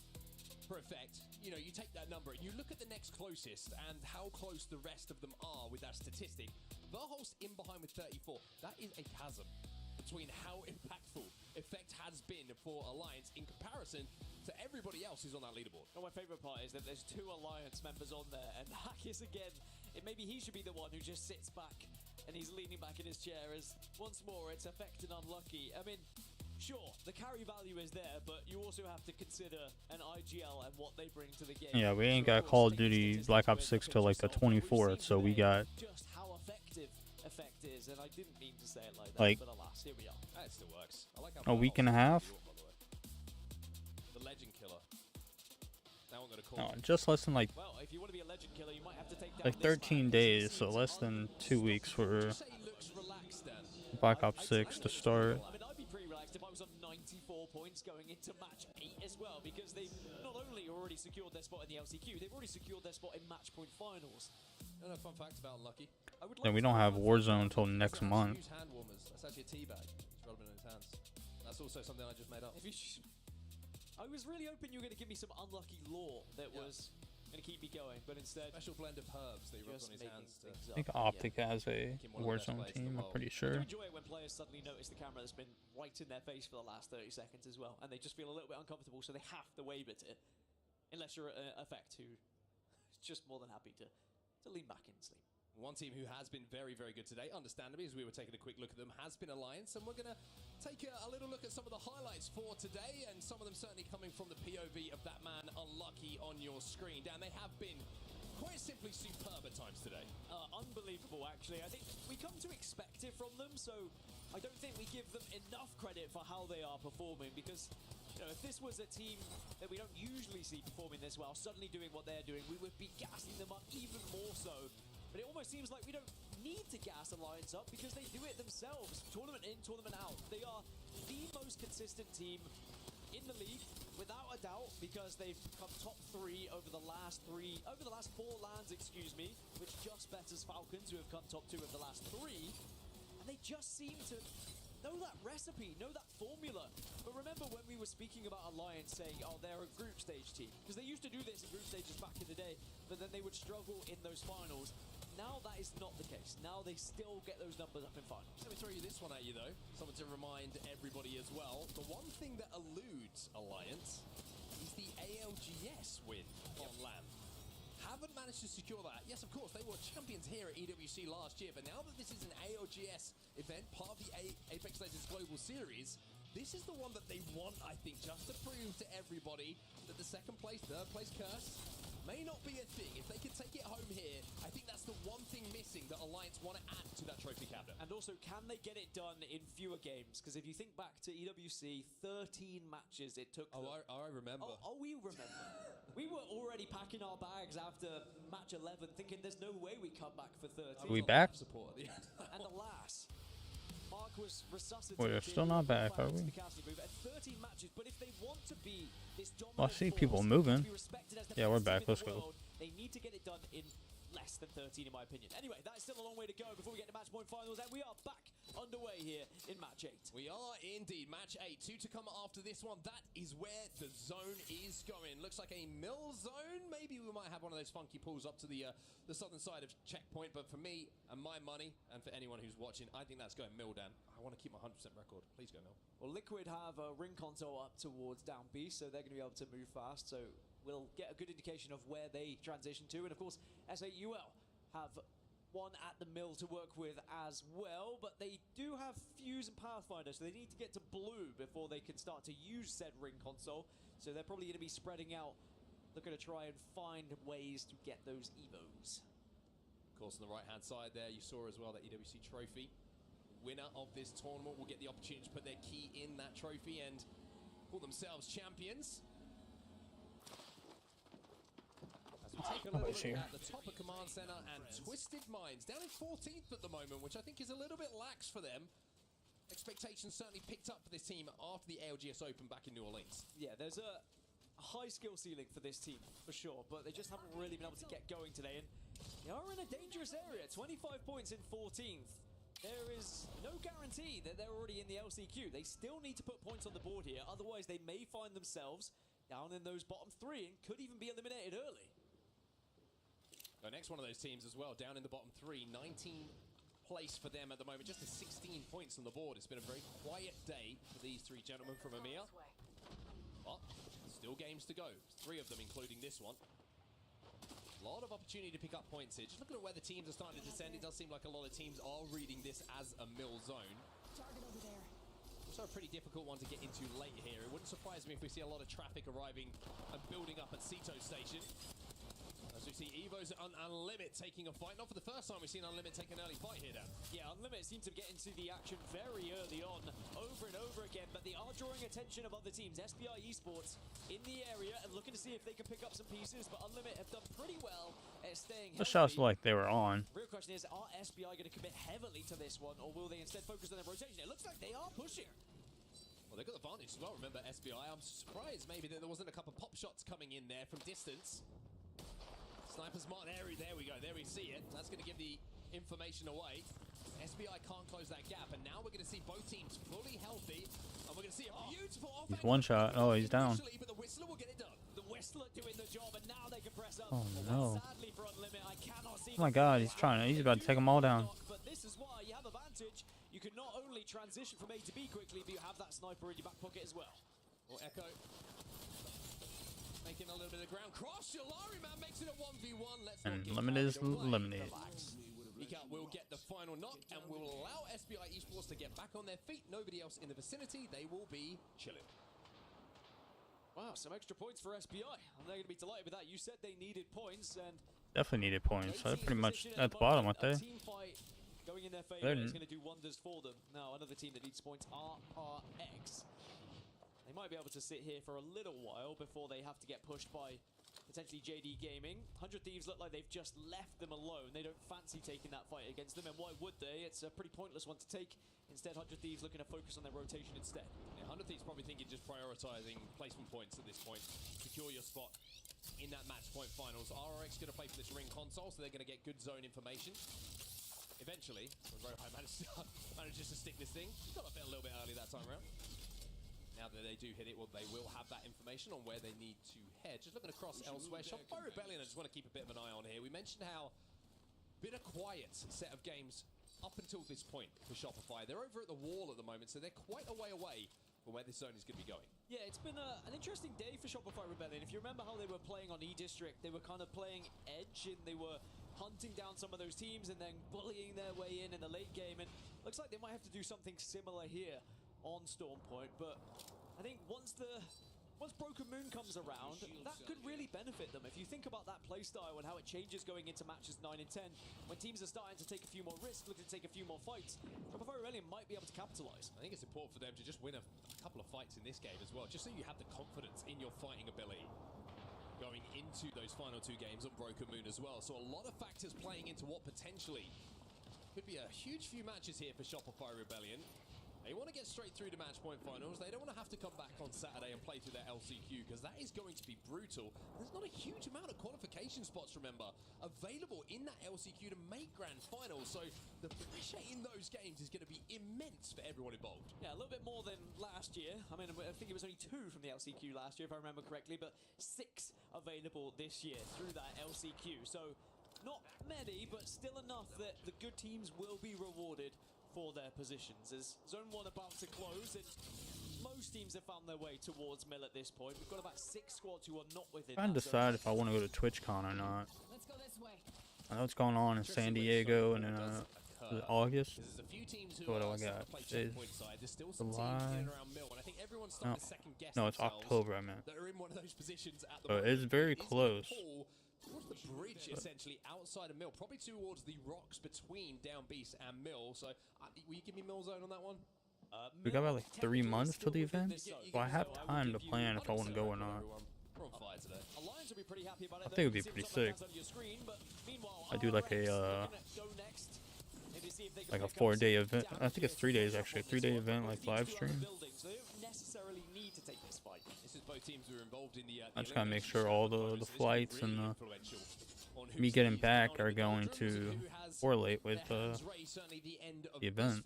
for Effect, you know, you take that number and you look at the next closest and how close the rest of them are with that statistic. Verholst in behind with 34. That is a chasm between how impactful Effect has been for Alliance in comparison to everybody else who's on that leaderboard. And my favourite part is that there's 2 Alliance members on there, and Hackis again, maybe he should be the one who just sits back and he's leaning back in his chair as once more it's Effect and Unlucky. I mean, sure, the carry value is there, but you also have to consider an IGL and what they bring to the game. Yeah, we ain't got Call of Duty Black Ops 6 till like the 24th, so we got just how effective Effect is, and I didn't mean to say it like that, but alas, here we are. It still works. I like how a week and a half. The Legend Killer. Now I'm gonna call No, just less than like well, if you want to be a Legend Killer, you might have to take down like 13 days, so less than 2 weeks for Black Ops 6 to start. I mean, I'd be pretty relaxed if I was on 94 points going into match 8 as well, because they've not only already secured their spot in the LCQ, they've already secured their spot in match point finals. Another fun fact about Unlucky. And we don't have Warzone until next month. Use hand warmers. That's actually a tea bag. It's rubbing in his hands. That's also something I just made up. I was really hoping you were going to give me some Unlucky lore that was going to keep me going, but instead special blend of herbs that he rubs on his hands. I think Optic has a Warzone team, I'm pretty sure. I enjoy it when players suddenly notice the camera that's been right in their face for the last 30 seconds as well, and they just feel a little bit uncomfortable, so they have to wave at it. Unless you're Effect, who is just more than happy to to lean back in, Sleep. One team who has been very, very good today, understandably, as we were taking a quick look at them, has been Alliance, and we're going to take a little look at some of the highlights for today, and some of them certainly coming from the POV of that man Unlucky on your screen. Dan, they have been quite simply superb at times today. Unbelievable, actually. I think we come to expect it from them, so I don't think we give them enough credit for how they are performing, because if this was a team that we don't usually see performing this well, suddenly doing what they're doing, we would be gassing them up even more so. But it almost seems like we don't need to gas Alliance up because they do it themselves. Tournament in, tournament out. They are the most consistent team in the league, without a doubt, because they've come top 3 over the last 4 lands, which just betters Falcons, who have come top 2 of the last 3. And they just seem to know that recipe, know that formula. But remember when we were speaking about Alliance saying, oh, they're a group stage team, because they used to do this in group stages back in the day, but then they would struggle in those finals. Now that is not the case. Now they still get those numbers up in finals. Let me throw you this one at you, though. Something to remind everybody as well. The one thing that eludes Alliance is the ALGS win on LAN. Haven't managed to secure that. Yes, of course, they were champions here at EWC last year, but now that this is an ALGS event, part of the Apex Legends Global Series, this is the one that they want, I think, just to prove to everybody that the second place, third place curse may not be a thing. If they can take it home here, I think that's the one thing missing that Alliance want to add to that trophy cabinet. And also, can they get it done in fewer games? Because if you think back to EWC, 13 matches it took them. I remember. Oh, we remember. We were already packing our bags after match 11, thinking there's no way we come back for 13. Are we back? And alas, Mark was resuscitated. We're still not back, are we? At 13 matches, but if they want to be this dominant Well, I see force, people to moving. be respected as the Yeah, we're best team back. in the Let's go. world, they need to get it done in less than 13, in my opinion. Anyway, that's still a long way to go before we get to match point finals, and we are back underway here in match 8. We are indeed. Match 8. 2 to come after this one. That is where the zone is going. Looks like a mill zone. Maybe we might have one of those funky pulls up to the southern side of checkpoint, but for me and my money, and for anyone who's watching, I think that's going mill, Dan. I want to keep my 100% record. Please go mill. Well, Liquid have a ring console up towards down B, so they're going to be able to move fast, so we'll get a good indication of where they transition to. And of course, S8UL have one at the mill to work with as well, but they do have Fuse and Pathfinder, so they need to get to blue before they can start to use said ring console. So they're probably going to be spreading out, looking to try and find ways to get those Evos. Of course, on the right-hand side there, you saw as well that EWC trophy. Winner of this tournament will get the opportunity to put their key in that trophy and call themselves champions. As we take a look at the top of Command Center and Twisted Minds, down in 14th at the moment, which I think is a little bit lax for them. Expectations certainly picked up for this team after the ALGS Open back in New Orleans. Yeah, there's a high skill ceiling for this team, for sure, but they just haven't really been able to get going today, and they are in a dangerous area. 25 points in 14th. There is no guarantee that they're already in the LCQ. They still need to put points on the board here, otherwise they may find themselves down in those bottom 3 and could even be eliminated early. The next one of those teams as well, down in the bottom 3, 19th place for them at the moment, just 16 points on the board. It's been a very quiet day for these 3 gentlemen from EMEA. But still games to go, 3 of them including this one. A lot of opportunity to pick up points here. Just looking at where the teams are starting to descend, it does seem like a lot of teams are reading this as a mill zone. Target over there. Also a pretty difficult one to get into late here. It wouldn't surprise me if we see a lot of traffic arriving and building up at Sito Station. As we see Evos and Unlimit taking a fight. Not for the first time we've seen Unlimit take an early fight here, Dan. Yeah, Unlimit seem to get into the action very early on, over and over again, but they are drawing attention of other teams. SBI Esports in the area and looking to see if they can pick up some pieces, but Unlimit have done pretty well at staying The shots like they were on. Real question is, are SBI going to commit heavily to this one, or will they instead focus on their rotation? It looks like they are pushing. Well, they've got the advantage as well. Remember, SBI, I'm surprised maybe that there wasn't a couple of pop shots coming in there from distance. Sniper's Martin area, there we go, there we see it. That's going to give the information away. SBI can't close that gap, and now we're going to see both teams fully healthy, and we're going to see a beautiful offense. He's one shot. Oh, he's down. But the Whistler will get it done. The Whistler doing the job, and now they can press up. Oh no! Sadly for Unlimit, I cannot see. Oh my God, he's trying to. He's about to take them all down. But this is why you have advantage. You can not only transition from A to B quickly, but you have that sniper in your back pocket as well. Well, Echo Making a little bit of ground. Cross. Yolari, man, makes it a 1v1. Let's And not get Limit is carried away. eliminated. Ecout will get the final knock and will allow SBI Esports to get back on their feet. Nobody else in the vicinity. They will be chilling. Wow, some extra points for SBI. And they're going to be delighted with that. You said they needed points, and Definitely needed points. They're pretty much at the bottom, aren't they? team fight going in their favor is going to do wonders for them. Now, another team that needs points, RRX. They might be able to sit here for a little while before they have to get pushed by potentially JD Gaming. 100 Thieves look like they've just left them alone. They don't fancy taking that fight against them, and why would they? It's a pretty pointless one to take. Instead, 100 Thieves looking to focus on their rotation instead. Yeah, 100 Thieves probably thinking just prioritizing placement points at this point. Secure your spot in that match point finals. RRX going to play for this ring console, so they're going to get good zone information. Eventually, when Rohai manages to stick this thing, got a little bit early that time around. Now that they do hit it, well, they will have that information on where they need to head. Just looking across elsewhere, Shopify Rebellion, I just want to keep a bit of an eye on here. We mentioned how bit of quiet set of games up until this point for Shopify. They're over at the wall at the moment, so they're quite a way away from where this zone is going to be going. Yeah, it's been an interesting day for Shopify Rebellion. If you remember how they were playing on E-District, they were kind of playing edge, and they were hunting down some of those teams and then bullying their way in the late game. And looks like they might have to do something similar here on Storm Point, but I think once Broken Moon comes around, that could really benefit them. If you think about that playstyle and how it changes going into matches 9 and 10, when teams are starting to take a few more risks, looking to take a few more fights, Shopify Rebellion might be able to capitalize. I think it's important for them to just win a couple of fights in this game as well, just so you have the confidence in your fighting ability going into those final two games on Broken Moon as well. So a lot of factors playing into what potentially could be a huge few matches here for Shopify Rebellion. They want to get straight through to match point finals. They don't want to have to come back on Saturday and play through their LCQ, because that is going to be brutal. There's not a huge amount of qualification spots, remember, available in that LCQ to make grand finals. So the pressure in those games is going to be immense for everyone involved. Yeah, a little bit more than last year. I mean, I think it was only 2 from the LCQ last year, if I remember correctly, but 6 available this year through that LCQ. So not many, but still enough that the good teams will be rewarded for their positions. As Zone 1 about to close, and most teams have found their way towards Mill at this point. We've got about 6 squads who are not within. Trying to decide if I want to go to TwitchCon or not. Let's go this way. I know it's going on in San Diego and in August. There's a few teams who What do are I got? play It's checkpoint side. There's still some teams in July. and around Mill, and I think everyone's starting to second guess No, it's themselves October, I meant. that are in one of those positions at the So moment. it's very Is close. Paul towards the bridge, essentially, outside of Mill, probably towards the rocks between Down Beast and Mill. So, will you give me Mill Zone on that one? We got about like 3 months till the event, so I have time to plan if I want to go or not. We're on fire today. Alliance will be pretty happy about it. I think it'd be pretty sick. I do like a like a 4-day event. I think it's 3 days actually. A 3-day event, like live stream. So they don't necessarily need to take this fight. This is both teams who are involved in the I just gotta make sure all the flights and me getting back are going to correlate with the event.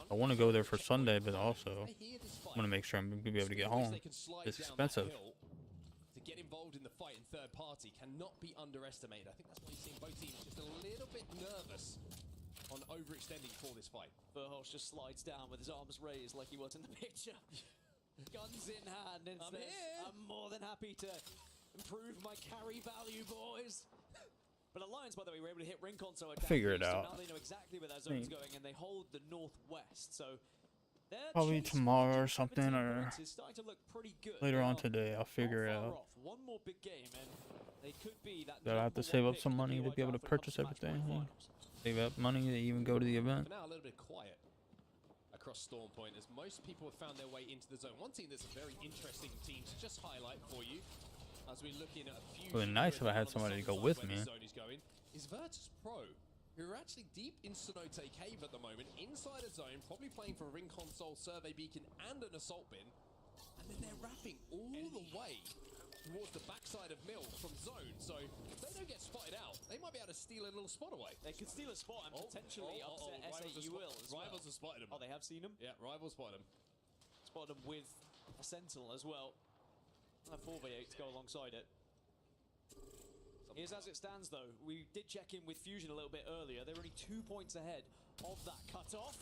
I want to go there for Sunday, but also I want to make sure I'm gonna be able to get home. It's expensive. To get involved in the fight in third party cannot be underestimated. I think that's why you've seen both teams just a little bit nervous on overextending for this fight. Verhosh just slides down with his arms raised like he was in the picture. Guns in hand, and says, I'm more than happy to improve my carry value, boys. But Alliance, by the way, were able to hit ring console. Figure it out. So now they know exactly where their zone's going, and they hold the northwest. So Probably tomorrow or something, or it's starting to look pretty good. later on today. I'll figure it out. One more big game, and they could be that. But I have to save up some money to be able to purchase everything. Save up money to even go to the event. For now, a little bit quiet across Storm Point, as most people have found their way into the zone. One team that's a very interesting team to just highlight for you, as we're looking at a few. It would be nice if I had somebody to go with me. Is Virtus Pro, who are actually deep in Sonote Cave at the moment, inside a zone, probably playing for a ring console, survey beacon, and an assault bin, and then they're wrapping all the way towards the backside of Mill from zone. So if they don't get spotted out, they might be able to steal a little spot away. They could steal a spot and potentially upset SAE will. Rivals have spotted him. Oh, they have seen him? Yeah, Rivals spotted him. Spotted him with a Sentinel as well. And a 4v8 to go alongside it. Here's as it stands, though. We did check in with Fusion a little bit earlier. They're only 2 points ahead of that cutoff.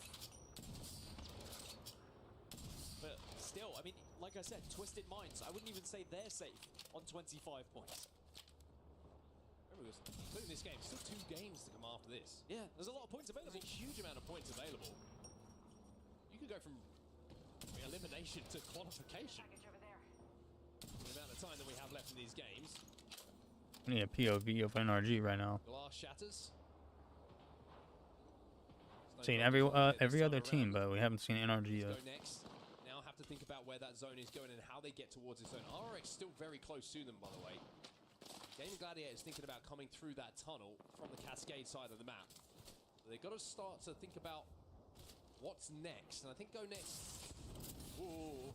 But still, I mean, like I said, Twisted Minds, I wouldn't even say they're safe on 25 points. Remember, including this game, still 2 games to come after this. Yeah, there's a lot of points available. There's a huge amount of points available. You could go from elimination to qualification. The amount of time that we have left in these games. We need a POV of NRG right now. Glass shatters. Seen every other team, but we haven't seen NRG yet. Go next. Now have to think about where that zone is going and how they get towards this zone. RX still very close to them, by the way. Gaming Gladiator is thinking about coming through that tunnel from the Cascade side of the map. They've got to start to think about what's next, and I think go next. Ooh.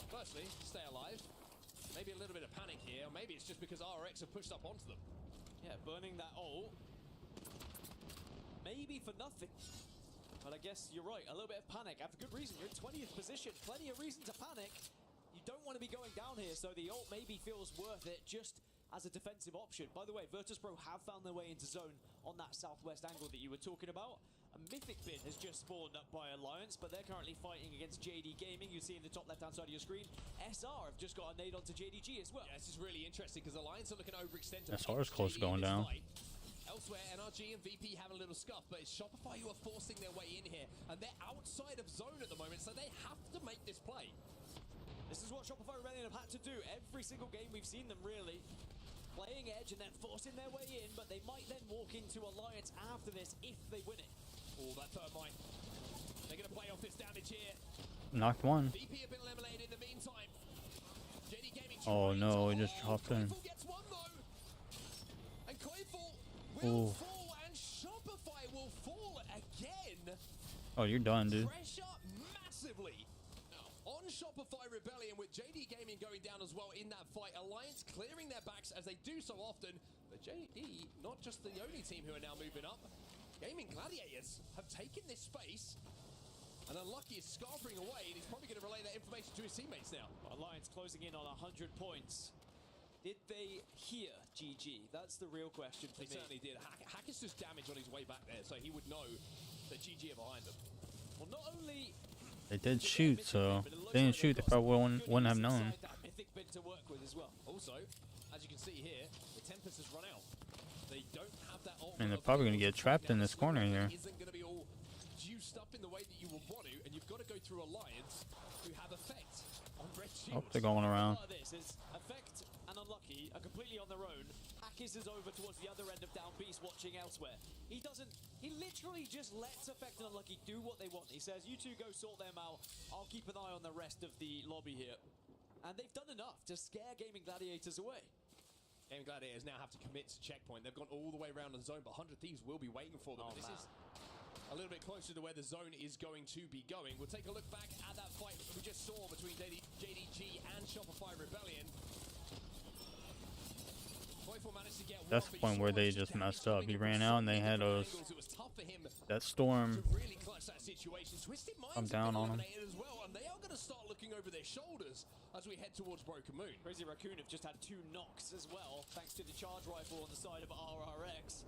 Firstly, stay alive. Maybe a little bit of panic here, or maybe it's just because RX have pushed up onto them. Yeah, burning that ult. Maybe for nothing. But I guess you're right, a little bit of panic. And for good reason, you're in 20th position. Plenty of reason to panic. You don't want to be going down here, so the ult maybe feels worth it just as a defensive option. By the way, Virtus.pro have found their way into zone on that southwest angle that you were talking about. A Mythic Bin has just spawned up by Alliance, but they're currently fighting against JD Gaming. You see in the top left-hand side of your screen, SR have just got a nade onto JDG as well. Yeah, this is really interesting because Alliance are looking to overextend. SR is close to going down. Elsewhere, NRG and VP have a little scuff, but it's Shopify who are forcing their way in here, and they're outside of zone at the moment, so they have to make this play. This is what Shopify Rebellion have had to do every single game we've seen them, really. Playing edge and then forcing their way in, but they might then walk into Alliance after this if they win it. Oh, that third mine. They're going to play off this damage here. Knocked one. VP have been eliminated in the meantime. JD Gaming. Oh no, he just hopped in. Gets one though. And Koiful will fall, and Shopify will fall again. Oh, you're done, dude. Pressure massively on Shopify Rebellion, with JD Gaming going down as well in that fight. Alliance clearing their backs as they do so often. But JD, not just the only team who are now moving up. Gaming Gladiators have taken this space, and Unlucky is scarpering away, and he's probably going to relay that information to his teammates now. Alliance closing in on 100 points. Did they hear GG? That's the real question for me. They certainly did. Hackers just damage on his way back there, so he would know that GG are behind them. Well, not only They did shoot, so if they didn't shoot, they probably wouldn't have known. that Mythic Bin to work with as well. Also, as you can see here, the Tempest has run out. They don't have that ult. And they're probably going to get trapped in this corner here. Isn't going to be all juiced up in the way that you would want to, and you've got to go through Alliance who have effect on Red Shield. Oh, they're going around. This is Effect and Unlucky are completely on their own. Hackis is over towards the other end of Down Beast, watching elsewhere. He literally just lets Effect and Unlucky do what they want. He says, you two go sort them out. I'll keep an eye on the rest of the lobby here. And they've done enough to scare Gaming Gladiators away. Gaming Gladiators now have to commit to checkpoint. They've gone all the way around the zone, but 100 Thieves will be waiting for them. This is a little bit closer to where the zone is going to be going. We'll take a look back at that fight we just saw between JDG and Shopify Rebellion. That's the point where they just messed up. He ran out and they had that storm come down on him. As well, and they are going to start looking over their shoulders as we head towards Broken Moon. Crazy Raccoon have just had 2 knocks as well, thanks to the charge rifle on the side of RRX.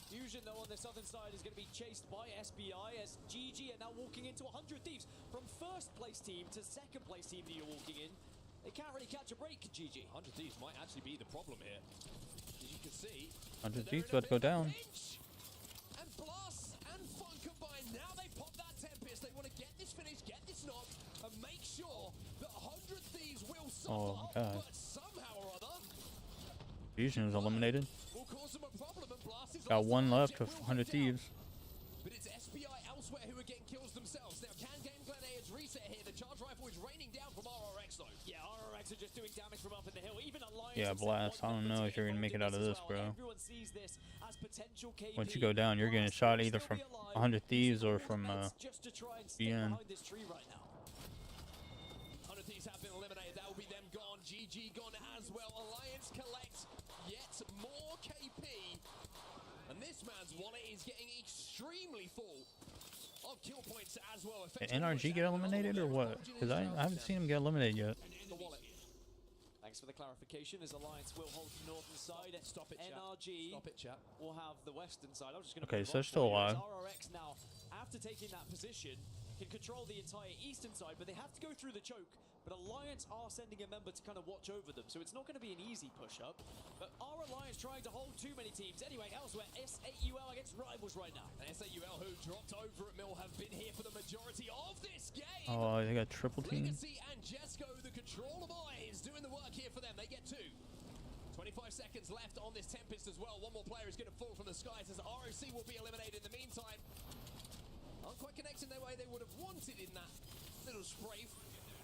Fusion, though, on the southern side is going to be chased by SBI as GG are now walking into 100 Thieves. From first place team to second place team that you're walking in, they can't really catch a break, GG. 100 Thieves might actually be the problem here. As you can see, 100 Thieves about to go down. And Blast and Fun combined. Now they pop that Tempest. They want to get this finish, get this knock, and make sure that 100 Thieves will suffer up, but somehow or other, Fusion is eliminated. will cause them a problem, and Blast is Got one left of 100 Thieves. But it's SBI elsewhere who are getting kills themselves. Now, can Game Gladiators reset here? The charge rifle is raining down from RRX, though. Yeah, RRX are just doing damage from up in the hill. Even Alliance. Yeah, Blast. I don't know if you're going to make it out of this, bro. Everyone sees this as potential KP. Once you go down, you're getting shot either from 100 Thieves or from just to try and stay BN. behind this tree right now. 100 Thieves have been eliminated. That will be them gone. GG gone as well. Alliance collects yet more KP. And this man's wallet is getting extremely full of kill points as well. Did NRG get eliminated or what? Because I haven't seen him get eliminated yet. Thanks for the clarification, as Alliance will hold the northern side. Stop it, NRG Stop it, chat. will have the western side. I'm just going to Okay, so they're still alive. RRX now, after taking that position, can control the entire eastern side, but they have to go through the choke. But Alliance are sending a member to kind of watch over them, so it's not going to be an easy push-up. But are Alliance trying to hold too many teams? Anyway, elsewhere, S8UL against Rivals right now. And S8UL, who dropped over at Mill, have been here for the majority of this game. Oh, they got triple team. Legacy and Jesco, the controller boys, doing the work here for them. They get 2. 25 seconds left on this Tempest as well. One more player is going to fall from the skies as ROC will be eliminated in the meantime. Aren't quite connecting their way they would have wanted in that little strafe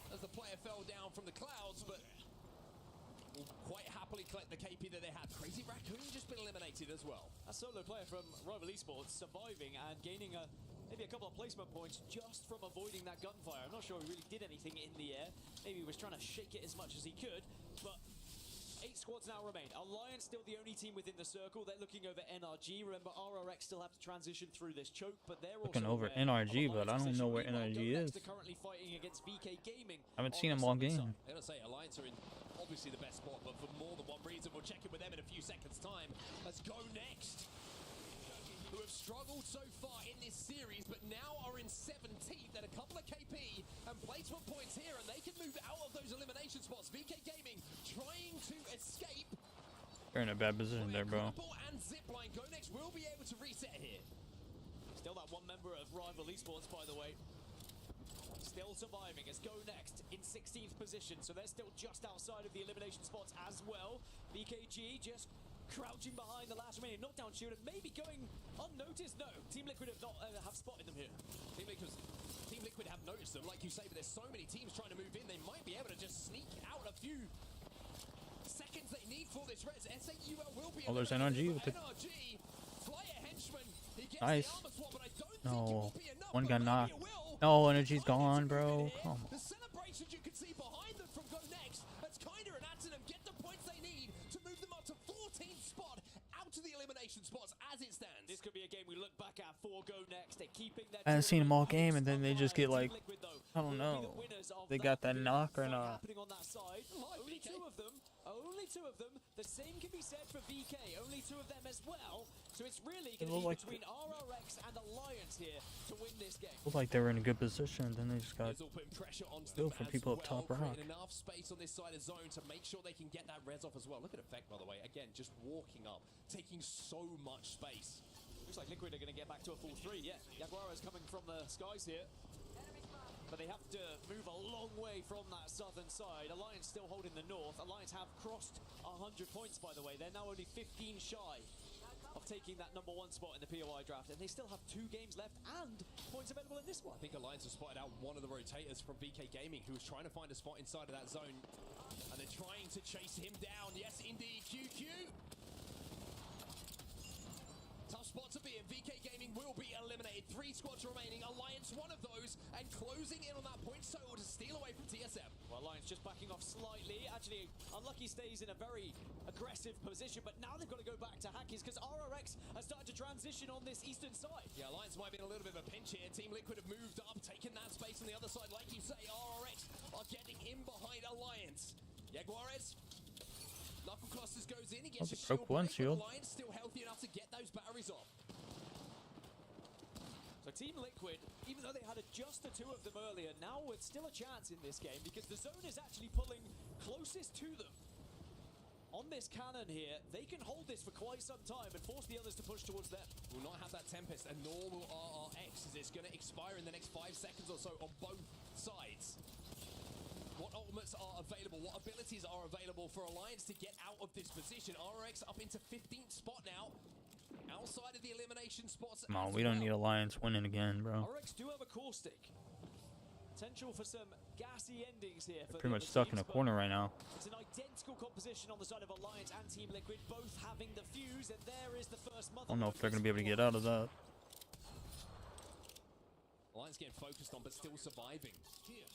as the player fell down from the clouds, but will quite happily collect the KP that they had. Crazy Raccoon just been eliminated as well. A solo player from Rival Esports surviving and gaining maybe a couple of placement points just from avoiding that gunfire. I'm not sure he really did anything in the air. Maybe he was trying to shake it as much as he could, but 8 squads now remain. Alliance still the only team within the circle. They're looking over NRG. Remember, RRX still have to transition through this choke, but they're Looking also over NRG, but I don't know where NRG is. currently fighting against VK Gaming. I haven't seen them all game. I'm going to say Alliance are in obviously the best spot, but for more than one reason. We'll check in with them in a few seconds' time. Let's go next. Who have struggled so far in this series, but now are in 17th at a couple of KP and placement points here, and they can move out of those elimination spots. VK Gaming trying to escape. They're in a bad position there, bro. And Zipline, Go Next will be able to reset here. Still that one member of Rival Esports, by the way. Still surviving as Go Next in 16th position, so they're still just outside of the elimination spots as well. BKG just crouching behind the last remaining knockdown shield and maybe going unnoticed. No, Team Liquid have not have spotted them here. Team Liquid have noticed them, like you say, but there's so many teams trying to move in, they might be able to just sneak out a few seconds they need for this res. S8UL will be there's NRG with the NRG. Flyer henchman. He gets nice. the armor swap, but I don't No, think it will be enough, one but got maybe knocked. it will. No, energy's gone, bro. Come on. The celebrations you can see behind them from Go Next, that's Kinder and Atten get the points they need to move them up to 14th spot out to the elimination spots as it stands. This could be a game we look back at for Go Next. They're keeping their I haven't seen them all game, and then they just get like, I don't know. They got that knock or not. Happening on that side. Only 2 of them. Only 2 of them. The same can be said for VK. Only 2 of them as well. So it's really going to be between RRX and Alliance here to win this game. Looked like they were in a good position, then they just got killed from people up top rock. Enough space on this side of zone to make sure they can get that res off as well. Look at Effect, by the way. Again, just walking up, taking so much space. Looks like Liquid are going to get back to a full 3. Yeah, Jaguar is coming from the skies here. But they have to move a long way from that southern side. Alliance still holding the north. Alliance have crossed 100 points, by the way. They're now only 15 shy of taking that #1 spot in the POI draft. And they still have 2 games left and points available in this one. I think Alliance has spotted out one of the rotators from VK Gaming who was trying to find a spot inside of that zone. And they're trying to chase him down. Yes, indeed, QQ. Tough spot to be in. VK Gaming will be eliminated. 3 squads remaining. Alliance one of those and closing in on that points total to steal away from TSM. Well, Alliance just backing off slightly. Actually, Unlucky stays in a very aggressive position, but now they've got to go back to Hackies because RRX has started to transition on this eastern side. Yeah, Alliance might be in a little bit of a pinch here. Team Liquid have moved up, taken that space on the other side. Like you say, RRX are getting in behind Alliance. Jaguares. Knuckle Clusters goes in, he gets a broke one shield. Alliance still healthy enough to get those batteries off. So Team Liquid, even though they had just the 2 of them earlier, now with still a chance in this game because the zone is actually pulling closest to them. On this cannon here, they can hold this for quite some time and force the others to push towards them. Will not have that Tempest, and nor will RRX as it's going to expire in the next 5 seconds or so on both sides. What ultimates are available, what abilities are available for Alliance to get out of this position. RRX up into 15th spot now. Outside of the elimination spots. Come on, we don't need Alliance winning again, bro. RRX do have a caustic. Potential for some gassy endings here. They're pretty much stuck in a corner right now. It's an identical composition on the side of Alliance and Team Liquid, both having the fuse, and there is the first mother. I don't know if they're going to be able to get out of that. Alliance getting focused on, but still surviving.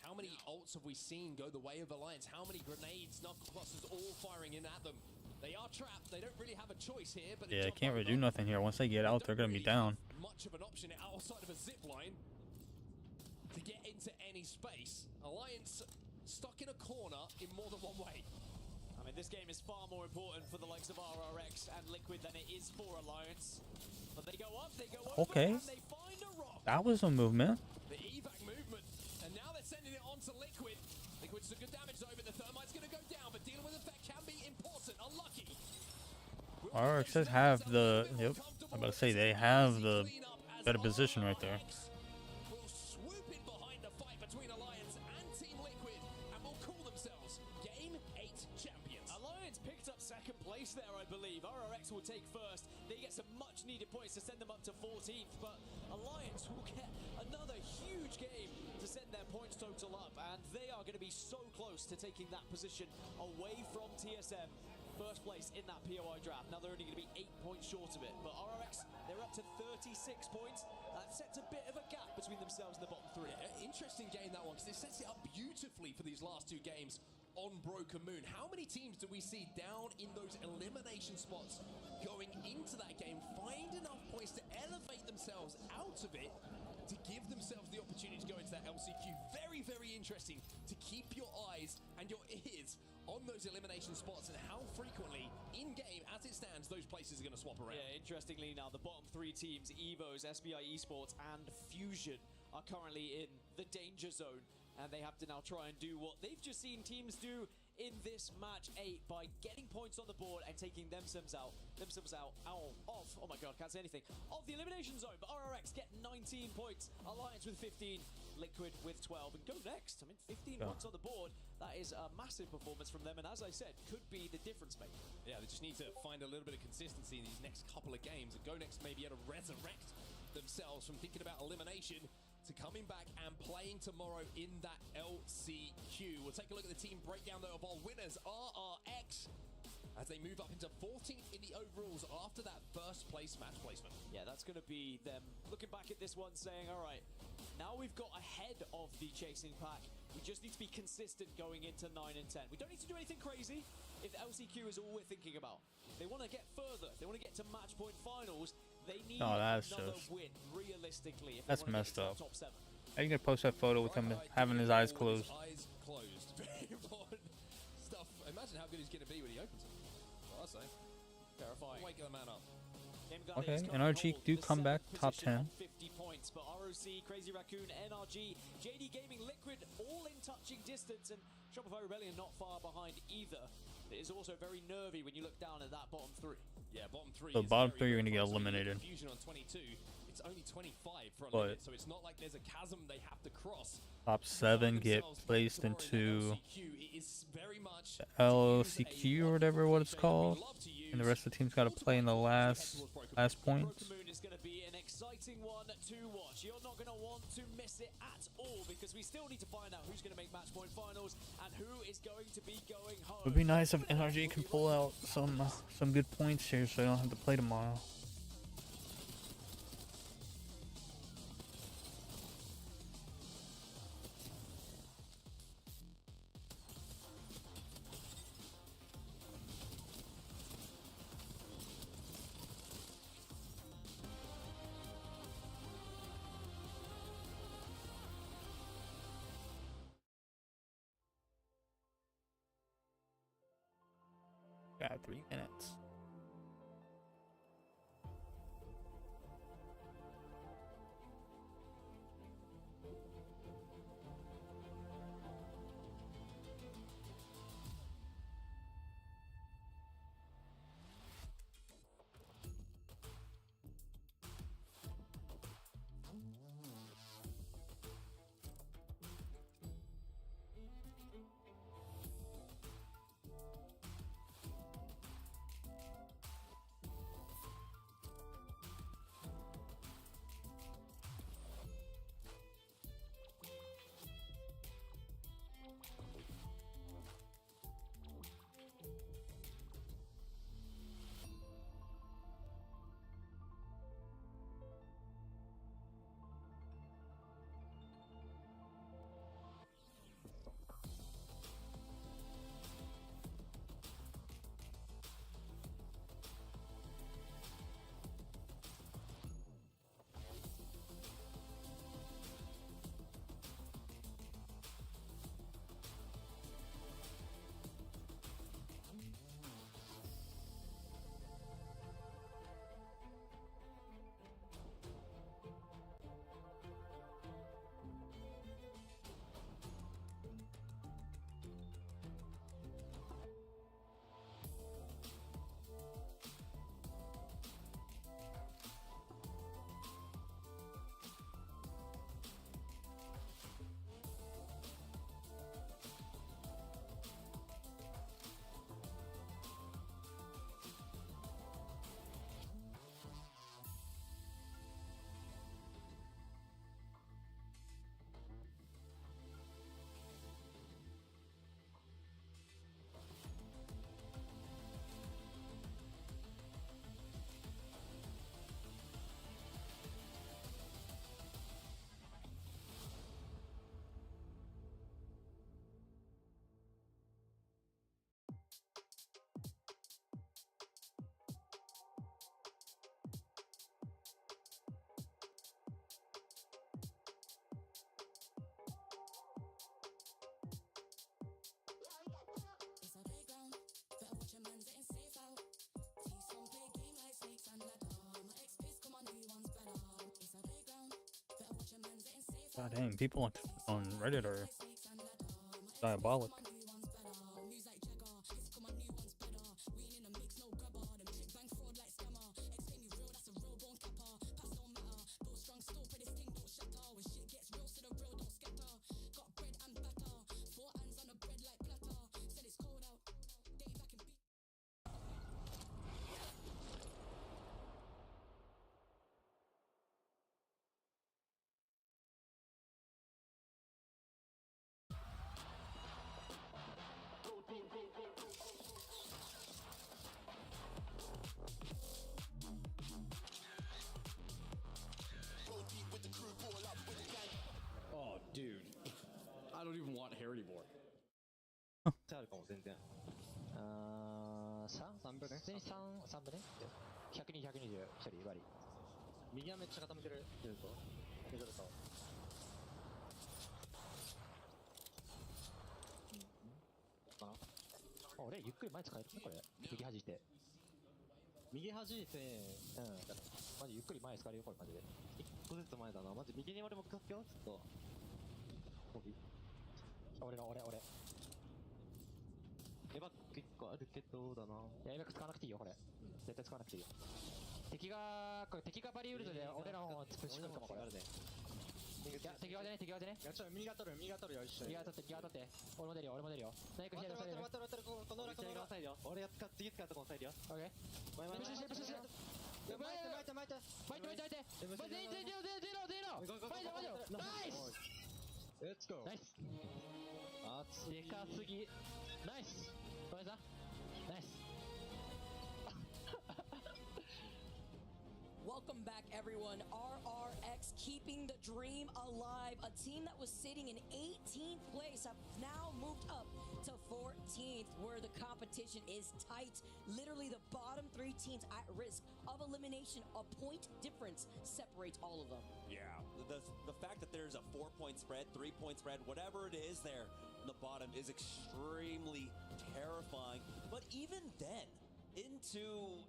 How many ults have we seen go the way of Alliance? How many grenades, knuckle clusters, all firing in at them? They are trapped. They don't really have a choice here. But Yeah, can't really do nothing here. Once they get out, they're going to be down. Much of an option outside of a zip line to get into any space. Alliance stuck in a corner in more than one way. I mean, this game is far more important for the likes of RRX and Liquid than it is for Alliance. But they go up, they go over, Okay. and they find a rock. That was a movement. The evac move onto Liquid. Liquid's a good damage zone, but the Thermite's going to go down, but dealing with effect can be important. Unlucky. RX does have the. Yep. I'm about to say they have the better position right there. Will swoop in behind the fight between Alliance and Team Liquid and will call themselves Game 8 champions. Alliance picked up second place there, I believe. RRX will take first. They get some much needed points to send them up to 14th, but Alliance will get another huge game to send their points total up, and they are going to be so close to taking that position away from TSM. First place in that POI draft. Now they're only going to be 8 points short of it, but RRX, they're up to 36 points. That sets a bit of a gap between themselves and the bottom three. Yeah, interesting game, that one, because it sets it up beautifully for these last two games on Broken Moon. How many teams do we see down in those elimination spots going into that game, find enough points to elevate themselves out of it, to give themselves the opportunity to go into that LCQ? Very, very interesting to keep your eyes and your ears on those elimination spots and how frequently in-game, as it stands, those places are going to swap around. Yeah, interestingly now, the bottom three teams, EVOS, SBI Esports, and Fusion, are currently in the danger zone, and they have to now try and do what they've just seen teams do in this match 8 by getting points on the board and taking themselves out of, oh my god, can't say anything, of the elimination zone. But RRX get 19 points, Alliance with 15, Liquid with 12, and go next. I mean, 15 points on the board, that is a massive performance from them, and as I said, could be the difference maker. Yeah, they just need to find a little bit of consistency in these next couple of games, and go next maybe able to resurrect themselves from thinking about elimination to coming back and playing tomorrow in that LCQ. We'll take a look at the team breakdown though of our winners, RRX, as they move up into 14th in the overalls after that first place match placement. Yeah, that's going to be them looking back at this one saying, all right, now we've got ahead of the chasing pack. We just need to be consistent going into 9 and 10. We don't need to do anything crazy if LCQ is all we're thinking about. They want to get further. They want to get to match point finals. They need another win, realistically. If That's messed up. Top 7. How you gonna post that photo with him having his eyes closed? Eyes closed. Very important stuff. Imagine how good he's going to be when he opens them. Well, I say. Terrifying. Wake the man up. Okay, NRG do come back top 10. 50 points, but ROC, Crazy Raccoon, NRG, JD Gaming, Liquid, all in touching distance, and Shopify Rebellion not far behind either. It is also very nervy when you look down at that bottom 3. Yeah, bottom 3. The bottom 3 are going to get eliminated. Fusion on 22. It's only 25 for a But limit, so it's not like there's a chasm they have to cross. top 7 get placed into It is very much LCQ or whatever what it's called, and the rest of the team's got to play in the last points. Broken Moon is going to be an exciting one to watch. You're not going to want to miss it at all, because we still need to find out who's going to make match point finals and who is going to be going home. It would be nice if NRG can pull out some good points here, so they don't have to play tomorrow. Got 3 minutes. God dang, people on Reddit are diabolic. Oh, dude. I don't even want hair anymore. あるかも全然。3分ね。普通に3分ね。120、120、1人割り。右はめっちゃ固めてる。ずっと。ずっと。かな。俺ゆっくり前使えるねこれ。右弾いて。右弾いて、マジゆっくり前使えるよこれマジで。一個ずつ前だな。マジ右に俺も使ってよ。ちょっと。俺。エバック1個あるけどだな。いや、エバック使わなくていいよ、これ。絶対使わなくていいよ。敵がバリウルドで俺らを潰し込むかも、これ。いや、敵側でね。いや、ちょっと右が取るよ、一緒に。右が取って。俺も出るよ。ナイク左押さえるよ。待って、この裏押さえるよ。俺が次使ったとこ押さえるよ。オッケー。前。巻いて。全員ナイスレッツゴーナイスでかすぎナイスこれだナイスWelcome back, everyone. RRX keeping the dream alive. A team that was sitting in 18th place have now moved up to 14th, where the competition is tight. Literally, the bottom 3 teams at risk of elimination. A point difference separates all of them. Yeah, the fact that there's a 4-point spread, 3-point spread, whatever it is there in the bottom is extremely terrifying. But even then, into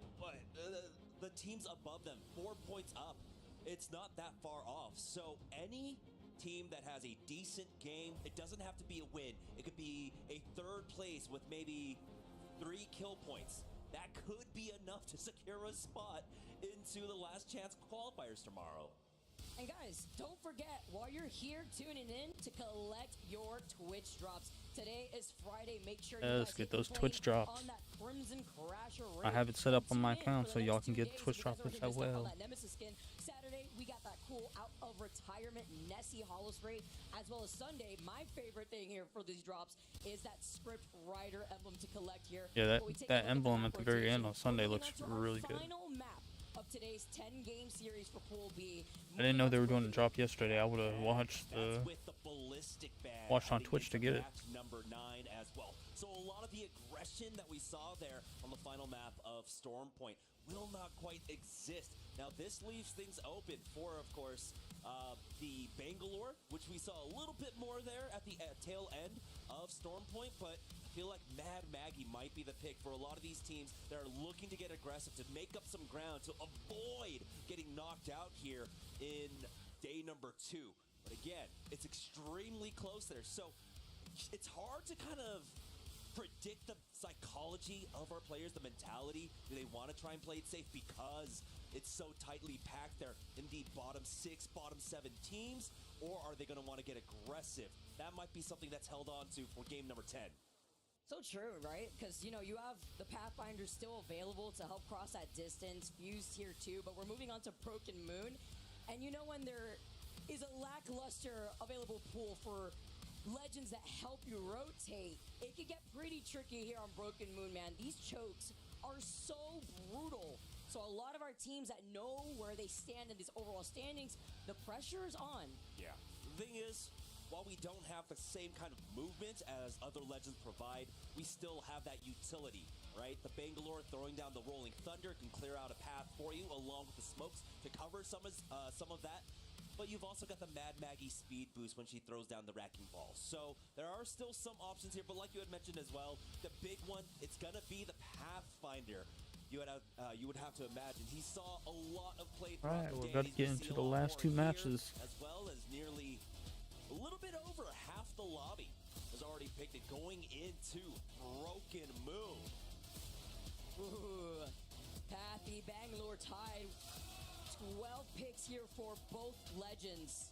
the teams above them, 4 points up, it's not that far off. So any team that has a decent game, it doesn't have to be a win. It could be a 3rd place with maybe 3 kill points. That could be enough to secure a spot into the last chance qualifiers tomorrow. And guys, don't forget, while you're here tuning in, to collect your Twitch drops. Today is Friday. Make sure you let's get those Twitch drops. On that Crimson Crasher I have it set up on my account so y'all can get Twitch drops as well. Saturday, we got that cool out of retirement Nessie Hollow Spray, as well as Sunday. My favorite thing here for these drops is that script writer emblem to collect here. Yeah, that emblem at the very end on Sunday looks really good. Final map of today's 10-game series for Pool B. I didn't know they were doing the drop yesterday. I would have watched on Twitch to get it. Number 9 as well. So a lot of the aggression that we saw there on the final map of Storm Point will not quite exist. Now this leaves things open for, of course, the Bangalore, which we saw a little bit more there at the tail end of Storm Point, but I feel like Mad Maggie might be the pick for a lot of these teams that are looking to get aggressive, to make up some ground, to avoid getting knocked out here in day number 2. But again, it's extremely close there, so it's hard to kind of predict the psychology of our players, the mentality. Do they want to try and play it safe because it's so tightly packed there in the bottom 6, bottom 7 teams, or are they going to want to get aggressive? That might be something that's held on to for game number 10. So true, right? Because, you know, you have the Pathfinders still available to help cross that distance, Fused here too, but we're moving on to Broken Moon. And you know when there is a lackluster available pool for Legends that help you rotate, it could get pretty tricky here on Broken Moon, man. These chokes are so brutal. So a lot of our teams that know where they stand in these overall standings, the pressure is on. Yeah. The thing is, while we don't have the same kind of movement as other Legends provide, we still have that utility, right? The Bangalore throwing down the Rolling Thunder can clear out a path for you, along with the smokes to cover some of that. But you've also got the Mad Maggie speed boost when she throws down the Wrecking Ball. So there are still some options here, but like you had mentioned as well, the big one, it's gonna be the Pathfinder. You would have to imagine he saw a lot of play. Alright, we're about to get into the last 2 matches. As well as nearly A little bit over half the lobby has already picked it, going into Broken Moon. Ooh, Pathy, Bangalore tied. 12 picks here for both legends.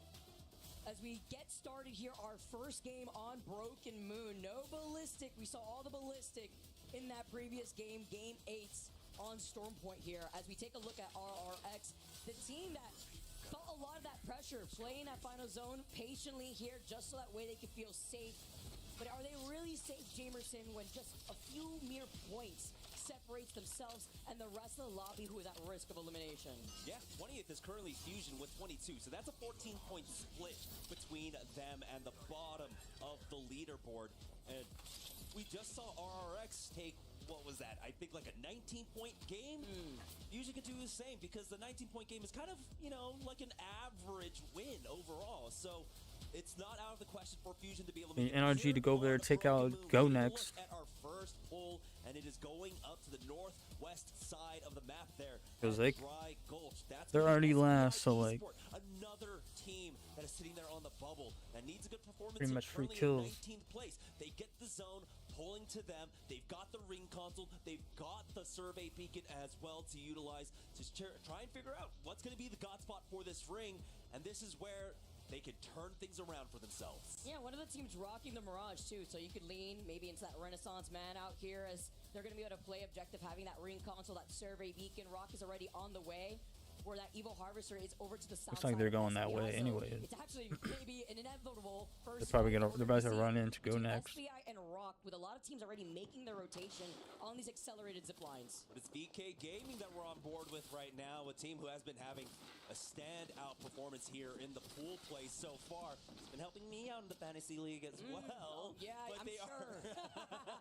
As we get started here, our first game on Broken Moon. No ballistic. We saw all the ballistic in that previous game, game 8 on Stormpoint here. As we take a look at RRX, the team that felt a lot of that pressure, playing that final zone patiently here, just so that way they could feel safe. But are they really safe, Jamerson, when just a few mere points separates themselves and the rest of the lobby who is at risk of elimination? Yeah, 20th is currently Fusion with 22, so that's a 14-point split between them and the bottom of the leaderboard. And we just saw RRX take, what was that? I think like a 19-point game? Fusion can do the same because the 19-point game is kind of, you know, like an average win overall. So it's not out of the question for Fusion to be able to make NRG to go over there, take out Go next. At our first pull, and it is going up to the northwest side of the map there. Because they, Dry Gulch. That's they're already last, so like another team that is sitting there on the bubble that needs a good performance. pretty much free currently in kills. 19th place. They get the zone pulling to them. They've got the ring console. They've got the survey beacon as well to utilize to try and figure out what's going to be the god spot for this ring. And this is where they could turn things around for themselves. Yeah, one of the teams rocking the Mirage too, so you could lean maybe into that Renaissance man out here as they're going to be able to play objective, having that ring console, that survey beacon. Rock is already on the way, where that Evil Harvester is over to the south. Looks like they're going that way anyway. It's actually maybe an inevitable first. They're probably gonna, they're about to run in to go next. SBI and Rock, with a lot of teams already making their rotation on these accelerated zip lines. But it's VK Gaming that we're on board with right now, a team who has been having a standout performance here in the pool play so far. It's been helping me out in the fantasy league as well. Yeah, but I'm they sure.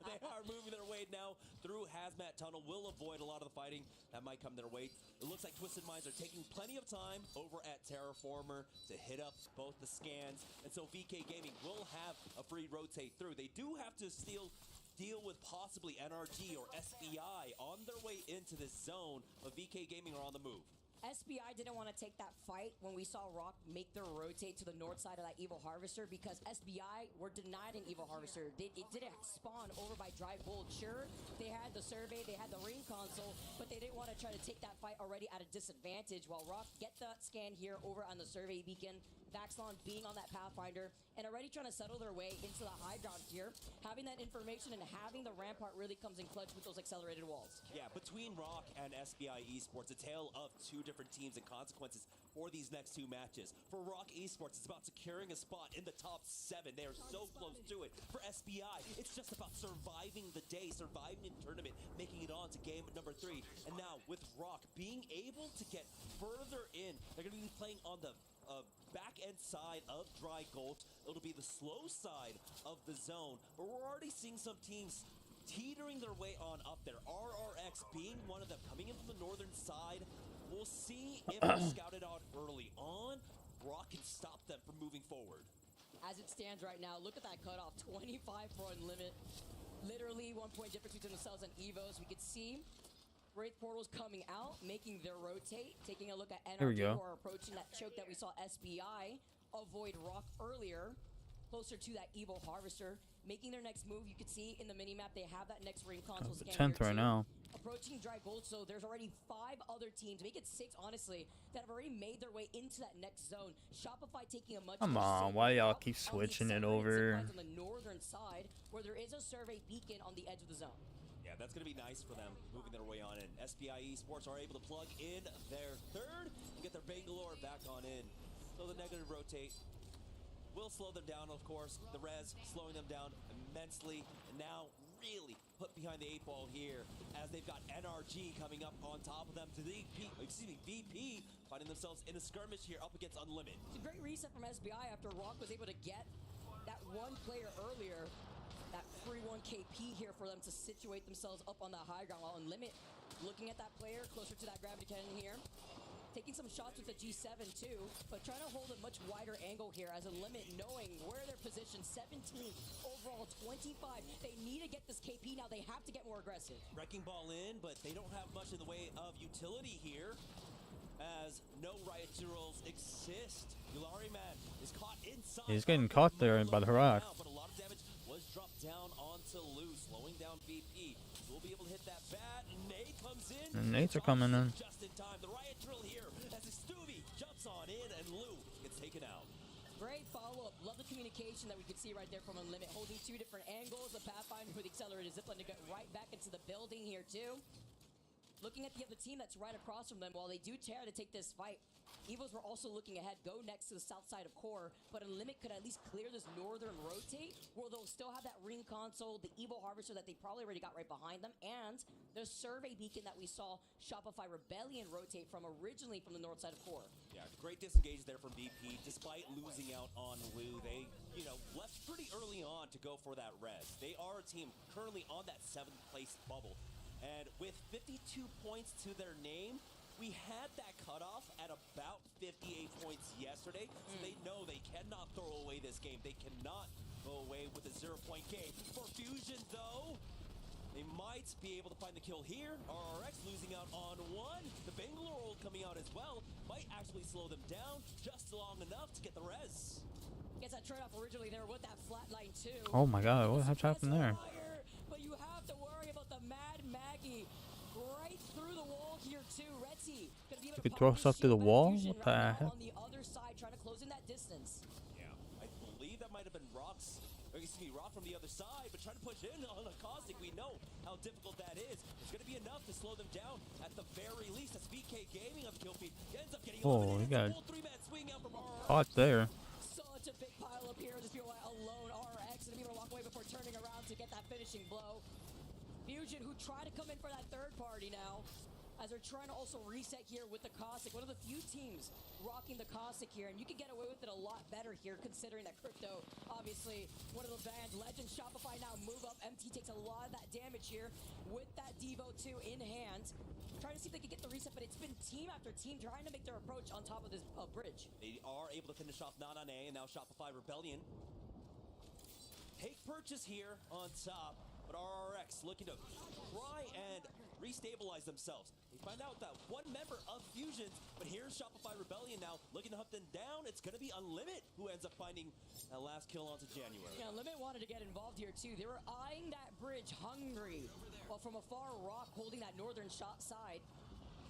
they are moving their way now through Hazmat Tunnel. Will avoid a lot of the fighting that might come their way. It looks like Twisted Minds are taking plenty of time over at Terraformer to hit up both the scans, and so VK Gaming will have a free rotate through. They do have to still deal with possibly NRG or SBI on their way into this zone, but VK Gaming are on the move. SBI didn't want to take that fight when we saw Rock make their rotate to the north side of that Evil Harvester because SBI were denied an Evil Harvester. It didn't spawn over by Dry Gold. Sure, they had the survey, they had the ring console, but they didn't want to try to take that fight already at a disadvantage, while Rock get the scan here over on the survey beacon. Vaxlon being on that Pathfinder and already trying to settle their way into the high ground here. Having that information and having the Rampart really comes in clutch with those accelerated walls. Yeah, between Rock and SBI Esports, a tale of two different teams and consequences for these next two matches. For Rock Esports, it's about securing a spot in the top 7. They are so close to it. For SBI, it's just about surviving the day, surviving the tournament, making it on to game number 3. And now with Rock being able to get further in, they're going to be playing on the back end side of Dry Gulch. It'll be the slow side of the zone, but we're already seeing some teams teetering their way on up there. RRX being one of them, coming in from the northern side. We'll see if they're scouted out early on. Rock can stop them from moving forward. As it stands right now, look at that cutoff, 25 for Unlimit. Literally 1 point difference between themselves and Evos. We could see Wraith Portals coming out, making their rotate, taking a look at NRG who are approaching that choke that we saw SBI avoid Rock earlier, closer to that Evil Harvester, making their next move. You can see in the minimap they have that next ring console the scan 10th right now. Approaching Dry Gold, so there's already 5 other teams, make it 6 honestly, that have already made their way into that next zone. Shopify taking a much Come on, why y'all keep switching it over? On the northern side, where there is a survey beacon on the edge of the zone. Yeah, that's going to be nice for them, moving their way on in. SBI Esports are able to plug in their third and get their Bangalore back on in. So the negative rotate will slow them down, of course. The res slowing them down immensely. And now really put behind the 8 ball here as they've got NRG coming up on top of them to the VP finding themselves in a skirmish here up against Unlimited. It's a great reset from SBI after Rock was able to get that one player earlier. That free 1 KP here for them to situate themselves up on that high ground, while Unlimit looking at that player closer to that gravity cannon here. Taking some shots with the G7 too, but trying to hold a much wider angle here as Unlimit knowing where they're positioned. 17 overall, 25. They need to get this KP now. They have to get more aggressive. Wrecking ball in, but they don't have much in the way of utility here. as no riot rules exist. Yulari Man is caught inside. He's getting caught there by the Harak. But a lot of damage was dropped down onto Lou, slowing down VP. We'll be able to hit that bat. Nate comes in. And Nates are coming in. Just in time. The riot drill here as Stuvie jumps on in and Lou gets taken out. Great follow-up. Love the communication that we could see right there from Unlimit, holding two different angles. The Pathfinder with the accelerated zipline to get right back into the building here too. Looking at the other team that's right across from them, while they do tear to take this fight, Evos were also looking ahead, go next to the south side of Core, but Unlimit could at least clear this northern rotate, where they'll still have that ring console, the Evo Harvester that they probably already got right behind them, and the survey beacon that we saw Shopify Rebellion rotate from originally from the north side of Core. Yeah, great disengage there from BP. Despite losing out on Lou, they, left pretty early on to go for that res. They are a team currently on that 7th place bubble. And with 52 points to their name, we had that cutoff at about 58 points yesterday. So they know they cannot throw away this game. They cannot go away with a 0-point game. For Fusion, though, they might be able to find the kill here. RRX losing out on one. The Bangalore ult coming out as well might actually slow them down just long enough to get the res. Gets that trade-off originally there with that flatline too. Oh my god, what happened there? But you have to worry about the Mad Maggie right through the wall here too. Retzi gonna be able You to could throw stuff through the wall? What the heck? on the other side, trying to close in that distance. Yeah, I believe that might have been Rock's, or excuse me, Rock from the other side, but trying to push in on a Caustic. We know how difficult that is. It's gonna be enough to slow them down at the very least. That's VK Gaming on the kill feed. He ends up getting Oh, you got three-man swing out from RRX. caught there. Such a big pile up here. This POI alone. RX gonna be able to walk away before turning around to get that finishing blow. Fusion, who tried to come in for that third party now, as they're trying to also reset here with the Caustic. One of the few teams rocking the Caustic here, and you can get away with it a lot better here, considering that Crypto, obviously, one of the band legends. Shopify now move up. MT takes a lot of that damage here with that Devo 2 in hand. Trying to see if they can get the reset, but it's been team after team trying to make their approach on top of this bridge. They are able to finish off Nanane, and now Shopify Rebellion. Take purchase here on top, but RRX looking to try and restabilize themselves. They find out that one member of Fusion, but here's Shopify Rebellion now looking to hunt them down. It's going to be Unlimit who ends up finding that last kill onto January. Yeah, Unlimit wanted to get involved here too. They were eyeing that bridge hungry, while from afar Rock holding that northern shot side.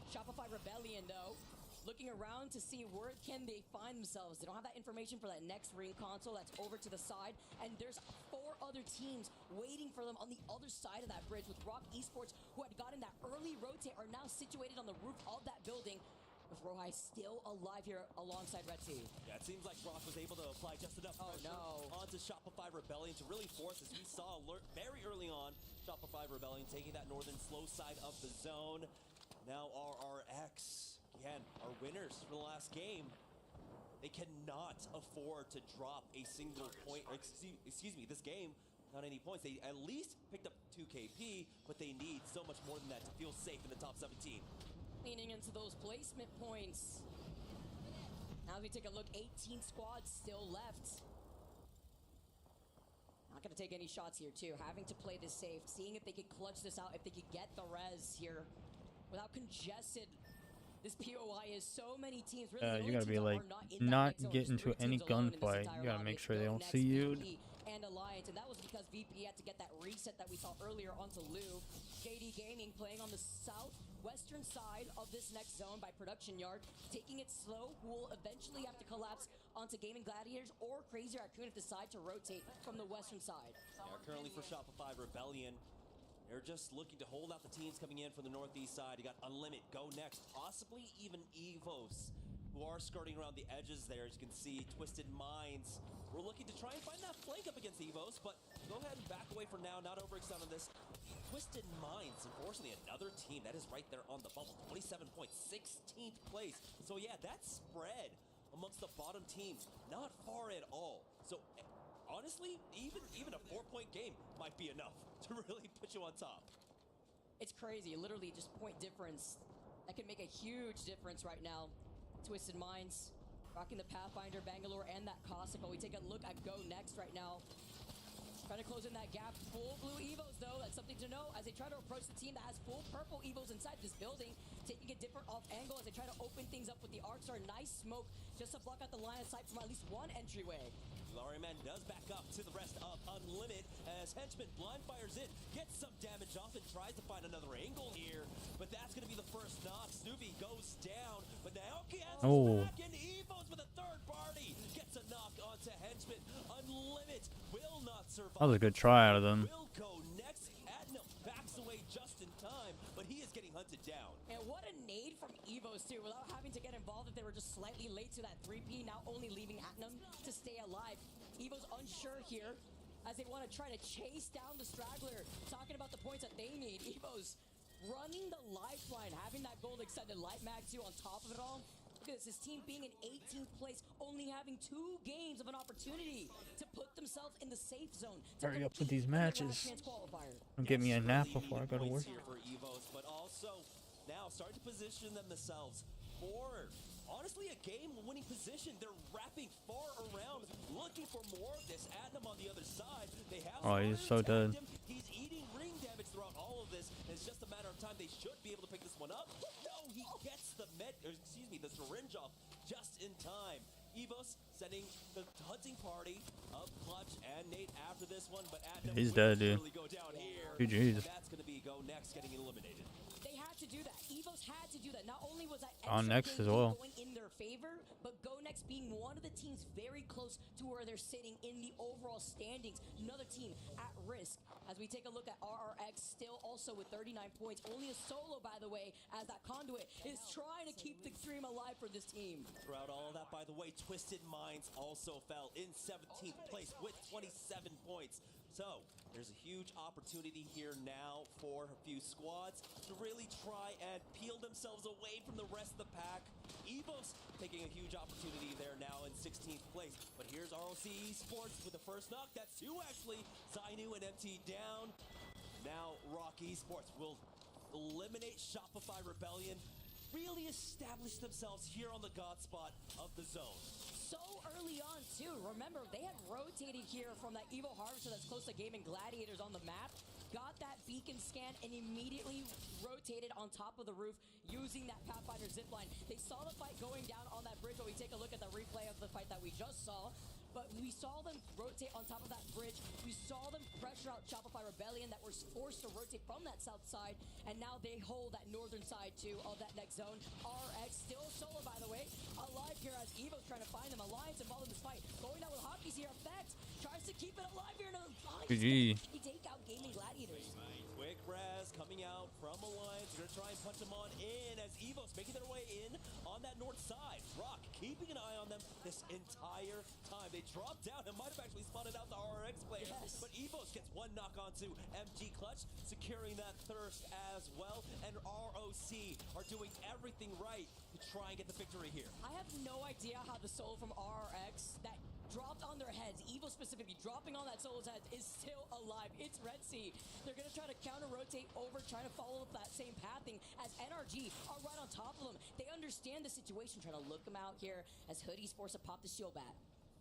Shopify Rebellion though, looking around to see where can they find themselves. They don't have that information for that next ring console that's over to the side, and there's 4 other teams waiting for them on the other side of that bridge, with Rock Esports, who had gotten that early rotate, are now situated on the roof of that building, with Rohai still alive here alongside Retzi. Yeah, it seems like Rock was able to apply just enough pressure onto Shopify Rebellion to really force, as we saw very early on, Shopify Rebellion taking that northern slow side of the zone. Now RRX, again, our winners for the last game. They cannot afford to drop a single point, or excuse me, this game, not any points. They at least picked up 2 KP, but they need so much more than that to feel safe in the top 17. Leaning into those placement points. Now as we take a look, 18 squads still left. Not going to take any shots here too, having to play this safe, seeing if they could clutch this out, if they could get the res here without congested. This POI is so many teams. Really, You gotta be like, not get into any gunfight. You gotta make sure they don't see you. And Alliance, and that was because VP had to get that reset that we saw earlier onto Lou. JD Gaming playing on the southwestern side of this next zone by Production Yard, taking it slow, who will eventually have to collapse onto Gaming Gladiators or Crazy Raccoon if decide to rotate from the western side. Yeah, currently for Shopify Rebellion, they're just looking to hold out the teams coming in from the northeast side. You got Unlimit, Go Next, possibly even Evos, who are skirting around the edges there. As you can see, Twisted Minds. We're looking to try and find that flank up against Evos, but go ahead and back away for now, not overextend on this. Twisted Minds, unfortunately, another team that is right there on the bubble. 27 points, 16th place. So yeah, that spread amongst the bottom teams, not far at all. So honestly, even a 4-point game might be enough to really put you on top. It's crazy, literally just point difference. That could make a huge difference right now. Twisted Minds, rocking the Pathfinder, Bangalore, and that Caustic. But we take a look at Go Next right now. Trying to close in that gap. Full blue Evos, though. That's something to to know as they try to approach the team that has full purple Evos inside this building, taking a different off angle as they try to open things up with the arc star. Nice smoke just to block out the line of sight from at least one entryway. Laurie Man does back up to the rest of Unlimited as Henchman blind fires in, gets some damage off and tries to find another angle here, but that's going to be the first knock. Snoopy goes down, but Naoki has back, and Evos with a third party gets a knock onto Henchman. Unlimited will not survive. That was a good try out of them. Will go next. Adnam backs away just in time, but he is getting hunted down. And what a nade from Evos too, without having to get involved if they were just slightly late to that 3P, now only leaving Atnam to stay alive. Evos unsure here as they want to try to chase down the straggler, talking about the points that they need. Evos running the lifeline, having that gold extended light mag too on top of it all. Look at this, his team being in 18th place, only having 2 games of an opportunity to put themselves in the safe zone. Hurry up with these matches. Don't get me a nap before I go to work. Here for Evos, but also now starting to position themselves for honestly a game-winning position. They're wrapping far around, looking for more of this. Atnam on the other side. They have He's so dead. He's eating ring damage throughout all of this. It's just a matter of time. They should be able to pick this one up. No, he gets the the syringe off just in time. Evos sending the hunting party of Clutch and Nate after this one, but Atnam He's dead, dude. go down here. GG's. That's going to be go next, getting eliminated. They had to do that. Evos had to do that. Not only was that On next as well. going in their favor, but Go Next being one of the teams very close to where they're sitting in the overall standings. Another team at risk. As we take a look at RRX, still also with 39 points. Only a solo, by the way, as that conduit is trying to keep the dream alive for this team. Throughout all of that, by the way, Twisted Minds also fell in 17th place with 27 points. So there's a huge opportunity here now for a few squads to really try and peel themselves away from the rest of the pack. Evos taking a huge opportunity there now in 16th place. But here's ROC Esports with the first knock. That's 2 actually. Zainu and MT down. Now Rock Esports will eliminate Shopify Rebellion, really establish themselves here on the god spot of the zone. So early on too. Remember, they had rotated here from that Evo Harvester that's close to Gaming Gladiators on the map, got that beacon scan, and immediately rotated on top of the roof using that Pathfinder zipline. They saw the fight going down on that bridge, but we take a look at the replay of the fight that we just saw. But we saw them rotate on top of that bridge. We saw them pressure out Shopify Rebellion that were forced to rotate from that south side. And now they hold that northern side too of that next zone. RX still solo, by the way, alive here as Evo's trying to find them. Alliance involved in this fight. Going down with Hockey's here. Effect tries to keep it alive here. GG. He take out Gaming Gladiators. Quick res coming out from Alliance. They're gonna try and punch them on in as Evos making their way in on that north side. Rock keeping an eye on them this entire time. They dropped down and might have actually spotted out the RRX player. Yes. But Evos gets one knock onto MG Clutch, securing that thirst as well. And ROC are doing everything right to try and get the victory here. I have no idea how the soul from RRX that dropped on their heads, Evo specifically dropping on that solo's head, is still alive. It's Red Sea. They're going to try to counter-rotate over, trying to follow up that same pathing as NRG are right on top of them. They understand the situation, trying to look them out here as Hoodie's forced to pop the shield bat.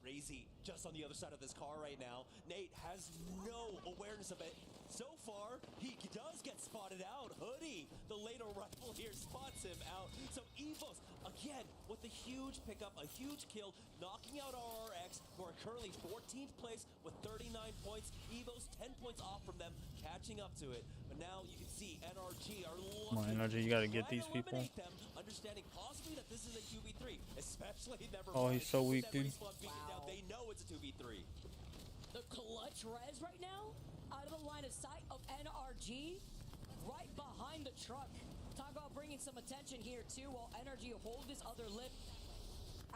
Crazy, just on the other side of this car right now. Nate has no awareness of it. So far, he does get spotted out. Hoodie, the later rifle here, spots him out. So Evos, again, with a huge pickup, a huge kill, knocking out RRX, who are currently 14th place with 39 points. Evos 10 points off from them, catching up to it. But now you can see NRG are looking. Come on, NRG, you gotta get these people. Them, understanding possibly that this is a 2v3, especially never. Oh, he's so weak, dude. Wow. They know it's a 2v3. The clutch res right now, out of the line of sight of NRG, right behind the truck. Talk about bringing some attention here too, while NRG hold this other lip.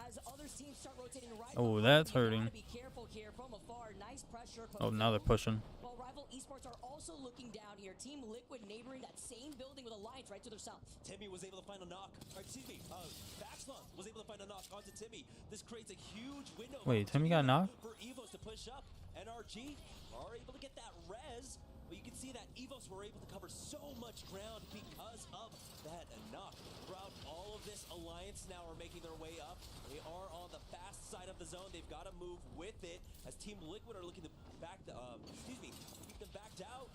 As other teams start rotating right. Oh, that's hurting. Be careful here from afar. Nice pressure. Oh, now they're pushing. While Rival Esports are also looking down here. Team Liquid neighboring that same building with Alliance right to their south. Timmy was able to find a knock. Baxlon was able to find a knock onto Timmy. This creates a huge window. Wait, Timmy got knocked? For Evos to push up. NRG are able to get that res. But you can see that Evos were able to cover so much ground because of that knock. Throughout all of this, Alliance now are making their way up. They are on the fast side of the zone. They've got to move with it as Team Liquid are looking to keep them backed out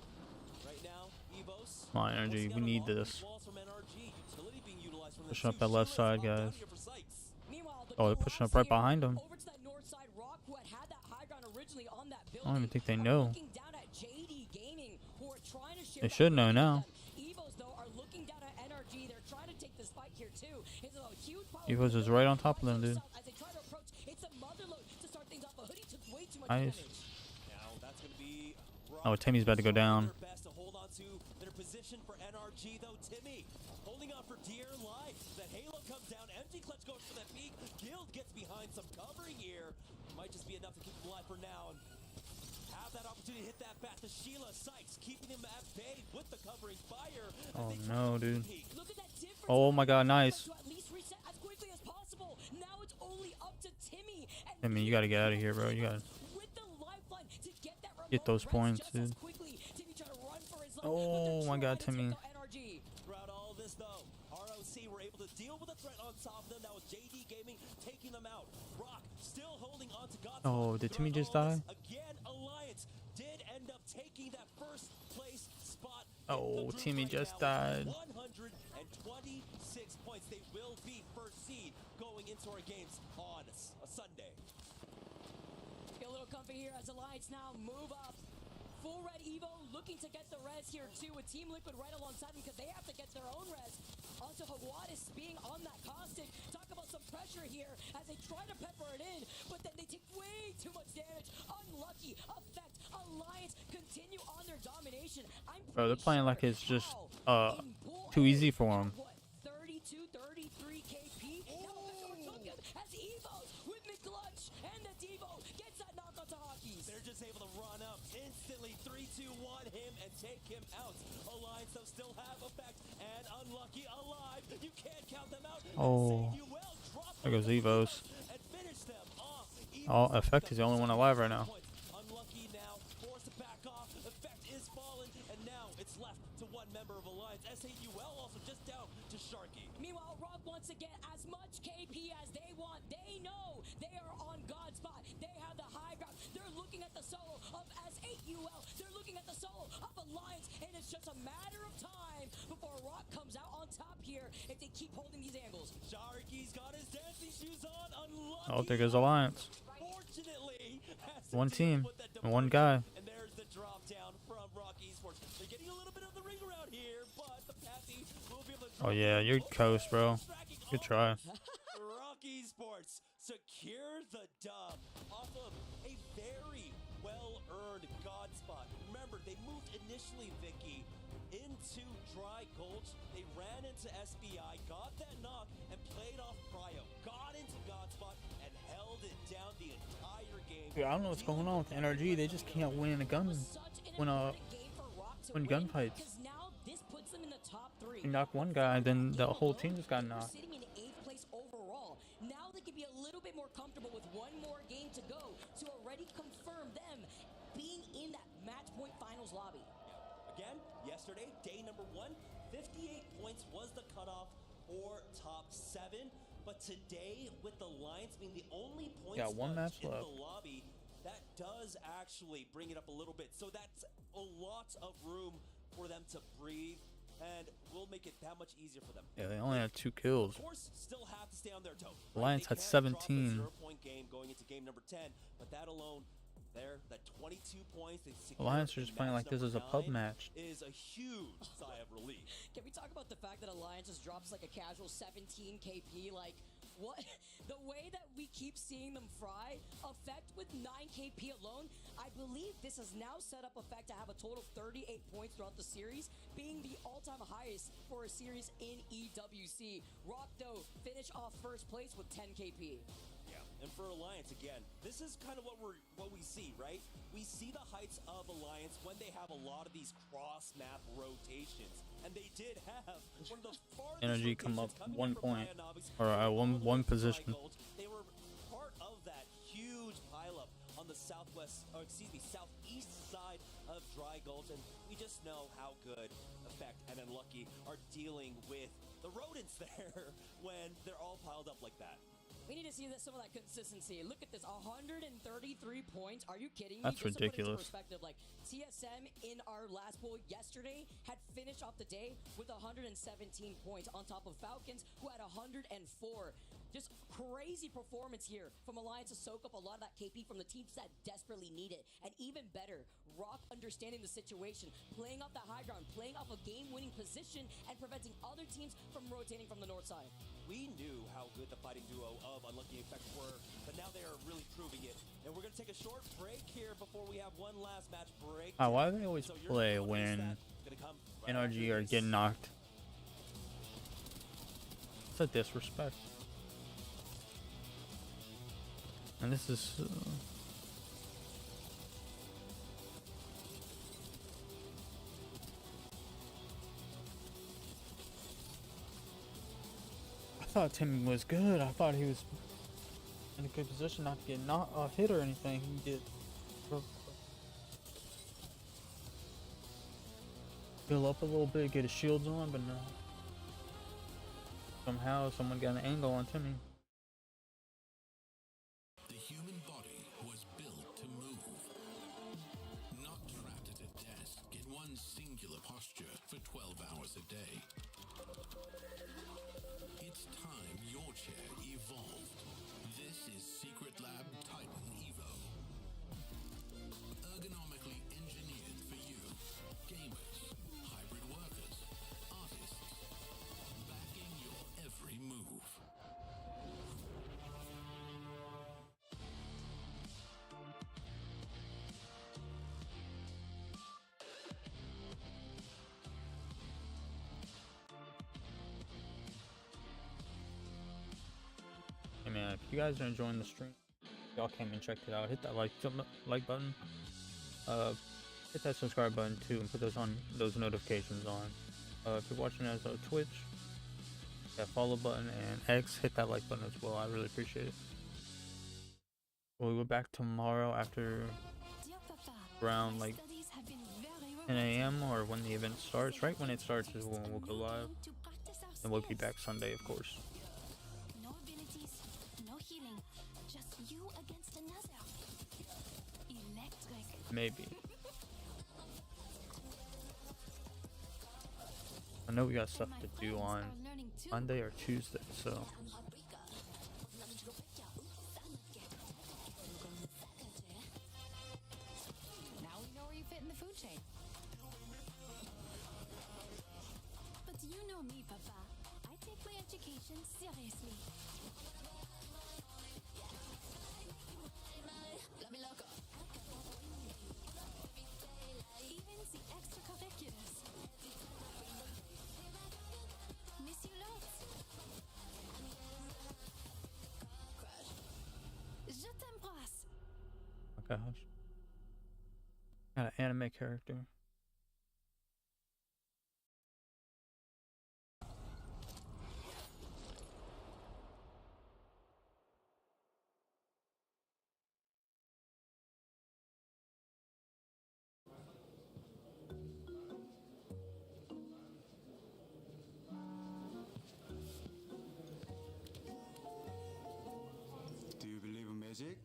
right now. Come on, Energy. We need this. Pushing up that left side, guys. Oh, they're pushing up right behind him. I don't even think they know. They should know now. Evos is right on top of them, dude. Nice. Oh, Timmy's about to go down. Holding on for dear life. The Halo comes down. Empty Clutch goes for that peak. Guild gets behind some covering here. Might just be enough to keep him alive for now. And have that opportunity to hit that bat to Sheila Sykes, keeping him at bay with the covering fire. Oh no, dude. Oh my god, nice. I mean, you gotta get out of here, bro. You gotta get those points, dude. Oh my god, Timmy. Throughout all this, though, ROC were able to deal with the threat on top of them. That was JD Gaming taking them out. Rock still holding on to God. Oh, did Timmy just die? Again, Alliance did end up taking that first place spot. Oh, Timmy just died. 126 points. They will be first seed going into our games on a Sunday. Get a little comfy here as Alliance now move up. Full red Evo looking to get the res here too, with Team Liquid right alongside them because they have to get their own res. Also, Hawattis being on that caustic. Talk about some pressure here as they try to pepper it in, but then they take way too much damage. Unlucky effect. Alliance continue on their domination. Bro, they're playing like it's just too easy for them. 32, 33 KP. Now overtook him as Evos with McClutch and the Devo gets that knock onto Hockeys. They're just able to run up instantly 3-2-1 him and take him out. Alliance though still have effect and Unlucky alive. You can't count them out. Oh, there goes Evos. Oh, Effect is the only one alive right now. Unlucky now, forced to back off. Effect is fallen, and now it's left to one member of Alliance. SAUL also just down to Sharky. Meanwhile, Rock once again, as much KP as they want. They know they are on God's spot. They have the high ground. They're looking at the solo of SAUL. They're looking at the solo of Alliance, and it's just a matter of time before Rock comes out on top here if they keep holding these angles. Sharky's got his dancing shoes on. Unlucky. Oh, there goes Alliance. One team, and one guy. And there's the drop down from Rock Esports. They're getting a little bit of the ring around here, but the Pappy will be able to. Oh yeah, you're coast, bro. Good try. Rock Esports secure the dub off of a very well-earned God spot. Remember, they moved initially, Vicky, into Dry Gulch. They ran into SBI, got that knock, and played off Cryo. Got into God spot and held it down the entire game. Dude, I don't know what's going on with NRG. They just can't win a gun when gunfights. You knock one guy, then the whole team just got knocked. Sitting in 8th place overall. Now they can be a little bit more comfortable with one more game to go to already confirm them being in that match point finals lobby. Again, yesterday, day number 1, 58 points was the cutoff for top 7. But today, with the Lions being the only points Got one match in left. the lobby, that does actually bring it up a little bit. So that's a lot of room for them to breathe, and will make it that much easier for them. Yeah, they only had 2 kills. Of course, still have to stay on their toes. Alliance They had can't drop a 17. 0-point game going into game number 10, but that alone, there, that 22 points. Alliance are just playing like this is a pub match. Is a huge sigh of relief. Can we talk about the fact that Alliance just drops like a casual 17 KP? Like, what? The way that we keep seeing them fry, Effect with 9 KP alone, I believe this has now set up Effect to have a total of 38 points throughout the series, being the all-time highest for a series in EWC. Rock, though, finish off first place with 10 KP. Yeah, and for Alliance, again, this is kind of what we see, right? We see the heights of Alliance when they have a lot of these cross-map rotations, and they did have one of the farthest Energy come up rotations 1 from point, Bionomics or one position. They were part of that huge pileup on the southeast side of Dry Gulch, and we just know how good Effect and Unlucky are dealing with the rodents there when they're all piled up like that. We need to see some of that consistency. Look at this, 133 points. Are you kidding me? That's Just to put it into ridiculous. perspective, like TSM in our last poll yesterday had finished off the day with 117 points on top of Falcons, who had 104. Just crazy performance here from Alliance to soak up a lot of that KP from the teams that desperately need it. And even better, Rock understanding the situation, playing off the high ground, playing off a game-winning position, and preventing other teams from rotating from the north side. We knew how good the fighting duo of Unlucky Effect were, but now they are really proving it. And we're going to take a short break here before we have one last match break. Why do they always play when NRG are getting knocked? It's a disrespect. And this is... I thought Timmy was good. I thought he was in a good position not to get hit or anything. He get heal up a little bit, get his shields on, but no. Somehow someone got an angle on Timmy. The human body was built to move, not trapped at a desk in one singular posture for 12 hours a day. It's time your chair evolved. This is Secret Lab Titan Evo. Ergonomically engineered for you, gamers, hybrid workers, artists, backing your every move. Hey man, if you guys are enjoying the stream, y'all came and checked it out. Hit that like button. Hit that subscribe button too, and put those notifications on. If you're watching us on Twitch, that follow button, and X, hit that like button as well. I really appreciate it. We'll go back tomorrow after around like 10 a.m. or when the event starts. Right when it starts is when we'll go live, and we'll be back Sunday, of course. No abilities, no healing, just you against another. Electric. Maybe. I know we got stuff to do on Monday or Tuesday, so. Now we know where you fit in the food chain. But you know me, Papa. I take my education seriously. Even the extracurriculars. Miss you lots. Je t'embrasse. Oh gosh. Got an anime character. Do you believe in magic?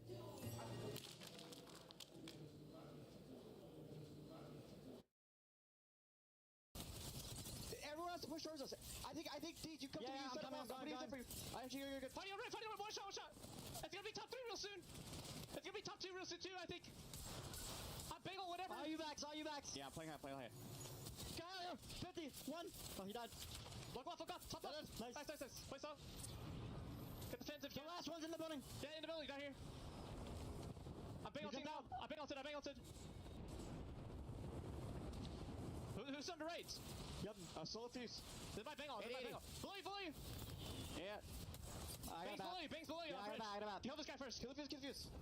Everyone has to push towards us. I think Deej, you come to me. I'm coming. Actually, you're good. Fighting over, one shot. It's gonna be top 3 real soon. It's gonna be top 2 real soon too, I think. I'm big on whatever. All you backs. Yeah, I'm playing high. Go, 50, 1. Oh, he died. Fuck off. Top up. Nice. Play so. Get defensive. The last one's in the building. Yeah, in the building, down here. I'm big ulted now. I'm big ulted. Who's under raids? Yep, solo fuse. This is my bang ult. Below you. Yeah. Bangs below you. Yeah, I got him out. Kill this guy first. Kill the fuse.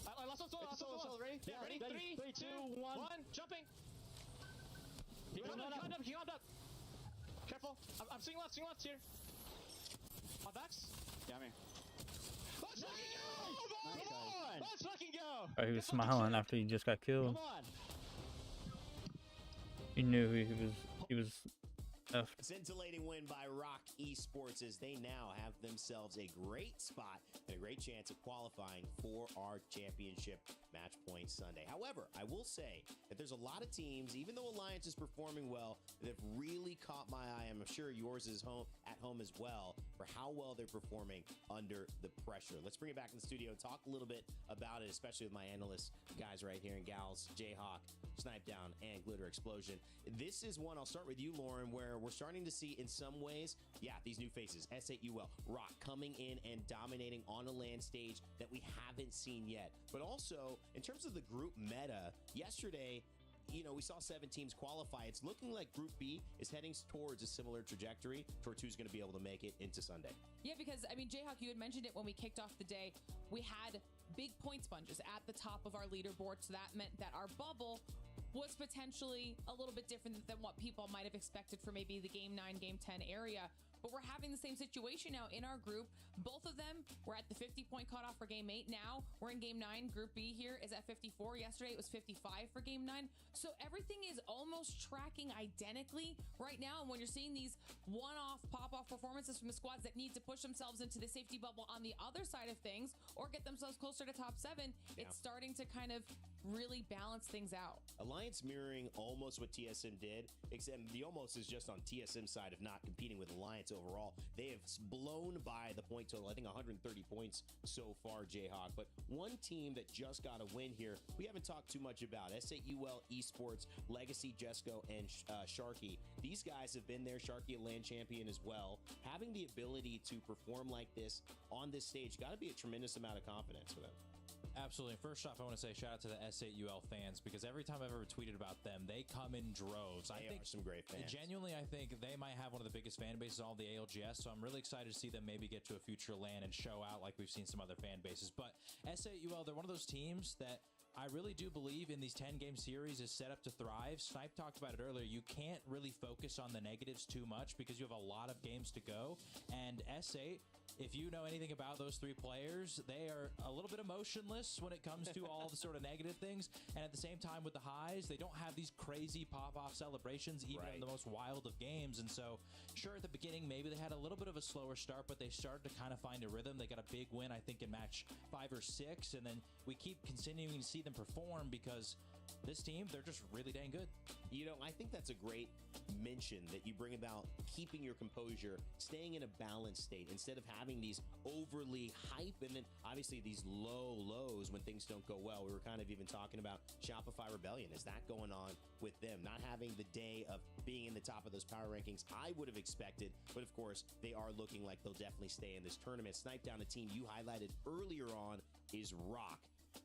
I lost one solo. Ready? Yeah, ready? 3, 2, 1. Jumping. He climbed up. Careful. I'm seeing left here. On backs. Yeah, I'm here. Let's fucking go! Come on! Let's fucking go! Oh, he was smiling after he just got killed. Come on! He knew he was Scintillating win by Rock Esports as they now have themselves a great spot and a great chance of qualifying for our championship match point Sunday. However, I will say that there's a lot of teams, even though Alliance is performing well, that have really caught my eye. I'm sure yours is at home as well, for how well they're performing under the pressure. Let's bring it back in the studio and talk a little bit about it, especially with my analyst guys right here and gals, Jayhawk, Snipe Down, and Glitter Explosion. This is one, I'll start with you, Lauren, where we're starting to see in some ways, these new faces, S8UL, Rock coming in and dominating on a LAN stage that we haven't seen yet. But also, in terms of the group meta, yesterday, we saw 7 teams qualify. It's looking like Group B is heading towards a similar trajectory towards who's going to be able to make it into Sunday. Yeah, because, Jayhawk, you had mentioned it when we kicked off the day. We had big point sponges at the top of our leaderboard, so that meant that our bubble was potentially a little bit different than what people might have expected for maybe the Game 9, Game 10 area. But we're having the same situation now in our group. Both of them were at the 50-point cutoff for Game 8. Now we're in Game 9. Group B here is at 54. Yesterday it was 55 for Game 9. So everything is almost tracking identically right now. And when you're seeing these one-off, pop-off performances from the squads that need to push themselves into the safety bubble on the other side of things or get themselves closer to top 7, it's starting to kind of really balance things out. Alliance mirroring almost what TSM did, except the almost is just on TSM side of not competing with Alliance overall. They have blown by the point total, I think 130 points so far, Jayhawk. But one team that just got a win here, we haven't talked too much about. S8UL Esports, Legacy, Jesco, and Sharky. These guys have been there. Sharky, a LAN champion as well. Having the ability to perform like this on this stage, got to be a tremendous amount of confidence for them. Absolutely. First off, I want to say shout out to the S8UL fans, because every time I've ever tweeted about them, they come in droves. They are some great fans. Genuinely, I think they might have one of the biggest fan bases in all the ALGS, so I'm really excited to see them maybe get to a future LAN and show out like we've seen some other fan bases. But S8UL, they're one of those teams that I really do believe in these 10-game series is set up to thrive. Snipe talked about it earlier. You can't really focus on the negatives too much because you have a lot of games to go. And S8, if you know anything about those 3 players, they are a little bit emotionless when it comes to all the sort of negative things. And at the same time with the highs, they don't have these crazy pop-off celebrations even in the most wild of games. And so, sure, at the beginning, maybe they had a little bit of a slower start, but they started to kind of find a rhythm. They got a big win, I think, in match 5 or 6. And then we keep continuing to see them perform because this team, they're just really dang good. I think that's a great mention that you bring about keeping your composure, staying in a balanced state instead of having these overly hype and then obviously these low lows when things don't go well. We were kind of even talking about Shopify Rebellion. Is that going on with them? Not having the day of being in the top of those power rankings I would have expected, but of course they are looking like they'll definitely stay in this tournament. Snipe Down, a team you highlighted earlier on, is Rock.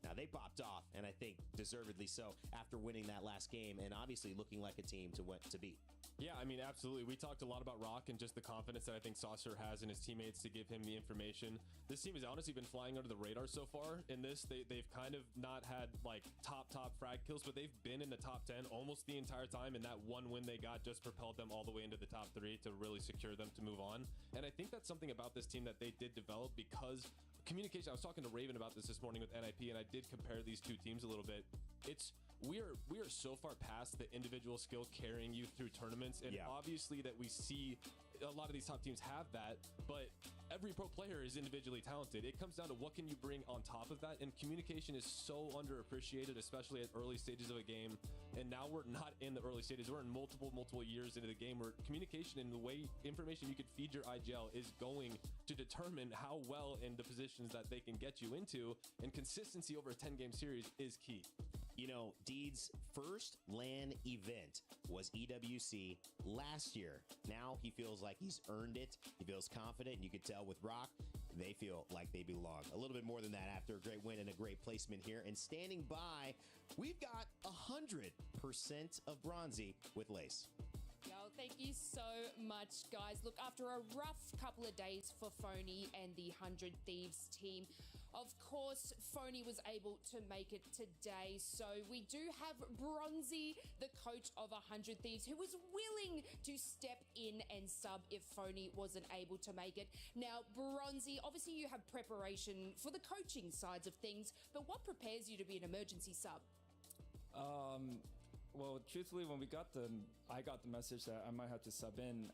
Now, they popped off, and I think deservedly so, after winning that last game and obviously looking like a team to beat. Yeah, absolutely. We talked a lot about Rock and just the confidence that I think Saucer has in his teammates to give him the information. This team has honestly been flying under the radar so far in this. They've kind of not had, top frag kills, but they've been in the top 10 almost the entire time, and that one win they got just propelled them all the way into the top 3 to really secure them to move on. And I think that's something about this team that they did develop because communication. I was talking to Raven about this morning with NIP, and I did compare these two teams a little bit. We are so far past the individual skill carrying you through tournaments, and obviously that we see a lot of these top teams have that, but every pro player is individually talented. It comes down to what can you bring on top of that, and communication is so underappreciated, especially at early stages of a game. And now we're not in the early stages. We're in multiple years into the game where communication and the way information you could feed your IGL is going to determine how well in the positions that they can get you into, and consistency over a 10-game series is key. Deed's first LAN event was EWC last year. Now he feels like he's earned it. He feels confident, and you could tell with Rock, they feel like they belong. A little bit more than that after a great win and a great placement here. And standing by, we've got 100% of Bronzy with Lace. Yo, thank you so much, guys. Look, after a rough couple of days for Phony and the 100 Thieves team, of course, Phony was able to make it today. So we do have Bronzy, the coach of 100 Thieves, who was willing to step in and sub if Phony wasn't able to make it. Now, Bronzy, obviously you have preparation for the coaching sides of things, but what prepares you to be an emergency sub? Well, truthfully, when I got the message that I might have to sub in.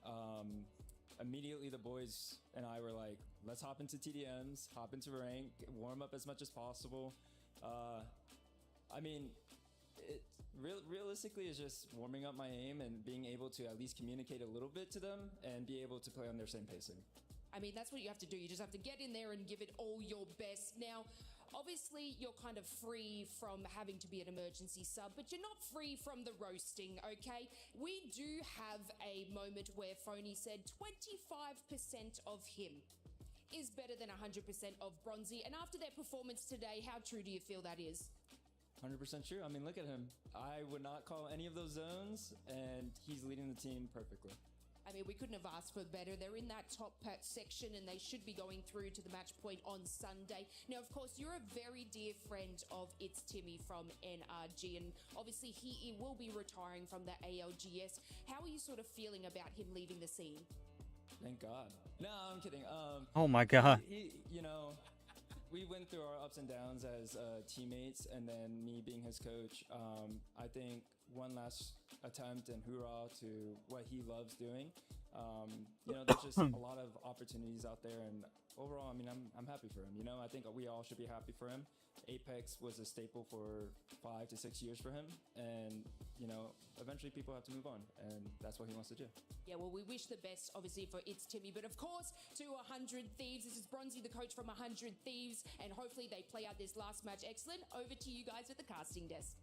Immediately, the boys and I were like, "Let's hop into TDMs, hop into rank, warm up as much as possible." I mean, realistically, it's just warming up my aim and being able to at least communicate a little bit to them and be able to play on their same pacing. I mean, that's what you have to do. You just have to get in there and give it all your best. Now, obviously, you're kind of free from having to be an emergency sub, but you're not free from the roasting, okay? We do have a moment where Phony said 25% of him is better than 100% of Bronzy. And after their performance today, how true do you feel that is? 100% true. I mean, look at him. I would not call any of those zones, and he's leading the team perfectly. I mean, we couldn't have asked for better. They're in that top section and they should be going through to the match point on Sunday. Now, of course, you're a very dear friend of It's Timmy from NRG, and obviously he will be retiring from the ALGS. How are you sort of feeling about him leaving the scene? Thank God. No, I'm kidding. Oh my God. You know, we went through our ups and downs as teammates, and then me being his coach. I think one last attempt and hoorah to what he loves doing. You know, there's just a lot of opportunities out there, and overall, I mean, I'm happy for him. You know, I think we all should be happy for him. Apex was a staple for 5 to 6 years for him, and you know, eventually people have to move on, and that's what he wants to do. Yeah, well, we wish the best, obviously, for It's Timmy, but of course, to 100 Thieves. This is Bronzy, the coach from 100 Thieves, and hopefully they play out this last match excellent. Over to you guys at the casting desk.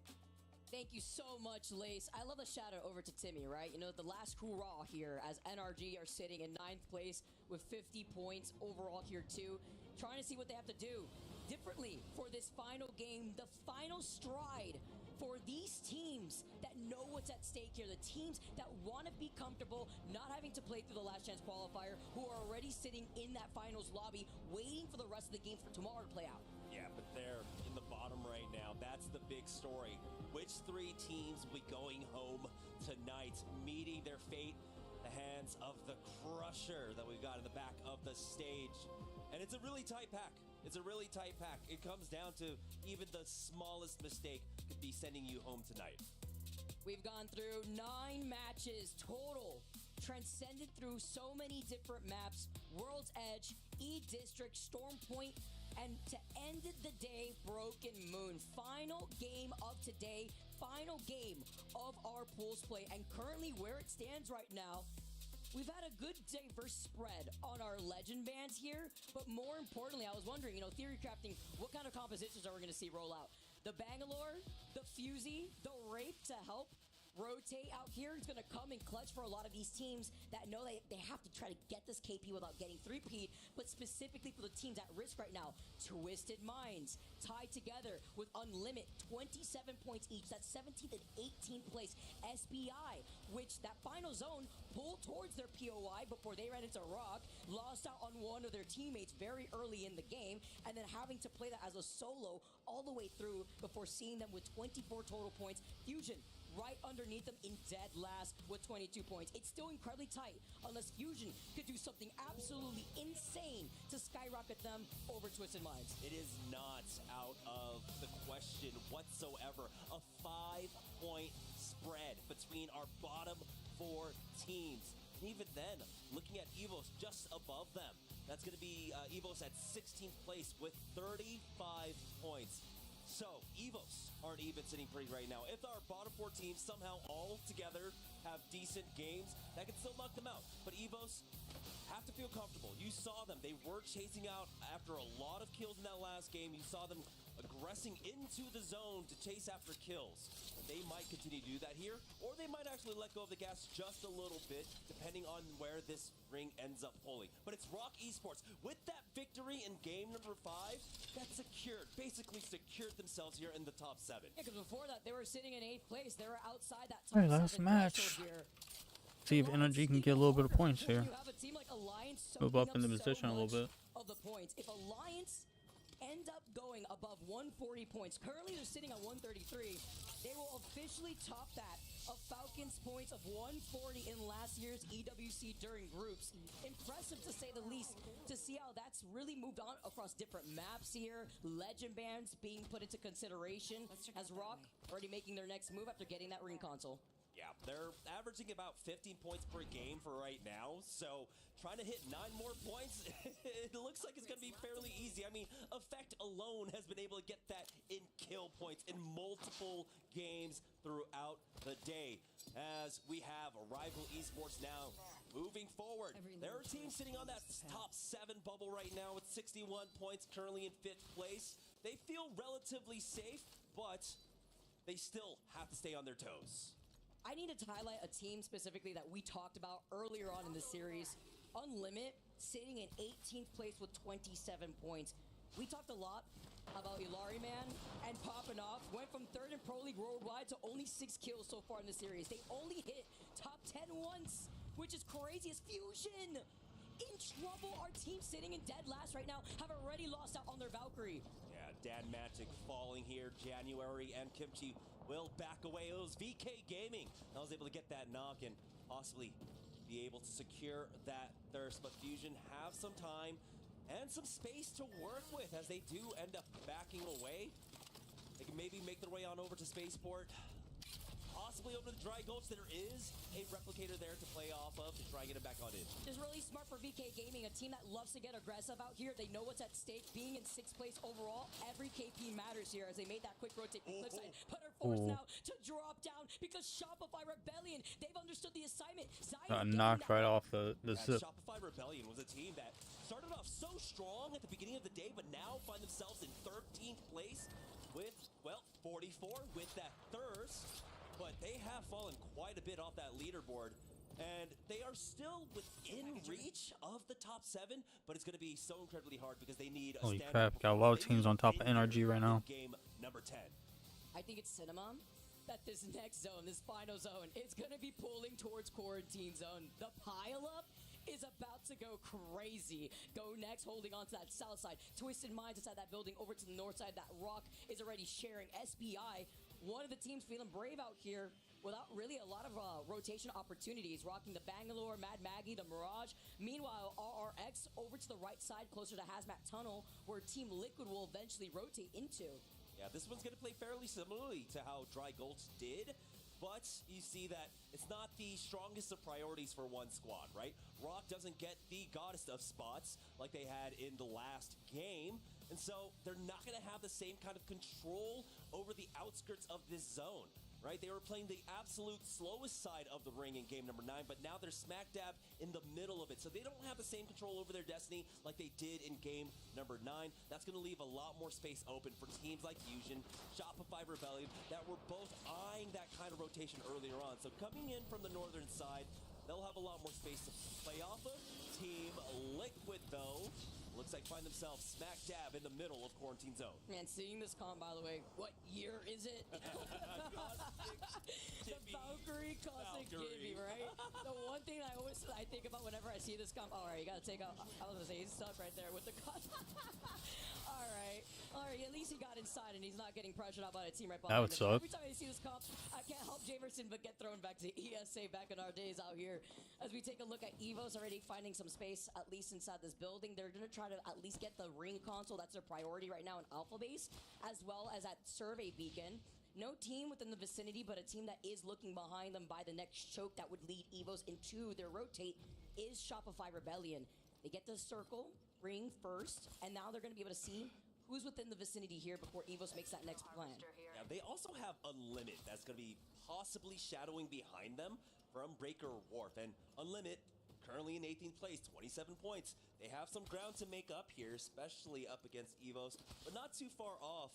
Thank you so much, Lace. I love a shout out over to Timmy, right? You know, the last hoorah here as NRG are sitting in 9th place with 50 points overall here too. Trying to see what they have to do differently for this final game, the final stride for these teams that know what's at stake here, the teams that want to be comfortable, not having to play through the last chance qualifier, who are already sitting in that finals lobby, waiting for the rest of the games for tomorrow to play out. Yeah, but they're in the bottom right now. That's the big story. Which 3 teams will be going home tonight, meeting their fate? The hands of the Crusher that we've got in the back of the stage. And it's a really tight pack. It's a really tight pack. It comes down to even the smallest mistake could be sending you home tonight. We've gone through 9 matches total, transcended through so many different maps, World's Edge, E-District, Storm Point, and to end the day, Broken Moon. Final game of today, final game of our pools play, and currently where it stands right now, we've had a good diverse spread on our legend bands here, but more importantly, I was wondering, you know, theory crafting, what kind of compositions are we going to see roll out? The Bangalore, the Fusey, the Rape to help rotate out here. It's going to come in clutch for a lot of these teams that know they have to try to get this KP without getting 3P'd, but specifically for the teams at risk right now, Twisted Minds tied together with Unlimit, 27 points each. That's 17th and 18th place. SBI, which that final zone pulled towards their POI before they ran into Rock, lost out on one of their teammates very early in the game, and then having to play that as a solo all the way through before seeing them with 24 total points. Fusion right underneath them in dead last with 22 points. It's still incredibly tight unless Fusion could do something absolutely insane to skyrocket them over Twisted Minds. It is not out of the question whatsoever. A 5-point spread between our bottom 4 teams. And even then, looking at EVOS just above them, that's going to be EVOS at 16th place with 35 points. So, EVOS aren't even sitting pretty right now. If our bottom 4 teams somehow all together have decent games, that can still knock them out. But EVOS have to feel comfortable. You saw them. They were chasing out after a lot of kills in that last game. You saw them aggressing into the zone to chase after kills. They might continue to do that here, or they might actually let go of the gas just a little bit, depending on where this ring ends up pulling. But it's Rock Esports. With that victory in game number 5, that's secured, basically secured themselves here in the top 7. Yeah, because before that, they were sitting in 8th place. They were outside that top 7 last match. here. See if NRG can get a little bit of points here. You have a team like Alliance Move up in the position a little bit. of the points. If Alliance end up going above 140 points, currently they're sitting at 133, they will officially top that of Falcons points of 140 in last year's EWC during groups. Impressive to say the least, to see how that's really moved on across different maps here, legend bands being put into consideration, as Rock already making their next move after getting that ring console. Yeah, they're averaging about 15 points per game for right now, so trying to hit 9 more points, it looks like it's going to be fairly easy. I mean, Effect alone has been able to get that in kill points in multiple games throughout the day. As we have Rival Esports now moving forward. There are teams sitting on that top 7 bubble right now with 61 points, currently in 5th place. They feel relatively safe, but they still have to stay on their toes. I need to highlight a team specifically that we talked about earlier on in the series. Unlimit, sitting in 18th place with 27 points. We talked a lot about Ilari Man and popping off. Went from 3rd in Pro League Worldwide to only 6 kills so far in the series. They only hit top 10 once, which is crazy as Fusion. In trouble, our team sitting in dead last right now have already lost out on their Valkyrie. Yeah, Dan Magic falling here, January, and Kimchi will back away. It was VK Gaming that was able to get that knock and possibly be able to secure that thirst. But Fusion have some time and some space to work with as they do end up backing away. They can maybe make their way on over to Spaceport. Possibly over to the Dry Gulch. There is a replicator there to play off of to try and get it back on in. It's really smart for VK Gaming, a team that loves to get aggressive out here. They know what's at stake. Being in 6th place overall, every KP matters here as they made that quick rotate from cliff side. Put her force now to drop down because Shopify Rebellion, they've understood the assignment. Knocked right off the zip. Shopify Rebellion was a team that started off so strong at the beginning of the day, but now find themselves in 13th place with, well, 44 with that thirst. But they have fallen quite a bit off that leaderboard, and they are still within reach of the top 7, but it's going to be so incredibly hard because they need a Holy crap, got a lot of teams on top of NRG right now. Game number 10. I think it's Cinnamon that this next zone, this final zone, is going to be pulling towards Quarantine Zone. The pile-up is about to go crazy. Go next, holding on to that south side. Twisted Minds inside that building over to the north side. That Rock is already sharing. SBI, one of the teams feeling brave out here without really a lot of rotation opportunities. Rocking the Bangalore, Mad Maggie, the Mirage. Meanwhile, RRX over to the right side, closer to Hazmat Tunnel, where Team Liquid will eventually rotate into. Yeah, this one's going to play fairly similarly to how Dry Gulch did. But you see that it's not the strongest of priorities for one squad, right? Rock doesn't get the goddess of spots like they had in the last game. And so they're not going to have the same kind of control over the outskirts of this zone, right? They were playing the absolute slowest side of the ring in game number 9, but now they're smack dab in the middle of it. So they don't have the same control over their destiny like they did in game number 9. That's going to leave a lot more space open for teams like Fusion, Shopify Rebellion, that were both eyeing that kind of rotation earlier on. So coming in from the northern side, they'll have a lot more space to play off of. Team Liquid, though, looks like find themselves smack dab in the middle of Quarantine Zone. Man, seeing this comp, by the way, what year is it? The Valkyrie Cosmic Gibby, right? The one thing I think about whenever I see this comp, all right, you gotta take out, I was gonna say, he's stuck right there with the all right, at least he got inside and he's not getting pressured out by a team right behind That would him. suck. Every time I see this comp, I can't help Jamerson but get thrown back to ESA back in our days out here. As we take a look at Evo's already finding some space, at least inside this building. They're gonna try to at least get the ring console. That's their priority right now in Alpha Base, as well as at Survey Beacon. No team within the vicinity, but a team that is looking behind them by the next choke that would lead Evos into their rotate is Shopify Rebellion. They get the circle ring first, and now they're gonna be able to see who's within the vicinity here before Evos makes that next plan. Yeah, they also have Unlimit that's going to be possibly shadowing behind them from Breaker Wharf. And Unlimit, currently in 18th place, 27 points. They have some ground to make up here, especially up against Evos, but not too far off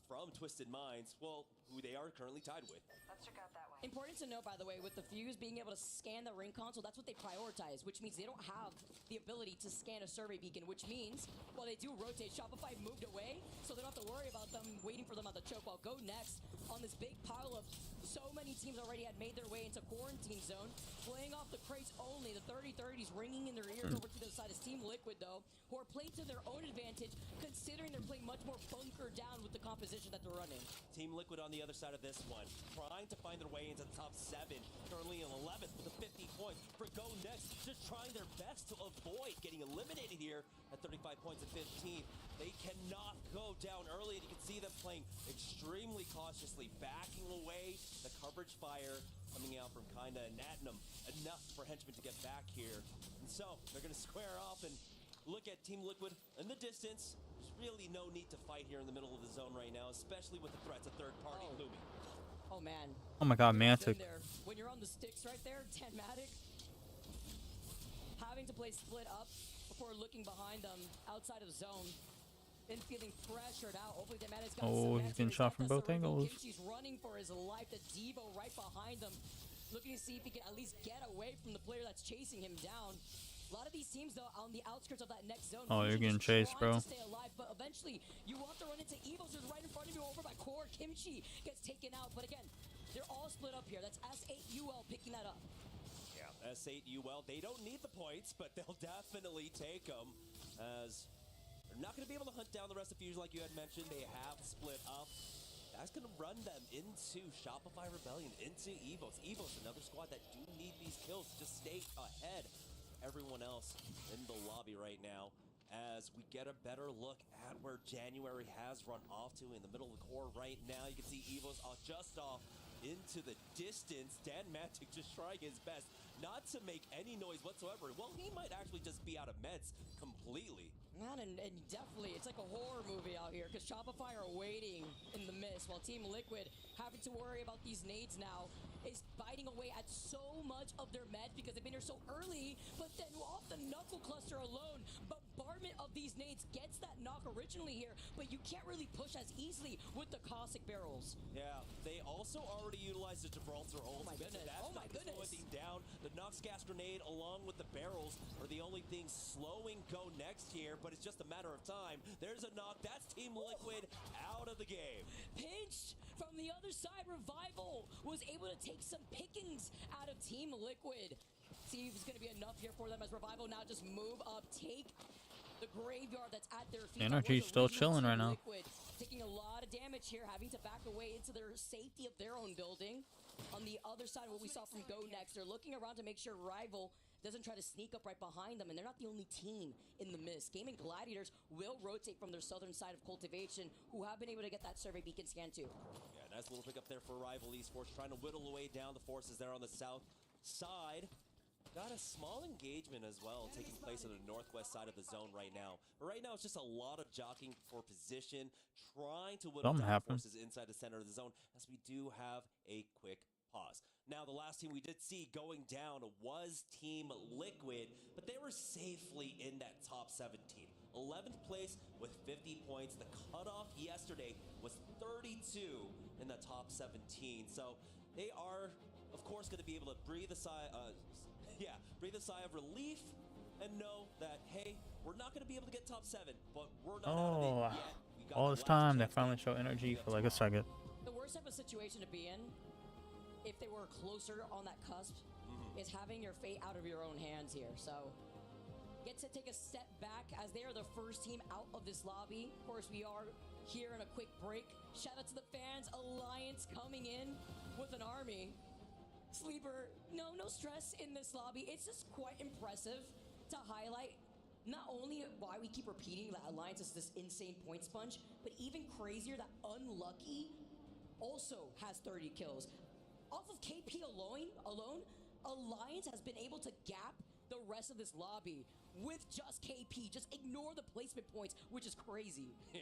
from Twisted Minds, well, who they are currently tied with. Let's check out that way. Important to note, by the way, with the Fuse being able to scan the ring console, that's what they prioritize, which means they don't have the ability to scan a survey beacon, which means, while they do rotate, Shopify moved away, so they don't have to worry about them waiting for them on the choke. While Go next on this big pile of so many these teams already had made their way into quarantine zone, playing off the crates only. The 30-30s ringing in their ears over to the side of Team Liquid, though, who are playing to their own advantage, considering they're playing much more bunker down with the composition that they're running. Team Liquid on the other side of this one, trying to find their way into the top 7, currently in 11th with a 50 points. For Go Next, just trying their best to avoid getting eliminated here at 35 points at 15. They cannot go down early, and you can see them playing extremely cautiously, backing away. The coverage fire coming out from Kinda and Natinum, enough for Henchmen to get back here. And so they're going to square off and look at Team Liquid in the distance. There's really no need to fight here in the middle of the zone right now, especially with the threats of third party looming. Oh man. Oh my god, Mantic. When you're on the sticks right there, Tanmatic having to play split up before looking behind them outside of zone and feeling pressured out. Hopefully Tanmatic's got Oh, he's getting shot from both angles. He's running for his life. The Devo right behind them, looking to see if he can at least get away from the player that's chasing him down. A lot of these teams, though, on the outskirts of that next zone. Oh, you're getting chased, bro. To stay alive, but eventually, you want to run into Evos, who's right in front of you, over by Core. Kimchi gets taken out, but again, they're all split up here. That's S8UL picking that up. Yeah, S8UL, they don't need the points, but they'll definitely take them, as they're not going to be able to hunt down the rest of Fusion like you had mentioned. They have split up. That's going to run them into Shopify Rebellion, into Evos. Evos, another squad that do need these kills to just stay ahead. Everyone else in the lobby right now, as we get a better look at where January has run off to in the middle of the core right now. You can see Evos just off into the distance. Tanmatic just trying his best not to make any noise whatsoever. Well, he might actually just be out of meds completely. Man, and definitely, it's like a horror movie out here, because Shopify are waiting in the mist, while Team Liquid, having to worry about these nades now, is biting away at so much of their meds because they've been here so early, but then off the Knuckle Cluster alone, bombardment of these nades gets that knock originally here, but you can't really push as easily with the Caustic barrels. Yeah, they also already utilized the Gibraltar ult. Oh my goodness, oh my goodness. Down. The Nox Gas Grenade along with the barrels are the only things slowing Go Next here, but it's just a matter of time. There's a knock. That's Team Liquid out of the game. Pinch from the other side. Revival was able to take some pickings out of Team Liquid. See if it's going to be enough here for them as Revival now just move up, take the graveyard that's at their feet. Energy's still chilling right now. Liquid, taking a lot of damage here, having to back away into their safety of their own building. On the other side, what we saw from Go Next, they're looking around to make sure Rival doesn't try to sneak up right behind them, and they're not the only team in the mist. Gaming Gladiators will rotate from their southern side of Cultivation, who have been able to get that survey beacon scan too. Yeah, nice little pick up there for Rival Esports, trying to whittle away down the forces there on the south side. Got a small engagement as well taking place on the northwest side of the zone right now. But right now, it's just a lot of jockeying for position, trying to whittle down forces inside the center of the zone, as we do have a quick pause. Now, the last team we did see going down was Team Liquid, but they were safely in that top 17. 11th place with 50 points. The cutoff yesterday was 32 in the top 17. So they are, of course, going to be able to breathe a sigh of relief and know that, hey, we're not going to be able to get top 7, but we're not out of it yet. We got all this time they finally show energy for like a second. The worst type of situation to be in, if they were closer on that cusp, is having your fate out of your own hands here. So get to take a step back as they are the first team out of this lobby. Of course, we are here in a quick break. Shout out to the fans. Alliance coming in with an army. Sleeper, no stress in this lobby. It's just quite impressive to highlight not only why we keep repeating that Alliance is this insane point sponge, but even crazier that Unlucky also has 30 kills. Off of KP alone, Alliance has been able to gap the rest of this lobby with just KP. Just ignore the placement points, which is crazy. Yeah,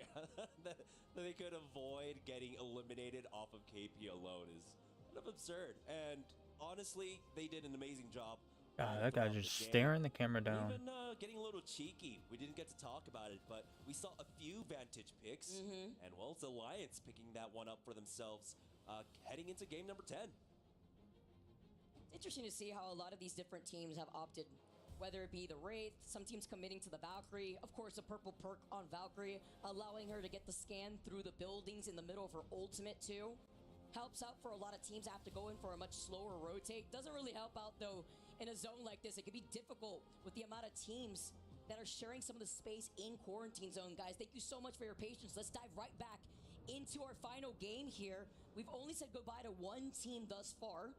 that they could avoid getting eliminated off of KP alone is kind of absurd. And honestly, they did an amazing job. God, that guy's just staring the camera down. Even getting a little cheeky. We didn't get to talk about it, but we saw a few vantage picks. And well, it's Alliance picking that one up for themselves heading into game number 10. It's interesting to see how a lot of these different teams have opted, whether it be the Wraith, some teams committing to the Valkyrie, of course a purple perk on Valkyrie, allowing her to get the scan through the buildings in the middle of her ultimate too. helps out for a lot of teams that have to go in for a much slower rotate. Doesn't really help out though in a zone like this. It could be difficult with the amount of teams that are sharing some of the space in quarantine zone. Guys, thank you so much for your patience. Let's dive right back into our final game here. We've only said goodbye to one team thus far.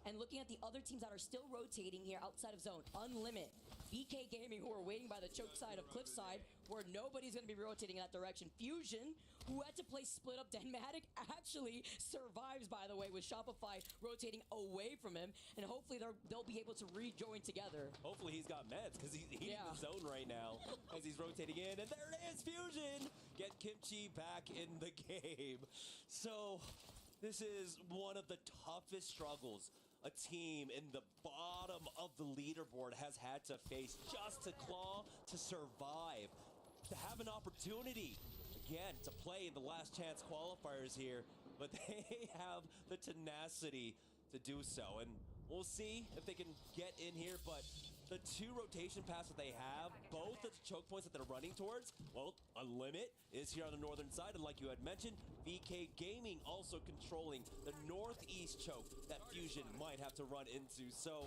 And looking at the other teams that are still rotating here outside of zone, Unlimit, BK Gaming, who are waiting by the choke side of Cliffside, where nobody's going to be rotating in that direction. Fusion, who had to play split up. Danmatic actually survives, by the way, with Shopify rotating away from him. And hopefully they'll be able to rejoin together. Hopefully he's got meds, because he's eating the zone right now as he's rotating in. And there it is, Fusion! Get Kimchi back in the game. So this is one of the toughest struggles a team in the bottom of the leaderboard has had to face just to claw to survive, to have an opportunity again to play in the last chance qualifiers here, but they have the tenacity to do so, and we'll see if they can get in here. But the two rotation paths that they have, both the choke points that they're running towards, well, Unlimit is here on the northern side, and like you had mentioned, BK Gaming also controlling the northeast choke that Fusion might have to run into. So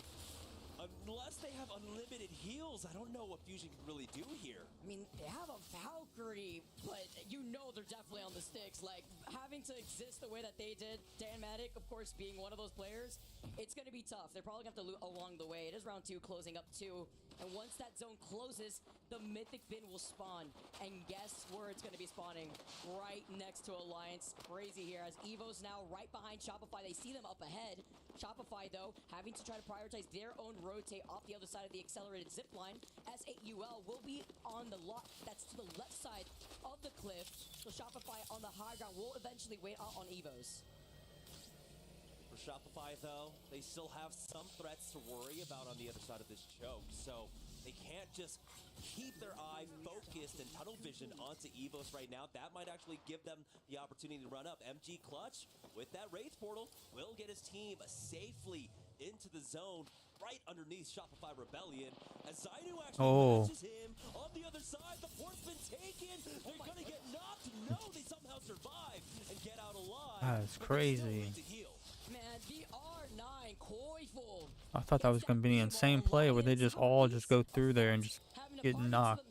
unless they have unlimited heals, I don't know what Fusion can really do here. I mean, they have a Valkyrie, but you know they're definitely on the sticks. Like, having to exist the way that they did, Danmatic, of course, being one of those players, it's going to be tough. They're probably going to have to loot along the way. It is round 2 closing up 2. And once that zone closes, the Mythic Bin will spawn. And guess where it's going to be spawning? Right next to Alliance. Crazy here, as Evo's now right behind Shopify. They see them up ahead. Shopify, though, having to try to prioritize their own rotate off the other side of the accelerated zipline. S8UL will be on the lot that's to the left side of the cliff. So Shopify on the high ground will eventually wait out on Evos. For Shopify, though, they still have some threats to worry about on the other side of this choke. So they can't just keep their eye focused and tunnel vision onto Evos right now. That might actually give them the opportunity to run up. MG Clutch, with that Wraith Portal, will get his team safely into the zone right underneath Shopify Rebellion. As Zainu actually catches him on the other side. The port's been taken. They're going to get knocked. No, they somehow survive and get out alive. That's crazy. Man, the R9 Koiful. I thought that was going to be an insane play where they just all just go through there and just get knocked.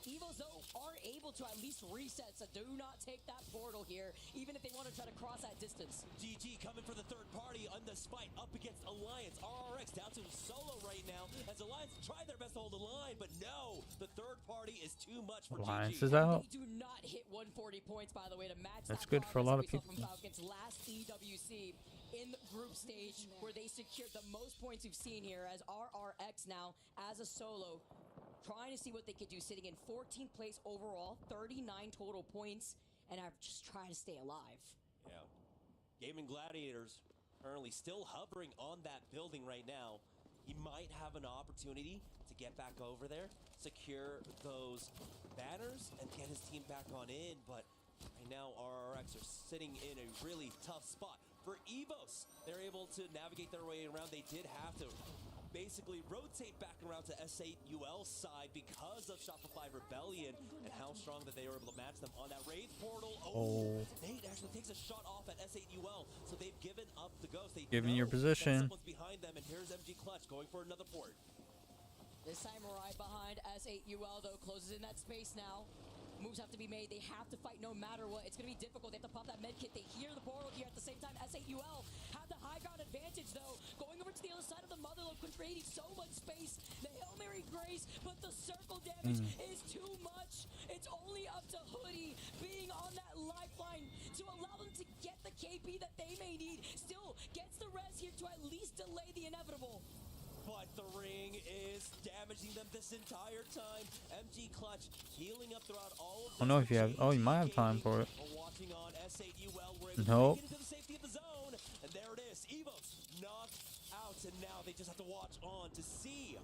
Evos, though, are able to at least reset, so do not take that portal here, even if they want to try to cross that distance. GG coming for the third party on the spite up against Alliance. RRX down to solo right now as Alliance try their best to hold the line, but no, the third party is too much for Alliance GG. is out. They do not hit 140 points, by the way, to match That's that good for a lot of progress people. we saw from Falcons last EWC in the group stage, where they secured the most points we've seen here, as RRX now as a solo trying to see what they could do, sitting in 14th place overall, 39 total points, and I've just tried to stay alive. Yeah. Gaming Gladiators currently still hovering on that building right now. He might have an opportunity to get back over there, secure those banners, and get his team back on in, but right now RRX are sitting in a really tough spot. For Evos, they're able to navigate their way around. They did have to basically rotate back around to S8UL's side because of Shopify Rebellion and how strong that they were able to match them on that Wraith Portal. Nate actually takes a shot off at S8UL, so they've given up the ghost. They Given your know position. that someone's behind them, and here's MG Clutch going for another port. This time right behind S8UL, though, closes in that space now. Moves have to be made. They have to fight no matter what. It's going to be difficult. They have to pop that med kit. They hear the portal here at the same time. S8UL have the high ground advantage, though. Going over to the other side of the Motherlode, creating so much space. The Hail Mary Grace, but the circle damage is too much. It's only up to Hoodie being on that lifeline to allow them to get the KP that they may need. Still gets the res here to at least delay the inevitable. But the ring is damaging them this entire time. MG Clutch healing up throughout all of I don't know if you have. Oh, you might have time for it. watching on S8UL. We're Nope. into the safety of the zone. And there it is. Evos knocked out. And now they just have to watch on to see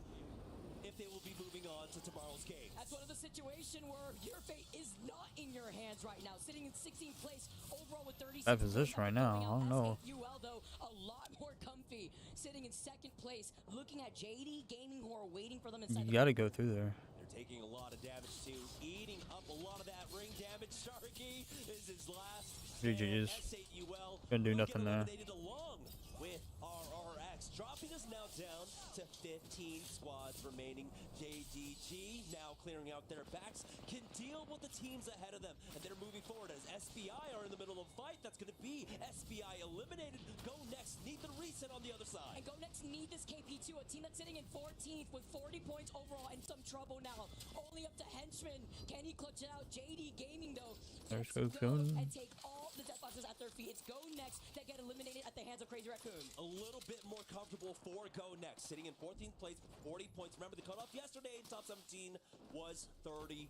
if they will be moving on to tomorrow's game. That's one of the situations where your fate is not in your hands right now. Sitting in 16th place overall with 36. That position right now, I don't know. S8UL, though, a lot more comfy. Sitting in 2nd place, looking at JD Gaming, who are waiting for them inside. You got to go through there. They're taking a lot of damage too, eating up a lot of that ring damage. Sharky is his last. GG's. S8UL Couldn't do will nothing get there. eliminated along with RRX, dropping us now down to 15 squads remaining. JDG now clearing out their backs, can deal with the teams ahead of them, and they're moving forward as SBI are in the middle of a fight. That's going to be SBI eliminated. Go next, need the reset on the other side. And Go Next need this KP2, a team that's sitting in 14th with 40 points overall and some trouble now. Only up to Henchman. Can he clutch it out? JD Gaming, though, There's gets to go Cocoon. and take all the death boxes at their feet. It's Go Next that get eliminated at the hands of Crazy Raccoon. A little bit more comfortable for Go Next, sitting in 14th place with 40 points. Remember, the cutoff yesterday in top 17 was 32.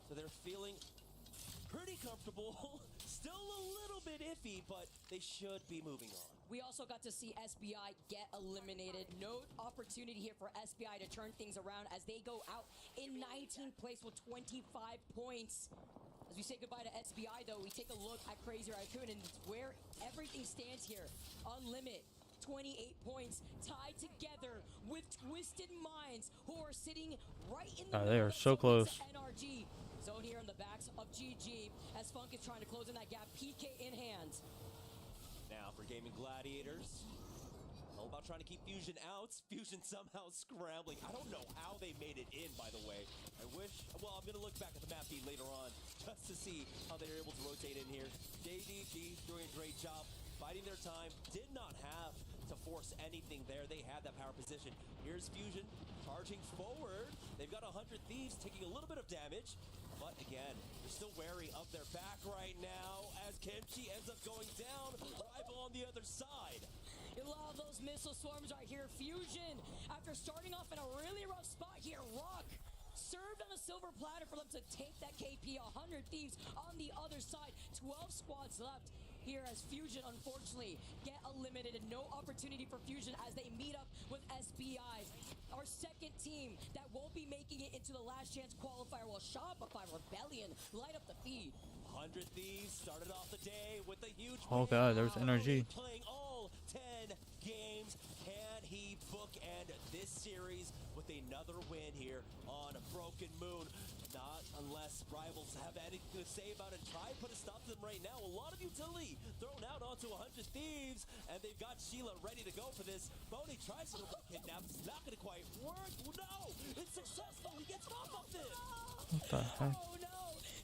So they're feeling pretty comfortable. Still a little bit iffy, but they should be moving on. We also got to see SBI get eliminated. No opportunity here for SBI to turn things around as they go out in 19th place with 25 points. As we say goodbye to SBI, though, we take a look at Crazy Raccoon and where everything stands here. Unlimit, 28 points, tied together with Twisted Minds, who are sitting right in the They are so close. NRG. Zone here on the backs of GG as Funk is trying to close in that gap. PK in hand. Now for Gaming Gladiators, all about trying to keep Fusion out. Fusion somehow scrambling. I don't know how they made it in, by the way. I wish, well, I'm going to look back at the map feed later on just to see how they were able to rotate in here. JDG doing a great job, biding their time. Did not have to force anything there. They had that power position. Here's Fusion charging forward. They've got 100 Thieves taking a little bit of damage. But again, they're still wary of their back right now as Kimchi ends up going down. Rival on the other side. A lot of those missile swarms right here. Fusion, after starting off in a really rough spot here, Rock served on a silver platter for them to take that KP. 100 Thieves on the other side. 12 squads left here as Fusion, unfortunately, get eliminated. And no opportunity for Fusion as they meet up with SBI. Our second team that won't be making it into the last chance qualifier will Shopify Rebellion light up the feed. 100 Thieves started off the day with a huge Oh win. god, there's energy. Playing all 10 games. Can he bookend this series with another win here on a Broken Moon? Not unless rivals have anything to say about it. Try and put a stop to them right now. A lot of utility thrown out onto 100 Thieves, and they've got Sheila ready to go for this. Boney tries to kidnap. It's not going to quite work. No, it's successful. He gets off of this. What the heck? Oh no!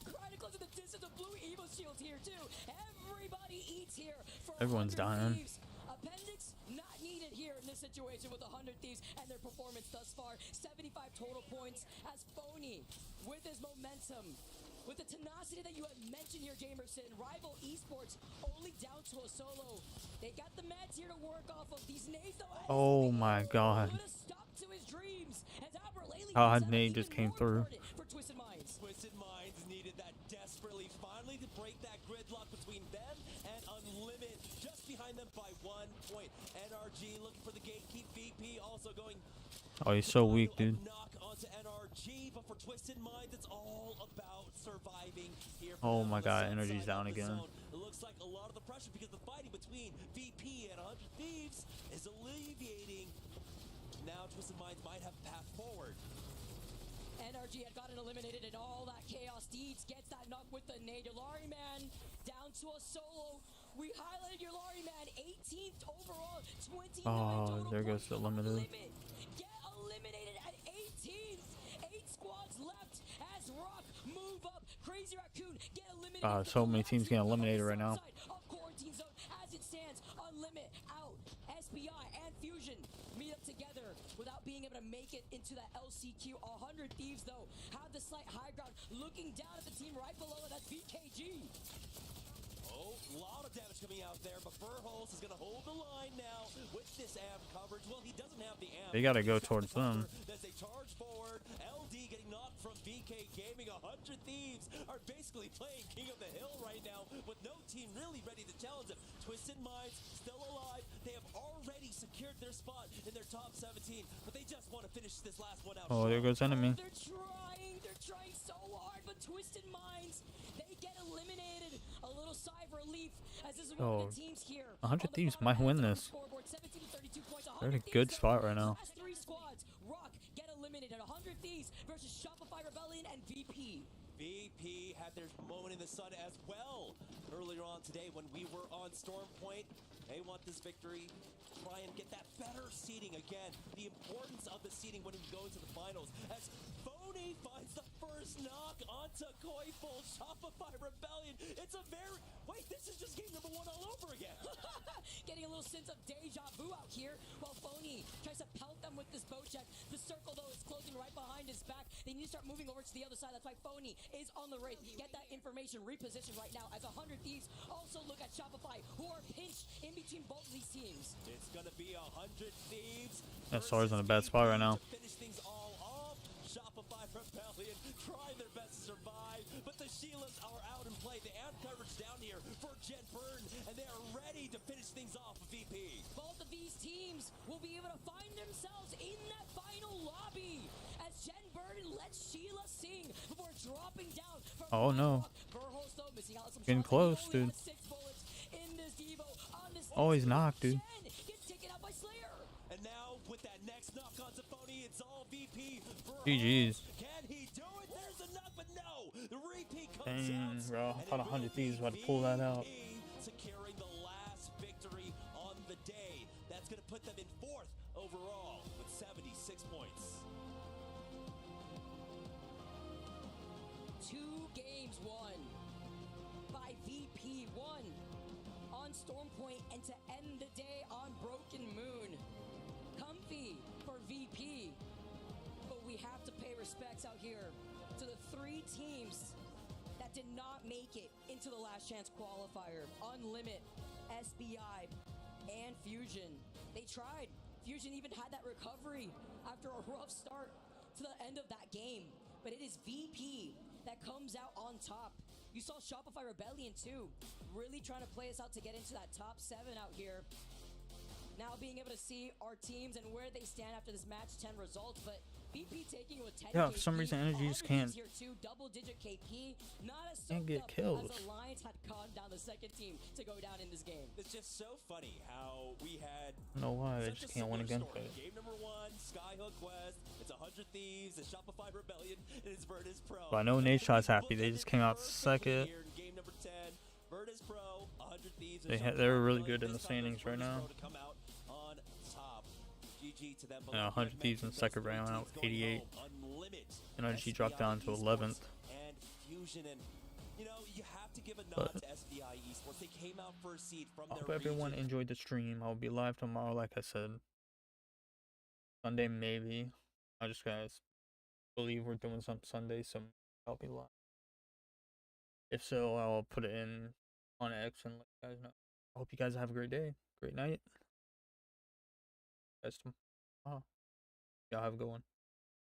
Chronicles of the distance of blue Evo shield here too. Everybody eats here for Everyone's 100 dying. Thieves. Appendix not needed here in this situation with 100 Thieves and their performance thus far. 75 total points as Phony with his momentum. With the tenacity that you have mentioned here, Jamerson, Rival Esports only down to a solo. They got the meds here to work off of these nades. Oh my god. Put a stop to his dreams. As Albert Laley God, Nate just came through. for Twisted Minds. Twisted Minds needed that desperately, finally, to break that gridlock between them and Unlimited, just behind them by 1 point. NRG looking for the gatekeep. VP also going. Oh, he's so weak, dude. Knock onto NRG, but for Twisted Minds, it's all about surviving here. Oh my god, energy's down again. It looks like a lot of the pressure because the fighting between VP and 100 Thieves is alleviating. Now Twisted Minds might have a path forward. NRG had gotten eliminated and all that chaos. Deeds gets that knock with the nade. Yulari Man down to a solo. We highlighted Yulari Man, 18th overall, 29 Oh, there goes the limited. Get eliminated at 18th. 8 squads left as Rock move up. Crazy Raccoon get eliminated. So many teams getting eliminated right now. Of quarantine zone as it stands. Unlimit out. SBI and Fusion meet up together without being able to make it into that LCQ. 100 Thieves though have the slight high ground. Looking down at the team right below it, that's BKG. Oh, a lot of damage coming out there, but Burholz is going to hold the line now with this amp coverage. Well, he doesn't have the amp. They gotta go towards them. As they charge forward, LD getting knocked from VK Gaming. 100 Thieves are basically playing King of the Hill right now with no team really ready to challenge them. Twisted Minds still alive. They have already secured their spot in their top 17, but they just want to finish this last one out. Oh, there goes enemy. They're trying so hard, but Twisted Minds, they get eliminated. A little sigh of relief as this is one of the teams here. 100 Thieves might win this. Scoreboard, 17 to 32 points. They're in a good spot right now. Last 3 squads. Rock get eliminated. eliminated. 100 Thieves versus Shopify Rebellion and VP. VP had their moment in the sun as well earlier on today when we were on Storm Point. They want this victory, try and get that better seeding again. The importance of the seeding when we go into the finals as Phony finds the first knock onto Koiful. Shopify Rebellion. It's a very... Wait, this is just game number 1 all over again. Getting a little sense of deja vu out here while Phony tries to pelt them with this bow check. The circle, though, is closing right behind his back. They need to start moving over to the other side. That's why Phony is on the race. Get that information repositioned right now as 100 Thieves also look at Shopify, who are pinched in between both of these teams. It's going to be 100 Thieves. That SAR's in a bad spot right now. To finish things all off. Shopify Rebellion trying their best to survive, but the Sheilas are out in play. They have coverage down here for Jen Burn, and they are ready to finish things off with VP. Both of these teams will be able to find themselves in that final lobby as Jen Burn lets Sheila sing before dropping down from Oh no. Verhulst, though, missing out some Getting shots. close, He only dude. has 6 bullets in this Devo on this Oh, he's knocked, dude. Jen gets taken out by Slayer. And now with that next knock on Phony, it's all VP. GG's. Can he do it? There's a knock, but no. The repeat comes Dang, out. bro. I And thought it 100 will Thieves be was about to pull that out. VP securing the last victory on the day. That's going to put them in 4th overall with 76 points. 2 games won by VP, 1 on Storm Point, and to end the day on Broken Moon. Comfy for VP, but we have to pay respects out here to the 3 teams that did not make it into the last chance qualifier. Unlimit, SBI, and Fusion. They tried. Fusion even had that recovery after a rough start to the end of that game. But it is VP that comes out on top. You saw Shopify Rebellion too, really trying to play us out to get into that top 7 out here. Now being able to see our teams and where they stand after this match 10 results, but VP taking it with 10 Yeah, for some reason Energy just can't here too, double-digit KP, not as Can't get kills. as Alliance had calmed down the second team to go down in this game. It's just so funny how we had I don't know why they such just a can't win similar against story. it. Game number 1, Skyhook West. It's 100 Thieves, it's Shopify Rebellion, and it's Virtus Pro. But I know Nate Shot's happy. They just came out second. Here in game number 10, Virtus Pro, 100 Thieves, and They're Shopify really Rebellion. good in the This time it was standings right Virtus now. Pro to come out on top. GG to them. Yeah, 100 Thieves in the second round out with 88. And Energy dropped down to 11th. And Fusion, and you know, you have to give a But nod to SBI Esports. They came out for a seed from I their hope everyone region. enjoyed the stream. I'll be live tomorrow, like I said. Sunday, maybe. I just guys believe we're doing some Sunday, so I'll be live. If so, I'll put it in on X and let you guys know. I hope you guys have a great day, great night. Guys, tomorrow. Y'all have a good one.